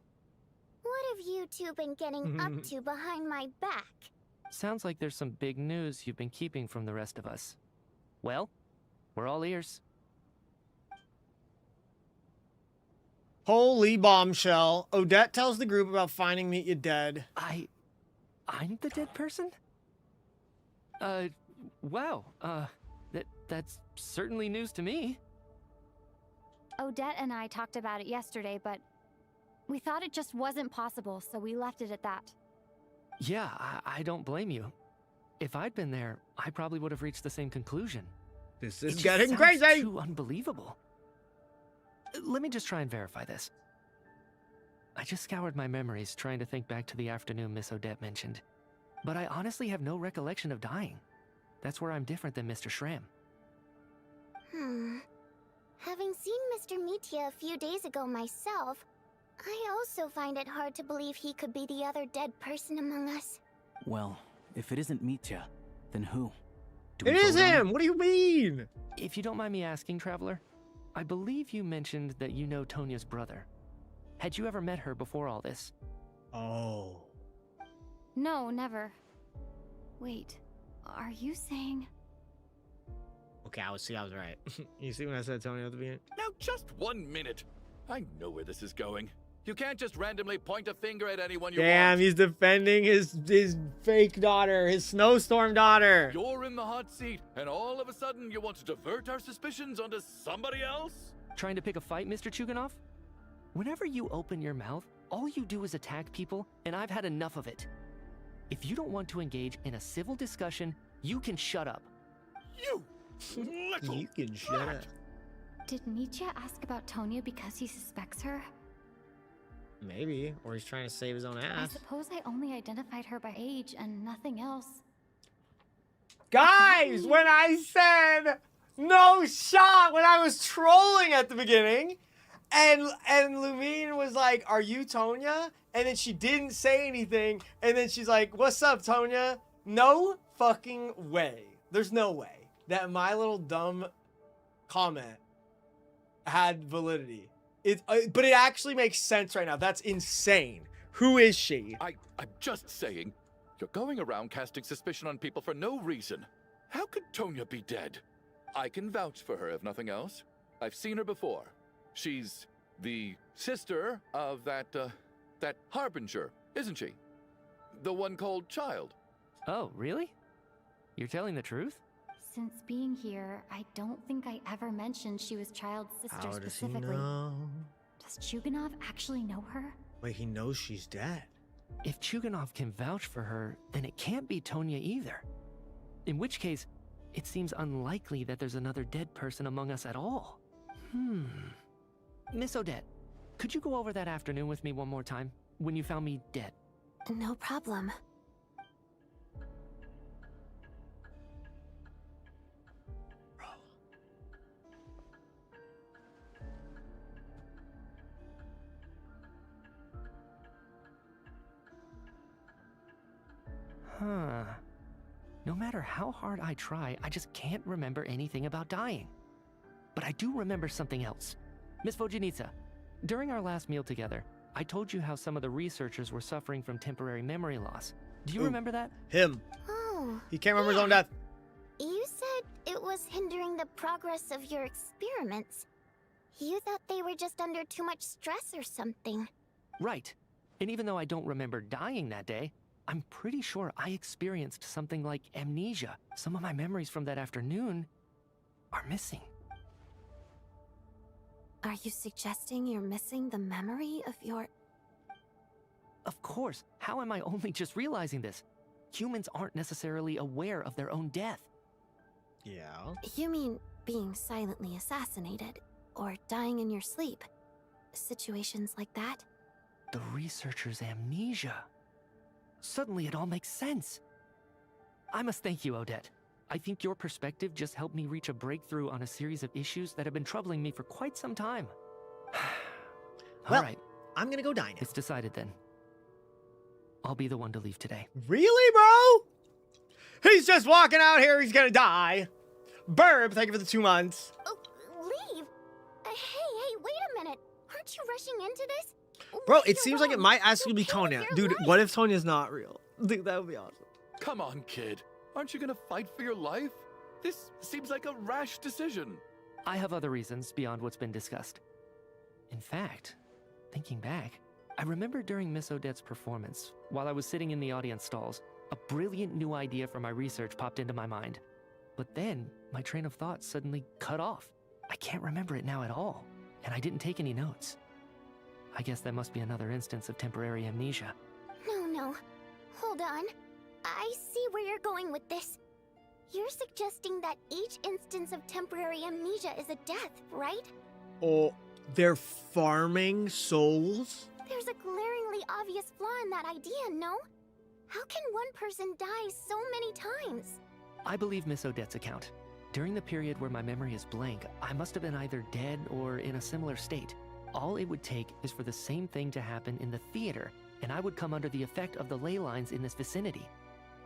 What have you two been getting up to behind my back? Sounds like there's some big news you've been keeping from the rest of us. Well, We're all ears. Holy bombshell. Odette tells the group about finding Meet You dead. I'm the dead person? Wow. That's certainly news to me. Odette and I talked about it yesterday, but we thought it just wasn't possible, so we left it at that. Yeah, I don't blame you. If I'd been there, I probably would have reached the same conclusion. This It is just getting sounds crazy. Too unbelievable. Let me just try and verify this. I just scoured my memories trying to think back to the afternoon Miss Odette mentioned. But I honestly have no recollection of dying. That's where I'm different than Mr. Schramm. Having seen Mr. Mitya a few days ago myself, I also find it hard to believe he could be the other dead person among us. Well, if it isn't Mitya, then who? It is him! What do you mean? If you don't mind me asking, Traveler, I believe you mentioned that you know Tonya's brother. Had you ever met her before all this? Oh. No, never. Wait, are you saying... Okay, I was right. You see when I said Tony at the beginning? Now, just 1 minute. I know where this is going. You can't just randomly point a finger at anyone you Damn, want. he's defending his fake daughter, his snowstorm daughter. You're in the hot seat, and all of a sudden you want to divert our suspicions onto somebody else? Trying to pick a fight, Mr. Chuganov? Whenever you open your mouth, all you do is attack people, and I've had enough of it. If you don't want to engage in a civil discussion, you can shut up. You little You can shut up. Did Mitya ask about Tonya because he suspects her? Maybe, or he's trying to save his own I ass. suppose I only identified her by age and nothing else. Guys, when I said no shot, when I was trolling at the beginning, and Lumine was like, "Are you Tonya?" And then she didn't say anything, and then she's like, "What's up, Tonya?" No fucking way. There's no way that my little dumb comment had validity. But it actually makes sense right now. That's insane. Who is she? I'm just saying, you're going around casting suspicion on people for no reason. How could Tonya be dead? I can vouch for her if nothing else. I've seen her before. She's the sister of that Harbinger, isn't she? The one called Child. Oh, really? You're telling the truth? Since being here, I don't think I ever mentioned she was Child's sister How does he specifically. know? Does Chuganov actually know her? Wait, he knows she's dead. If Chuganov can vouch for her, then it can't be Tonya either. In which case, it seems unlikely that there's another dead person among us at all. Miss Odette, could you go over that afternoon with me one more time, when you found me dead? No problem. Huh. No matter how hard I try, I just can't remember anything about dying. But I do remember something else. Miss Vojanitsa, during our last meal together, I told you how some of the researchers were suffering from temporary memory loss. Do you remember that? Him. Oh. He can't remember his own death. You said it was hindering the progress of your experiments. You thought they were just under too much stress or something. Right. And even though I don't remember dying that day, I'm pretty sure I experienced something like amnesia. Some of my memories from that afternoon are missing. Are you suggesting you're missing the memory of your... Of course. How am I only just realizing this? Humans aren't necessarily aware of their own death. Yeah. You mean being silently assassinated, or dying in your sleep? Situations like that? The researcher's amnesia. Suddenly it all makes sense. I must thank you, Odette. I think your perspective just helped me reach a breakthrough on a series of issues that have been troubling me for quite some time. Well, All right. I'm gonna go dine now. It's decided then. I'll be the one to leave today. Really, bro? He's just walking out here. He's gonna die. Burb, thank you for the 2 months. Oh, leave? Hey, wait a minute. Aren't you rushing into this? Bro, it seems like it might actually be Tonya. Dude, what if Tonya's not real? Dude, that would be awesome. Come on, kid. Aren't you gonna fight for your life? This seems like a rash decision. I have other reasons beyond what's been discussed. In fact, thinking back, I remember during Miss Odette's performance, while I was sitting in the audience stalls, a brilliant new idea for my research popped into my mind. But then, my train of thought suddenly cut off. I can't remember it now at all, and I didn't take any notes. I guess that must be another instance of temporary amnesia. No. Hold on. I see where you're going with this. You're suggesting that each instance of temporary amnesia is a death, right? Oh, they're farming souls? There's a glaringly obvious flaw in that idea, no? How can one person die so many times? I believe Miss Odette's account. During the period where my memory is blank, I must have been either dead or in a similar state. All it would take is for the same thing to happen in the theater, and I would come under the effect of the ley lines in this vicinity.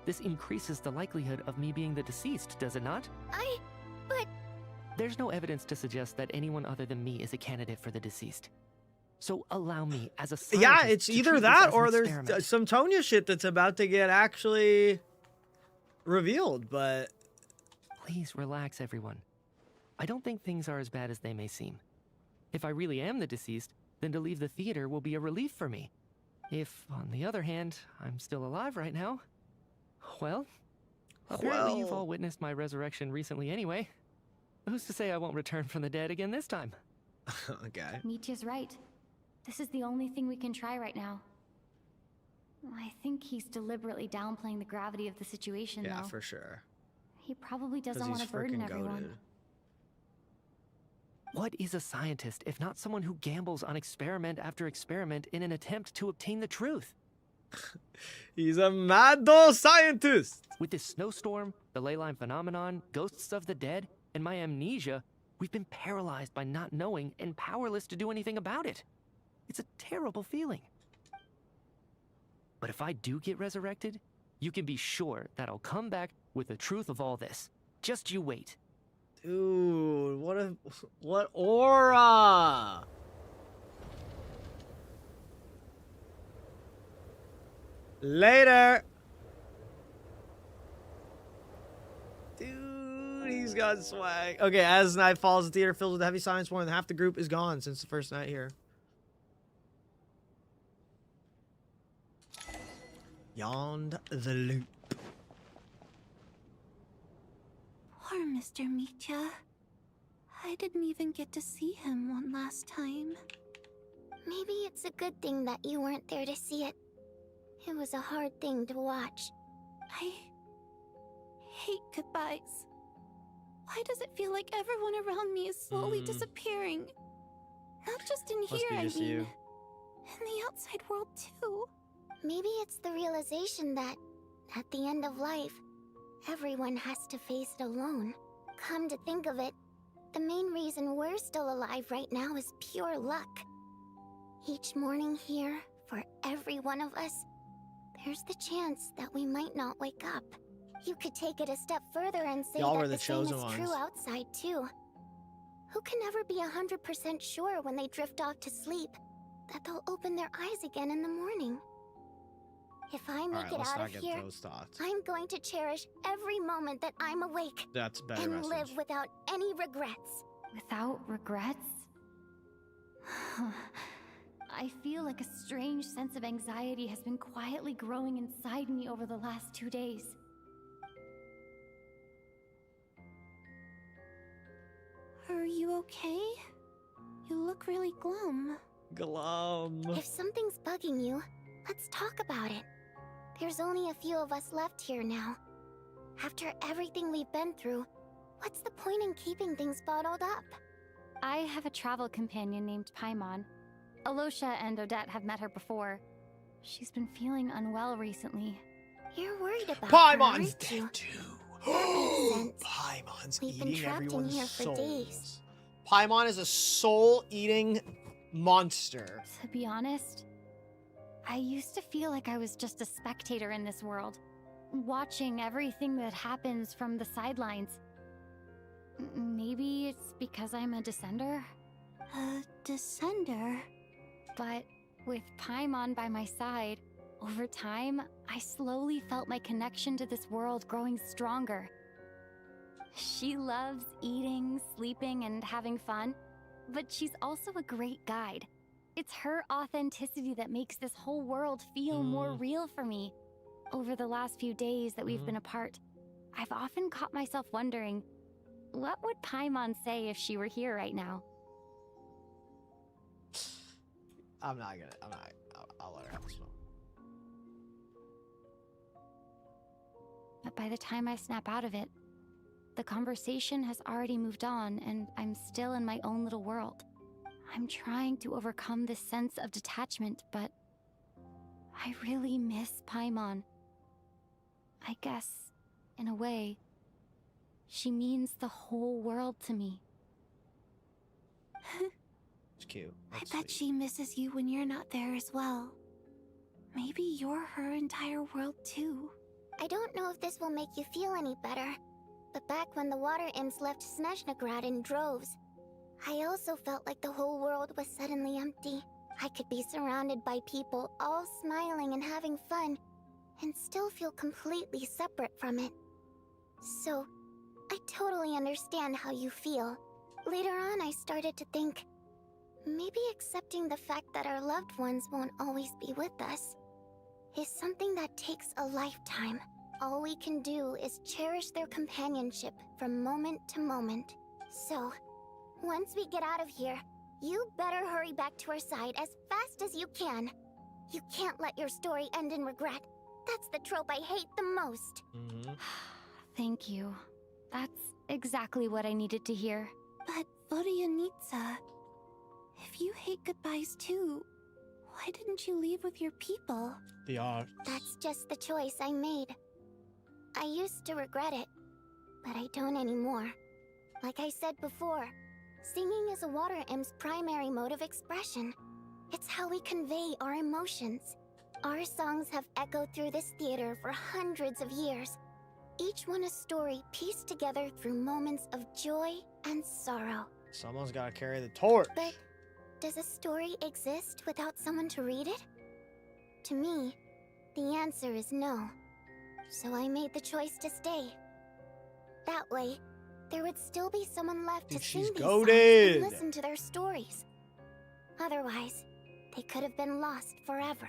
This increases the likelihood of me being the deceased, does it not? But... There's no evidence to suggest that anyone other than me is a candidate for the deceased. So allow me, as a scientist, Yeah, it's to either treat this that as or an there's experiment. some Tonya shit that's about to get actually revealed, but... Please relax, everyone. I don't think things are as bad as they may seem. If I really am the deceased, then to leave the theater will be a relief for me. If, on the other hand, I'm still alive right now, well, apparently you've all witnessed my resurrection recently anyway. Who's to say I won't return from the dead again this time? Okay. Mitya's right. This is the only thing we can try right now. I think he's deliberately downplaying the gravity of the situation, Yeah, though. for sure. He probably 'Cause doesn't want he's to burden freaking everyone. goated. What is a scientist if not someone who gambles on experiment after experiment in an attempt to obtain the truth? He's a mad dog scientist! With this snowstorm, the ley line phenomenon, ghosts of the dead, and my amnesia, we've been paralyzed by not knowing and powerless to do anything about it. It's a terrible feeling. But if I do get resurrected, you can be sure that I'll come back with the truth of all this. Just you wait. Dude, what aura? Later. Dude, he's got swag. Okay, as night falls, the theater fills with heavy silence. More than half the group is gone since the first night here. Yond the loop. Poor Mr. Mitya. I didn't even get to see him one last time. Maybe it's a good thing that you weren't there to see it. It was a hard thing to watch. I hate goodbyes. Why does it feel like everyone around me is slowly disappearing? Not just in Must here, be I just mean. you. In the outside world, too. Maybe it's the realization that, at the end of life, everyone has to face it alone. Come to think of it, the main reason we're still alive right now is pure luck. Each morning here, for every one of us, there's the chance that we might not wake up. You could take it a step further and say Y'all that were the the same is chosen true ones. outside too. Who can ever be 100% sure when they drift off to sleep that they'll open their eyes again in the morning? If I make Alright, it let's out not of get here, those thoughts. I'm going to cherish every moment that I'm awake That's a better and message. live without any regrets. Without regrets? I feel like a strange sense of anxiety has been quietly growing inside me over the last 2 days. Are you okay? You look really glum. Glum. If something's bugging you, let's talk about it. There's only a few of us left here now. After everything we've been through, what's the point in keeping things bottled up? I have a travel companion named Paimon. Alosha and Odette have met her before. She's been feeling unwell recently. You're worried about Paimon's her, aren't you? dead too. That makes sense. Paimon's We've been eating trapped in everyone's here for souls. days. Paimon is a soul-eating monster. To be honest, I used to feel like I was just a spectator in this world, watching everything that happens from the sidelines. Maybe it's because I'm a descender? A descender? But with Paimon by my side, over time, I slowly felt my connection to this world growing stronger. She loves eating, sleeping, and having fun, but she's also a great guide. It's her authenticity that makes this whole world feel more real for me. Over the last few days that we've been apart, I've often caught myself wondering, what would Paimon say if she were here right now? I'll let her have this one. But by the time I snap out of it, the conversation has already moved on and I'm still in my own little world. I'm trying to overcome this sense of detachment, but I really miss Paimon. I guess, in a way, she means the whole world to me. It's cute. I bet she misses you when you're not there as well. Maybe you're her entire world too. I don't know if this will make you feel any better, but back when the water imps left Snezhnagrad in droves, I also felt like the whole world was suddenly empty. I could be surrounded by people, all smiling and having fun, and still feel completely separate from it. So, I totally understand how you feel. Later on, I started to think, maybe accepting the fact that our loved ones won't always be with us is something that takes a lifetime. All we can do is cherish their companionship from moment to moment. So, once we get out of here, you better hurry back to our side as fast as you can. You can't let your story end in regret. That's the trope I hate the most. Thank you. That's exactly what I needed to hear. But Vodyanitsa, if you hate goodbyes too, why didn't you leave with your people? The art. That's just the choice I made. I used to regret it, but I don't anymore. Like I said before, singing is a water imp's primary mode of expression. It's how we convey our emotions. Our songs have echoed through this theater for hundreds of years, each one a story pieced together through moments of joy and sorrow. Someone's gotta carry the torch. But does a story exist without someone to read it? To me, the answer is no. So I made the choice to stay. That way, there would still be someone left to sing these songs and listen to their stories. Otherwise, they could have been lost forever.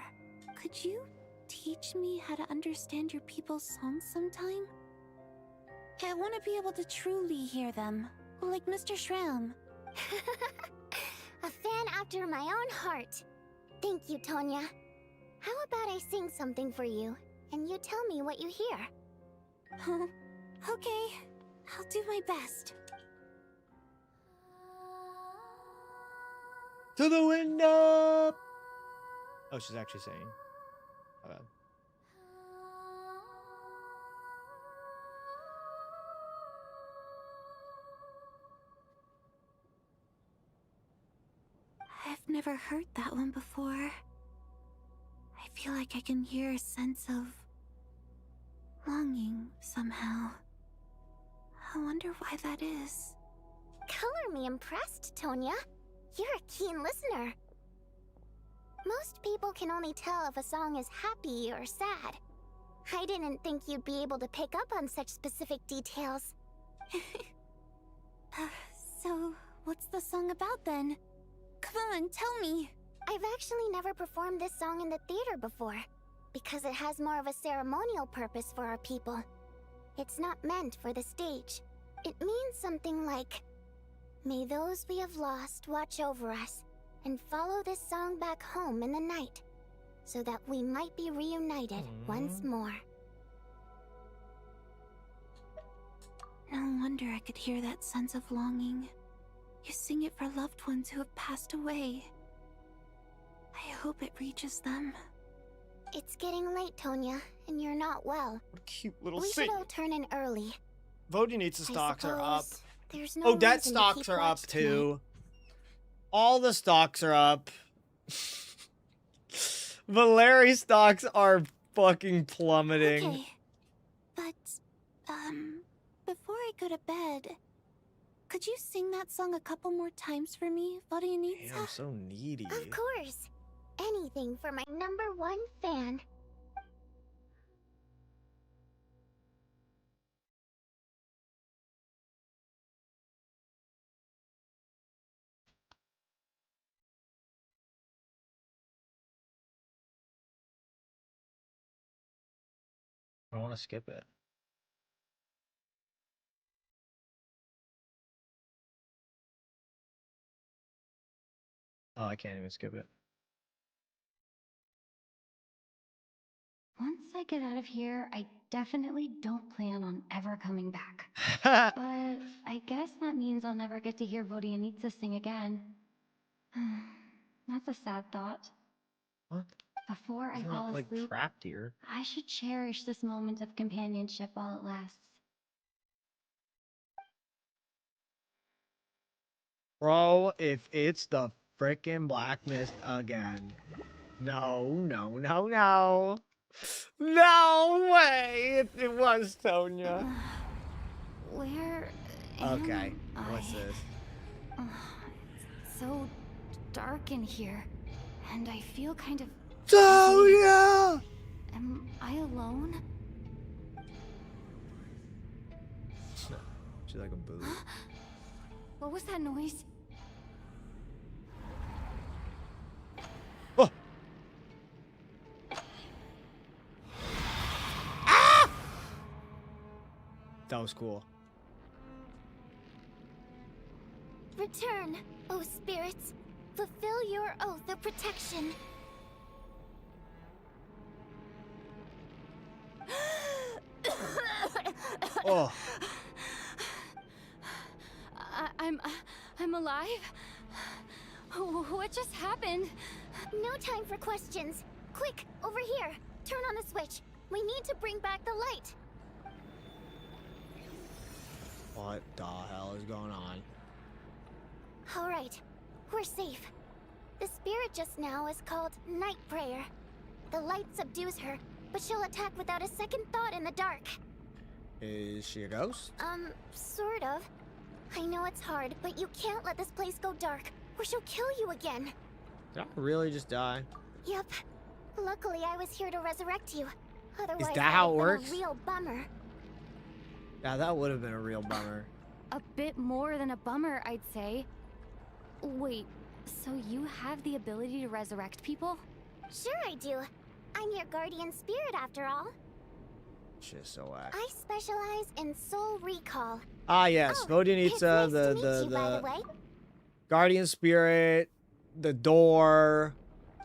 Could you teach me how to understand your people's songs sometime? I want to be able to truly hear them, like Mr. Shram. A fan after my own heart. Thank you, Tonya. How about I sing something for you, and you tell me what you hear? Okay, I'll do my best. To the window! Oh, she's actually saying. My bad. I've never heard that one before. I feel like I can hear a sense of longing somehow. I wonder why that is. Color me impressed, Tonya. You're a keen listener. Most people can only tell if a song is happy or sad. I didn't think you'd be able to pick up on such specific details. So, what's the song about then? Come on, tell me. I've actually never performed this song in the theater before, because it has more of a ceremonial purpose for our people. It's not meant for the stage. It means something like, may those we have lost watch over us, and follow this song back home in the night, so that we might be reunited once more. No wonder I could hear that sense of longing. You sing it for loved ones who have passed away. I hope it reaches them. It's getting late, Tonya, and you're not well. What a cute little We sing. should all turn in early. Vodyanitsa stocks are up. There's no Odette reason to stocks keep are watch up too. All the stocks are up. Valeri stocks are fucking plummeting. Okay, but, before I go to bed, could you sing that song a couple more times for me, Vodyanitsa? Damn, so needy. Of course. Anything for my #1 fan. I want to skip it. Oh, I can't even skip it. Once I get out of here, I definitely don't plan on ever coming back. But I guess that means I'll never get to hear Vodianitsa sing again. That's a sad thought. What? Before I Isn't fall it, like, asleep, trapped here? I should cherish this moment of companionship while it lasts. Bro, if it's the frickin' Black Mist again. No, no, no, no. No way! It was Tonya. Where Okay, am what's this? It's so dark in here, and I feel kind of... Tonya! Am I alone? She's like a boo. What was that noise? Oh. Ah! That was cool. Return, O spirits. Fulfill your oath of protection. Oh. I'm alive? What just happened? No time for questions. Quick, over here. Turn on the switch. We need to bring back the light. What the hell is going on? All right, we're safe. The spirit just now is called Night Prayer. The light subdues her, but she'll attack without a second thought in the dark. Is she a ghost? Sort of. I know it's hard, but you can't let this place go dark, or she'll kill you again. Did I really just die? Yep. Luckily, I was here to resurrect you. Otherwise, that how it that would've works? been a real bummer. Yeah, that would have been a real bummer. A bit more than a bummer, I'd say. Wait, so you have the ability to resurrect people? Sure I do. I'm your guardian spirit after all. Shit's so whack. I specialize in soul recall. Ah, yes, Vodianitsa, the By the way. guardian spirit, the door.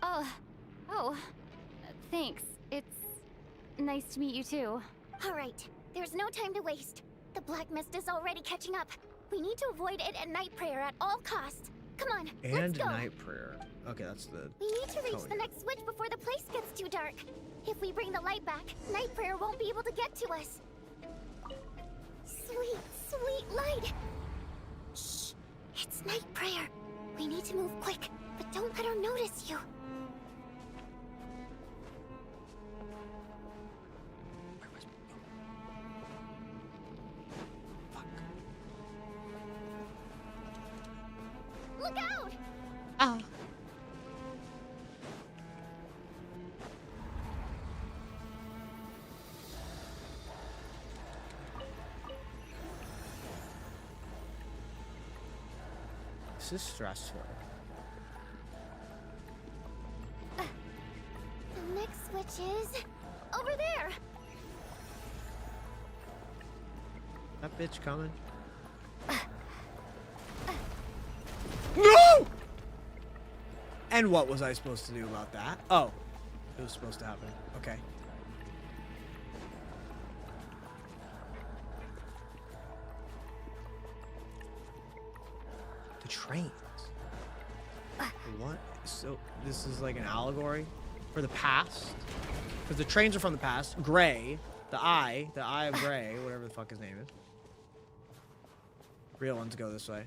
Oh, thanks. It's nice to meet you too. All right, there's no time to waste. The Black Mist is already catching up. We need to avoid it and Night Prayer at all costs. Come on, let's And go. night prayer. Okay, that's the... We need to reach the next switch before the place gets too dark. If we bring the light back, Night Prayer won't be able to get to us. Sweet, sweet light. Shh, it's Night Prayer. We need to move quick, but don't let her notice you. Look out! Ah. This is stressful. The next switch is over there. That bitch coming. No! And what was I supposed to do about that? Oh, it was supposed to happen. Okay. The trains. What? So this is like an allegory for the past? Because the trains are from the past. Gray. The eye of Gray, whatever the fuck his name is. Real ones go this way.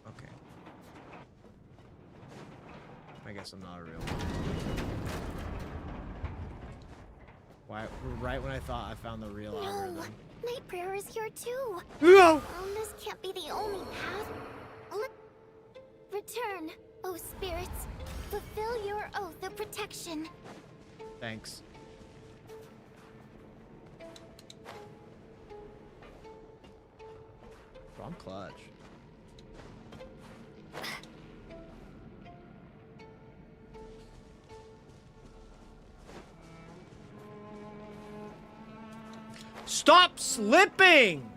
Okay. I guess I'm not a real one. Why? Right when I thought I found the real algorithm. Night Prayer is here too. No! This can't be the only path. Return, O spirits. Fulfill your oath of protection. Thanks. Bro, I'm clutch. Stop slipping!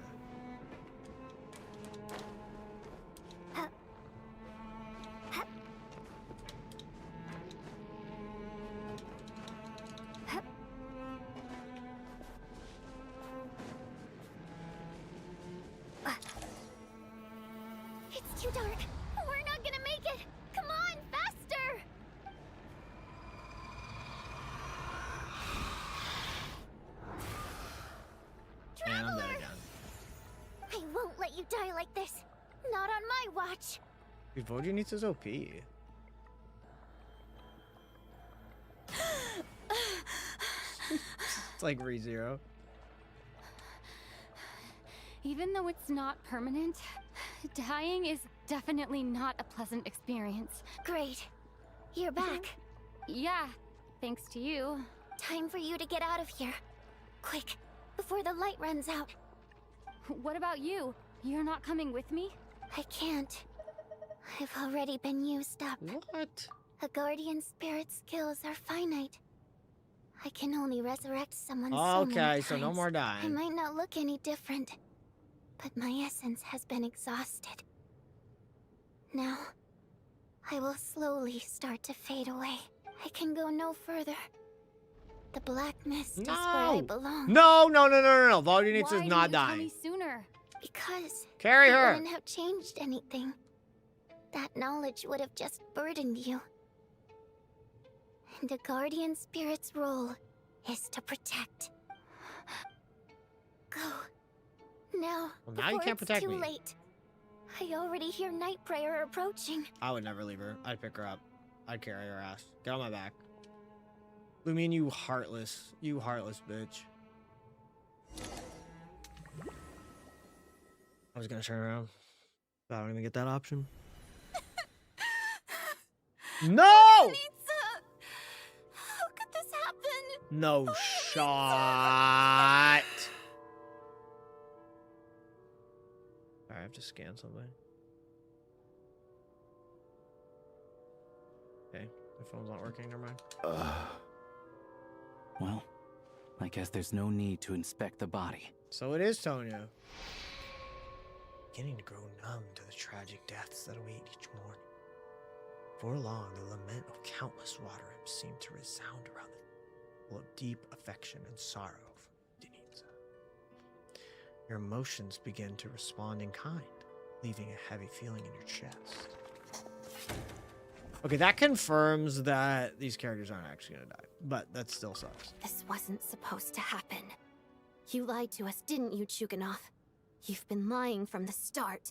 It's too dark. We're not gonna make it. Come on, faster! And I'm dead again. I won't let you die like this. Not on my watch. Dude, Voji needs his OP. It's like ReZero. Even though it's not permanent, dying is definitely not a pleasant experience. Great. You're back. Yeah, thanks to you. Time for you to get out of here. Quick, before the light runs out. What about you? You're not coming with me? I can't. I've already been used up. What? A guardian spirit's skills are finite. I can only resurrect someone Okay, so no more I dying. might not look any different, but my essence has been exhausted. Now, I will slowly start to fade away. I can go no further. The black mist is where I belong. No, no, no, no, no, no. Voji needs to not Tell die. me sooner. Because Carry it her. wouldn't have changed anything. That knowledge would have just burdened you. And a guardian spirit's role is to protect. Go. Now, Well, now you before can't it's protect too me. late. I already hear Night Prayer approaching. I would never leave her. I'd pick her up. I'd carry her ass. Get on my back. Lumion, you heartless bitch. I was gonna turn around, but I don't even get that option. No! How could this happen? No shot. Alright, I have to scan something. Okay, my phone's not working, never mind. Well, I guess there's no need to inspect the body. So it is Tonya. Beginning to grow numb to the tragic deaths that await each morning. For long, the lament of countless water imps seemed to resound around the full of deep affection and sorrow for Denitza. Your emotions begin to respond in kind, leaving a heavy feeling in your chest. Okay, that confirms that these characters aren't actually gonna die, but that still sucks. This wasn't supposed to happen. You lied to us, didn't you, Chuganov? You've been lying from the start.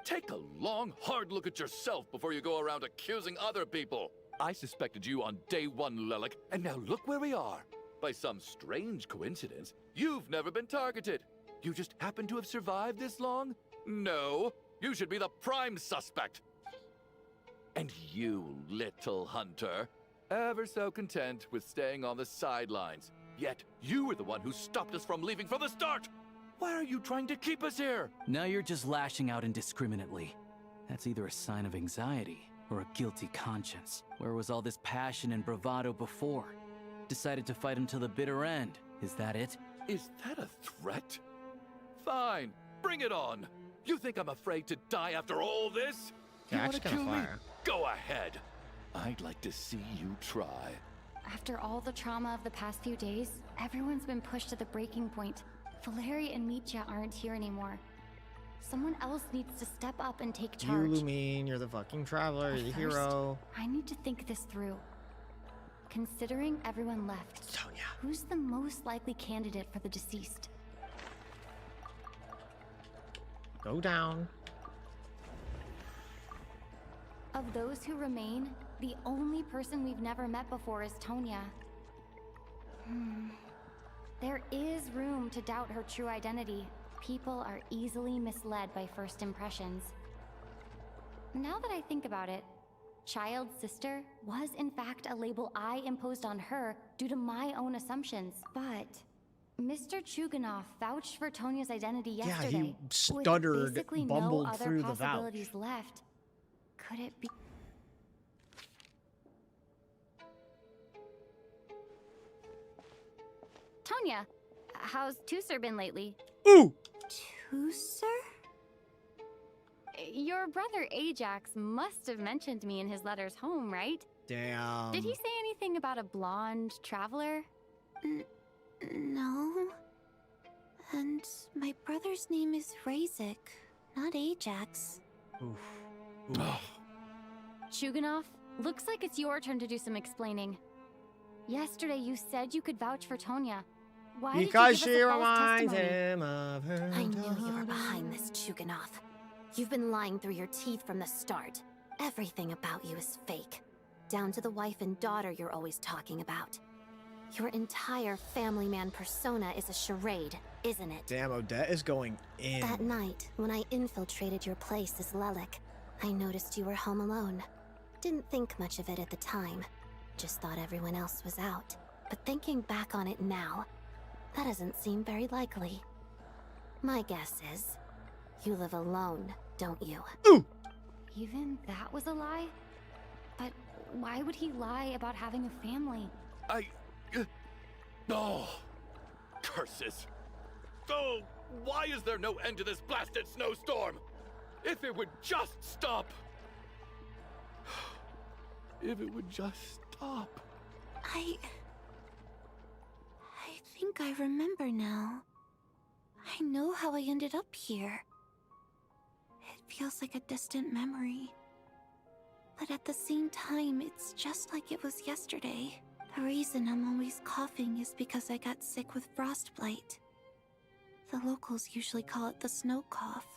Take a long, hard look at yourself before you go around accusing other people. I suspected you on day one, Lelik, and now look where we are. By some strange coincidence, you've never been targeted. You just happen to have survived this long? No, you should be the prime suspect. And you, little hunter, ever so content with staying on the sidelines. Yet, you were the one who stopped us from leaving from the start! Why are you trying to keep us here? Now you're just lashing out indiscriminately. That's either a sign of anxiety or a guilty conscience. Where was all this passion and bravado before? Decided to fight until the bitter end. Is that it? Is that a threat? Fine, bring it on. You think I'm afraid to die after all this? Yeah, You want to actually kill kinda me? fire. Go ahead. I'd like to see you try. After all the trauma of the past few days, everyone's been pushed to the breaking point. Valeria and Mitya aren't here anymore. Someone else needs to step up and take You, charge. Lumine, you're the fucking traveler, But you're the first, hero. I need to think this through. Considering everyone left, who's the most likely candidate for the deceased? Go down. Of those who remain, the only person we've never met before is Tonya. There is room to doubt her true identity. People are easily misled by first impressions. Now that I think about it, Child's sister was in fact a label I imposed on her due to my own assumptions. But Mr. Chuganov vouched for Tonya's identity Yeah, yesterday. he stuttered, with basically bumbled no other through the vouch. possibilities left. Could it be? Tonya, how's Tusser been lately? Ooh! Tusser? Your brother Ajax must have mentioned me in his letters home, right? Damn. Did he say anything about a blonde traveler? No. And my brother's name is Razik, not Ajax. Oof. Chuganov, looks like it's your turn to do some explaining. Yesterday you said you could vouch for Tonya. Why Because did you she give us a false reminds testimony? him of her. I knew you were behind this, Chuganov. You've been lying through your teeth from the start. Everything about you is fake. Down to the wife and daughter you're always talking about. Your entire family man persona is a charade, isn't it? Damn, Odette is going in. That night, when I infiltrated your place as Lelik, I noticed you were home alone. Didn't think much of it at the time. Just thought everyone else was out. But thinking back on it now, that doesn't seem very likely. My guess is, you live alone, don't you? Even that was a lie? But why would he lie about having a family? Oh, curses. Oh, why is there no end to this blasted snowstorm? If it would just stop. If it would just stop. I think I remember now. I know how I ended up here. It feels like a distant memory. But at the same time, it's just like it was yesterday. The reason I'm always coughing is because I got sick with frostbite. The locals usually call it the snow cough.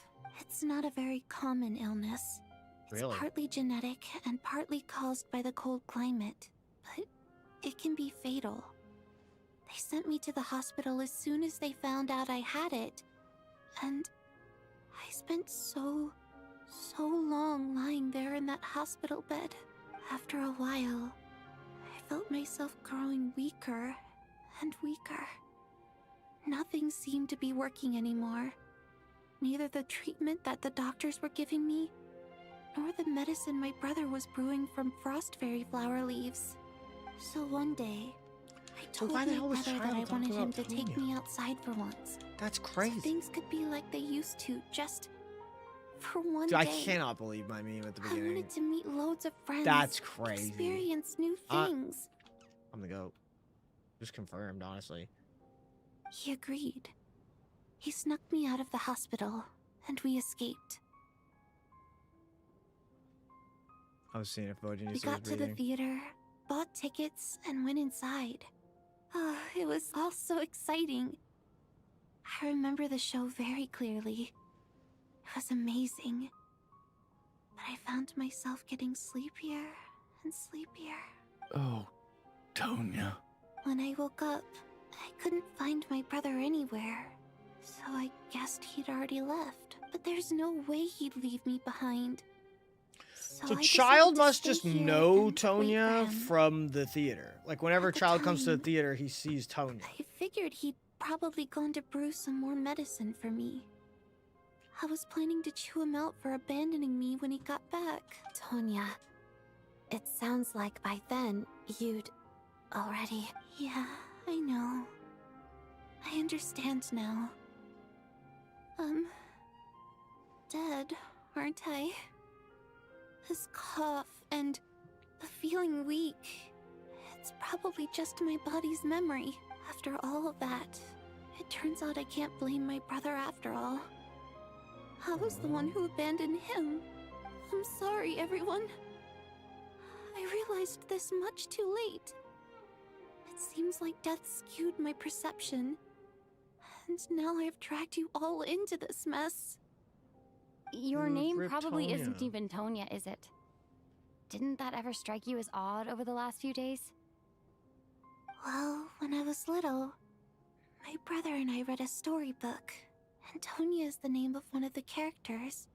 It's not a very common illness. It's Really? partly genetic and partly caused by the cold climate, but it can be fatal. They sent me to the hospital as soon as they found out I had it. And I spent so long lying there in that hospital bed. After a while, I felt myself growing weaker and weaker. Nothing seemed to be working anymore. Neither the treatment that the doctors were giving me, nor the medicine my brother was brewing from frost fairy flower leaves. So one day, I told why the my hell was brother that I Child wanted talking him about to take Tonya? me outside for once. That's crazy. So things could be like they used to, just for one Dude, I day. cannot believe my meme at the I beginning. wanted to meet loads of friends. That's crazy. Experience new Uh, things. I'm gonna go. Just confirmed, honestly. He agreed. He snuck me out of the hospital, and we escaped. I was seeing if Bojan We was got to the breathing. theater, bought tickets, and went inside. Oh, it was all so exciting. I remember the show very clearly. It was amazing. But I found myself getting sleepier and sleepier. Oh, Tonya. When I woke up, I couldn't find my brother anywhere. So I guessed he'd already left. But there's no way he'd leave me behind. So I decided Child to must stay just here know and wait for Tonya him. from the theater. Like whenever Child comes to the theater, he sees Tonya. I figured he'd probably gone to brew some more medicine for me. I was planning to chew him out for abandoning me when he got back. Tonya, it sounds like by then you'd already... Yeah, I know. I understand now. Dead, aren't I? This cough and the feeling weak, it's probably just my body's memory. After all of that, it turns out I can't blame my brother after all. I was the one who abandoned him. I'm sorry, everyone. I realized this much too late. It seems like death skewed my perception. And now I've dragged you all into this mess. Your name Rip probably isn't Tonya. even Tonya, is it? Didn't that ever strike you as odd over the last few days? Well, when I was little, my brother and I read a storybook, and Tonya is the name of one of the characters.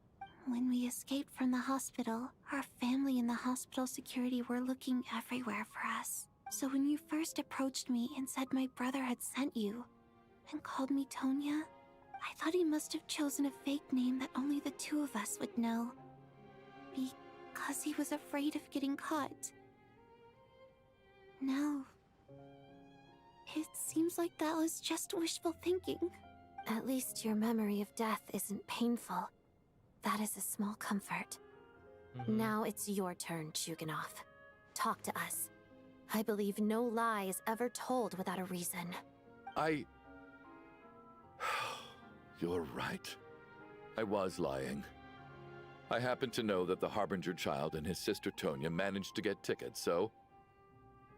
When we escaped from the hospital, our family and the hospital security were looking everywhere for us. So when you first approached me and said my brother had sent you, and called me Tonya, I thought he must have chosen a fake name that only the two of us would know. Because he was afraid of getting caught. Now, It seems like that was just wishful thinking. At least your memory of death isn't painful. That is a small comfort. Now it's your turn, Chuganov. Talk to us. I believe no lie is ever told without a reason. You're right. I was lying. I happen to know that the Harbinger child and his sister Tonya managed to get tickets, so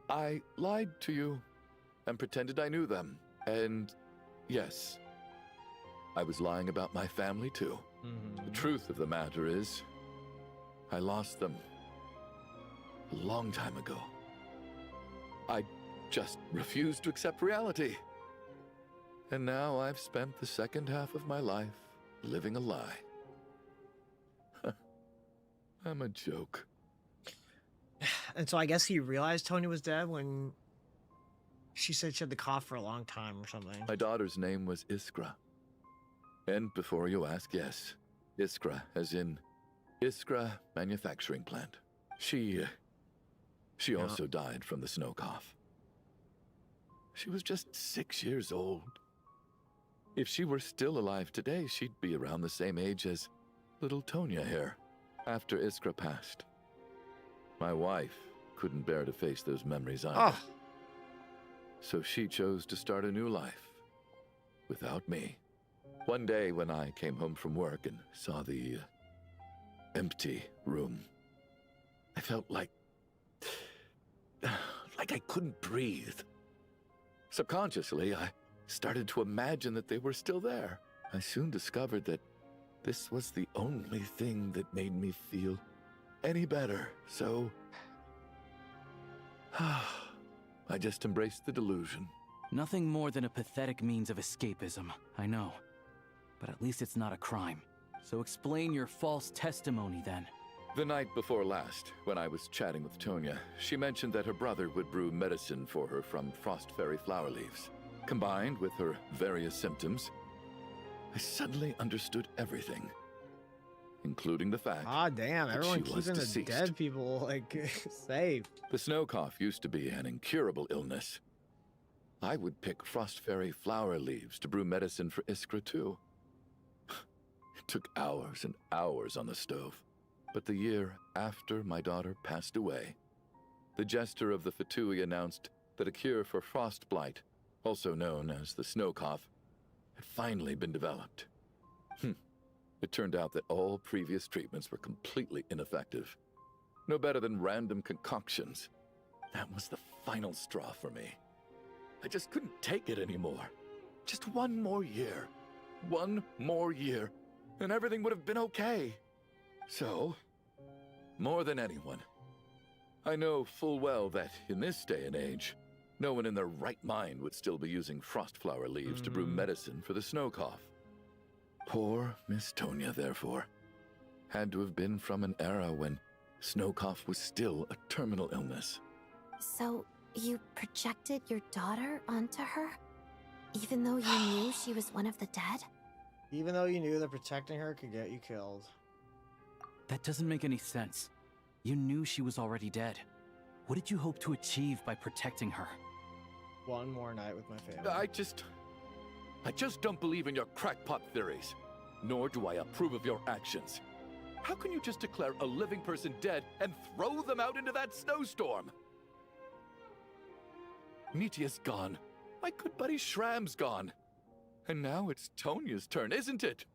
I lied to you and pretended I knew them. And yes, I was lying about my family too. The truth of the matter is, I lost them a long time ago. I just refused to accept reality. And now I've spent the second half of my life living a lie. I'm a joke. And so I guess he realized Tonya was dead when she said she had the cough for a long time or something. My daughter's name was Iskra. And before you ask, yes, Iskra, as in Iskra Manufacturing Plant. She also died from the snow cough. She was just 6 years old. If she were still alive today, she'd be around the same age as little Tonya here, after Iskra passed. My wife couldn't bear to face those memories either. So she chose to start a new life, without me. One day when I came home from work and saw the empty room, I felt like I couldn't breathe. Subconsciously, I started to imagine that they were still there. I soon discovered that this was the only thing that made me feel any better, so I just embraced the delusion. Nothing more than a pathetic means of escapism, I know. But at least it's not a crime. So explain your false testimony then. The night before last, when I was chatting with Tonya, she mentioned that her brother would brew medicine for her from frost fairy flower leaves. Combined with her various symptoms, I suddenly understood everything, including the fact damn, that everyone she was keeping the deceased. dead people, like, safe. The snow cough used to be an incurable illness. I would pick frost fairy flower leaves to brew medicine for Iskra too. It took hours and hours on the stove. But the year after my daughter passed away, the jester of the Fatui announced that a cure for frost blight, also known as the snow cough, had finally been developed. It turned out that all previous treatments were completely ineffective. No better than random concoctions. That was the final straw for me. I just couldn't take it anymore. Just one more year. One more year, and everything would have been okay. So, more than anyone, I know full well that in this day and age, no one in their right mind would still be using frost flower leaves to brew medicine for the snow cough. Poor Miss Tonya, therefore, had to have been from an era when snow cough was still a terminal illness. So, you projected your daughter onto her? Even though you knew she was one of the dead? Even though you knew that protecting her could get you killed. That doesn't make any sense. You knew she was already dead. What did you hope to achieve by protecting her? One more night with my family. I just don't believe in your crackpot theories, nor do I approve of your actions. How can you just declare a living person dead and throw them out into that snowstorm? Mitya's gone. My good buddy Shram's gone. And now it's Tonya's turn, isn't it?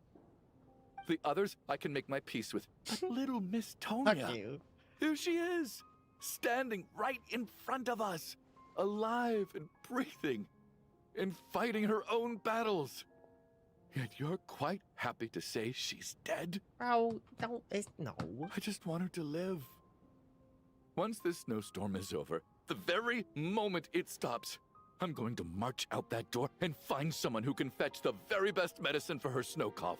The others I can make my peace with, but little Miss Tonya, here she is, standing right in front of us, alive and breathing, and fighting her own battles. Yet you're quite happy to say she's dead? Oh, no. I just want her to live. Once this snowstorm is over, the very moment it stops, I'm going to march out that door and find someone who can fetch the very best medicine for her snow cough.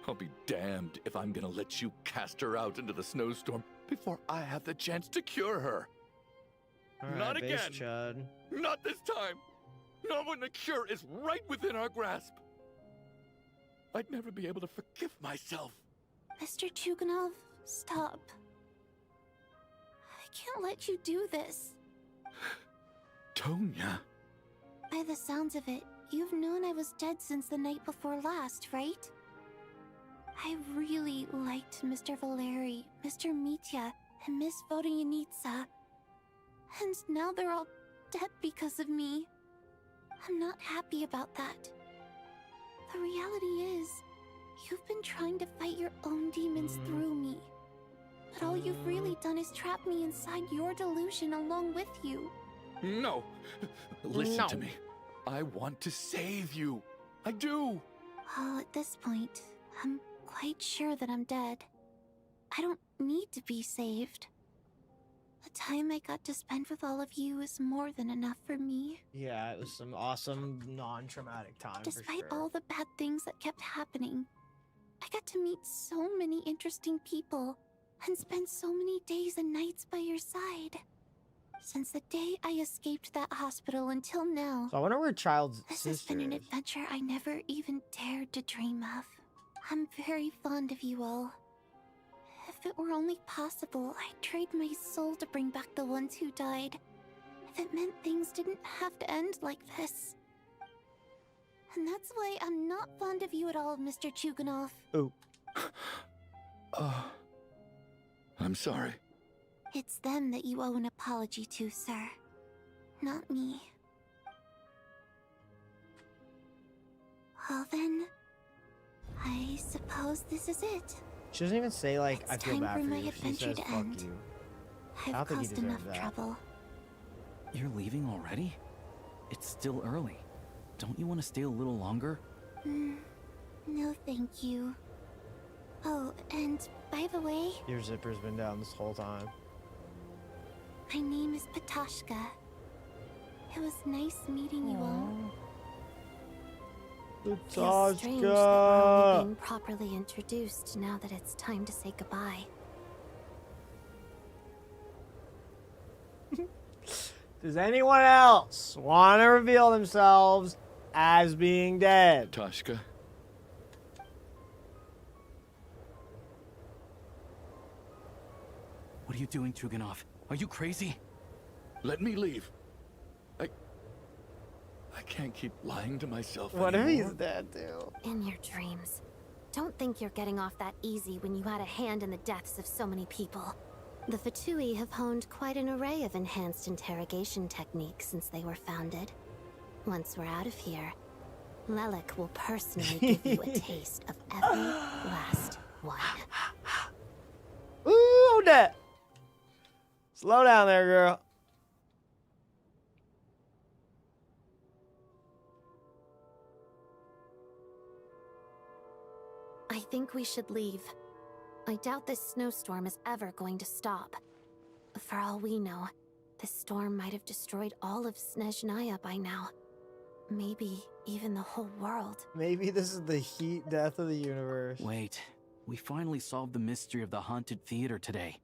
I'll be damned if I'm gonna let you cast her out into the snowstorm before I have the chance to cure her. All right, Not base again. Chud. Not this time. Not when the cure is right within our grasp. I'd never be able to forgive myself. Mr. Chuganov, stop. I can't let you do this. Tonya, By the sounds of it, you've known I was dead since the night before last, right? I really liked Mr. Valeri, Mr. Mitya, and Miss Vodyanitsa. And now they're all dead because of me. I'm not happy about that. The reality is, you've been trying to fight your own demons through me. But all you've really done is trap me inside your delusion along with you. No! Listen to me. I want to save you. I do. Well, at this point, I'm quite sure that I'm dead. I don't need to be saved. The time I got to spend with all of you is more than enough for me. Yeah, it was some awesome, non-traumatic time. Despite for sure. all the bad things that kept happening, I got to meet so many interesting people and spend so many days and nights by your side. Since the day I escaped that hospital until now, So I wonder where Child's this has sister been an is. adventure I never even dared to dream of. I'm very fond of you all. If it were only possible, I'd trade my soul to bring back the ones who died. If it meant things didn't have to end like this. And that's why I'm not fond of you at all, Mr. Chuganov. Oh. I'm sorry. It's them that you owe an apology to, sir. Not me. Well then, I suppose this is it. She doesn't even say, like, I feel time bad for for my you. She adventure says, to fuck end. you. I've don't think he caused deserves enough that. trouble. You're leaving already? It's still early. Don't you want to stay a little longer? No, thank you. Oh, and by the way, Your zipper's been down this whole time. my name is Patashka. It was nice meeting you all. Feels strange that we're only being properly introduced now that it's time to say goodbye. Does anyone else want to reveal themselves as being dead? Tashka. What are you doing, Chuganov? Are you crazy? Let me leave. I can't keep lying to myself What if anymore. he's dead too? In your dreams. Don't think you're getting off that easy when you had a hand in the deaths of so many people. The Fatui have honed quite an array of enhanced interrogation techniques since they were founded. Once we're out of here, Lelik will personally give you a taste of every last one. Ooh, that. Slow down there, girl. I think we should leave. I doubt this snowstorm is ever going to stop. For all we know, this storm might have destroyed all of SNEZHNAYA by now. Maybe even the whole world. Maybe this is the heat death of the universe. Wait, we finally solved the mystery of the haunted theater today.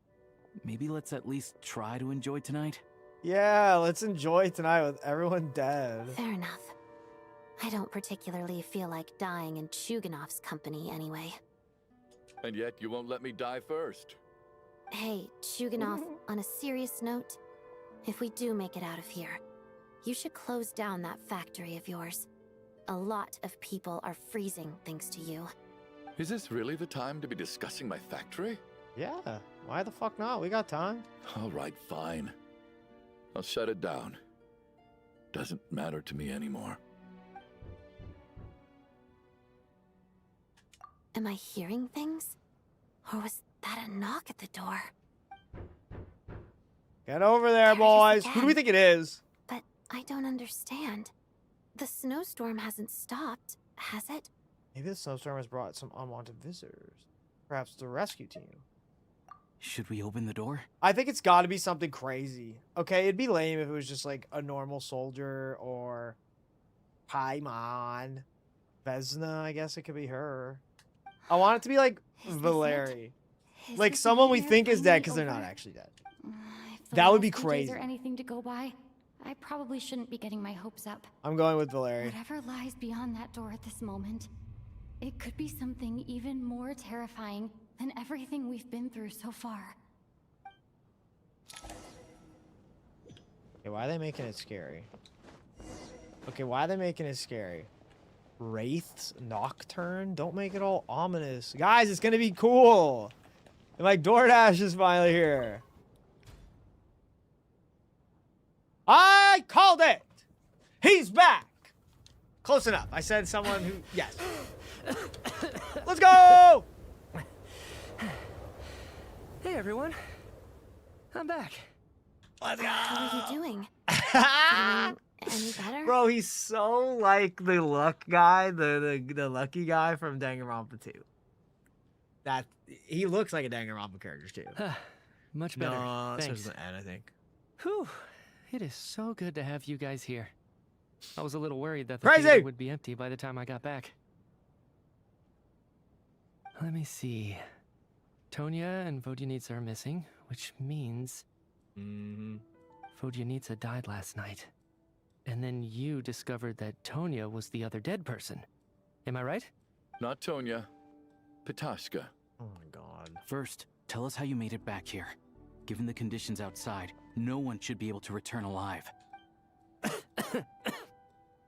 Maybe let's at least try to enjoy tonight? Yeah, let's enjoy tonight with everyone dead. Fair enough. I don't particularly feel like dying in Chuganov's company anyway. And yet you won't let me die first. Hey, Chuganov, on a serious note, if we do make it out of here, you should close down that factory of yours. A lot of people are freezing thanks to you. Is this really the time to be discussing my factory? Yeah, why the fuck not? We got time. All right, fine. I'll shut it down. Doesn't matter to me anymore. Am I hearing things? Or was that a knock at the door? Get over there, boys. Who do we think it is? But I don't understand. The snowstorm hasn't stopped, has it? Maybe the snowstorm has brought some unwanted visitors. Perhaps the rescue team. Should we open the door? I think it's got to be something crazy. Okay, it'd be lame if it was just like a normal soldier or Paimon. Vesna, I guess it could be her. I want it to be like Valeri. Like this someone we nightmare think is dead finally because they're not over? actually dead. If the That would be last few days crazy. are anything to go by, I probably shouldn't be getting my hopes up. I'm going with Valeri. Whatever lies beyond that door at this moment, it could be something even more terrifying than everything we've been through so far. Okay, why are they making it scary? Okay, why are they making it scary? Wraiths Nocturne? Don't make it all ominous. Guys, it's gonna be cool. And like DoorDash is finally here. I called it! He's back! Close enough. I said someone who... Yes. Let's go! Hey, everyone. I'm back. Let's go! How are you doing? Feeling any better? Bro, he's so like the luck guy, the lucky guy from Danganronpa 2. That he looks like a Danganronpa character too. Much better. No, it Thanks. starts with an N, I think. Whew. It is so good to have you guys here. I was a little worried that the Crazy! theater would be empty by the time I got back. Let me see. Tonya and Vodyanitsa are missing, which means... Vodyanitsa died last night. And then you discovered that Tonya was the other dead person. Am I right? Not Tonya. Petashka. Oh my god. First, tell us how you made it back here. Given the conditions outside, no one should be able to return alive.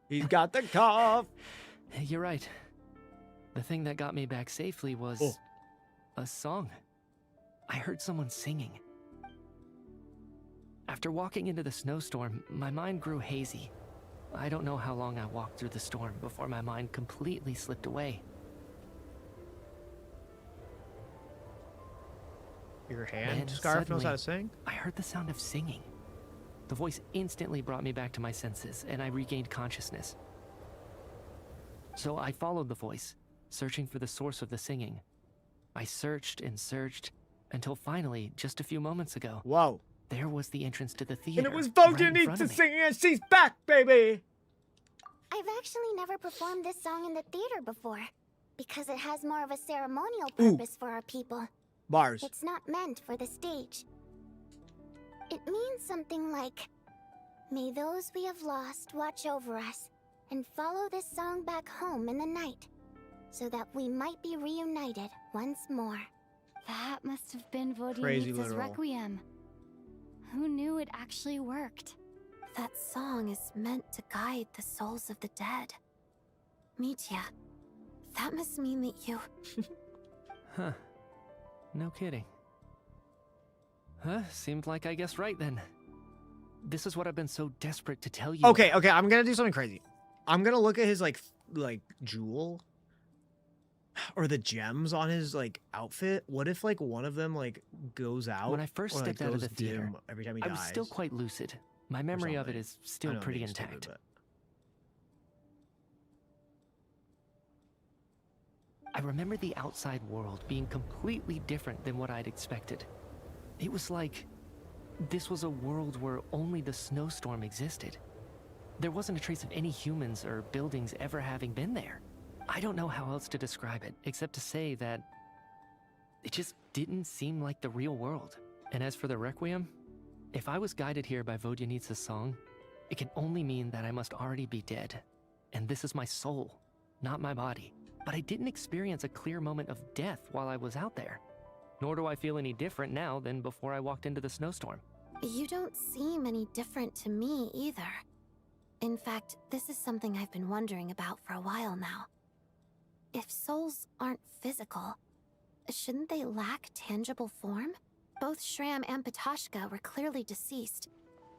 He's got the cough. You're right. The thing that got me back safely was a song. I heard someone singing. After walking into the snowstorm, my mind grew hazy. I don't know how long I walked through the storm before my mind completely slipped away. Your hand Then scarf knows how to suddenly, sing? I heard the sound of singing. The voice instantly brought me back to my senses, and I regained consciousness. So I followed the voice, searching for the source of the singing. I searched and searched, until finally, just a few moments ago, whoa, there was the entrance to the theater. And it was right in front Vodyanitsa of me. singing and she's back, baby! I've actually never performed this song in the theater before, because it has more of a ceremonial purpose for our people. Bars. It's not meant for the stage. It means something like, may those we have lost watch over us, and follow this song back home in the night, so that we might be reunited once more. That must have been Crazy Vodyanitsa's literal. Requiem. Who knew it actually worked? That song is meant to guide the souls of the dead. Mitya, that must mean that you... Huh. No kidding. Huh? Seemed like I guessed right then. This is what I've been so desperate to tell you. Okay, I'm gonna do something crazy. I'm gonna look at his like jewel or the gems on his like outfit. What if like one of them like goes out? When I first or, like, stepped out of goes the theater, dim every time he I dies? was still quite lucid. My memory of it something. is I still know I'm pretty being stupid, intact. but- I remember the outside world being completely different than what I'd expected. It was like this was a world where only the snowstorm existed. There wasn't a trace of any humans or buildings ever having been there. I don't know how else to describe it, except to say that it just didn't seem like the real world. And as for the Requiem, if I was guided here by Vodyanitsa's song, it can only mean that I must already be dead. And this is my soul, not my body. But I didn't experience a clear moment of death while I was out there. Nor do I feel any different now than before I walked into the snowstorm. You don't seem any different to me either. In fact, this is something I've been wondering about for a while now. If souls aren't physical, shouldn't they lack tangible form? Both Shram and Petashka were clearly deceased,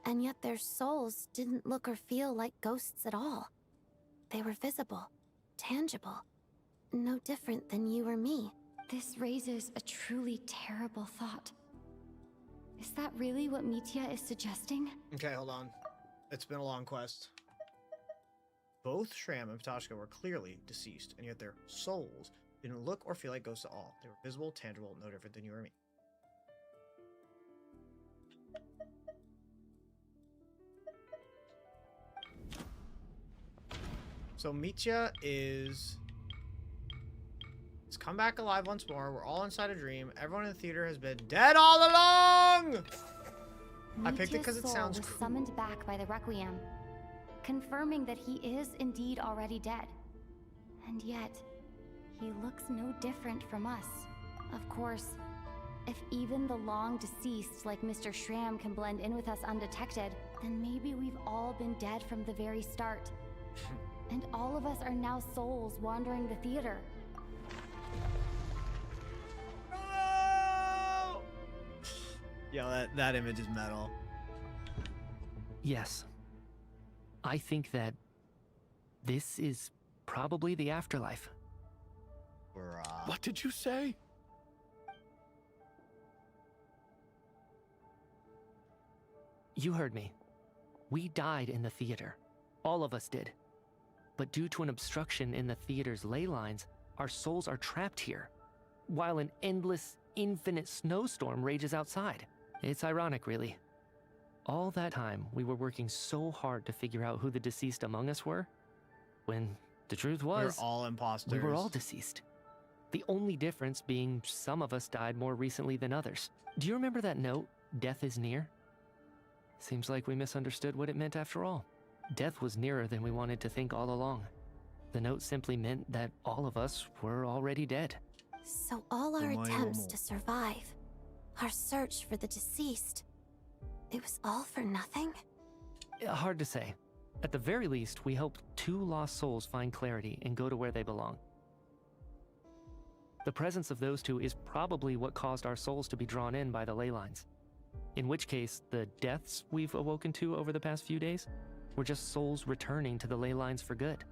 and yet their souls didn't look or feel like ghosts at all. They were visible, tangible, no different than you or me. This raises a truly terrible thought. Is that really what Mitya is suggesting? Okay, hold on. It's been a long quest. Both Shram and Petashka were clearly deceased, and yet their souls didn't look or feel like ghosts at all. They were visible, tangible, no different than you or me. So Mitya is... He's come back alive once more. We're all inside a dream. Everyone in the theater has been dead all along! I picked it because it Mitya's sounds soul was cool. summoned back by the Requiem, confirming that he is indeed already dead. And yet, he looks no different from us. Of course, if even the long deceased like Mr. Shram can blend in with us undetected, then maybe we've all been dead from the very start. And all of us are now souls wandering the theater. Yo, that image is metal. Yes. I think that this is probably the afterlife. What did you say? You heard me. We died in the theater. All of us did. But due to an obstruction in the theater's ley lines, our souls are trapped here, while an endless, infinite snowstorm rages outside. It's ironic, really. All that time, we were working so hard to figure out who the deceased among us were, when the truth was, We're all imposters. we were all deceased. The only difference being some of us died more recently than others. Do you remember that note, "Death is near"? Seems like we misunderstood what it meant after all. Death was nearer than we wanted to think all along. The note simply meant that all of us were already dead. So all our attempts to survive, our search for the deceased, it was all for nothing? Hard to say. At the very least, we helped 2 lost souls find clarity and go to where they belong. The presence of those 2 is probably what caused our souls to be drawn in by the ley lines. In which case, the deaths we've awoken to over the past few days were just souls returning to the ley lines for good.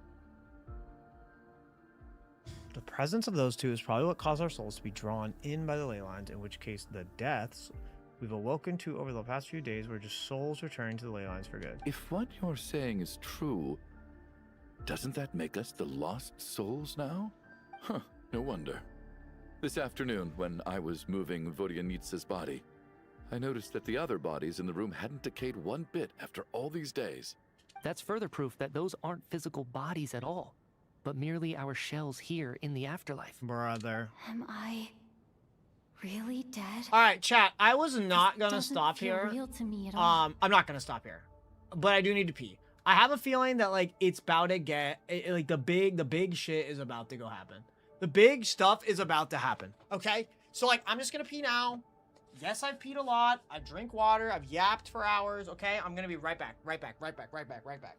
The presence of those 2 is probably what caused our souls to be drawn in by the ley lines, in which case the deaths we've awoken to over the past few days were just souls returning to the ley lines for good. If what you're saying is true, doesn't that make us the lost souls now? Huh, no wonder. This afternoon, when I was moving Vodyanitsa's body, I noticed that the other bodies in the room hadn't decayed one bit after all these days. That's further proof that those aren't physical bodies at all, but merely our shells here in the afterlife. Brother. Am I really dead? All right, chat. I was not gonna Doesn't stop feel here. real to me at all. I'm not gonna stop here, but I do need to pee. I have a feeling that like it's about to get like the big shit is about to go happen. The big stuff is about to happen. Okay, so like I'm just gonna pee now. Yes, I've peed a lot. I drink water. I've yapped for hours. Okay, I'm gonna be right back. Right back. Right back. Right back. Right back.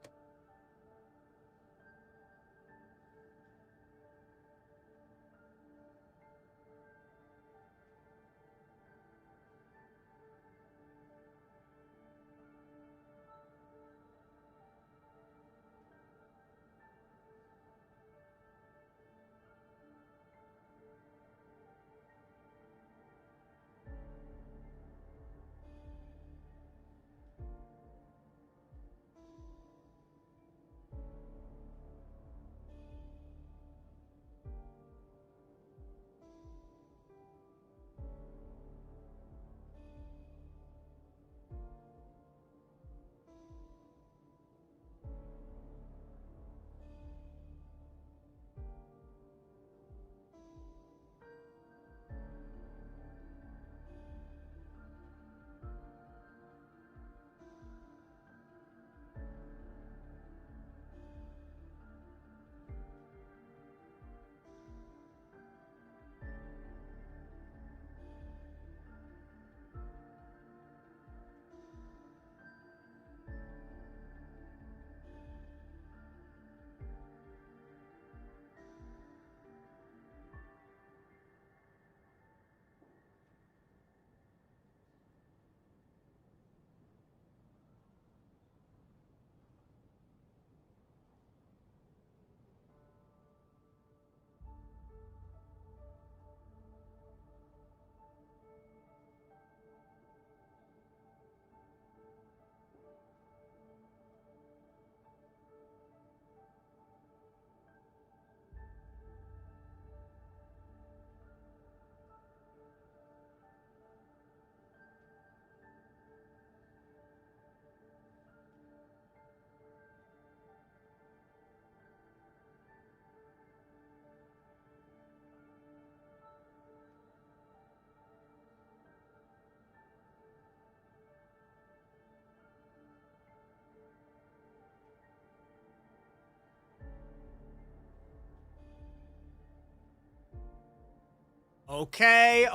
Okay,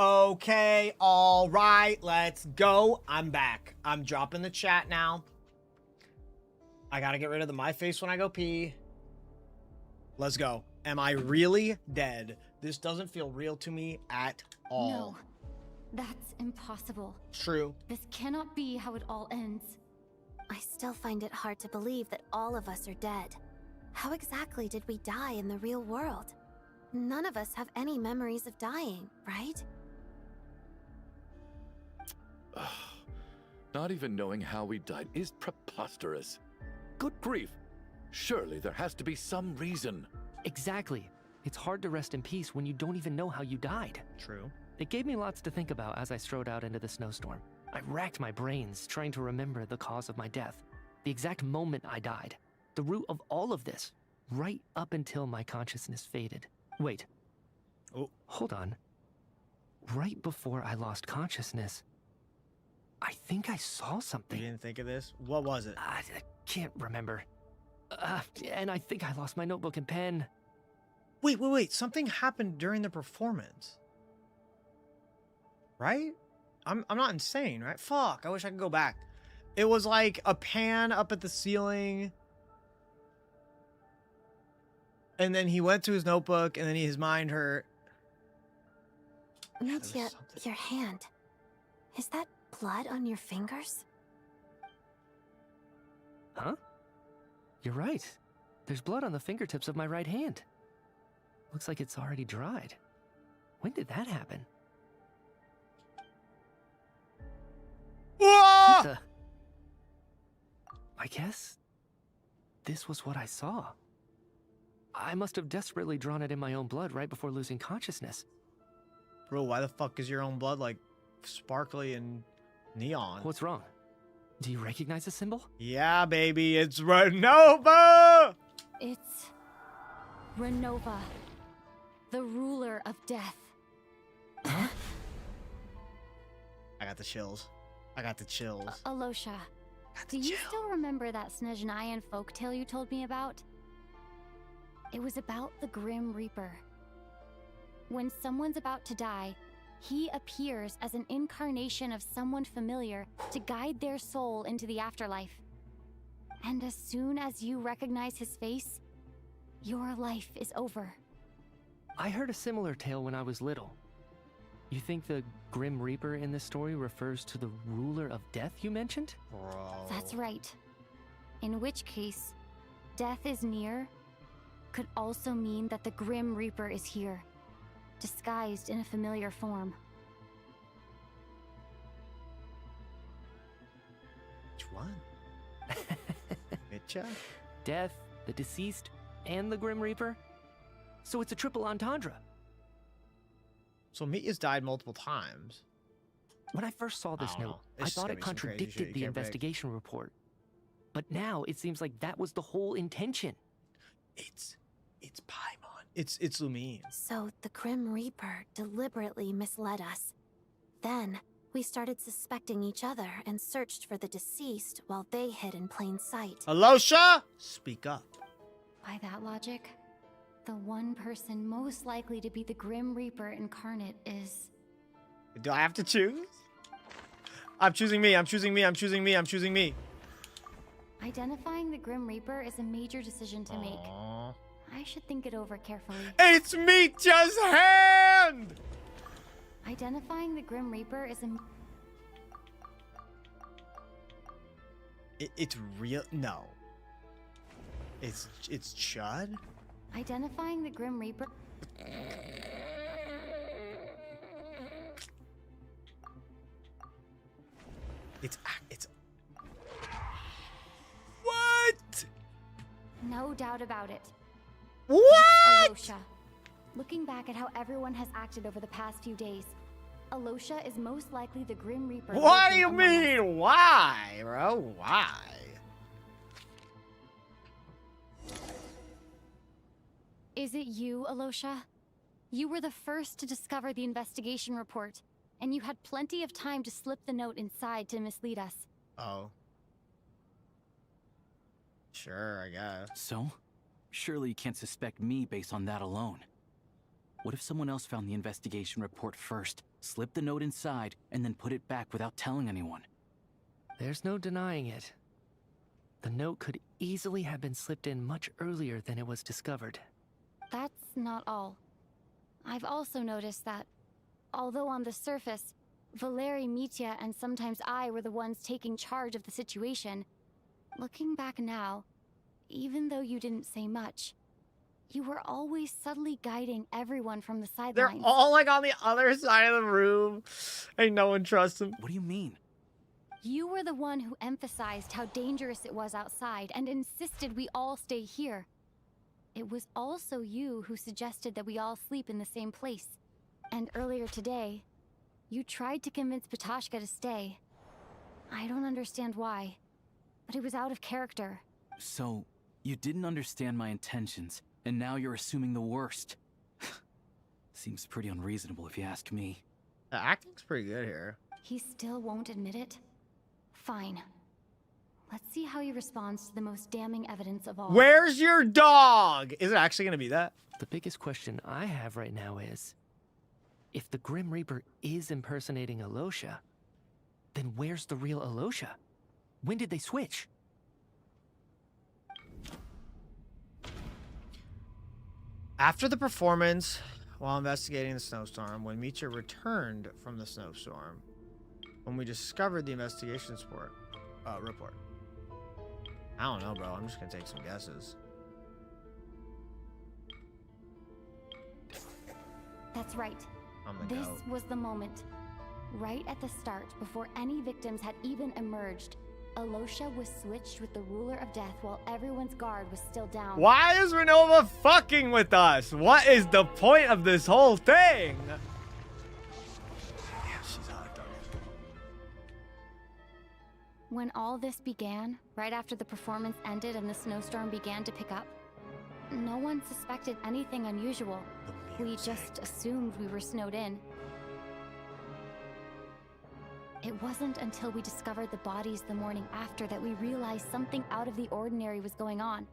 all right, let's go. I'm back. I'm dropping the chat now. I gotta get rid of the my face when I go pee. Let's go. Am I really dead? This doesn't feel real to me at all. No, that's impossible. True. This cannot be how it all ends. I still find it hard to believe that all of us are dead. How exactly did we die in the real world? None of us have any memories of dying, right? Not even knowing how we died is preposterous. Good grief. Surely there has to be some reason. Exactly. It's hard to rest in peace when you don't even know how you died. True. It gave me lots to think about as I strode out into the snowstorm. I racked my brains trying to remember the cause of my death, the exact moment I died, the root of all of this, right up until my consciousness faded. Wait. Oh. Hold on. Right before I lost consciousness, I think I saw something. You didn't think of this? What was it? I can't remember. And I think I lost my notebook and pen. Wait. Something happened during the performance. Right? I'm not insane, right? Fuck, I wish I could go back. It was like a pan up at the ceiling. And then he went to his notebook, and then his mind hurt. Mitya, your hand. Is that blood on your fingers? Huh? You're right. There's blood on the fingertips of my right hand. Looks like it's already dried. When did that happen? What the? I guess this was what I saw. I must have desperately drawn it in my own blood right before losing consciousness. Bro, why the fuck is your own blood like sparkly and neon? What's wrong? Do you recognize the symbol? Yeah, baby, it's Renova! It's Renova, the ruler of death. I got the chills. Alosha, do you still remember that Snezhnayan folktale you told me about? It was about the Grim Reaper. When someone's about to die, he appears as an incarnation of someone familiar to guide their soul into the afterlife. And as soon as you recognize his face, your life is over. I heard a similar tale when I was little. You think the Grim Reaper in this story refers to the ruler of death you mentioned? Bro. That's right. In which case, death is near could also mean that the Grim Reaper is here, disguised in a familiar form. Which one? Mitya? Death, the deceased, and the Grim Reaper? So it's a triple entendre. So Mitya's died multiple times. When I first saw this note, I thought it contradicted the investigation report. But now it seems like that was the whole intention. It's Paimon. It's Lumine. So the Grim Reaper deliberately misled us. Then we started suspecting each other and searched for the deceased while they hid in plain sight. Alosha, speak up. By that logic, the one person most likely to be the Grim Reaper incarnate is... Do I have to choose? I'm choosing me. Identifying the Grim Reaper is a major decision to make. I should think it over carefully. It's Mitya's hand! Identifying the Grim Reaper is a... It's real? No. It's Chud? Identifying the Grim Reaper... It's... What? No doubt about it. What? Alosha. Looking back at how everyone has acted over the past few days, Alosha is most likely the Grim Reaper. What do you mean? Why, bro? Why? Is it you, Alosha? You were the first to discover the investigation report, and you had plenty of time to slip the note inside to mislead us. Oh. Sure, I guess. So? Surely you can't suspect me based on that alone. What if someone else found the investigation report first, slipped the note inside, and then put it back without telling anyone? There's no denying it. The note could easily have been slipped in much earlier than it was discovered. that's not all. I've also noticed that, although on the surface, Valeri, Mitya, and sometimes I were the ones taking charge of the situation, looking back now, even though you didn't say much, you were always subtly guiding everyone from the sidelines. They're all like on the other side of the room, and no one trusts them. What do you mean? You were the one who emphasized how dangerous it was outside and insisted we all stay here. It was also you who suggested that we all sleep in the same place. And earlier today, you tried to convince Patoshka to stay. I don't understand why, but it was out of character. So, you didn't understand my intentions, and now you're assuming the worst. Seems pretty unreasonable if you ask me. The acting's pretty good here. He still won't admit it? Fine. Let's see how he responds to the most damning evidence of all. Where's your dog? Is it actually gonna be that? The biggest question I have right now is, if the Grim Reaper is impersonating Alosha, then where's the real Alosha? When did they switch? After the performance, while investigating the snowstorm, when Mitya returned from the snowstorm, when we discovered the investigation report. I don't know, bro. I'm just gonna take some guesses. That's right. I'm the This goat. was the moment. Right at the start, before any victims had even emerged, Alosha was switched with the ruler of death while everyone's guard was still down. Why is Renova fucking with us? What is the point of this whole thing? When all this began, right after the performance ended and the snowstorm began to pick up, no one suspected anything unusual. We just assumed we were snowed in. It wasn't until we discovered the bodies the morning after that we realized something out of the ordinary was going on.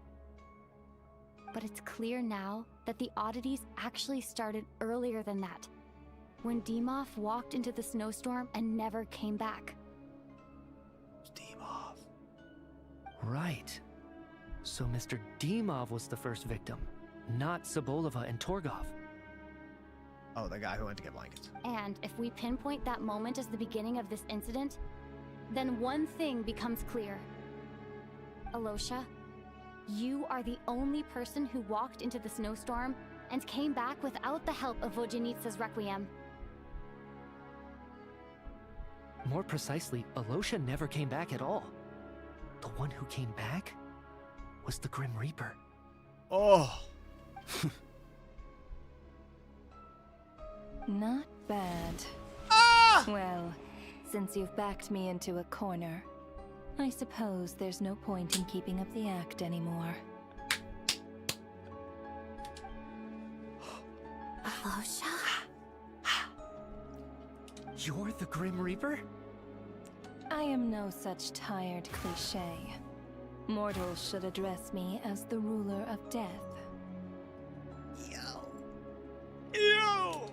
But it's clear now that the oddities actually started earlier than that, when Dimov walked into the snowstorm and never came back. Right. So Mr. Dimov was the first victim, not Sobolova and Torgov. Oh, the guy who went to get blankets. And if we pinpoint that moment as the beginning of this incident, then one thing becomes clear. Alosha, you are the only person who walked into the snowstorm and came back without the help of Vojanitsa's Requiem. More precisely, Alosha never came back at all. The one who came back was the Grim Reaper. Oh. Not bad. Well, since you've backed me into a corner, I suppose there's no point in keeping up the act anymore. Alosha? You're the Grim Reaper? I am no such tired cliché. Mortals should address me as the ruler of death.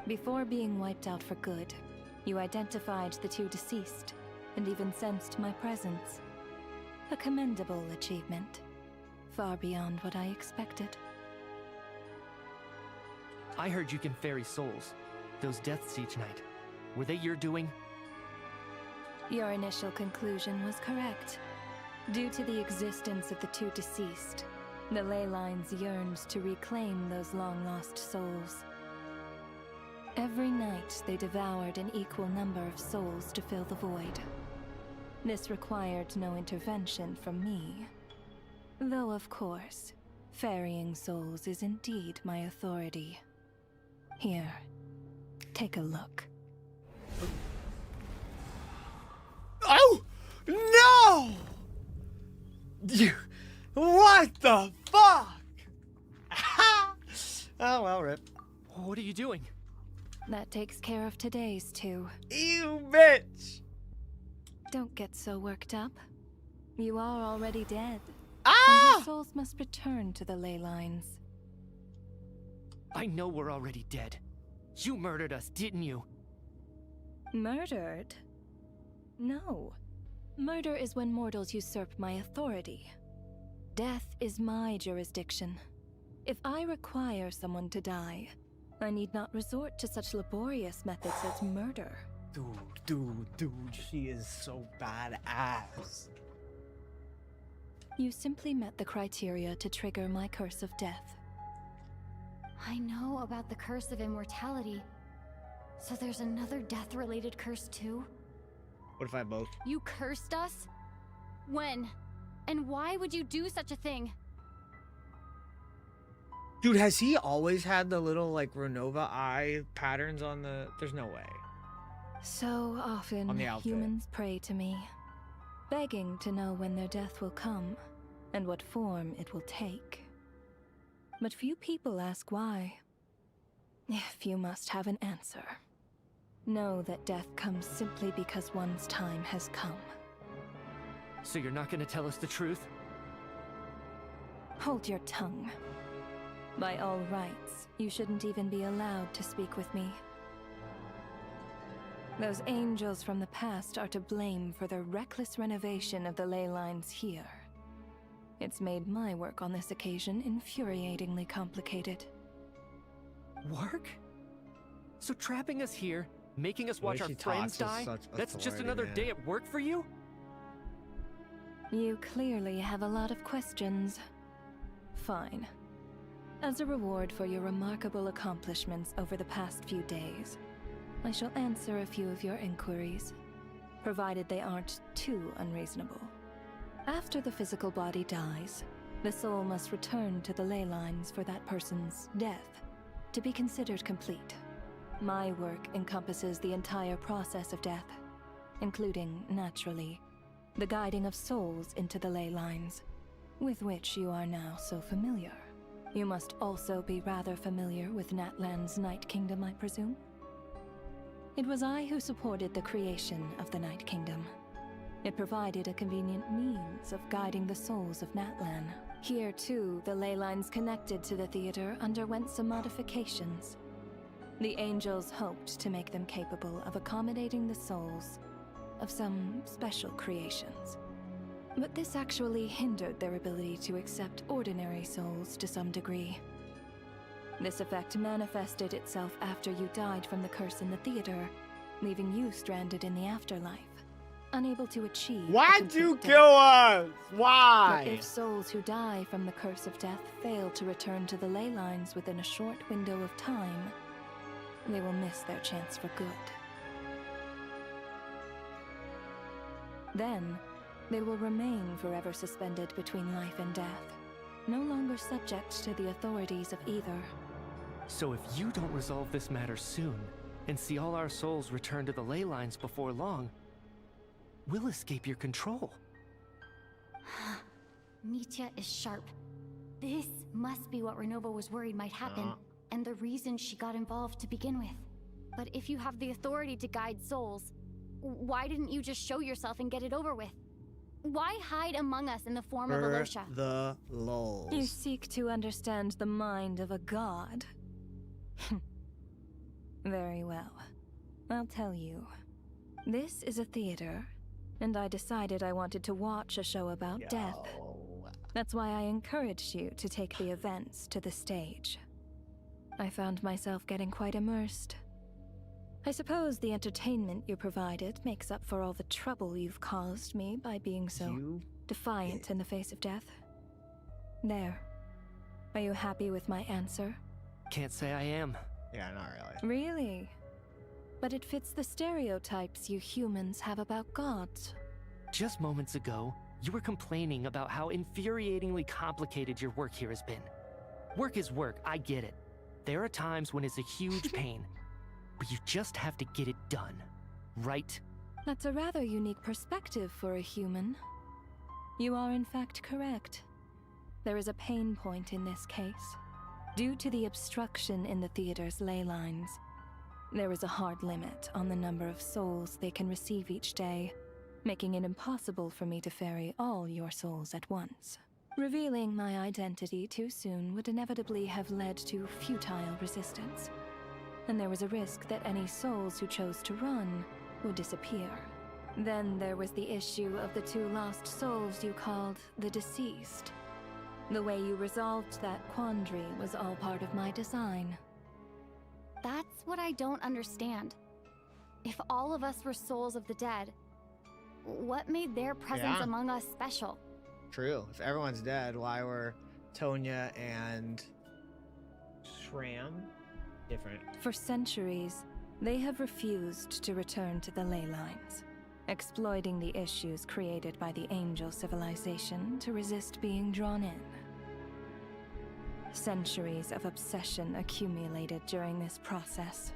Before being wiped out for good, you identified the two deceased, and even sensed my presence. A commendable achievement. Far beyond what I expected. I heard you can ferry souls. Those deaths each night. Were they your doing? Your initial conclusion was correct. Due to the existence of the two deceased, the ley lines yearns to reclaim those long-lost souls. Every night they devoured an equal number of souls to fill the void. This required no intervention from me. Though, of course, ferrying souls is indeed my authority. Here, take a look. Oh! No! You... What the fuck? Oh, well, rip. What are you doing? That takes care of today's two. You bitch! Don't get so worked up. You are already dead. Ah! And your souls must return to the ley lines. I know we're already dead. You murdered us, didn't you? Murdered? No. Murder is when mortals usurp my authority. Death is my jurisdiction. If I require someone to die, I need not resort to such laborious methods as murder. Dude, she is so badass. You simply met the criteria to trigger my curse of death. I know about the curse of immortality. So there's another death-related curse too? What if I both? You cursed us? When? And why would you do such a thing? Dude, has he always had the little, like, Renova eye patterns on the... There's no way. So often, On the outfit. humans pray to me, begging to know when their death will come and what form it will take. But few people ask why. If you must have an answer, know that death comes simply because one's time has come. So you're not gonna tell us the truth? Hold your tongue. By all rights, you shouldn't even be allowed to speak with me. Those angels from the past are to blame for the reckless renovation of the ley lines here. It's made my work on this occasion infuriatingly complicated. Work? So trapping us here, making us The way watch our she friends talks die, is such that's just authority, another man. day at work for you? You clearly have a lot of questions. Fine. As a reward for your remarkable accomplishments over the past few days, I shall answer a few of your inquiries, provided they aren't too unreasonable. After the physical body dies, the soul must return to the ley lines for that person's death to be considered complete. My work encompasses the entire process of death, including, naturally, the guiding of souls into the ley lines, with which you are now so familiar. You must also be rather familiar with Natlan's Night Kingdom, I presume? It was I who supported the creation of the Night Kingdom. It provided a convenient means of guiding the souls of Natlan. Here, too, the ley lines connected to the theater underwent some modifications. The angels hoped to make them capable of accommodating the souls of some special creations. But this actually hindered their ability to accept ordinary souls to some degree. This effect manifested itself after you died from the curse in the theater, leaving you stranded in the afterlife, unable to achieve. Why'd you kill us? Why? But if souls who die from the curse of death fail to return to the ley lines within a short window of time, they will miss their chance for good. Then, they will remain forever suspended between life and death, no longer subject to the authorities of either. So if you don't resolve this matter soon, and see all our souls return to the ley lines before long, we'll escape your control. Mitya is sharp. This must be what Renova was worried might happen, and the reason she got involved to begin with. But if you have the authority to guide souls, why didn't you just show yourself and get it over with? Why hide among us in the form of Alosha? The lulz. You seek to understand the mind of a god. Very well. I'll tell you. This is a theater, and I decided I wanted to watch a show about death. That's why I encouraged you to take the events to the stage. I found myself getting quite immersed. I suppose the entertainment you provided makes up for all the trouble you've caused me by being so defiant in the face of death. There. Are you happy with my answer? Can't say I am. Yeah, not really. Really? But it fits the stereotypes you humans have about gods. Just moments ago, you were complaining about how infuriatingly complicated your work here has been. Work is work, I get it. There are times when it's a huge pain, but you just have to get it done, right? That's a rather unique perspective for a human. You are in fact correct. There is a pain point in this case. Due to the obstruction in the theater's ley lines, there is a hard limit on the number of souls they can receive each day, making it impossible for me to ferry all your souls at once. Revealing my identity too soon would inevitably have led to futile resistance, and there was a risk that any souls who chose to run would disappear. Then there was the issue of the two lost souls you called the deceased. The way you resolved that quandary was all part of my design. That's what I don't understand. If all of us were souls of the dead, what made their presence among us special? True. If everyone's dead, why were Tonya and Shram different? For centuries, they have refused to return to the ley lines, exploiting the issues created by the angel civilization to resist being drawn in. Centuries of obsession accumulated during this process.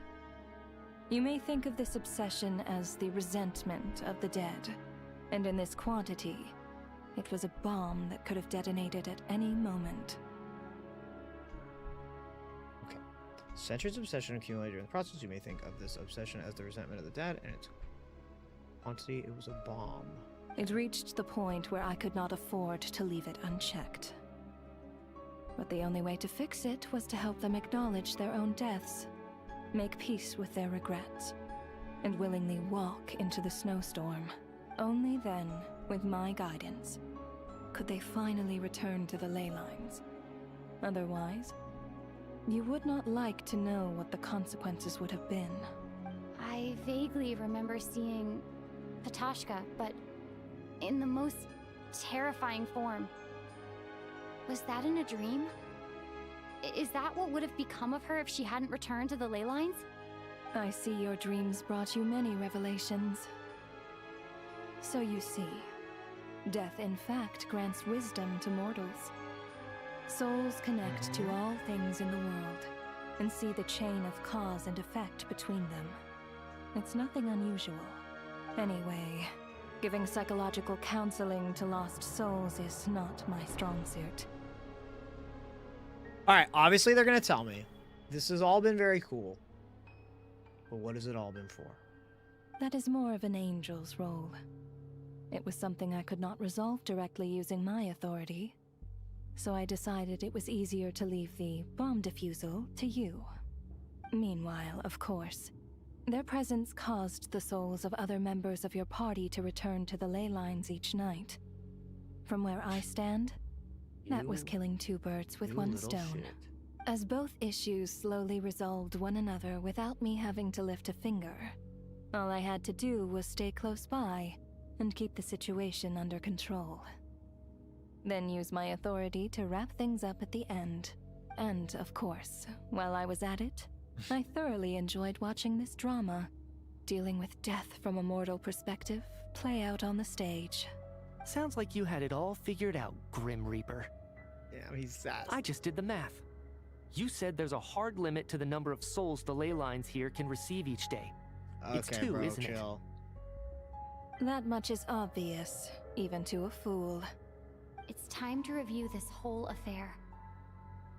You may think of this obsession as the resentment of the dead, and in this quantity, it was a bomb that could have detonated at any moment. Okay. Centuries of obsession accumulated during the process. You may think of this obsession as the resentment of the dead, and its quantity, it was a bomb. It reached the point where I could not afford to leave it unchecked. But the only way to fix it was to help them acknowledge their own deaths, make peace with their regrets, and willingly walk into the snowstorm. Only then, with my guidance, could they finally return to the ley lines. Otherwise, you would not like to know what the consequences would have been. I vaguely remember seeing Patashka, but in the most terrifying form. Was that in a dream? Is that what would have become of her if she hadn't returned to the ley lines? I see your dreams brought you many revelations. So you see, death in fact grants wisdom to mortals. Souls connect to all things in the world and see the chain of cause and effect between them. It's nothing unusual. Anyway, giving psychological counseling to lost souls is not my strong suit. All right, obviously they're going to tell me. This has all been very cool. But what has it all been for? That is more of an angel's role. It was something I could not resolve directly using my authority, so I decided it was easier to leave the bomb defusal to you. Meanwhile, of course, their presence caused the souls of other members of your party to return to the ley lines each night. From where I stand, that was killing two birds with one stone. As both issues slowly resolved one another without me having to lift a finger, all I had to do was stay close by and keep the situation under control. Then use my authority to wrap things up at the end. And, of course, while I was at it, I thoroughly enjoyed watching this drama, dealing with death from a mortal perspective, play out on the stage. Sounds like you had it all figured out, Grim Reaper. Yeah, he's sad. I just did the math. You said there's a hard limit to the number of souls the ley lines here can receive each day. Okay, it's 2, bro, isn't chill. That much is obvious, even to a fool. It's time to review this whole affair.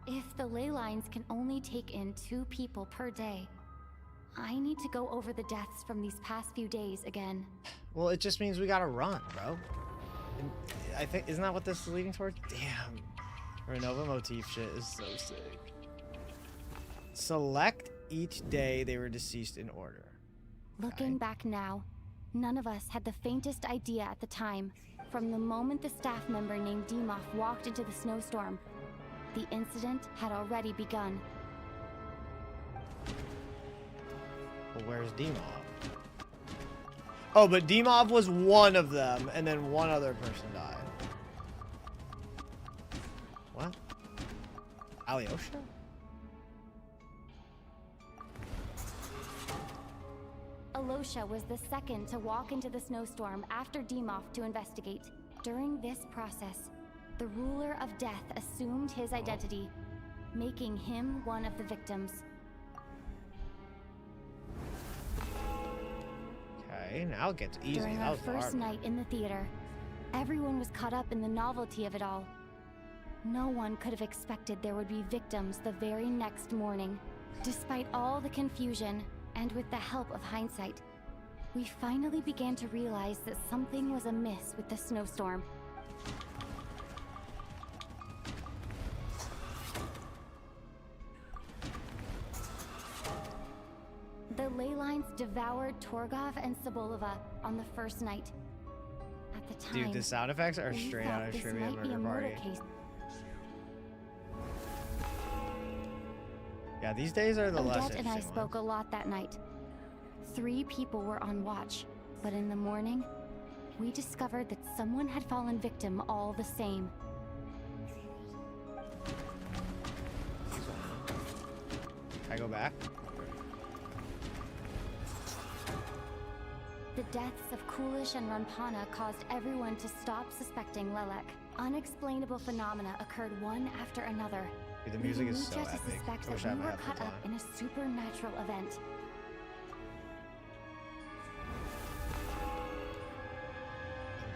If the ley lines can only take in 2 people per day, I need to go over the deaths from these past few days again. Well, it just means we gotta run, bro. And I think, isn't that what this is leading towards? Damn. Renova motif shit is so sick. Select each day they were deceased in order. Looking back now, none of us had the faintest idea at the time. From the moment the staff member named Demoff walked into the snowstorm, the incident had already begun. Well, where's Demoff? Oh, but Demoff was one of them, and then one other person died. What? Alyosha? Alosha was the second to walk into the snowstorm after Demoff to investigate. During this process, the ruler of death assumed his identity, making him one of the victims. Okay, now it gets easy. During That our was first hard. night in the theater, everyone was caught up in the novelty of it all. No one could have expected there would be victims the very next morning. Despite all the confusion, and with the help of hindsight, we finally began to realize that something was amiss with the snowstorm. The ley lines devoured Torgov and Sobolova on the first night. At the time, Dude, the sound effects are we straight thought out of this Trivia might be a Murder murder Party. case. Yeah, these days are the less Odette and I interesting spoke a lot that night. 3 people were on watch, but in the morning, we discovered that someone had fallen victim all the same. Can I go back? The deaths of Coolish and Ranpana caused everyone to stop suspecting Lelek. Unexplainable phenomena occurred one after another. Dude, the music is so leading Mitra to epic. suspect I wish I that we had were half caught the up time. in a supernatural event.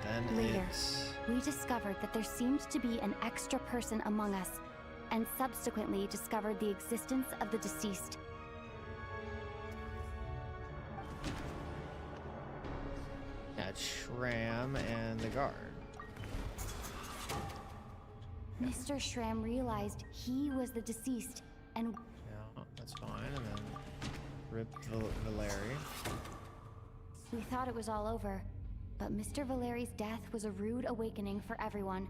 Then Later, it's... we discovered that there seemed to be an extra person among us, and subsequently discovered the existence of the deceased. Yeah, Shram and the guard. Mr. Shram realized he was the deceased, and Yeah, that's fine. And then rip Valeri. we thought it was all over. But Mr. Valeri's death was a rude awakening for everyone.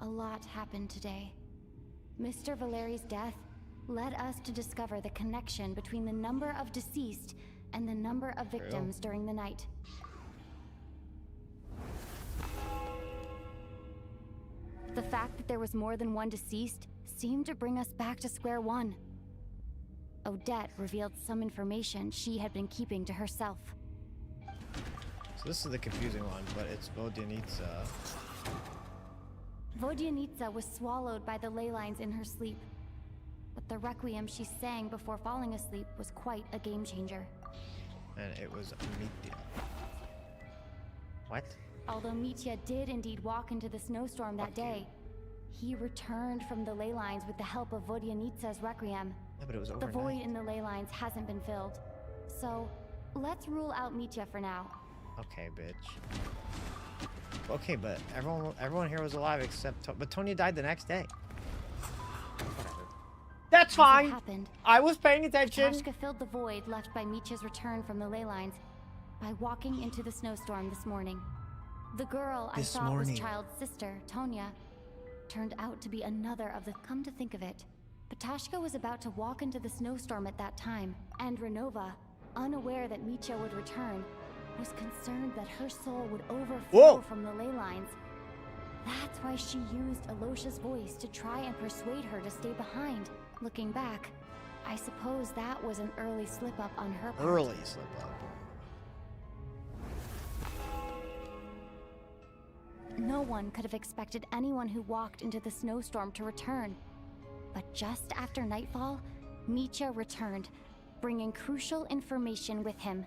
A lot happened today. Mr. Valeri's death led us to discover the connection between the number of deceased and the number of victims during the night. The fact that there was more than one deceased seemed to bring us back to square one. Odette revealed some information she had been keeping to herself. So this is the confusing one, but it's Vodyanitsa. Vodyanitsa was swallowed by the ley lines in her sleep. But the requiem she sang before falling asleep was quite a game changer. And it was Mitya. What? Although Mitya did indeed walk into the snowstorm that day, he returned from the ley lines with the help of Vodyanitsa's requiem. Yeah, but it was The overnight. void in the ley lines hasn't been filled. So, let's rule out Mitya for now. Okay, bitch. Okay, but everyone here was alive except but Tonya died the next day. That's As it fine. happened, I was paying attention. Tashka filled the void left by Mitya's return from the ley lines by walking into the snowstorm this morning. The girl I This thought morning. was Child's sister, Tonya, turned out to be another of the... Come to think of it, Ptashka was about to walk into the snowstorm at that time, and Renova, unaware that Mitya would return, was concerned that her soul would overflow from the ley lines. That's why she used Alosha's voice to try and persuade her to stay behind. Looking back, I suppose that was an early slip-up on her part. Early slip-up. No one could have expected anyone who walked into the snowstorm to return. But just after nightfall, Mitya returned, bringing crucial information with him.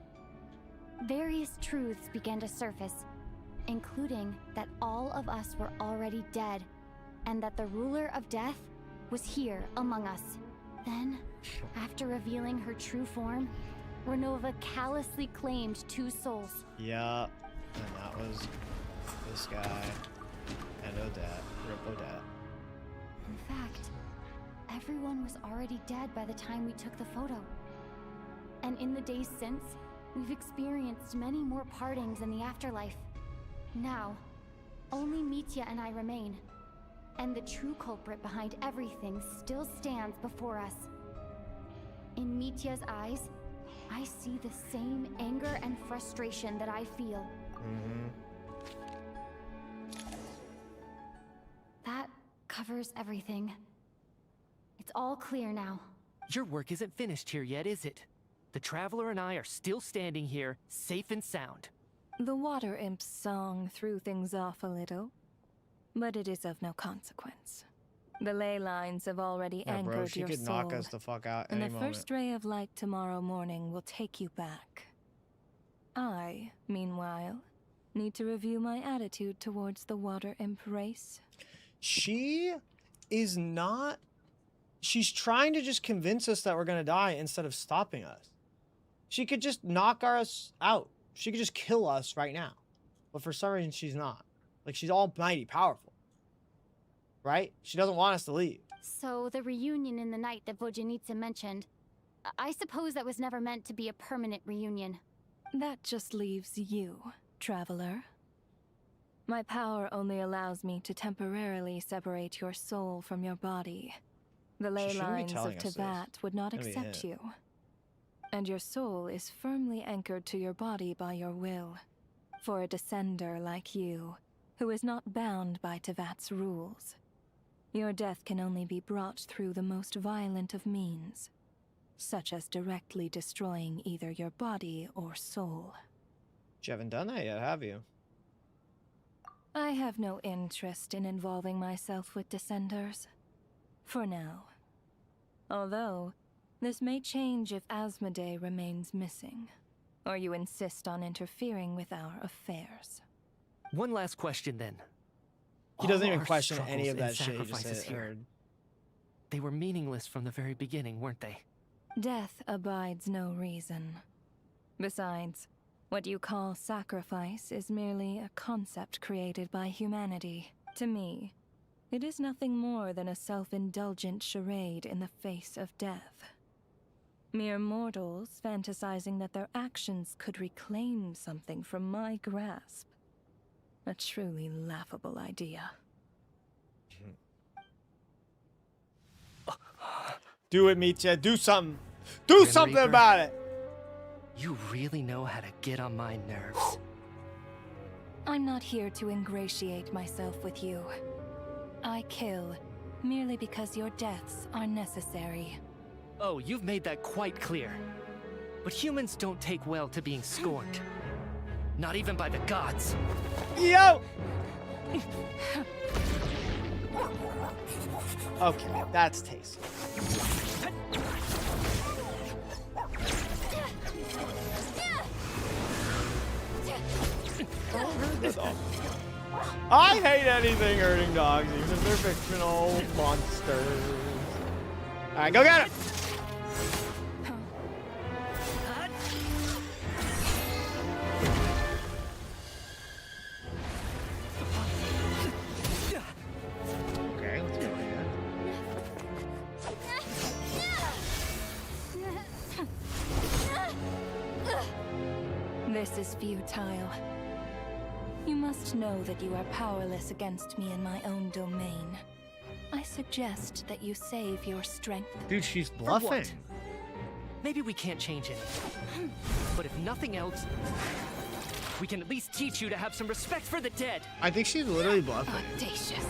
Various truths began to surface, including that all of us were already dead, and that the ruler of death was here among us. Then, after revealing her true form, Renova callously claimed 2 souls. Yeah, and that was this guy and Odette. Rip Odette. In fact, everyone was already dead by the time we took the photo. And in the days since, we've experienced many more partings in the afterlife. Now, only Mitya and I remain. And the true culprit behind everything still stands before us. In Mitya's eyes, I see the same anger and frustration that I feel. That covers everything. It's all clear now. Your work isn't finished here yet, is it? The Traveler and I are still standing here, safe and sound. The Water Imp's song threw things off a little, but it is of no consequence. The ley lines have already Yeah, anchored bro, she your could soul, knock us the fuck out and any the moment. first ray of light tomorrow morning will take you back. I, meanwhile, need to review my attitude towards the Water Imp race. She is not... She's trying to just convince us that we're gonna die instead of stopping us. She could just knock us out. She could just kill us right now. But for some reason, she's not. Like, she's almighty powerful. Right? She doesn't want us to leave. So the reunion in the night that Vodyanitsa mentioned, I suppose that was never meant to be a permanent reunion. That just leaves you, Traveler. My power only allows me to temporarily separate your soul from your body. The ley shouldn't be lines of telling us this. Tevat would not Gonna be a accept hit. you. And your soul is firmly anchored to your body by your will. For a descender like you, who is not bound by Tevat's rules, your death can only be brought through the most violent of means, such as directly destroying either your body or soul. You haven't done that yet, have you? I have no interest in involving myself with descenders. For now. Although, this may change if Asmodee remains missing, or you insist on interfering with our affairs. One last question then. He doesn't All even our question any struggles of and that shit he just sacrifices said. here. Or- They were meaningless from the very beginning, weren't they? Death abides no reason. Besides, what you call sacrifice is merely a concept created by humanity. To me, it is nothing more than a self-indulgent charade in the face of death. Mere mortals fantasizing that their actions could reclaim something from my grasp. A truly laughable idea. Do it, Mitya. Do something. Do Grim something Reaper, about it. You really know how to get on my nerves. I'm not here to ingratiate myself with you. I kill merely because your deaths are necessary. Oh, you've made that quite clear. But humans don't take well to being scorned. Not even by the gods. Yo! Okay, that's tasty. I hate anything hurting dogs, even if they're fictional monsters. Alright, go get it! Okay, let's go again. This is futile. You must know that you are powerless against me in my own domain. I suggest that you save your strength. Dude, she's For bluffing. what? Maybe we can't change anything. But if nothing else, we can at least teach you to have some respect for the dead. I think she's literally bluffing. Audacious.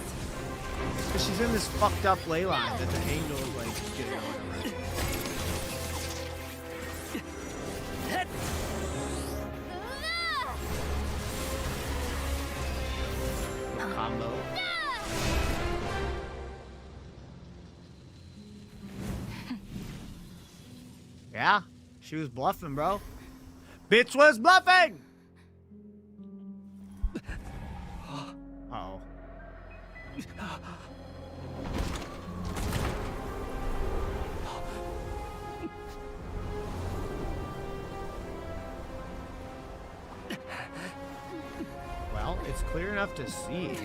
Because she's in this fucked up ley line that the angel is like getting on. Combo. Yeah, she was bluffing, bro. Bitch was bluffing! Uh-oh. Well, it's clear enough to see.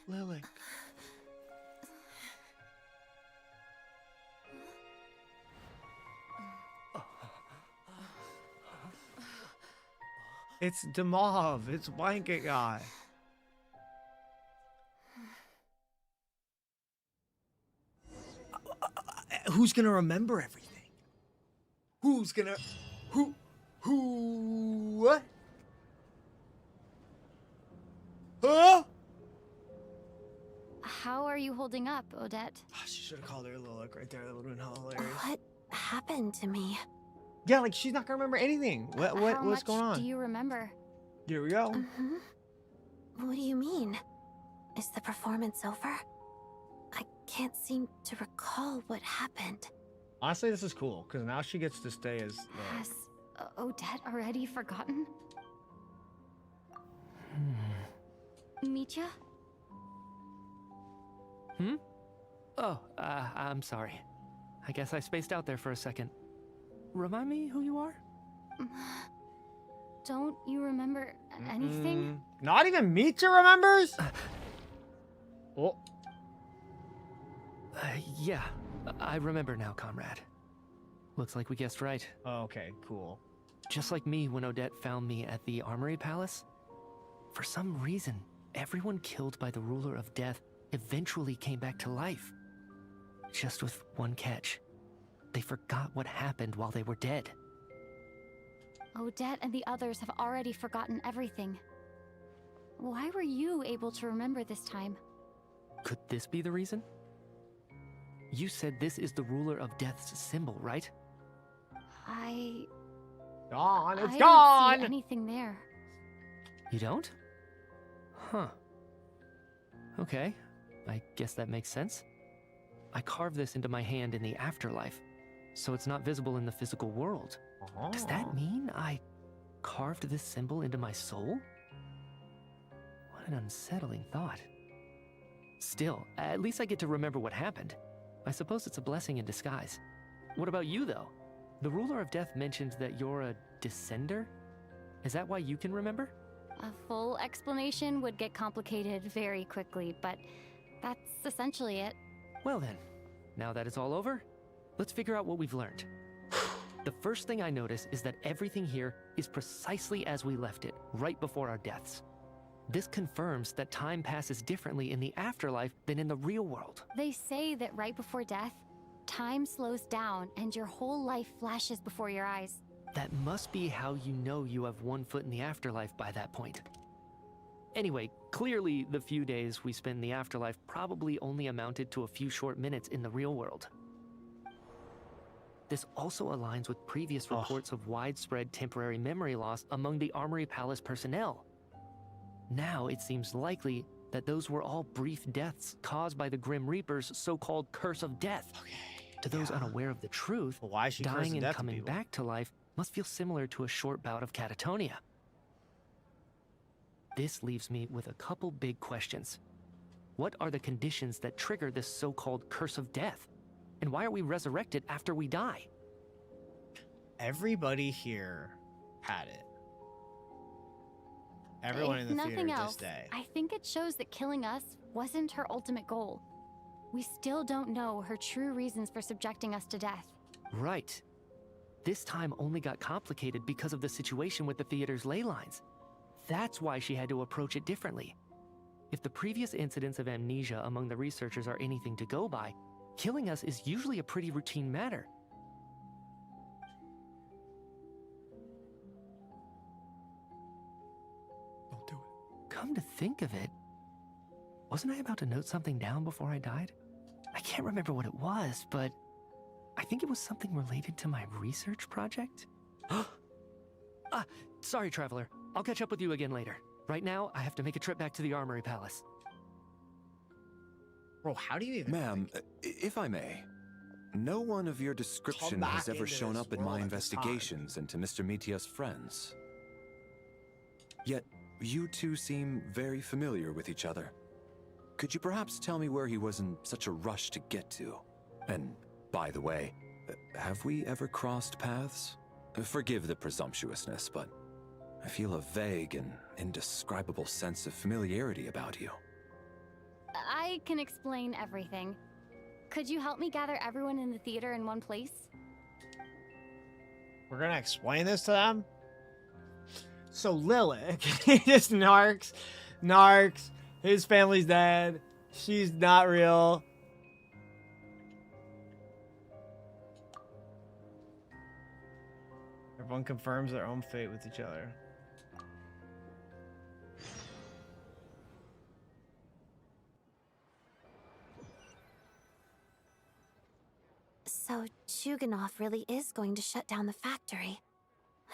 Lily. It's Demov. It's Blanket Guy. Who's gonna remember everything? Who's gonna... Who? What? Huh? How are you holding up, Odette? She should have called her a little look right there. That would have been hilarious. What happened to me? Yeah, like she's not gonna remember anything. How What's going much on? do you remember? Here we go. What do you mean? Is the performance over? I can't seem to recall what happened. Honestly, this is cool because now she gets to stay as. Has Odette already forgotten? Mitya? Oh, I'm sorry. I guess I spaced out there for a second. Remind me who you are? Don't you remember anything? Not even Mitya remembers? Oh. Yeah, I remember now, comrade. Looks like we guessed right. Oh, okay, cool. Just like me when Odette found me at the Armory Palace. For some reason, everyone killed by the ruler of death eventually came back to life. Just with one catch. They forgot what happened while they were dead. Odette and the others have already forgotten everything. Why were you able to remember this time? Could this be the reason? You said this is the ruler of death's symbol, right? Gone. It's I gone. don't see anything there. You don't? Huh. Okay, I guess that makes sense. I carved this into my hand in the afterlife, so it's not visible in the physical world. Does that mean I carved this symbol into my soul? What an unsettling thought. Still, at least I get to remember what happened. I suppose it's a blessing in disguise. What about you, though? The ruler of death mentioned that you're a descender? Is that why you can remember? A full explanation would get complicated very quickly, but that's essentially it. Well then, now that it's all over, let's figure out what we've learned. The first thing I notice is that everything here is precisely as we left it, right before our deaths. This confirms that time passes differently in the afterlife than in the real world. They say that right before death, time slows down and your whole life flashes before your eyes. That must be how you know you have one foot in the afterlife by that point. Anyway, clearly the few days we spend in the afterlife probably only amounted to a few short minutes in the real world. This also aligns with previous reports of widespread temporary memory loss among the Armory Palace personnel. Now it seems likely that those were all brief deaths caused by the Grim Reaper's so-called curse of death. To those unaware of the truth, why is she dying cursing and death to coming people? back to life must feel similar to a short bout of catatonia. This leaves me with a couple big questions. What are the conditions that trigger this so-called curse of death? And why are we resurrected after we die? Everybody here had it. Everyone in If the theater nothing this else, day. I think it shows that killing us wasn't her ultimate goal. We still don't know her true reasons for subjecting us to death. Right. This time only got complicated because of the situation with the theater's ley lines. That's why she had to approach it differently. If the previous incidents of amnesia among the researchers are anything to go by, killing us is usually a pretty routine matter. Don't do it. Come to think of it, wasn't I about to note something down before I died? I can't remember what it was, but I think it was something related to my research project. Sorry, Traveler. I'll catch up with you again later. Right now, I have to make a trip back to the Armory Palace. Bro, how do you even... Ma'am, if I may, no one of your description back has ever into shown this up in world my at this time. investigations into Mr. Mitya's friends. Yet, you two seem very familiar with each other. Could you perhaps tell me where he was in such a rush to get to? And, by the way, have we ever crossed paths? Forgive the presumptuousness, but I feel a vague and indescribable sense of familiarity about you. I can explain everything. Could you help me gather everyone in the theater in one place? We're gonna explain this to them? So Lilith, he just narcs, his family's dead, she's not real. Everyone confirms their own fate with each other. So Chuganov really is going to shut down the factory.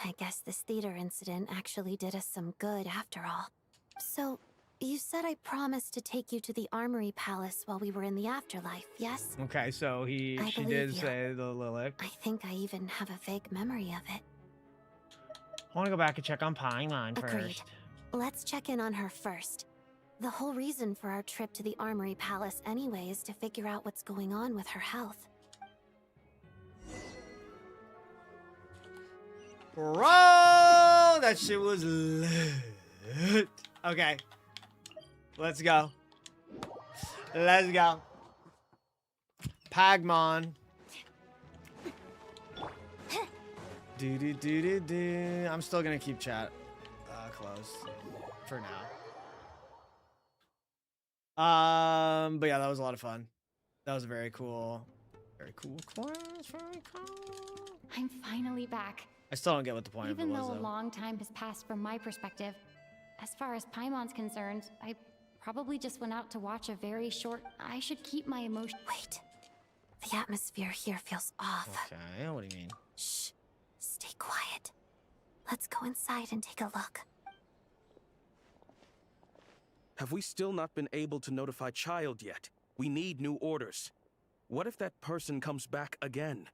I guess this theater incident actually did us some good after all. So, You said I promised to take you to the Armory Palace while we were in the afterlife, yes? Okay, so she did say the Lilic. I think I even have a vague memory of it. I want to go back and check on Paimon Agreed. first. Let's check in on her first. The whole reason for our trip to the Armory Palace anyway is to figure out what's going on with her health. Bro, that shit was lit. Okay. Let's go. Let's go. Pagmon. I'm still gonna keep chat closed for now. But yeah, that was a lot of fun. That was very cool. Very cool class. Very cool. I'm finally back. I still don't get what the point of it Even was, though a though. long time has passed from my perspective, as far as Paimon's concerned, I probably just went out to watch a very short... I should keep my emotion... Wait. The atmosphere here feels off. Okay, what do you mean? Shh. Stay quiet. Let's go inside and take a look. Have we still not been able to notify Child yet? We need new orders. What if that person comes back again?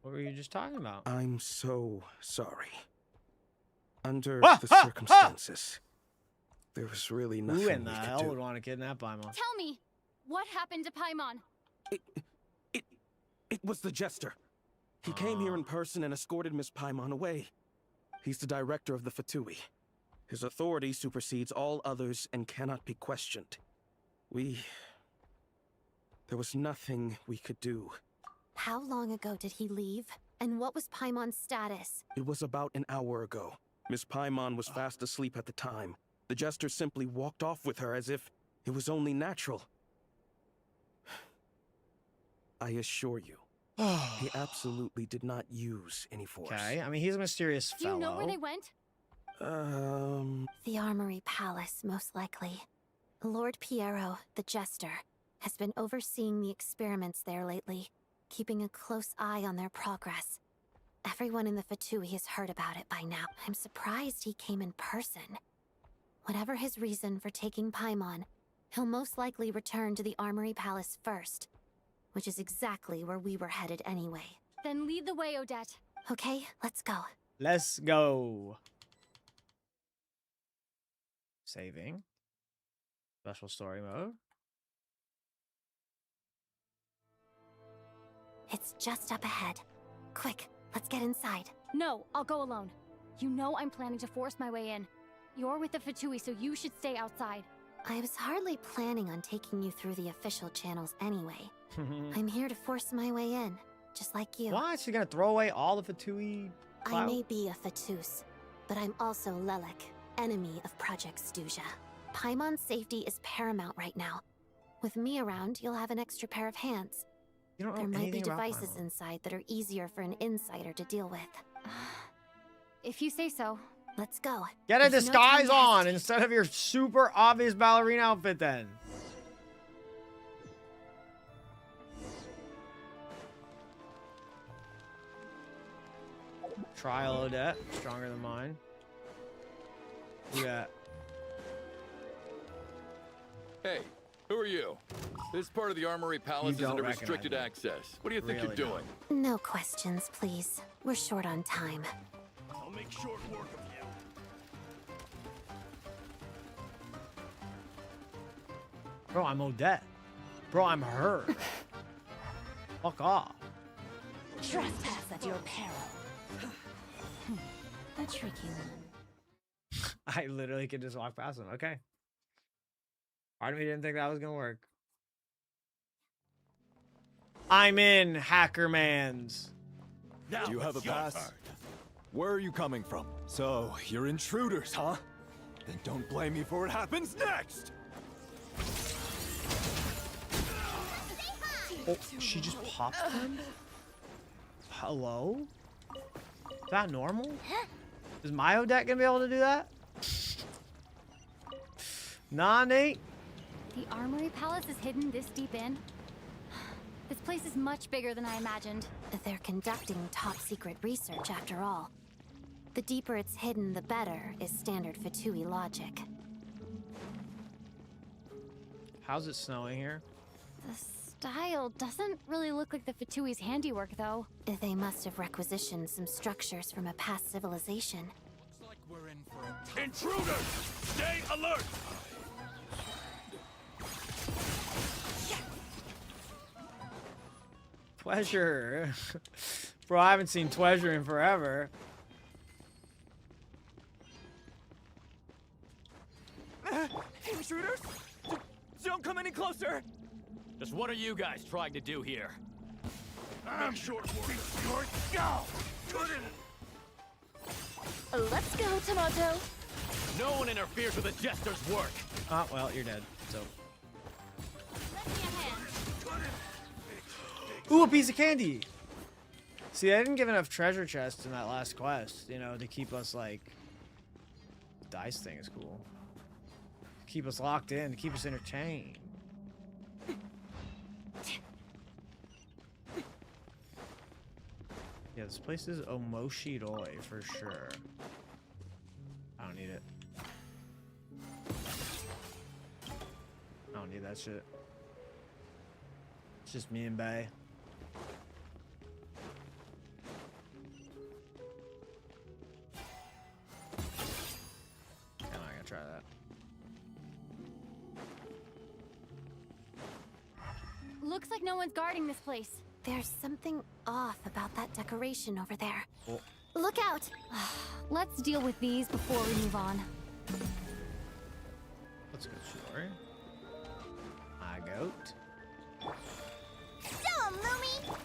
What were you just talking about? I'm so sorry. Under the circumstances, there was really nothing Who in we the could hell do. would want to kidnap Paimon? Tell me, what happened to Paimon? It was the Jester. He came here in person and escorted Miss Paimon away. He's the director of the Fatui. His authority supersedes all others and cannot be questioned. There was nothing we could do. How long ago did he leave? And what was Paimon's status? It was about an hour ago. Miss Paimon was fast asleep at the time. The Jester simply walked off with her as if it was only natural. I assure you, he absolutely did not use any force. Okay, I mean, he's a mysterious Do fellow. you know where they went? The Armory Palace, most likely. Lord Piero, the Jester, has been overseeing the experiments there lately, keeping a close eye on their progress. Everyone in the Fatui has heard about it by now. I'm surprised he came in person. Whatever his reason for taking Paimon, he'll most likely return to the Armory Palace first, which is exactly where we were headed anyway. Then lead the way, Odette. Okay, let's go. Let's go. Saving. Special story mode. It's just up ahead. Quick, let's get inside. No, I'll go alone. You know I'm planning to force my way in. You're with the Fatui, so you should stay outside. I was hardly planning on taking you through the official channels anyway. I'm here to force my way in, just like you. Why? She's gonna throw away all the Fatui I may be a Fatus, but I'm also Lelic, enemy of Project Stuzha. Paimon's safety is paramount right now. With me around, you'll have an extra pair of hands. You don't know There might be anything about devices Paimon. inside that are easier for an insider to deal with. If you say so. Let's go. Get a There's no time disguise to on hesitate. instead of your super obvious ballerina outfit then. Trial Odette, stronger than mine. Yeah. Hey, who are you? This part of the Armory Palace is don't under recognize restricted me. access. What do you think Really you're doing? No questions, please. We're short on time. I'll make short work of you. Bro, I'm Odette. Bro, I'm her. Fuck off. Trespass at your peril. A tricky one. I literally could just walk past him. Okay. Part of me didn't think that was gonna work. I'm in, Hackermans. Do you have a pass? Where are you coming from? So, you're intruders, huh? Then don't blame me for what happens next! Oh, she just popped him? Hello? Is that normal? Is my Odette gonna be able to do that? Nah, Nate. The Armory Palace is hidden this deep in? This place is much bigger than I imagined. They're conducting top secret research after all. The deeper it's hidden, the better, is standard Fatui logic. How's it snowing here? The style doesn't really look like the Fatui's handiwork, though. They must have requisitioned some structures from a past civilization. Looks like we're in for a intruders! Stay alert! Pleasure. Bro, I haven't seen Pleasure in forever. Intruders? Don't come any closer! Just what are you guys trying to do here? I'm short go! Let's go, Tomato. No one interferes with a jester's work. Oh, well, you're dead. So. Ooh, a piece of candy. See, I didn't give enough treasure chests in that last quest, you know, to keep us like. Dice thing is cool. Keep us locked in, to keep us entertained. Yeah, this place is Omoshiroi for sure. I don't need it. I don't need that shit. It's just me and Bay. I'm not gonna try that. Looks like no one's guarding this place. There's something off about that decoration over there. Oh. Look out! Let's deal with these before we move on. That's a good story. My goat. Dumb, Lumi!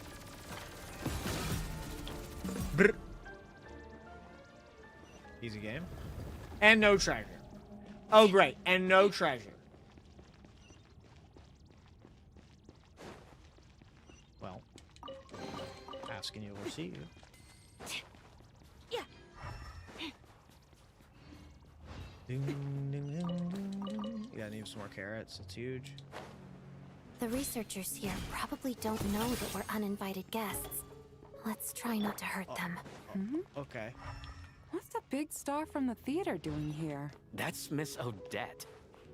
Brr. Easy game. And no treasure. Oh, great. And no treasure. Well, asking you will see you. Yeah. Ding, ding, ding, ding, ding. Yeah, I need some more carrots. It's huge. The researchers here probably don't know that we're uninvited guests. Let's try not to hurt them. Okay. What's the big star from the theater doing here? That's Miss Odette.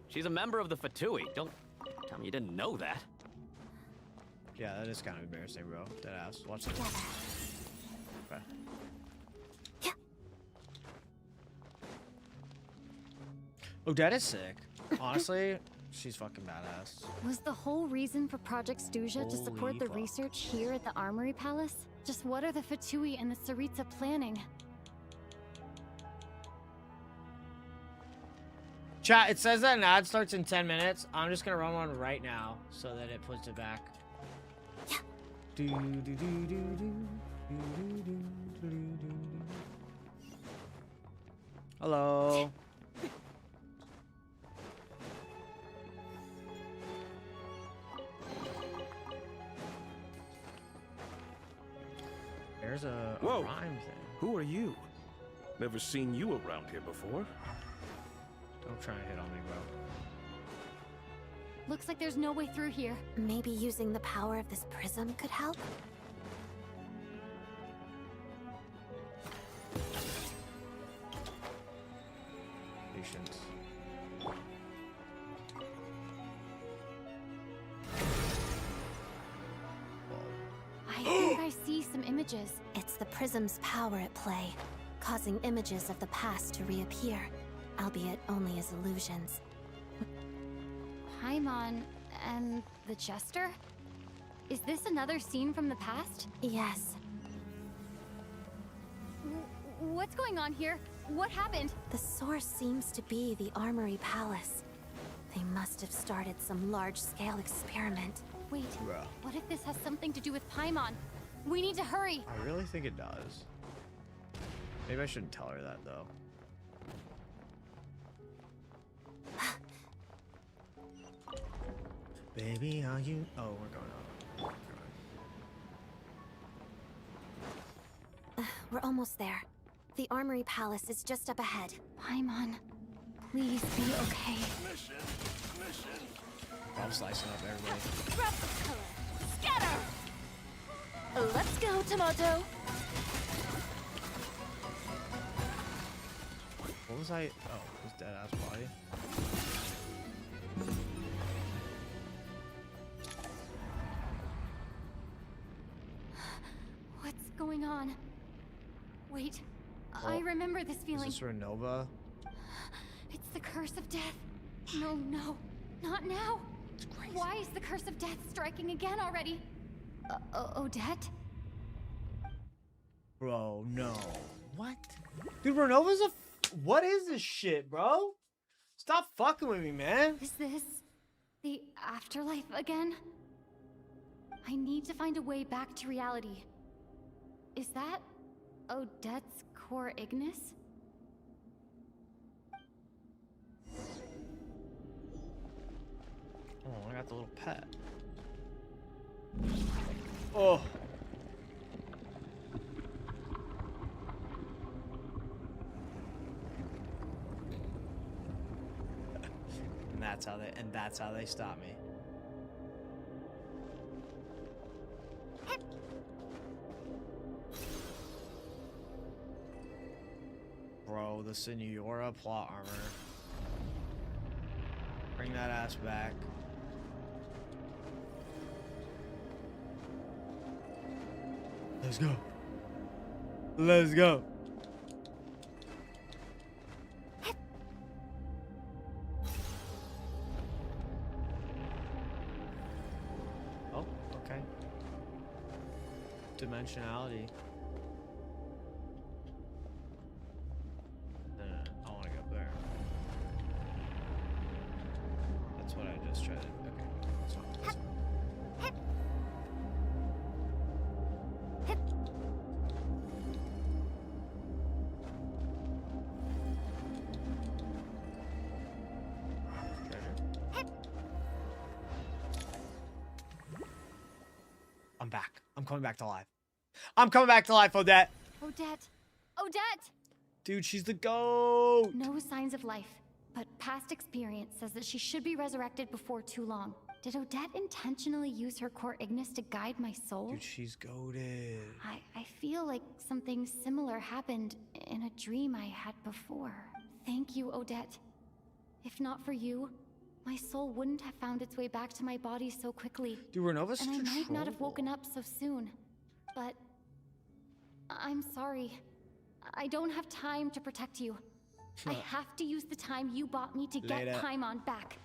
She's a member of the Fatui. Don't tell me you didn't know that. Yeah, that is kind of embarrassing, bro. Deadass. Watch this. Okay. Odette is sick. Honestly, she's fucking badass. Was the whole reason for Project Stuja to support Holy the fuck. research here at the Armory Palace? Just what are the Fatui and the Saritsa planning? Chat, it says that an ad starts in 10 minutes. I'm just gonna run one right now so that it puts it back. Yeah. Do, do, do, do, do, do, do, do, do, do. Hello. There's a Whoa. rhyme thing. Who are you? Never seen you around here before. Don't try and hit on me, bro. Looks like there's no way through here. Maybe using the power of this prism could help? Patience. I think I see some images. It's the prism's power at play, causing images of the past to reappear, albeit only as illusions. Paimon and the Jester? Is this another scene from the past? Yes. What's going on here? What happened? The source seems to be the Armory Palace. They must have started some large-scale experiment. Wait, Bruh. what if this has something to do with Paimon? We need to hurry! I really think it does. Maybe I shouldn't tell her that, though. Baby, are you... Oh, we're going on. We're almost there. The Armory Palace is just up ahead. Paimon, please be okay. I'm slicing up everybody. Grab the color. Scatter! Let's go, Tomato! What was I? Oh, his dead ass body. What's going on? Wait, I remember this feeling. Is this Renova? It's the curse of death. No, no, not now. It's crazy. Why is the curse of death striking again already? Odette? Bro, no. What? Dude, Renova's a... What is this shit, bro? Stop fucking with me, man. Is this the afterlife again? I need to find a way back to reality. Is that Odette's core Ignis? Oh, I got the little pet. Oh. And that's how they stop me. Bro, the Senora plot armor. Bring that ass back. Let's go. Let's go. Oh, okay. Dimensionality. I want to go up there. That's what I just tried to. Okay, that's not this one. I'm back. I'm coming back to life. I'm coming back to life, Odette. Odette! Odette! Dude, she's the GOAT. No signs of life, but past experience says that she should be resurrected before too long. Did Odette intentionally use her core Ignis to guide my soul? Dude, she's goated. I feel like something similar happened in a dream I had before. Thank you, Odette. If not for you, my soul wouldn't have found its way back to my body so quickly. Dude, Renova's such and a I might not have troll. woken up so soon. But I'm sorry. I don't have time to protect you. I have to use the time you bought me to Later. get Paimon back.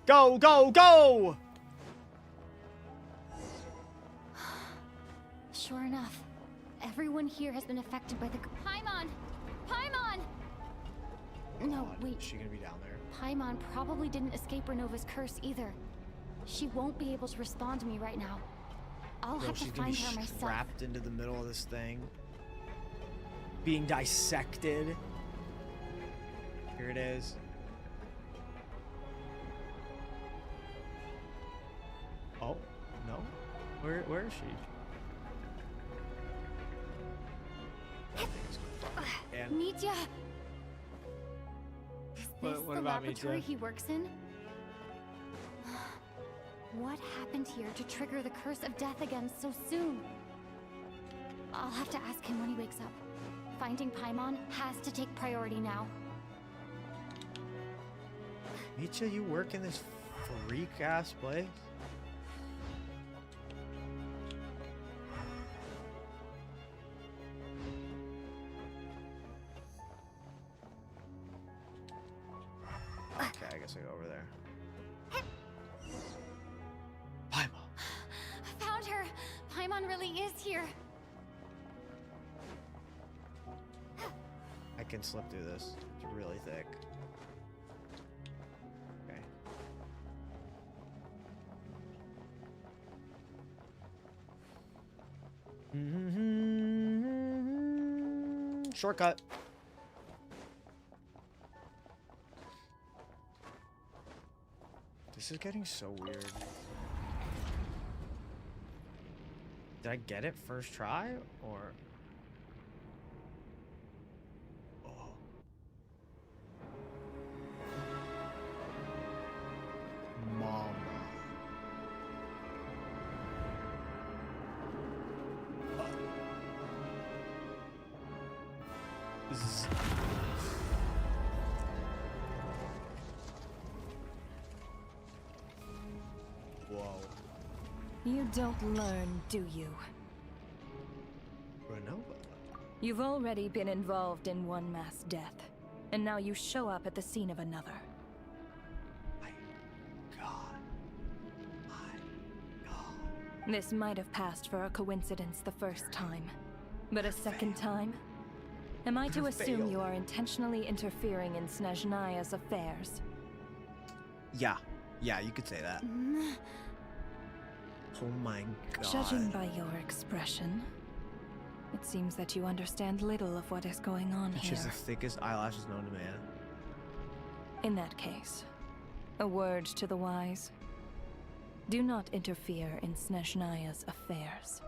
Go, go, go! Sure enough, everyone here has been affected by the Paimon! Paimon! No, wait. Is she gonna be down there? Paimon probably didn't escape Renova's curse either. She won't be able to respond to me right now. I'll Bro, have to she's gonna find be her myself. strapped into the middle of this thing. Being dissected. Here it is. Oh, no. Where is she? And Mitya! Is What- this what the about laboratory Mitya? he works in? What happened here to trigger the curse of death again so soon? I'll have to ask him when he wakes up. Finding Paimon has to take priority now. Mitya, you work in this freak ass place? Okay, I guess I go over there. Paimon. I found her! Paimon really is here! I can slip through this. It's really thick. Okay. Shortcut. This is getting so weird. Did I get it first try or? Mama. Whoa. You don't learn, do you? Renova. You've already been involved in one mass death, and now you show up at the scene of another. This might have passed for a coincidence the first time, but a second time? Am I to assume you are intentionally interfering in Snezhnaya's affairs? Yeah. Yeah, you could say that. Oh my god. Judging by your expression, it seems that you understand little of what is going on She here. has the thickest eyelashes known to man. In that case, a word to the wise. Do not interfere in Snezhnaya's affairs.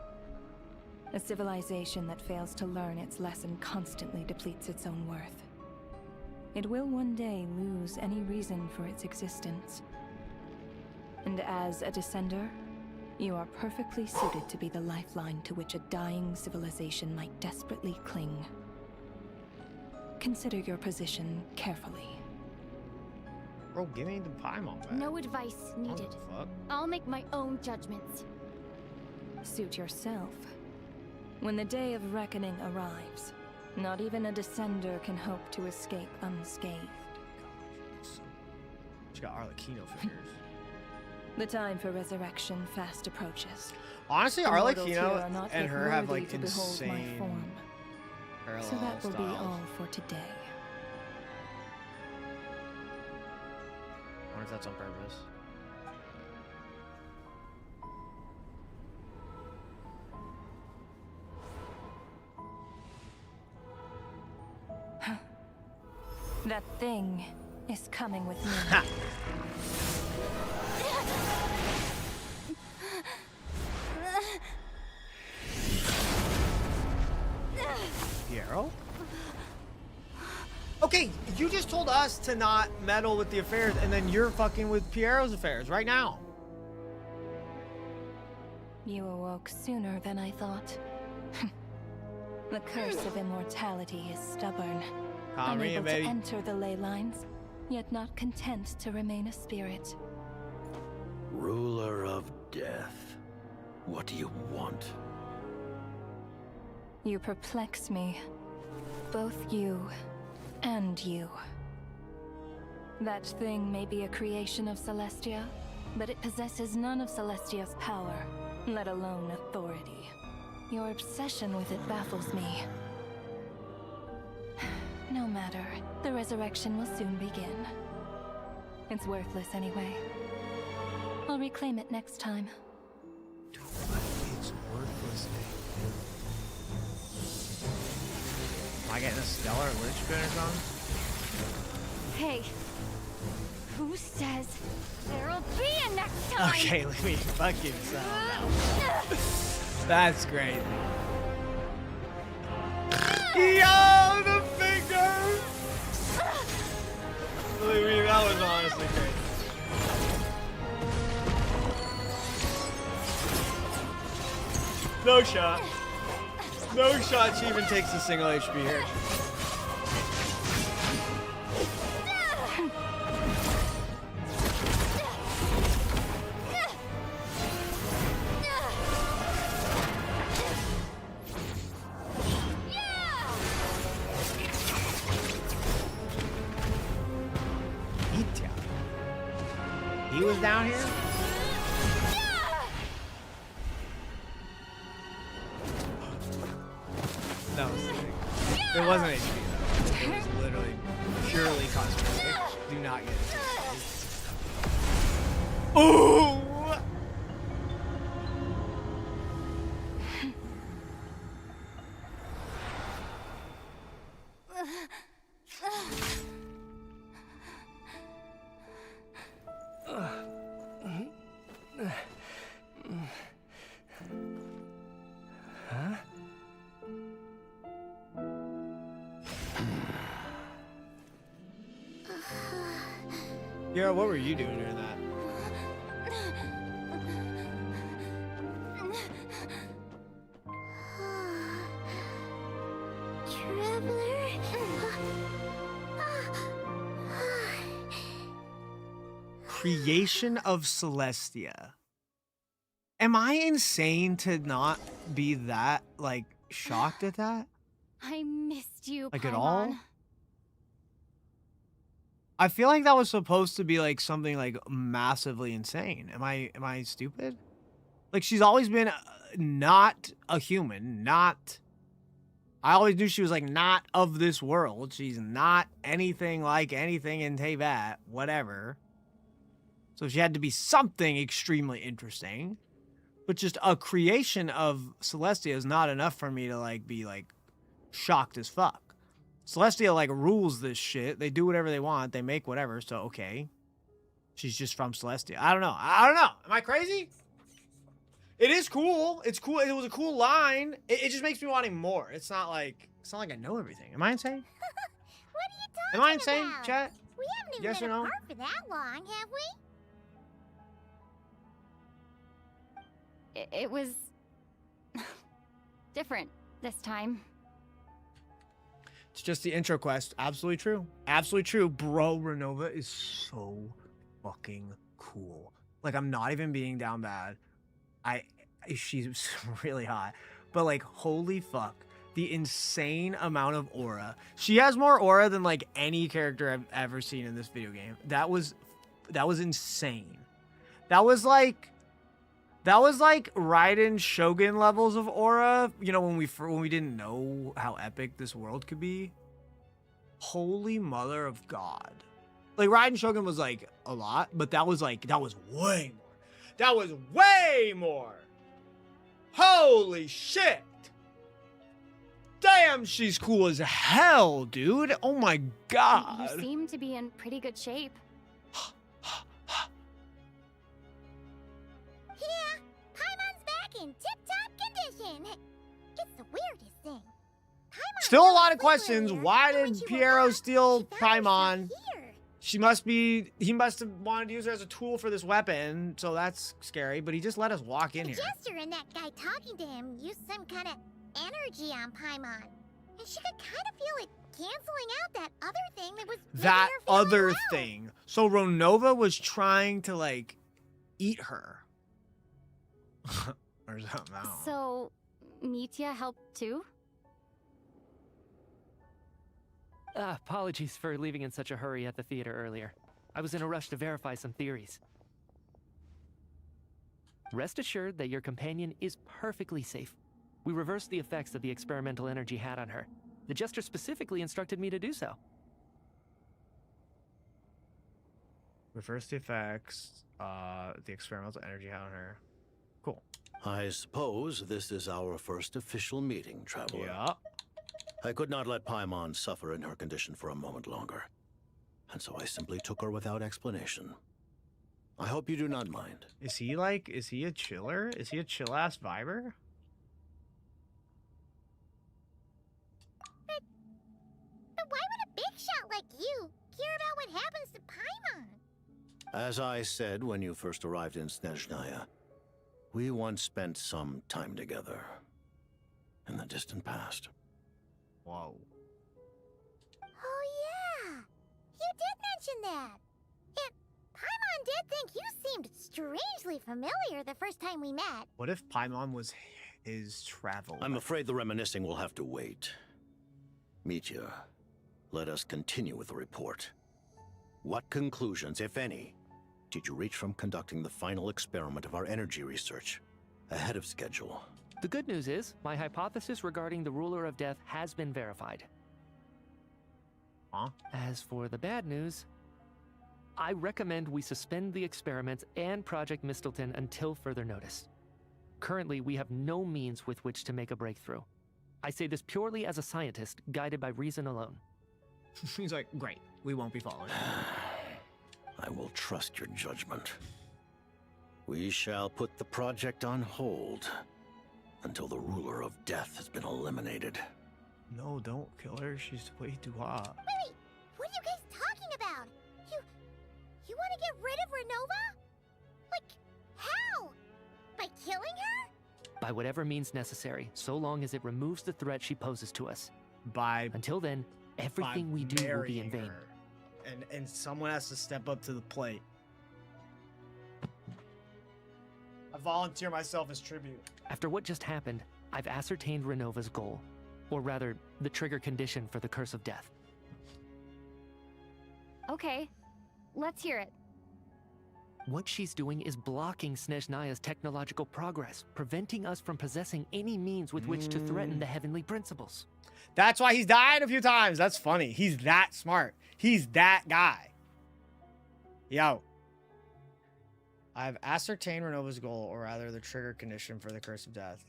A civilization that fails to learn its lesson constantly depletes its own worth. It will one day lose any reason for its existence. And as a descender, you are perfectly suited to be the lifeline to which a dying civilization might desperately cling. Consider your position carefully. Bro, give me the Paimon back. No advice needed. Fuck. I'll make my own judgments. Suit yourself. When the day of reckoning arrives, not even a descender can hope to escape unscathed. She got Arlecchino fingers. The time for resurrection fast approaches. Honestly, The mortals Arlecchino here are not and yet her have worthy like to behold my insane form. parallel So that will be styles. all for today. I wonder if that's on purpose. That thing is coming with me. Piero? Okay, you just told us to not meddle with the affairs, and then you're fucking with Piero's affairs right now. You awoke sooner than I thought. The curse of immortality is stubborn. Unable to enter the ley lines, yet not content to remain a spirit. Ruler of death, what do you want? You perplex me. Both you and you. That thing may be a creation of Celestia, but it possesses none of Celestia's power, let alone authority. Your obsession with it baffles me. No matter, the resurrection will soon begin. It's worthless anyway. I'll reclaim it next time. It's worthless. Am I getting a stellar linchpin or something? Hey, who says there'll be a next time? Okay, let me fucking settle. That's great. Yo, the fingers! Believe me, that was honestly great. No shot. No shot she even takes a single HP here. He was down here? That was sick. It wasn't HP though. It was literally purely cosmetic. Do not get it. Ooh! Huh? Yeah, what were you doing during that? Traveler? Creation of Celestia. Am I insane to not be that, like, shocked at that? I missed you, Like, Paimon. at all? I feel like that was supposed to be, like, something, like, massively insane. Am I stupid? Like, she's always been not a human, not... I always knew she was, like, not of this world. She's not anything like anything in Teyvat, whatever. So she had to be something extremely interesting. But just a creation of Celestia is not enough for me to, like, be, like, shocked as fuck. Celestia, like, rules this shit. They do whatever they want. They make whatever, so okay. She's just from Celestia. I don't know. Am I crazy? It is cool. It's cool. It was a cool line. It just makes me wanting more. It's not like I know everything. Am I insane? What are you talking Am I insane, about? chat? We haven't even Yes been or no? apart for that long, have we? It was different this time. It's just the intro quest. Absolutely true. Absolutely true. Bro, Renova is so fucking cool. Like, I'm not even being down bad. She's really hot. But, like, holy fuck. The insane amount of aura. She has more aura than, like, any character I've ever seen in this video game. That was insane. That was like Raiden Shogun levels of aura, you know, when we didn't know how epic this world could be. Holy mother of God. Like, Raiden Shogun was, like, a lot, but that was way more. That was way more. Holy shit. Damn, she's cool as hell, dude. Oh my God. You seem to be in pretty good shape. Yeah, Paimon's back in tip-top condition. It's the weirdest thing. Paimon Still a fell lot of asleep questions. earlier, Why and when did she woke Piero up, steal she found Paimon? herself here. He must have wanted to use her as a tool for this weapon, so that's scary, but he just let us walk in The here. jester and that guy talking to him used some kind of energy on Paimon. And she could kind of feel it canceling out that other thing that was making That her feel other unwell. thing. So Renova was trying to, like, eat her. Or something. I don't know. So, Mitya helped too? Apologies for leaving in such a hurry at the theater earlier. I was in a rush to verify some theories. Rest assured that your companion is perfectly safe. We reversed the effects that the experimental energy had on her. The jester specifically instructed me to do so. Reverse the effects, the experimental energy had on her. Cool. I suppose this is our first official meeting, Traveler. Yeah. I could not let Paimon suffer in her condition for a moment longer, and so I simply took her without explanation. I hope you do not mind. Is he a chiller? Is he a chill-ass viber? But why would a big shot like you care about what happens to Paimon? As I said when you first arrived in Snezhnaya, we once spent some time together in the distant past. Whoa. Oh yeah, you did mention that. And Paimon did think you seemed strangely familiar the first time we met. What if Paimon was his travel? I'm afraid the reminiscing will have to wait. Mitya, let us continue with the report. What conclusions, if any, did you reach from conducting the final experiment of our energy research ahead of schedule? The good news is, my hypothesis regarding the Ruler of Death has been verified. Huh? As for the bad news, I recommend we suspend the experiments and Project Mistleton until further notice. Currently, we have no means with which to make a breakthrough. I say this purely as a scientist, guided by reason alone. He's like, great, we won't be following. I will trust your judgment. We shall put the project on hold until the Ruler of Death has been eliminated. No, don't kill her. She's way too hot. Wait, what are you guys talking about? You want to get rid of Renova? Like, how? By killing her? By whatever means necessary, so long as it removes the threat she poses to us. By... Until then, everything we do will be in vain. And someone has to step up to the plate. I volunteer myself as tribute. After what just happened, I've ascertained Renova's goal. Or rather, the trigger condition for the Curse of Death. Okay, let's hear it. What she's doing is blocking SNEZHNAYA's technological progress, preventing us from possessing any means with which to threaten the heavenly principles. That's why he's died a few times. That's funny. He's that smart. He's that guy. Yo. I've ascertained Renova's goal, or rather the trigger condition for the Curse of Death.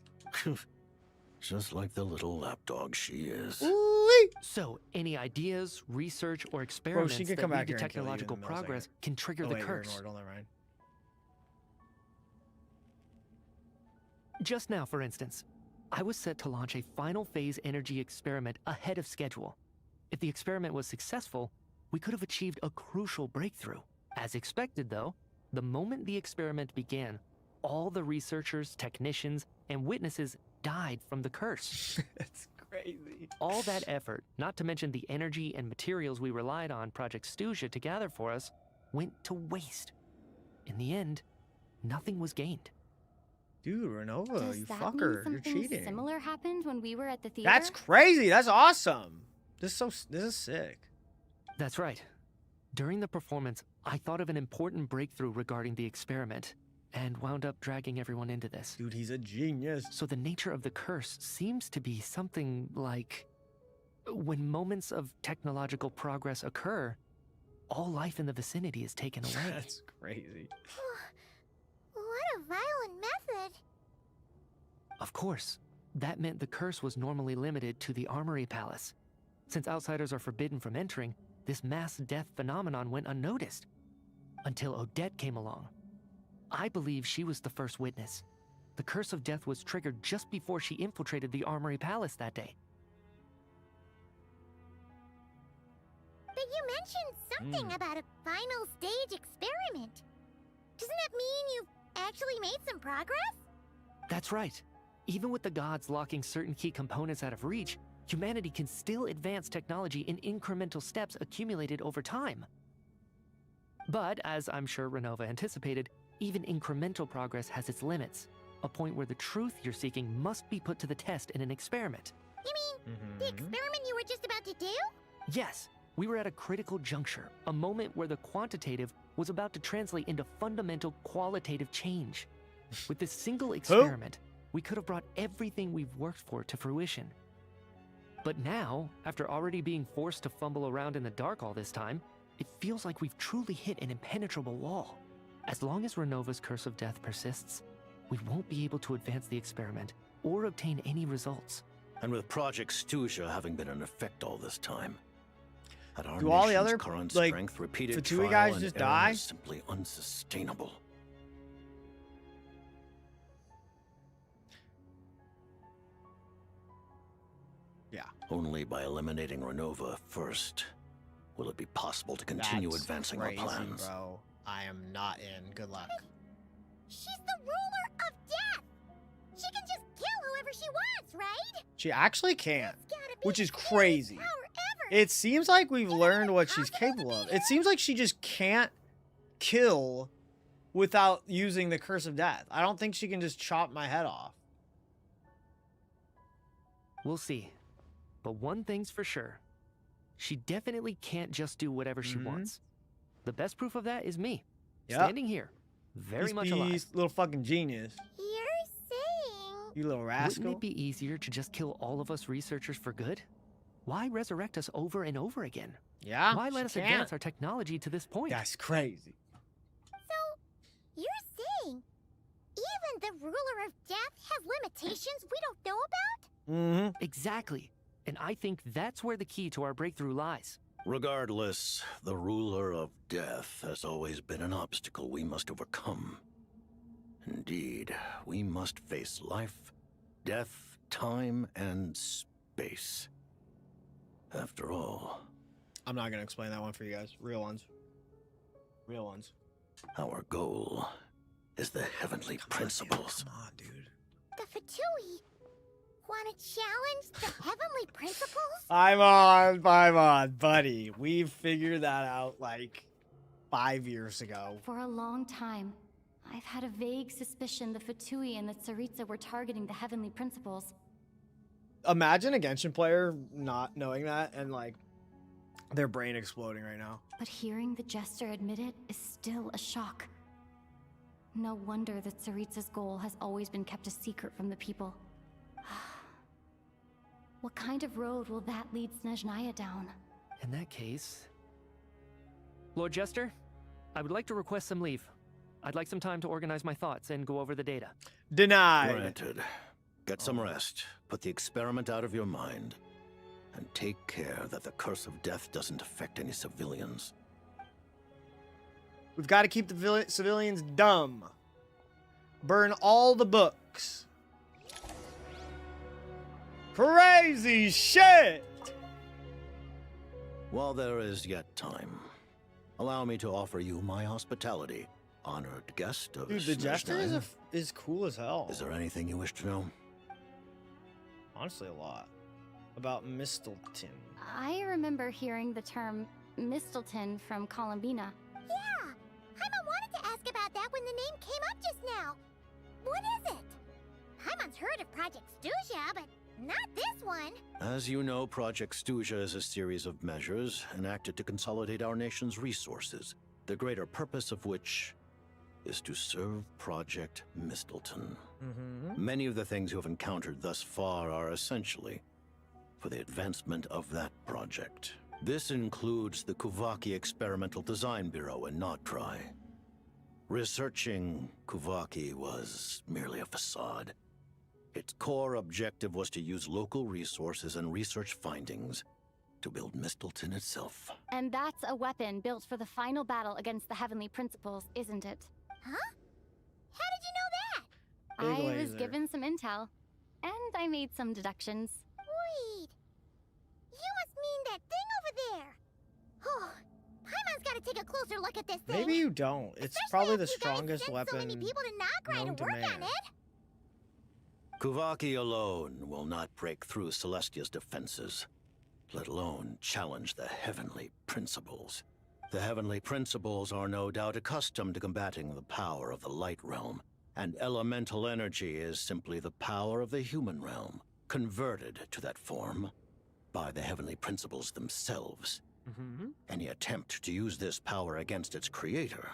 Just like the little lapdog she is. Ooh-wee. So, any ideas, research, or experiments she could that come lead back to here and kill you in technological the millisecond. progress can trigger Oh, the wait, you're curse. ignored. Never mind. Just now, for instance, I was set to launch a final phase energy experiment ahead of schedule. If the experiment was successful, we could have achieved a crucial breakthrough. As expected, though, the moment the experiment began, all the researchers, technicians, and witnesses died from the curse. That's crazy. All that effort, not to mention the energy and materials we relied on Project SNEZHNAYA to gather for us, went to waste. In the end, nothing was gained. Dude, Renova, Does you that fucker. mean You're something cheating. similar happened when we were at the theater? That's crazy. That's awesome. This is sick. That's right. During the performance, I thought of an important breakthrough regarding the experiment, and wound up dragging everyone into this. Dude, he's a genius. So the nature of the curse seems to be something like, when moments of technological progress occur, all life in the vicinity is taken away. That's crazy. What a violent method. Of course, that meant the curse was normally limited to the Armory Palace. Since outsiders are forbidden from entering, this mass death phenomenon went unnoticed. Until Odette came along. I believe she was the first witness. The Curse of Death was triggered just before she infiltrated the Armory Palace that day. But you mentioned something about a final stage experiment. Doesn't that mean you've actually made some progress? That's right. Even with the gods locking certain key components out of reach, humanity can still advance technology in incremental steps accumulated over time. But, as I'm sure Renova anticipated, even incremental progress has its limits, a point where the truth you're seeking must be put to the test in an experiment. You mean the experiment you were just about to do? Yes, we were at a critical juncture, a moment where the quantitative was about to translate into fundamental qualitative change. With this single experiment, we could have brought everything we've worked for to fruition. But now, after already being forced to fumble around in the dark all this time, it feels like we've truly hit an impenetrable wall. As long as Renova's Curse of Death persists, we won't be able to advance the experiment or obtain any results. And with Project SNEZHNAYA having been in effect all this time, at our Do all the nation's other, current like, strength, repeated Fatui trial guys and just error die? is simply unsustainable. Yeah. Only by eliminating Renova first will it be possible to continue That's advancing crazy, our plans. Bro. I am not in. Good luck. She's the ruler of death. She can just kill whoever she wants, right? She actually can't, which is crazy. It seems like we've learned what she's capable of. It seems like she just can't kill without using the Curse of Death. I don't think she can just chop my head off. We'll see. But one thing's for sure. She definitely can't just do whatever she wants. The best proof of that is me. Yep. Standing here. Very much alive. Little fucking genius. You're saying... You little rascal. Wouldn't it be easier to just kill all of us researchers for good? Why resurrect us over and over again? Yeah, Why let she us can't. advance our technology to this point? That's crazy. So, you're saying even the ruler of death has limitations we don't know about? Exactly. And I think that's where the key to our breakthrough lies. Regardless, the ruler of death has always been an obstacle we must overcome. Indeed, we must face life, death, time, and space. After all, I'm not gonna explain that one for you guys. Real ones. Real ones. our goal is the heavenly principles. Come on, dude. The Fatui. Want to challenge the heavenly principles? I'm on, buddy. We figured that out like 5 years ago. For a long time, I've had a vague suspicion the Fatui and the Tsaritsa were targeting the heavenly principles. Imagine a Genshin player not knowing that and like their brain exploding right now. But hearing the Jester admit it is still a shock. No wonder that Tsaritsa's goal has always been kept a secret from the people. What kind of road will that lead SNEZHNAYA down? In that case... Lord Jester, I would like to request some leave. I'd like some time to organize my thoughts and go over the data. Denied. Granted. Get some rest, put the experiment out of your mind, and take care that the curse of death doesn't affect any civilians. We've got to keep the civilians dumb. Burn all the books. Crazy shit! While there is yet time, allow me to offer you my hospitality, honored guest of Dude, the Jester SNEZHNAYA. is cool as hell. Is there anything you wish to know? Honestly, a lot. About Mistleton. I remember hearing the term Mistleton from Columbina. Yeah, Paimon wanted to ask about that when the name came up just now. What is it? Paimon's heard of Project Stuja, but not this one. As you know, Project Stuja is a series of measures enacted to consolidate our nation's resources, the greater purpose of which is to serve Project Mistleton. Many of the things you have encountered thus far are essentially for the advancement of that project. This includes the Kuvaki Experimental Design Bureau in Notdry. Researching Kuvaki was merely a facade. Its core objective was to use local resources and research findings to build Mistleton itself. And that's a weapon built for the final battle against the heavenly principles, isn't it? Huh? How did you know that? I was given some intel, and I made some deductions. Wait. You must mean that thing over there. Oh, Paimon's got to take a closer look at this thing. Maybe you don't. It's probably the strongest weapon so many people to Notdry known to to work man. on it. Kuvaki alone will not break through Celestia's defenses, let alone challenge the heavenly principles. The heavenly principles are no doubt accustomed to combating the power of the light realm, and elemental energy is simply the power of the human realm, converted to that form by the heavenly principles themselves. Any attempt to use this power against its creator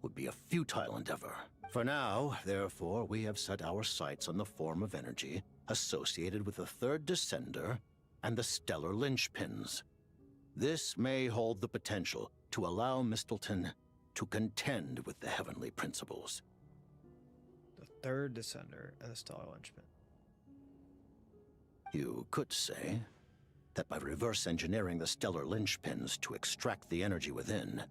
would be a futile endeavor. For now, therefore, we have set our sights on the form of energy associated with the third descender and the stellar linchpins. This may hold the potential to allow Mistleton to contend with the heavenly principles. The third descender and the stellar linchpin. You could say that by reverse engineering the stellar linchpins to extract the energy within,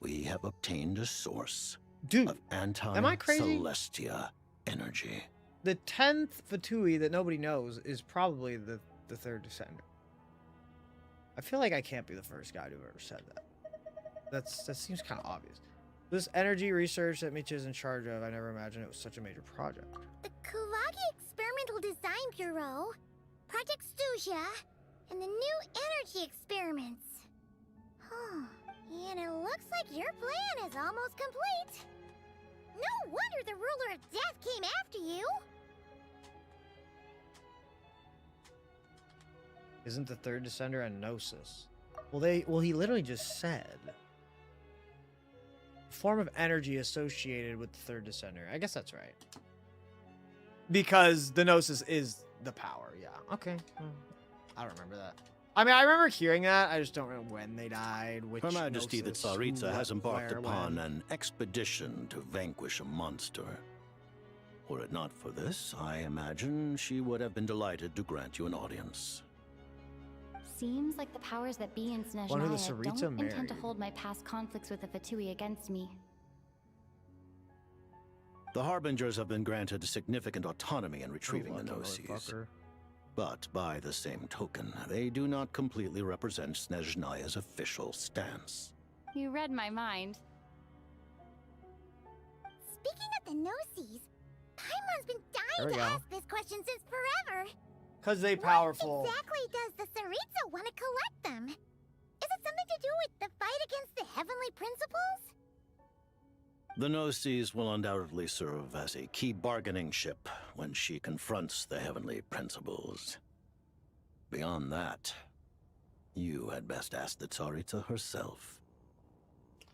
we have obtained a source of am I crazy? anti-Celestia energy. The 10th Fatui that nobody knows is probably the third descender. I feel like I can't be the first guy to have ever said that. That seems kind of obvious. This energy research that Michi is in charge of, I never imagined it was such a major project. The Kuvaki Experimental Design Bureau, Project Stuja, and the new energy experiments. Huh. And it looks like your plan is almost complete. No wonder the ruler of death came after you. Isn't the third descender a gnosis? Well, he literally just said form of energy associated with the third descender. I guess that's right. Because the gnosis is the power. Yeah. Okay. I don't remember that. I mean, I remember hearing that. I just don't remember when they died. Which Her Majesty the gnosis, Tsaritsa who, has embarked where, upon when. an expedition to vanquish a monster. Were it not for this, I imagine she would have been delighted to grant you an audience. Seems like the powers that be in One of the SNEZHNAYA Tsaritsa don't intend to married. hold my past conflicts with the Fatui against me. The Harbingers have been granted significant autonomy in retrieving the lucky Gnosis. motherfucker. But by the same token, they do not completely represent SNEZHNAYA's official stance. You read my mind. Speaking of the Gnosis, Paimon's been There we dying to go. ask this question since forever. Because they powerful. What exactly does the Tsaritsa want to collect them? Is it something to do with the fight against the Heavenly Principles? The No-Seas will undoubtedly serve as a key bargaining chip when she confronts the Heavenly Principles. Beyond that, you had best ask the Tsaritsa herself.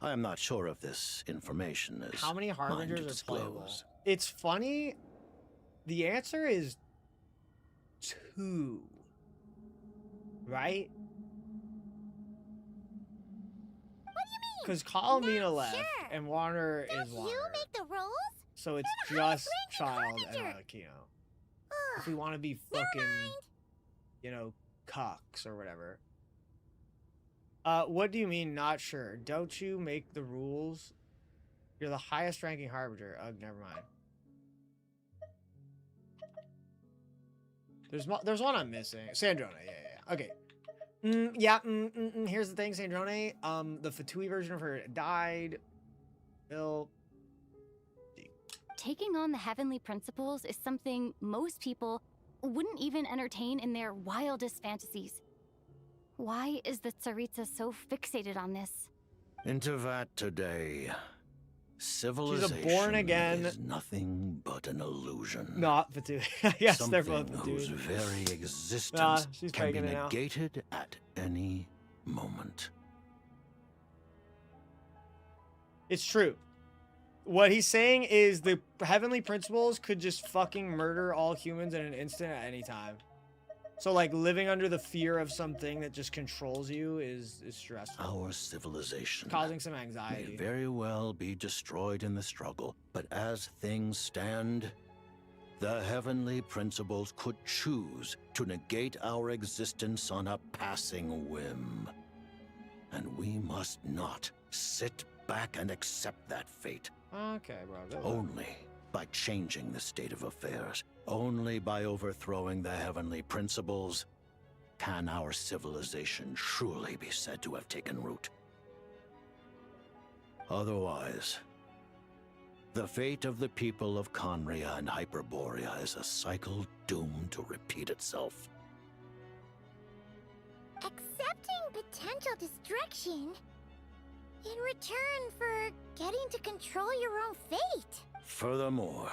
I am not sure if this information is How many mine to harbingers are playable? disclose. It's funny. The answer is 2. Right? Because Colomina left and Warner is Warner. You make the rules? So it's just Child and Akino. If we want to be fucking, you know, cocks or whatever. What do you mean, not sure? Don't you make the rules? You're the highest ranking harbinger. Never mind. There's one I'm missing. Sandrone, yeah. Okay. Here's the thing, Sandrone. The Fatui version of her died. Bill. Taking on the Heavenly Principles is something most people wouldn't even entertain in their wildest fantasies. Why is the Tsaritsa so fixated on this? Intervat today. Civilization born-again- is nothing but an illusion. Not Fatui. Yes, they're Something both whose Fatui. very existence she's can be faking it now. negated at any moment. It's true. What he's saying is the Heavenly Principles could just fucking murder all humans in an instant at any time. So, like, living under the fear of something that just controls you is stressful. Our civilization Causing some may anxiety. very well be destroyed in the struggle, but as things stand, the Heavenly Principles could choose to negate our existence on a passing whim. And we must not sit back and accept that fate. Okay, bro. Only by changing the state of affairs, only by overthrowing the Heavenly Principles, can our civilization truly be said to have taken root. Otherwise, the fate of the people of Conria and Hyperborea is a cycle doomed to repeat itself. Accepting potential destruction in return for getting to control your own fate. Furthermore,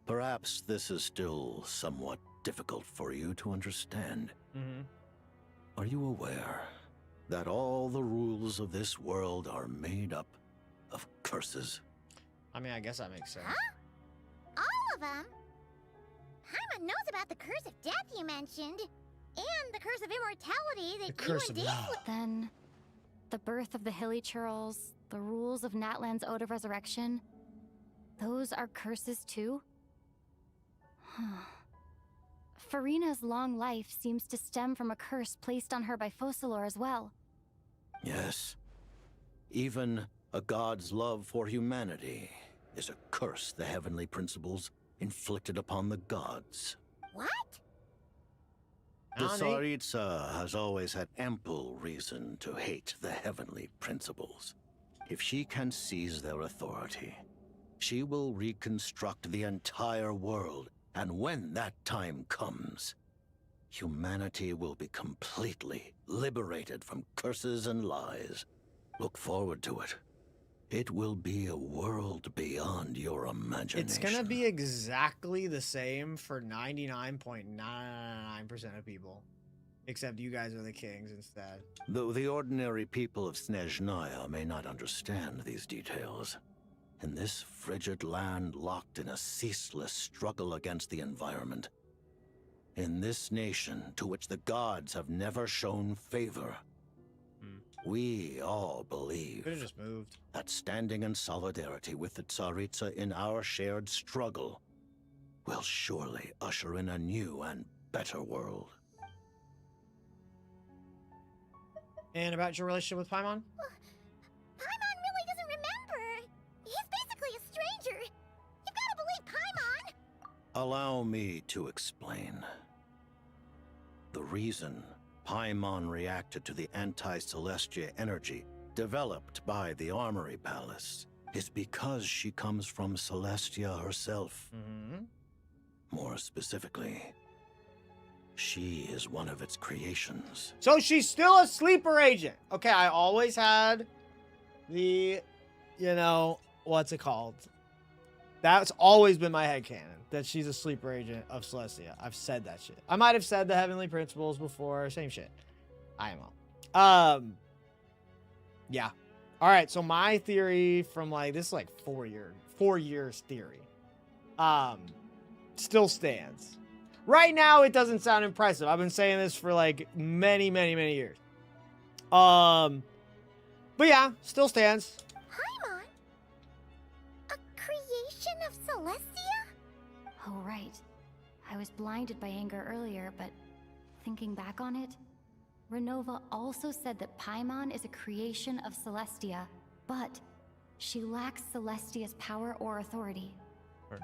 perhaps this is still somewhat difficult for you to understand. Are you aware that all the rules of this world are made up of curses? I mean, I guess that makes sense. All of them? Paimon knows about the curse of death you mentioned, and the curse of immortality that you and Dave... Then, the birth of the Hilly Churls, the rules of Natlan's Ode of Resurrection, those are curses too? Farina's long life seems to stem from a curse placed on her by Focalor as well. Yes. Even a god's love for humanity is a curse the Heavenly Principles inflicted upon the gods. What? The Tsaritsa has always had ample reason to hate the Heavenly Principles. If she can seize their authority, she will reconstruct the entire world, and when that time comes, humanity will be completely liberated from curses and lies. Look forward to it. It will be a world beyond your imagination. It's gonna be exactly the same for 99.99% of people. Except you guys are the kings instead. Though the ordinary people of SNEZHNAYA may not understand these details, in this frigid land locked in a ceaseless struggle against the environment, in this nation to which the gods have never shown favor, we all believe Could've just moved. that standing in solidarity with the Tsaritsa in our shared struggle will surely usher in a new and better world. And about your relationship with Paimon? Paimon really doesn't remember. He's basically a stranger. You've got to believe Paimon. Allow me to explain. The reason Paimon reacted to the anti-Celestia energy developed by the Armory Palace is because she comes from Celestia herself. More specifically, she is one of its creations. So she's still a sleeper agent. Okay, I always had the, you know, what's it called? That's always been my headcanon, that she's a sleeper agent of Celestia. I've said that shit. I might have said the Heavenly Principles before. Same shit. IMO. Yeah. All right, so my theory from like, this is like 4 years theory. Still stands. Right now, it doesn't sound impressive. I've been saying this for like many, many, many years. But yeah, still stands. Paimon? A creation of Celestia? Oh, right. I was blinded by anger earlier, but thinking back on it, Renova also said that Paimon is a creation of Celestia, but she lacks Celestia's power or authority.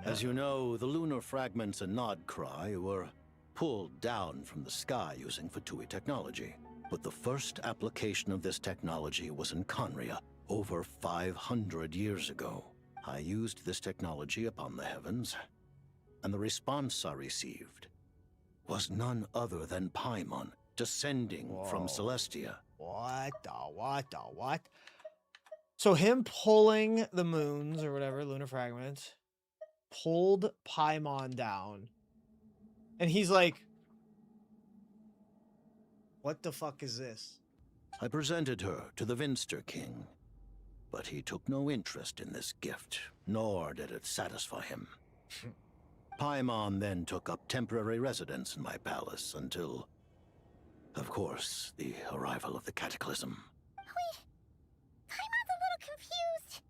As you know, the lunar fragments in Nodcry were pulled down from the sky using Fatui technology. But the first application of this technology was in Conria over 500 years ago. I used this technology upon the heavens, and the response I received was none other than Paimon descending from Celestia. What? So him pulling the moons or whatever, lunar fragments, pulled Paimon down. And he's like, what the fuck is this? I presented her to the Vinster King, but he took no interest in this gift, nor did it satisfy him. Paimon then took up temporary residence in my palace until, of course, the arrival of the Cataclysm. Wait, Paimon's a little confused.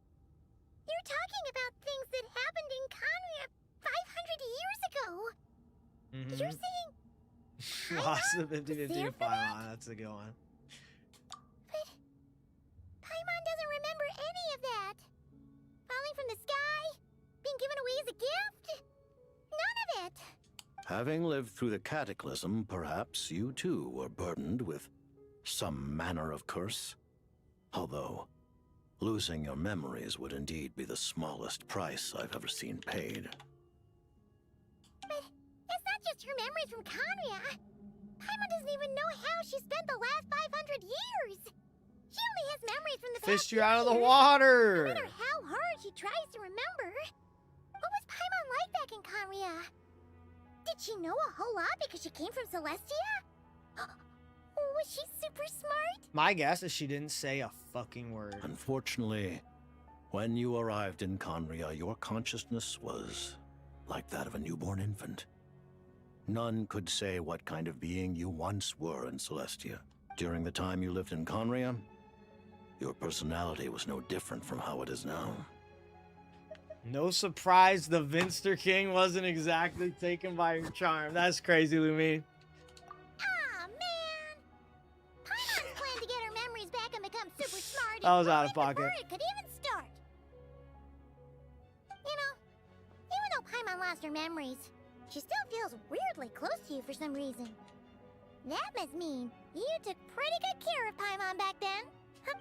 You're talking about things that happened in Conria 500 years ago. You're saying Lost the 50-50 Paimon. That's a good one. But Paimon doesn't remember any of that. Falling from the sky, being given away as a gift, none of it. Having lived through the Cataclysm, perhaps you too were burdened with some manner of curse. Although, losing your memories would indeed be the smallest price I've ever seen paid. But it's not just her memories from Conria. Paimon doesn't even know how she spent the last 500 years. She only has memories from the past Fished you out of the years. water. No matter how hard she tries to remember. What was Paimon like back in Conria? Did she know a whole lot because she came from Celestia? Was she super smart? My guess is she didn't say a fucking word. Unfortunately, when you arrived in Conria, your consciousness was like that of a newborn infant. None could say what kind of being you once were in Celestia. During the time you lived in Conria, your personality was no different from how it is now. No surprise the Vinster King wasn't exactly taken by your charm. That's crazy, Lumine. Aw, man! Paimon's plan to get her memories back and become super smart That was out of pocket. before it could even start. You know, even though Paimon lost her memories, she still feels weirdly close to you for some reason. That must mean you took pretty good care of Paimon back then.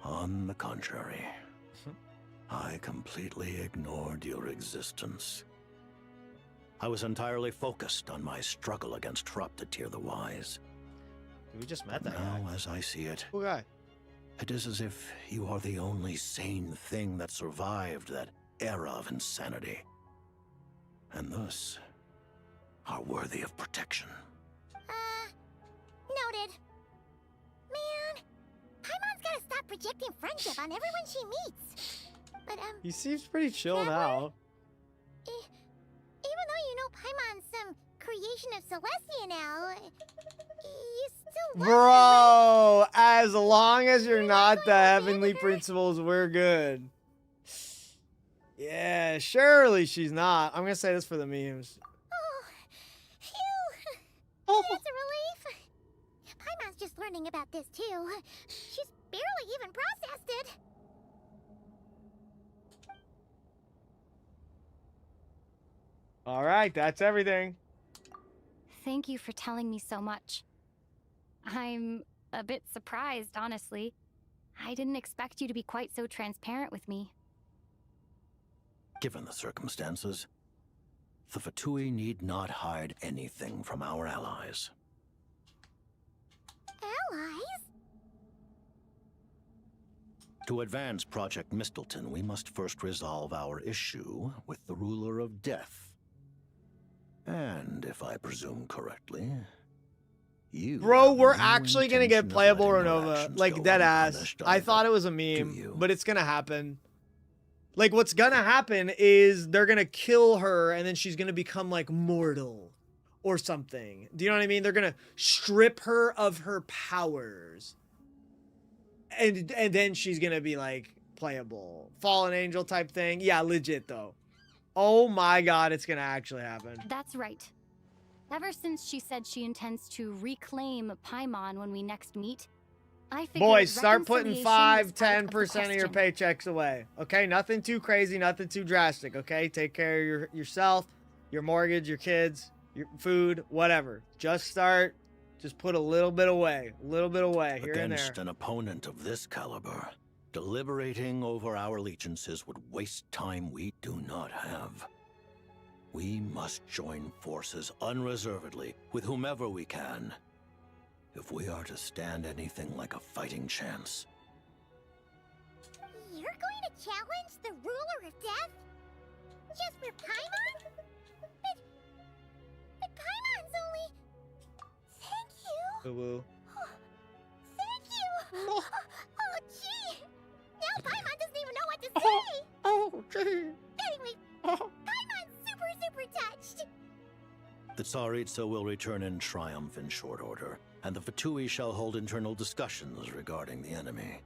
On the contrary, I completely ignored your existence. I was entirely focused on my struggle against Troptatir the Wise. We just met that Now, guy. as I see it, Cool guy. it is as if you are the only sane thing that survived that era of insanity, and thus are worthy of protection. Noted. Man, Paimon's gotta stop projecting friendship on everyone she meets. But, He seems pretty chilled out. even though you know Paimon's some creation of Celestia now, you still love her, Bro, as long as you're not the Heavenly Principles, we're good. Yeah, surely she's not. I'm gonna say this for the memes. Phew! That's a relief. Paimon's just learning about this too. She's barely even processed it. All right, that's everything. Thank you for telling me so much. I'm a bit surprised, honestly. I didn't expect you to be quite so transparent with me. Given the circumstances, the Fatui need not hide anything from our allies. Allies? To advance Project Mistleton, we must first resolve our issue with the Ruler of Death. And if I presume correctly, you... Bro, we're no actually gonna intention get of playable letting your Renova. actions Like, go dead ass. unpunished I either, thought it was a do meme, you? but it's gonna happen. Like, what's gonna happen is they're gonna kill her, and then she's gonna become, like, mortal. Or something. Do you know what I mean? They're gonna strip her of her powers. And then she's gonna be, like, playable. Fallen angel type thing. Yeah, legit, though. Oh my god, it's gonna actually happen. That's right. Ever since she said she intends to reclaim Paimon when we next meet, I figured Boys, start putting reconciliation was 5-10% out of your question. paychecks away. Okay? Nothing too crazy, nothing too drastic, okay? Take care of yourself, your mortgage, your kids, your food, whatever. Just put a little bit away. A little bit away, here and there. Against an opponent of this caliber, deliberating over our allegiances would waste time we do not have. We must join forces unreservedly with whomever we can, if we are to stand anything like a fighting chance. You're going to challenge the Ruler of Death? Just for Paimon? But Paimon's only... Thank you. Woo-woo. Thank you. Oh, gee. Now Paimon doesn't even know what to say. Oh, gee. Anyway, Paimon's super touched. The Tsaritsa will return in triumph in short order, and the Fatui shall hold internal discussions regarding the enemy.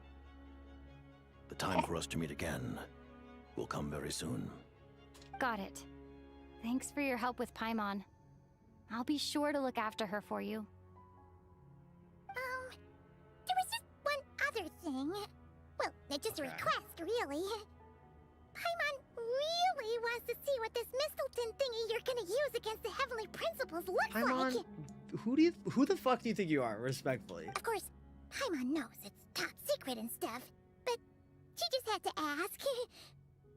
The time for us to meet again will come very soon. Got it. Thanks for your help with Paimon. I'll be sure to look after her for you. There was just one other thing. Well, it's just a request, really. Paimon really wants to see what this Mistleton thingy you're gonna use against the Heavenly Principles looks Paimon, like. who the fuck do you think you are, respectfully? Of course, Paimon knows it's top secret and stuff, but she just had to ask.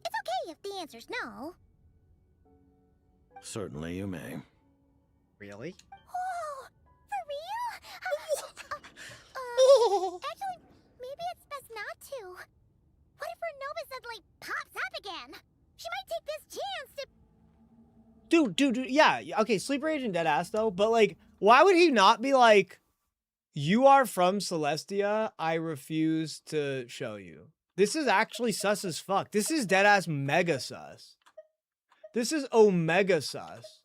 It's okay if the answer's no. Certainly you may. Really? Oh, for real? Actually, maybe it's best not to. What if Renova suddenly pops up again? She might take this chance to... Dude, yeah, okay, Sleeper Agent deadass though, but like, why would he not be like, you are from Celestia, I refuse to show you. This is actually sus as fuck. This is deadass mega sus. This is omega sus.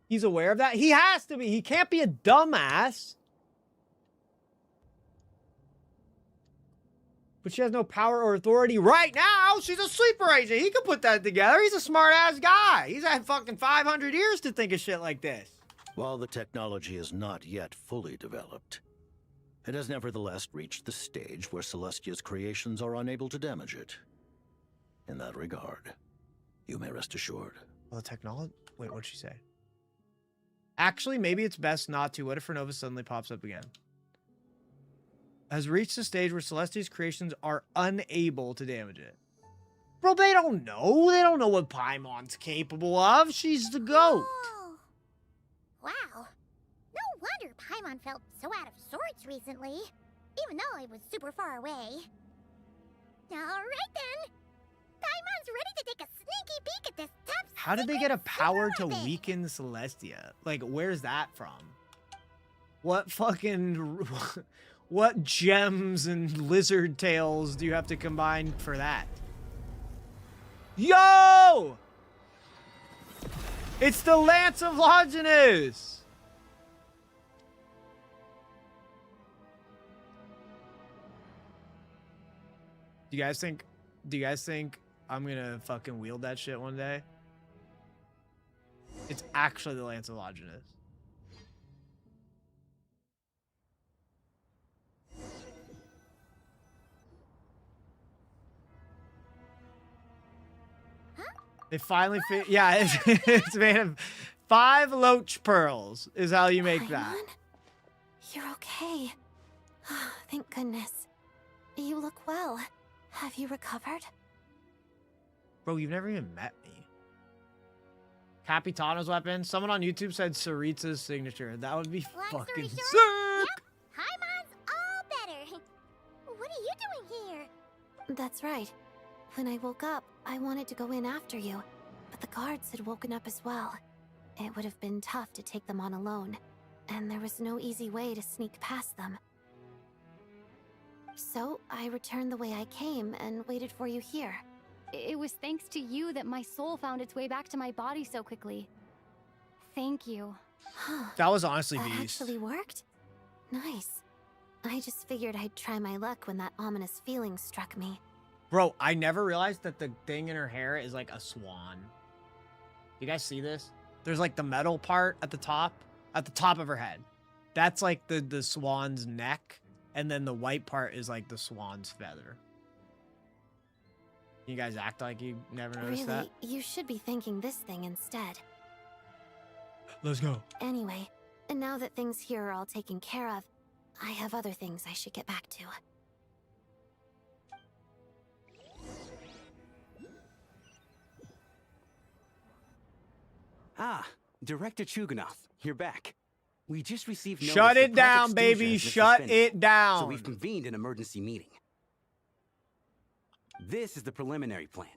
He's aware of that? He has to be. He can't be a dumbass. But she has no power or authority right now. She's a sleeper agent. He could put that together. He's a smart-ass guy. He's had fucking 500 years to think of shit like this. While the technology is not yet fully developed, it has nevertheless reached the stage where Celestia's creations are unable to damage it. In that regard, you may rest assured. Well, the technology... Wait, what'd she say? Actually, maybe it's best not to. What if Renova suddenly pops up again? Has reached the stage where Celestia's creations are unable to damage it. Bro, they don't know. They don't know what Paimon's capable of. She's the goat. Oh. Wow. No wonder Paimon felt so out of sorts recently. Even though it was super far away. Alright then. Paimon's ready to take a sneaky peek at this top How did they get a power to weaken Celestia? Like, where's that from? What fucking... What gems and lizard tails do you have to combine for that? Yo! It's the Lance of Longinus! Do you guys think I'm gonna fucking wield that shit one day? It's actually the Lance of Longinus. It finally it's made of 5 loach pearls is how you make that. Paimon? You're okay. Thank goodness. You look well. Have you recovered? Bro, you've never even met me. Capitano's weapon. Someone on YouTube said Saritsa's signature. That would be fucking sick. Yep, Paimon's all better. What are you doing here? That's right. When I woke up, I wanted to go in after you, but the guards had woken up as well. It would have been tough to take them on alone, and there was no easy way to sneak past them. So I returned the way I came and waited for you here. It was thanks to you that my soul found its way back to my body so quickly. Thank you. That was honestly That beast. actually worked? Nice. I just figured I'd try my luck when that ominous feeling struck me. Bro, I never realized that the thing in her hair is like a swan. You guys see this? There's like the metal part at the top of her head. That's like the swan's neck, and then the white part is like the swan's feather. You guys act like you never noticed that? You should be thanking this thing instead. Let's go. Anyway, and now that things here are all taken care of, I have other things I should get back to. Ah, Director Chuganov, you're back. We just received notice Shut it that down, Project baby. Stooja has been Shut suspended, it down. So we've convened an emergency meeting. This is the preliminary plan.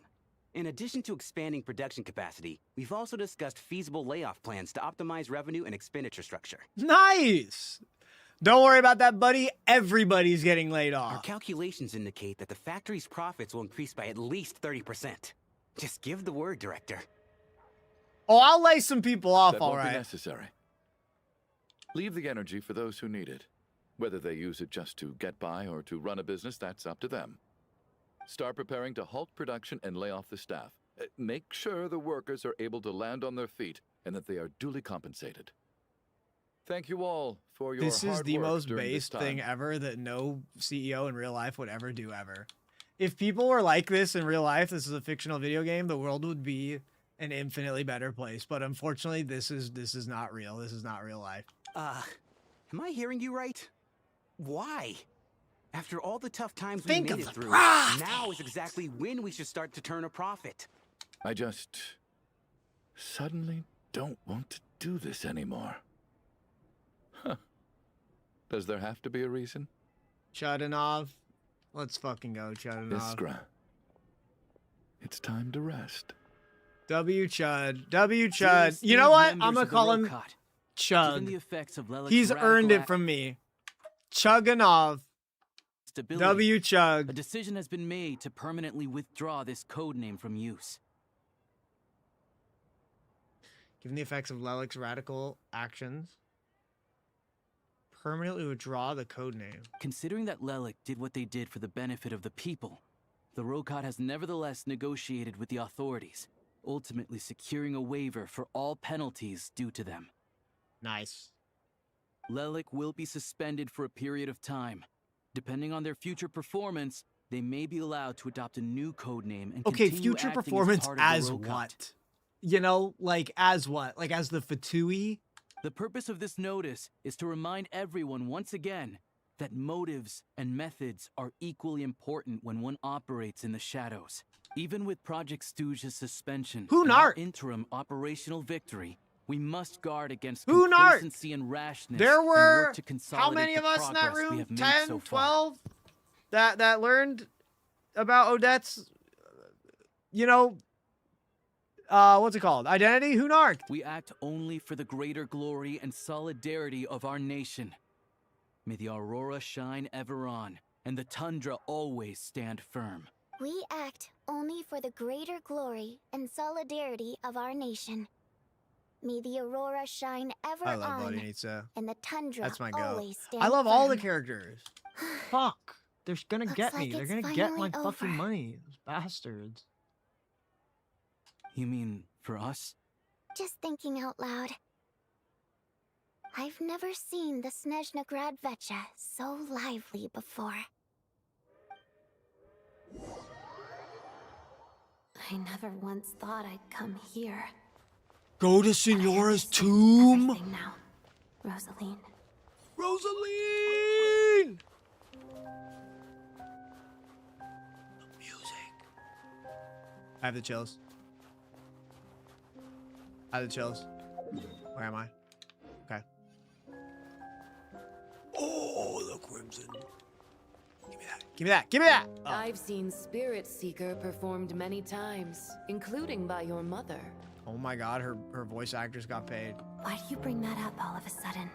In addition to expanding production capacity, we've also discussed feasible layoff plans to optimize revenue and expenditure structure. Nice. Don't worry about that, buddy. Everybody's getting laid off. Our calculations indicate that the factory's profits will increase by at least 30%. Just give the word, Director. Oh, I'll lay some people off, That all won't be right. necessary. Leave the energy for those who need it. Whether they use it just to get by or to run a business, that's up to them. Start preparing to halt production and lay off the staff. Make sure the workers are able to land on their feet and that they are duly compensated. Thank you all for your This is hard the work most during this based time. thing ever that no CEO in real life would ever do ever. If people were like this in real life, this is a fictional video game, the world would be an infinitely better place. But unfortunately, this is not real. This is not real life. Am I hearing you right? Why? After all the tough times we Think made of it the through, profit. now is exactly when we should start to turn a profit. I just suddenly don't want to do this anymore. Huh. Does there have to be a reason? Chudanov. Let's fucking go, Chudanov. Iskra. It's time to rest. W Chud. W Chud. You know what? I'm gonna call him Given the Chug. effects of Lelik's He's earned radical it from me. Chuganov. stability, W Chug. a decision has been made to permanently withdraw this code name from use. Given the effects of Lelik's radical actions, permanently withdraw the code name. Considering that Lelik did what they did for the benefit of the people, the Rokot has nevertheless negotiated with the authorities, ultimately securing a waiver for all penalties due to them. Nice. Lelik will be suspended for a period of time. Depending on their future performance, they may be allowed to adopt a new code name and Okay, continue future acting performance as, part of as the Rokot. what? You know, like as what? Like as the Fatui? The purpose of this notice is to remind everyone once again that motives and methods are equally important when one operates in the shadows. Even with Project Stooge's suspension and our interim operational victory, we must guard against complacency and rashness. There and were work to how consolidate many the of us in that progress we room? have made 10, so far. 12 that learned about Odette's, you know, what's it called? Identity? Hunark. We act only for the greater glory and solidarity of our nation. May the aurora shine ever on, and the tundra always stand firm. We act only for the greater glory and solidarity of our nation. May the aurora shine ever I love on, Vodinitsa. and the tundra That's my goat. always stand I love all the firm. characters. Fuck. They're gonna Looks get me. like They're it's gonna get my finally fucking over. money. Those bastards. You mean for us? Just thinking out loud. I've never seen the SNEZHNAYA Vecha so lively before. I never once thought I'd come here. Go to Signora's tomb. Everything now, Rosaline. Rosaline! Music. I have the chills. I have the chills. Where am I? Okay. Oh, the crimson. Give me that. Give me that. Give me that. Oh. I've seen Spirit Seeker performed many times, including by your mother. Oh my god, her voice actors got paid. Why do you bring that up all of a sudden?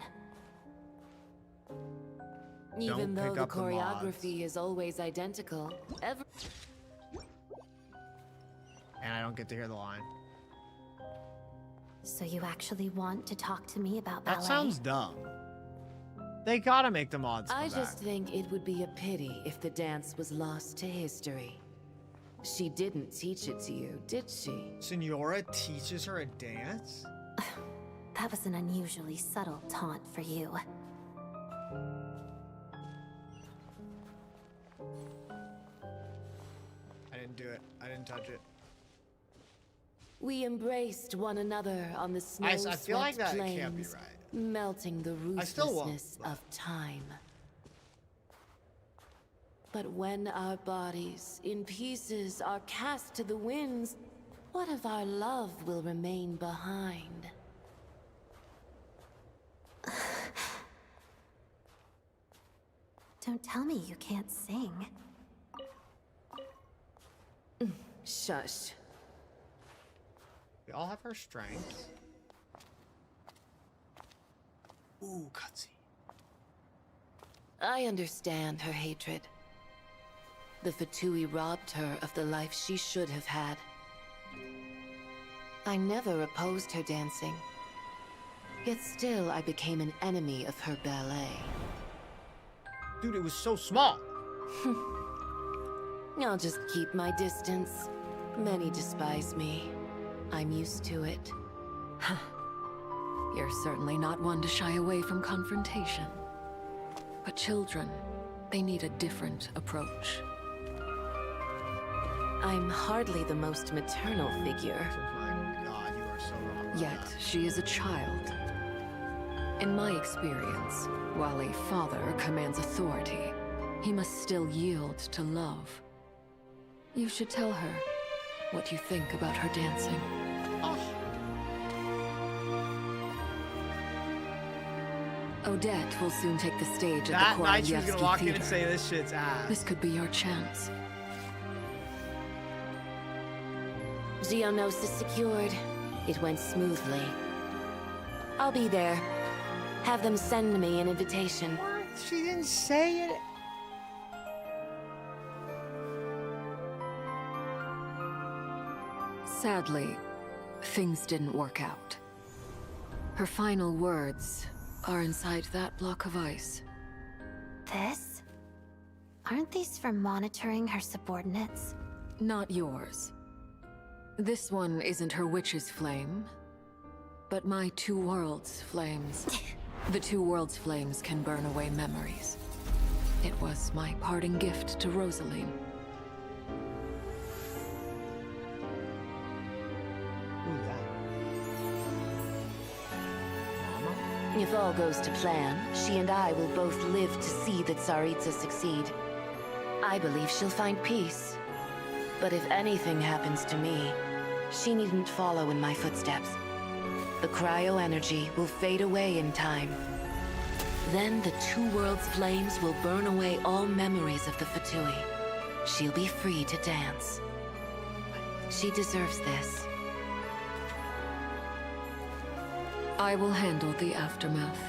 Even Don't though pick the up the mods. choreography is always identical, And I don't get to hear the line. So you actually want to talk to me about ballet? That sounds dumb. They gotta make the mods come I back. just think it would be a pity if the dance was lost to history. She didn't teach it to you, did she? Signora teaches her a dance? That was an unusually subtle taunt for you. I didn't do it. I didn't touch it. We embraced one another on the I snow-swept feel like that plains, can't be right. melting the I still won't, ruthlessness of time. But when our bodies in pieces are cast to the winds, what of our love will remain behind? Don't tell me you can't sing. Shush. We all have our strengths. Ooh, cutscene. I understand her hatred. The Fatui robbed her of the life she should have had. I never opposed her dancing. Yet still I became an enemy of her ballet. Dude, it was so small. I'll just keep my distance. Many despise me. I'm used to it. You're certainly not one to shy away from confrontation. But children, they need a different approach. I'm hardly the most maternal figure. Oh my god, you are so wrong. Yet, she is a child. In my experience, while a father commands authority, he must still yield to love. You should tell her what you think about her dancing. Odette will soon take the stage at That the night she was gonna walk in Theater. and say this shit's ass. This could be your chance. Geonosis secured. It went smoothly. I'll be there. Have them send me an invitation. What? She didn't say it. Sadly, things didn't work out. Her final words are inside that block of ice. This? Aren't these for monitoring her subordinates? Not yours. This one isn't her witch's flame, but my two worlds' flames. The two worlds' flames can burn away memories. It was my parting gift to Rosaline. If all goes to plan, she and I will both live to see the Tsaritsa succeed. I believe she'll find peace. But if anything happens to me, she needn't follow in my footsteps. The cryo energy will fade away in time. Then the two worlds' flames will burn away all memories of the Fatui. She'll be free to dance. She deserves this. I will handle the aftermath.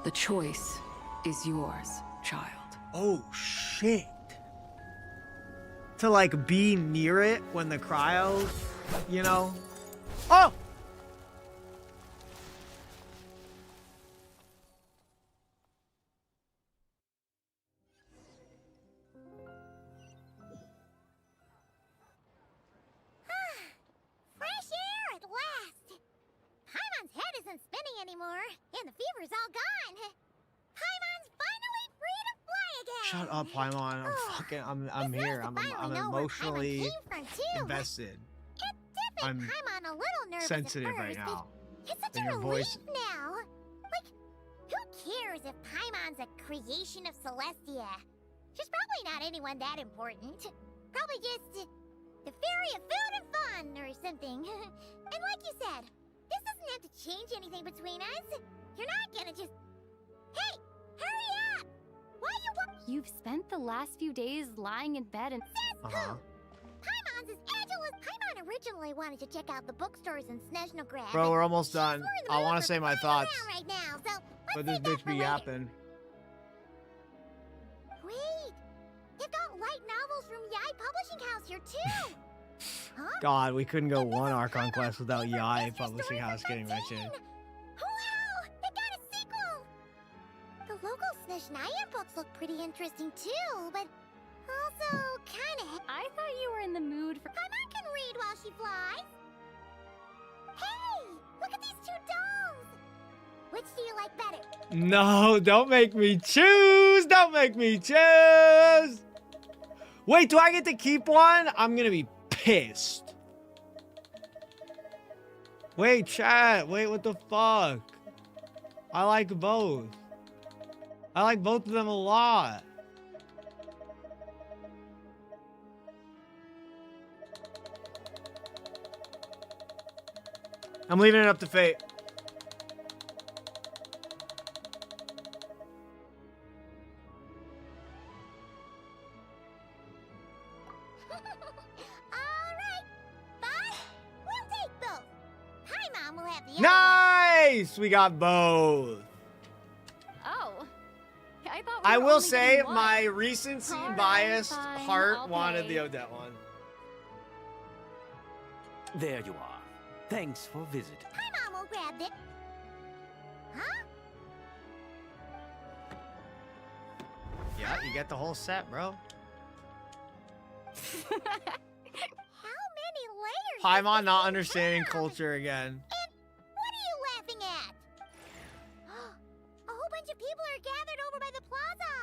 The choice is yours, child. Oh shit. To like be near it when the cryo, you know? Oh! Fresh air at last! Paimon's head isn't spinning anymore, and the fever's all gone. Paimon's finally free to fly again! Shut up, Paimon. I'm fucking, I'm here. I'm know where Paimon emotionally came from, too. invested. It I'm Paimon a little nervous sensitive at right first, now. but it's such And a your relief voice. now. Like, who cares if Paimon's a creation of Celestia? She's probably not anyone that important. Probably just the fairy of food and fun or something. And like you said, this doesn't have to change anything between us. You're not gonna just... Hey, hurry up! Why you You've spent the last few days lying in bed and... Uh-huh. Paimon's as agile as... Paimon originally wanted to check out the bookstores in Snezhnaya. Bro, we're almost done. I want to say my thoughts, Right now, so but this bitch be yapping. wait, they've got light novels from Yai Publishing House here too. Huh? God, we couldn't go one Archon quest without Yai Publishing House getting mentioned. Wow, they got a sequel. The local Snezhnaya books look pretty interesting too, but also kind of. I thought you were in the mood for... Paimon can read while she flies. Hey, look at these two dolls. Which do you like better? No, don't make me choose. Don't make me choose. Wait, do I get to keep one? I'm gonna be pissed. Wait, chat. Wait, what the fuck? I like both. I like both of them a lot. I'm leaving it up to fate. Alright, but we'll take both. Paimon will have the other Nice! We got both. Oh. I thought I were will only say getting one. my recency biased fine, heart I'll wanted pay. the Odette one. There you are. Thanks for visiting. Paimon will grab it. Huh? Yeah, you get the whole set, bro. How many layers? Paimon not understanding culture again. What are you laughing at? A whole bunch of people are gathered over by the plaza.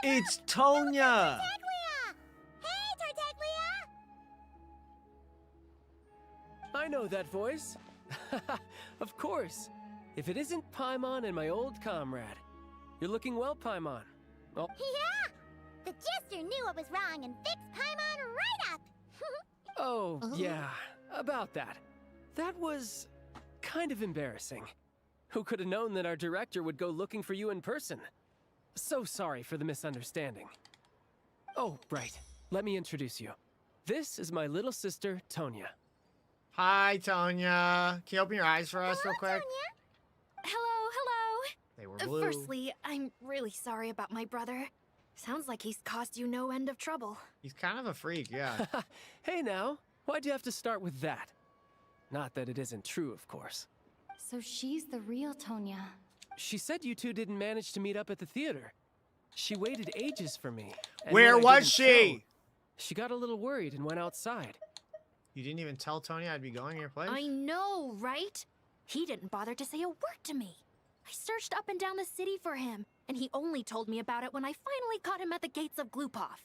It's Tonya. Tartaglia! Hey, Tartaglia! I know that voice. Of course. If it isn't Paimon and my old comrade. You're looking well, Paimon. Oh, Yeah! The jester knew I was wrong and fixed Paimon right up. oh yeah, about that. That was kind of embarrassing. Who could have known that our director would go looking for you in person? So sorry for the misunderstanding. Oh, right. Let me introduce you. This is my little sister, Tonya. Hi, Tonya. Can you open your eyes for us real quick? Hello, hello. They were blue. Firstly, I'm really sorry about my brother. Sounds like he's caused you no end of trouble. He's kind of a freak, yeah. Hey now, why'd you have to start with that? Not that it isn't true, of course. So she's the real Tonya. She said you two didn't manage to meet up at the theater. She waited ages for me. and Where when I was didn't she? show, she got a little worried and went outside. You didn't even tell Tonya I'd be going to your place? I know, right? He didn't bother to say a word to me. I searched up and down the city for him, and he only told me about it when I finally caught him at the gates of Glupov.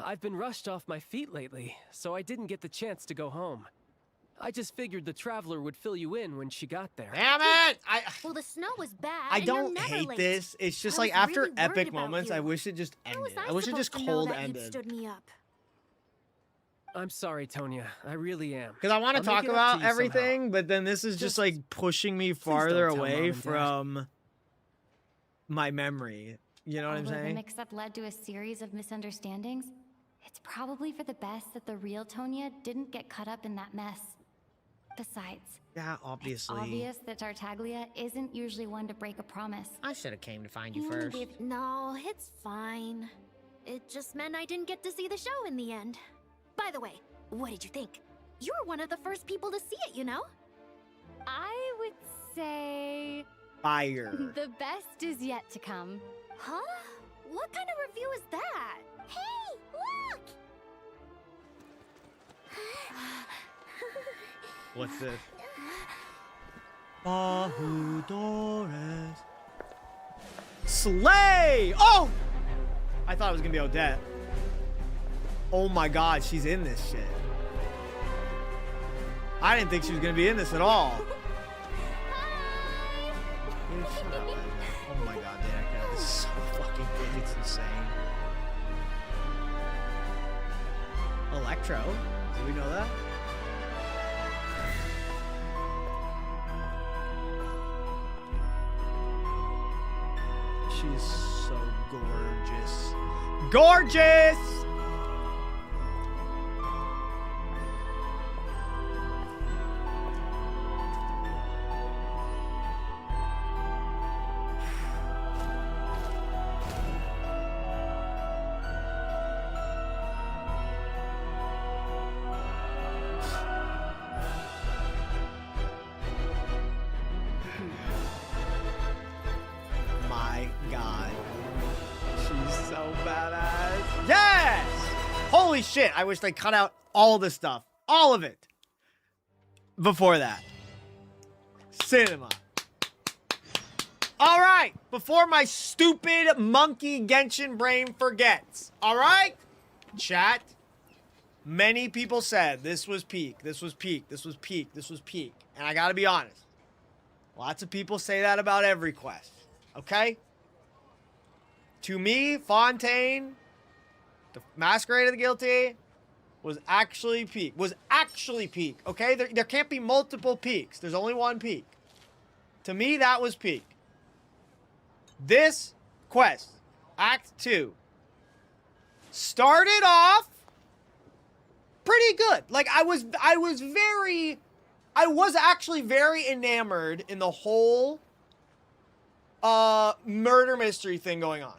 I've been rushed off my feet lately, so I didn't get the chance to go home. I just figured the Traveler would fill you in when she got there. Damn it! Well, the snow was bad. I and you're don't never hate late. this. It's just I like was after really worried epic about moments, you. I wish it just How was ended. I I wish it supposed just to know cold that you'd ended. stood me up? I'm sorry, Tonya. I really am. Because I want to I'll talk make it up about to you somehow. everything, but then this is just like pushing me farther don't tell Mom away and Dad. from my memory. You know what I'm Although the saying? mix-up led to a series of misunderstandings, it's probably for the best that the real Tonya didn't get caught up in that mess. Besides, Yeah, obviously. obvious that Tartaglia isn't usually one to break a promise. I should have came to find No, it's fine. It just meant I didn't get to see the show in the end. By the way, what did you think? You were one of the first people to see it, you know? I would say Fire. the best is yet to come. Huh? What kind of review is that? Hey, look! What's this? Bahudores. Slay! Oh! I thought it was gonna be Odette. Oh my god, she's in this shit. I didn't think she was gonna be in this at all. Dude, shut up. Oh my god, Danica. This is so fucking good. It's insane. Electro? Do we know that? She's so gorgeous. Gorgeous! My god. She's so badass. Yes! Holy shit. I wish they cut out all this stuff. All of it. Before that. Cinema. All right. Before my stupid monkey Genshin brain forgets. All right? Chat. Many people said this was peak. This was peak. This was peak. This was peak. And I gotta be honest. Lots of people say that about every quest. Okay? To me, Fontaine, the Masquerade of the Guilty, was actually peak. Was actually peak. Okay? There can't be multiple peaks. There's only one peak. To me, that was peak. This quest, Act 2, started off pretty good. Like, I was actually very enamored in the whole murder mystery thing going on.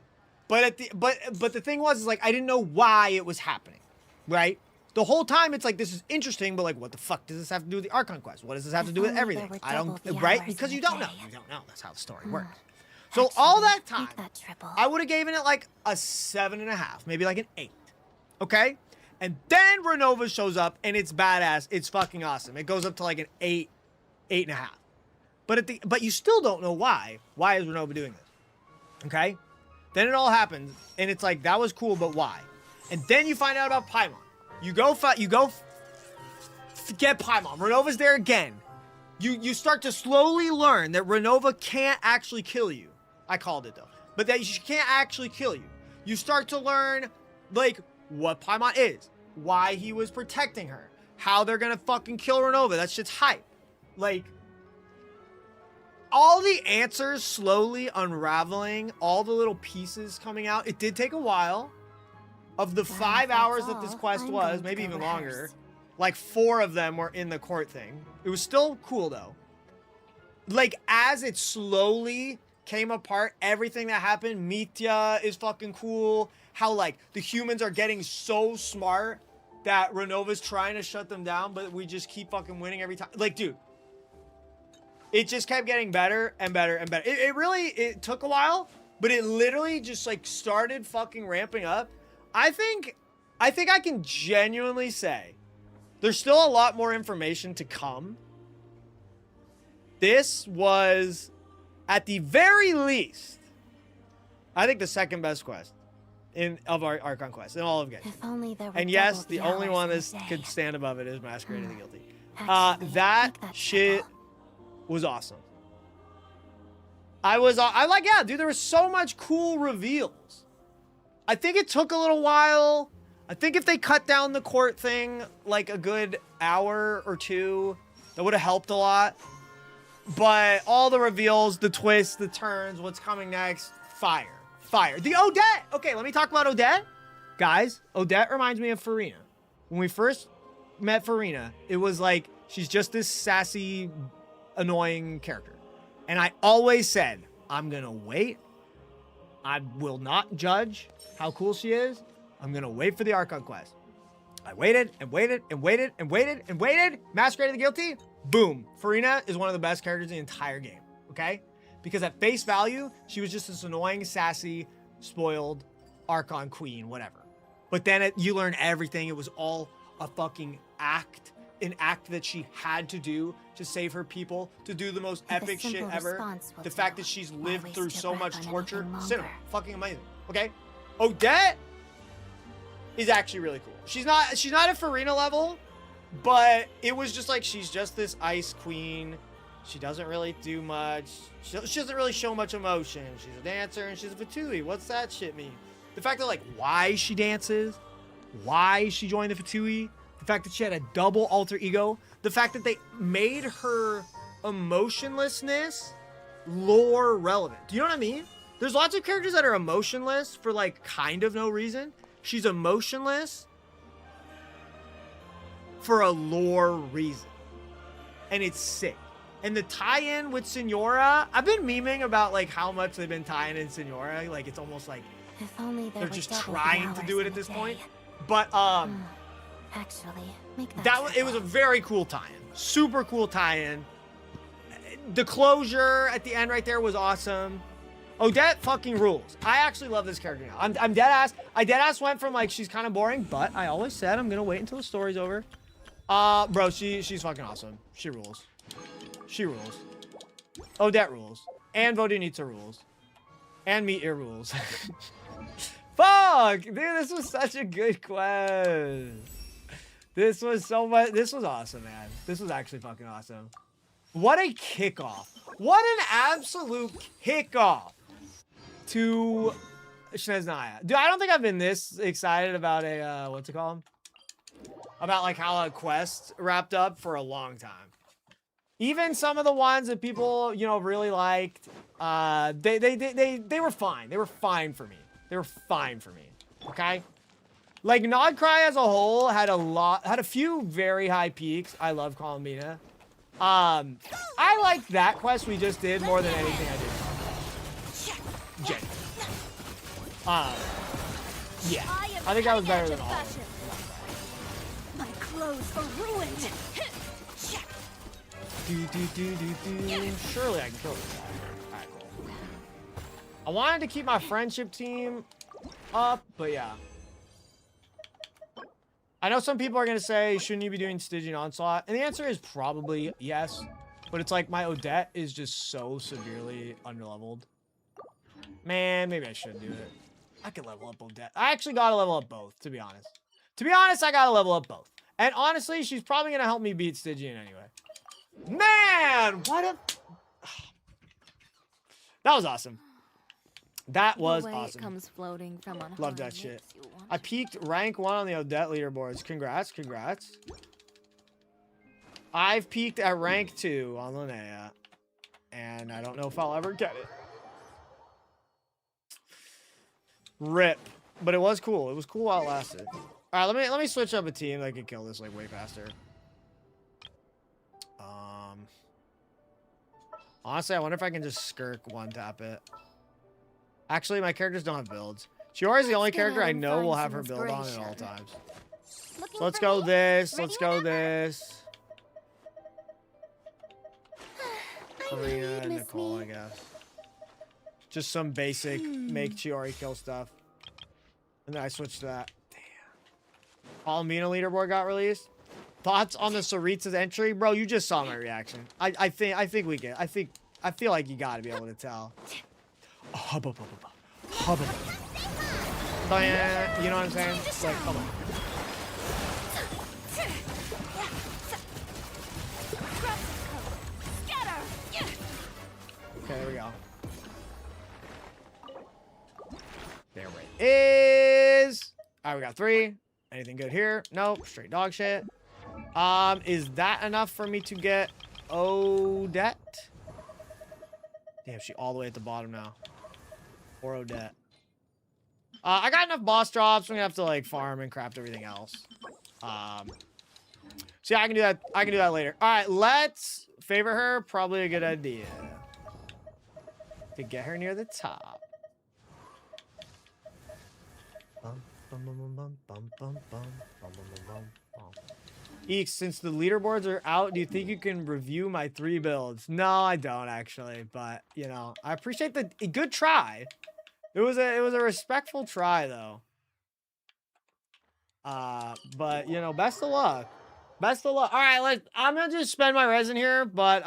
But the thing was, is like, I didn't know why it was happening, right? The whole time it's like, this is interesting, but like, what the fuck does this have to do with the Archon quest? What does this have to do with everything? I don't, right? Because you don't know. You don't know. That's how the story works. So all that time, I would have given it like a 7.5, maybe like an 8. Okay? And then Renova shows up and it's badass. It's fucking awesome. It goes up to like an 8, 8.5. But you still don't know why. Why is Renova doing this? Okay? Then it all happens and it's like, that was cool, but why? And then you find out about Paimon. You go get Paimon. Renova's there again. You start to slowly learn that Renova can't actually kill you. I called it though. But that she can't actually kill you. You start to learn, like, what Paimon is. Why he was protecting her. How they're gonna fucking kill Renova. That shit's hype. Like, all the answers slowly unraveling. All the little pieces coming out. It did take a while. Of the 5 hours that this quest was, maybe even longer, like 4 of them were in the court thing. It was still cool though. Like, as it slowly came apart, everything that happened, Mitya is fucking cool. How, like, the humans are getting so smart that Renova's trying to shut them down, but we just keep fucking winning every time. Like, dude, it just kept getting better and better and better. It took a while, but it literally just, like, started fucking ramping up. I think I can genuinely say there's still a lot more information to come. This was, at the very least, I think the second best quest of our Archon quest in all of Genshin. If only there were And yes, the only one that could stand above it is Masquerade of the Guilty. That shit was awesome. I like, yeah, dude, there was so much cool reveals. I think it took a little while. I think if they cut down the court thing like a good hour or 2, that would have helped a lot. But all the reveals, the twists, the turns, what's coming next, fire. Fire. The Odette! Okay, let me talk about Odette. Guys, Odette reminds me of Farina. When we first met Farina, it was like, she's just this sassy, annoying character. And I always said, I'm gonna wait. I will not judge how cool she is. I'm gonna wait for the Archon quest. I waited and waited and waited and waited and waited. Masquerade of the Guilty, boom. Farina is one of the best characters in the entire game, okay? Because at face value, she was just this annoying, sassy, spoiled Archon queen, whatever. But then you learn everything. It was all a fucking act. An act that she had to do to save her people, to do the most epic shit ever. The fact that she's lived through so much torture. Cinema. Fucking amazing. Okay? Odette is actually really cool. She's not at Farina level, But it was just like, she's just this ice queen. She doesn't really do much. She doesn't really show much emotion. She's a dancer and she's a Fatui. What's that shit mean? The fact that, like, why she dances, why she joined the Fatui, the fact that she had a double alter ego, the fact that they made her emotionlessness lore relevant. Do you know what I mean? There's lots of characters that are emotionless for, like, kind of no reason. She's emotionless for a lore reason. And it's sick. And the tie-in with Senora, I've been memeing about, like, how much they've been tying in Senora. Like, it's almost like If only they're were just double the trying to hours do it in at a this day. point. But, Actually, make that that it was a very cool tie-in. Super cool tie-in. The closure at the end right there was awesome. Odette fucking rules. I actually love this character now. I'm dead ass. I dead ass went from, like, she's kind of boring, but I always said I'm gonna wait until the story's over. Bro, she's fucking awesome. She rules. She rules. Odette rules. And Vodunitsa rules. And Meteor rules. Fuck! Dude, this was such a good quest. This was so much. This was awesome, man. This was actually fucking awesome. What a kickoff. What an absolute kickoff to SNEZHNAYA. Dude, I don't think I've been this excited about a, what's it called? About, like, how a quest wrapped up for a long time. Even some of the ones that people, you know, really liked, they were fine. They were fine for me. They were fine for me. Okay? Like, Nodcry as a whole had a few very high peaks. I love Columbina. I liked that quest we just did more than anything I did. Jen. Yeah. I think that was better than all of them. My clothes are ruined. Surely I can kill this guy. Alright, cool. I wanted to keep my friendship team up, but yeah. I know some people are going to say, shouldn't you be doing Stygian Onslaught? And the answer is probably yes. But it's like my Odette is just so severely underleveled. Man, maybe I should do it. I could level up Odette. I actually got to level up both, to be honest. To be honest, I got to level up both. And honestly, she's probably going to help me beat Stygian anyway. Man, what a... That was awesome. That was awesome. It comes floating from on Love that shit. I peaked rank 1 on the Odette leaderboards. Congrats, congrats. I've peaked at rank 2 on Linnea. And I don't know if I'll ever get it. RIP. But it was cool. It was cool while it lasted. Alright, let me switch up a team that can kill this like way faster. Honestly, I wonder if I can just skirk one tap it. Actually, my characters don't have builds. Chiori's the only character I know will have her build on at all times. So let's go this. Let's go this. Karina and Nicole, I guess. Just some basic make Chiori kill stuff. And then I switched to that. Damn. Palomino leaderboard got released. Thoughts on the Saritsa's entry? Bro, you just saw my reaction. I think we get. I feel like you gotta be able to tell. You know what I'm saying? Like, come on. Okay, there we go. There it is. All right, we got 3. Anything good here? Nope. Straight dog shit. Is that enough for me to get Odette? Damn, she all the way at the bottom now. Or Odette. I got enough boss drops. I'm gonna have to like farm and craft everything else. So yeah, I can do that. I can do that later. All right, let's favor her. Probably a good idea to get her near the top. Eakes, since the leaderboards are out, do you think you can review my 3 builds? No, I don't actually, but you know, I appreciate the good try. It was a respectful try though. But you know, best of luck. Best of luck. All right, I'm gonna just spend my resin here, but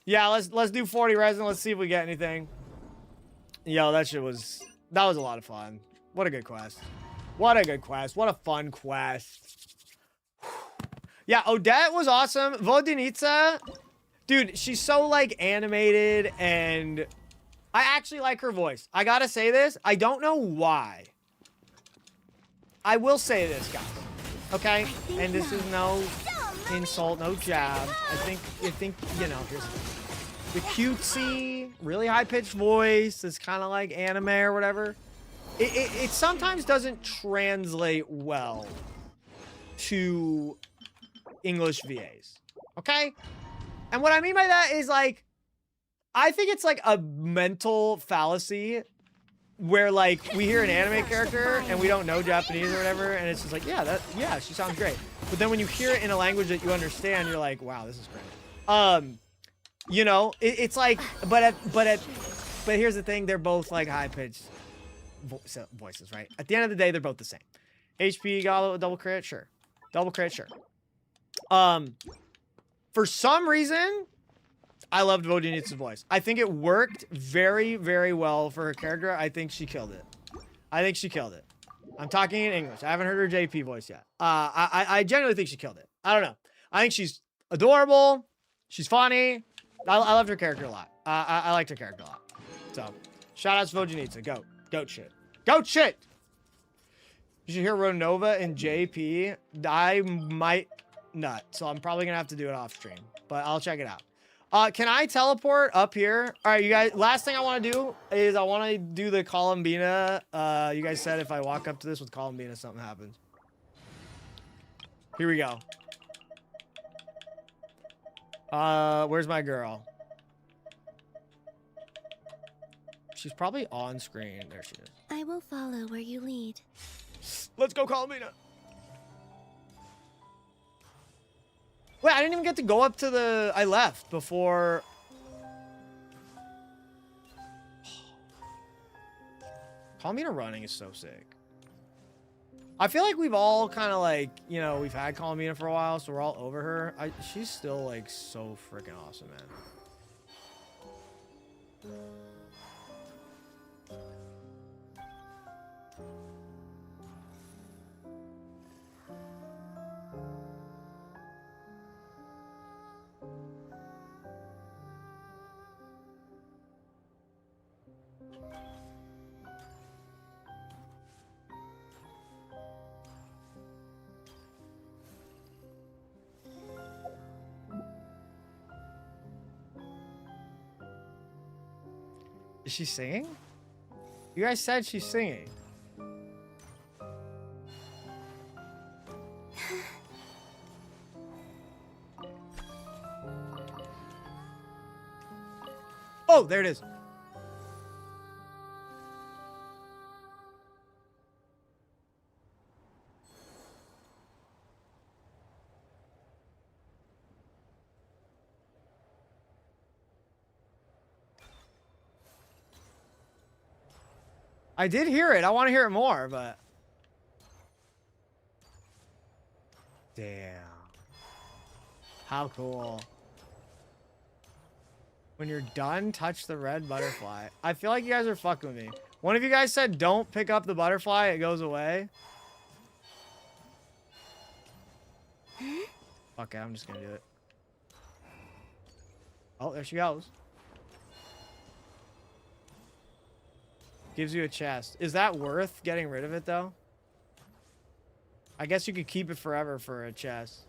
yeah, let's do 40 resin. Let's see if we get anything. Yo, that was a lot of fun. What a good quest. What a good quest. What a fun quest. Yeah, Odette was awesome. Vodinitsa, dude, she's so like animated, and I actually like her voice. I gotta say this. I don't know why. I will say this, guys. Okay? And this is no insult, no jab. I think, you know, here's the cutesy, really high-pitched voice. It's kind of like anime or whatever. It sometimes doesn't translate well to English VAs. Okay? And what I mean by that is, like, I think it's like a mental fallacy where, like, we hear an anime character and we don't know Japanese or whatever, and it's just like, yeah, she sounds great. But then when you hear it in a language that you understand, you're like, wow, this is great. You know, it's like, but here's the thing, they're both like high-pitched voices, right? At the end of the day, they're both the same. HP got a double crit, sure. Double crit, sure. For some reason, I loved Vodinitsa's voice. I think it worked very, very well for her character. I think she killed it. I'm talking in English. I haven't heard her JP voice yet. I genuinely think she killed it. I don't know. I think she's adorable. She's funny. I loved her character a lot. I liked her character a lot. So, shout out to Vodinitsa. Goat shit. Goat shit! You should hear Ronova and JP. I might nut, so I'm probably gonna have to do it off stream, but I'll check it out. Can I teleport up here? All right, you guys, last thing I want to do is I want to do the Columbina. You guys said if I walk up to this with Columbina, something happens. Here we go. Where's my girl? She's probably on screen. There she is. I will follow where you lead. Let's go, Columbina. Wait, I didn't even get to go up to the... I left before... Columbina running is so sick. I feel like we've all kind of like, you know, we've had Columbina for a while, so we're all over her. She's still like so freaking awesome, man. Is she singing? You guys said she's singing. Oh, there it is. I did hear it. I want to hear it more, but... Damn. How cool. When you're done, touch the red butterfly. I feel like you guys are fucking with me. One of you guys said, don't pick up the butterfly, it goes away. Okay, I'm just gonna do it. Oh, there she goes. Gives you a chest. Is that worth getting rid of it, though? I guess you could keep it forever for a chest.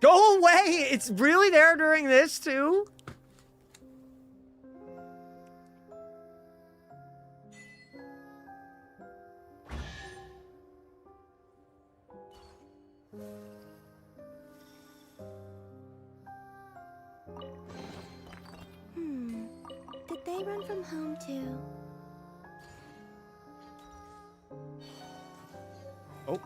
Go away! It's really there during this, too? Did they run from home too? Oh.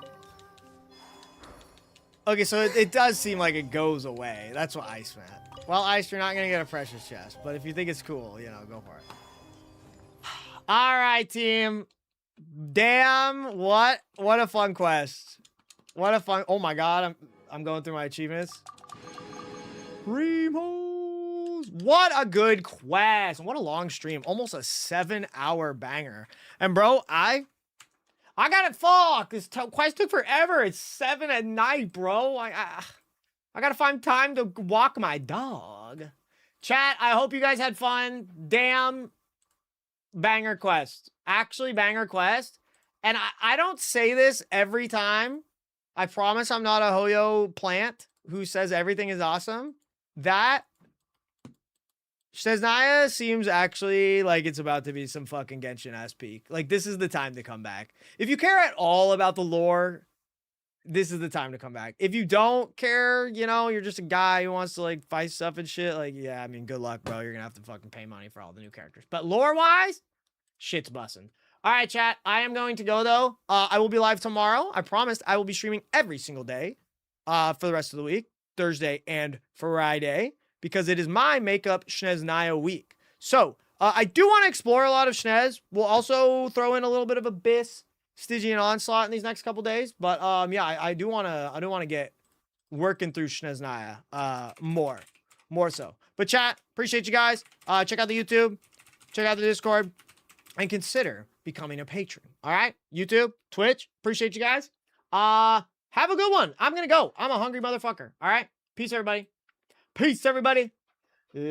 Okay, so it does seem like it goes away. That's what Ice meant. Well, Ice, you're not gonna get a precious chest, but if you think it's cool, you know, go for it. All right, team. Damn, what a fun quest. What a fun. Oh my god, I'm going through my achievements. Primos. What a good quest. What a long stream. Almost a 7-hour banger. And bro, I I gotta fuck. This quest took forever. It's 7 at night, bro. I gotta find time to walk my dog. Chat, I hope you guys had fun. Damn. Banger quest. Actually, banger quest. And I don't say this every time. I promise I'm not a Hoyo plant who says everything is awesome. That SNEZHNAYA seems actually like it's about to be some fucking Genshin-ass peak. Like, this is the time to come back. If you care at all about the lore, this is the time to come back. If you don't care, you know, you're just a guy who wants to, like, fight stuff and shit, like, yeah, I mean, good luck, bro. You're gonna have to fucking pay money for all the new characters. But lore-wise, shit's bussin'. All right, chat. I am going to go, though. I will be live tomorrow. I promised I will be streaming every single day for the rest of the week, Thursday and Friday, because it is my makeup SNEZHNAYA week. So, I do want to explore a lot of Snez. We'll also throw in a little bit of Abyss, Stygian Onslaught in these next couple days. But yeah, I do want to get working through SNEZHNAYA more so. But chat, appreciate you guys. Check out the YouTube, check out the Discord, and consider becoming a patron. All right, YouTube, Twitch, appreciate you guys. Have a good one. I'm gonna go. I'm a hungry motherfucker. All right, peace, everybody. Peace, everybody.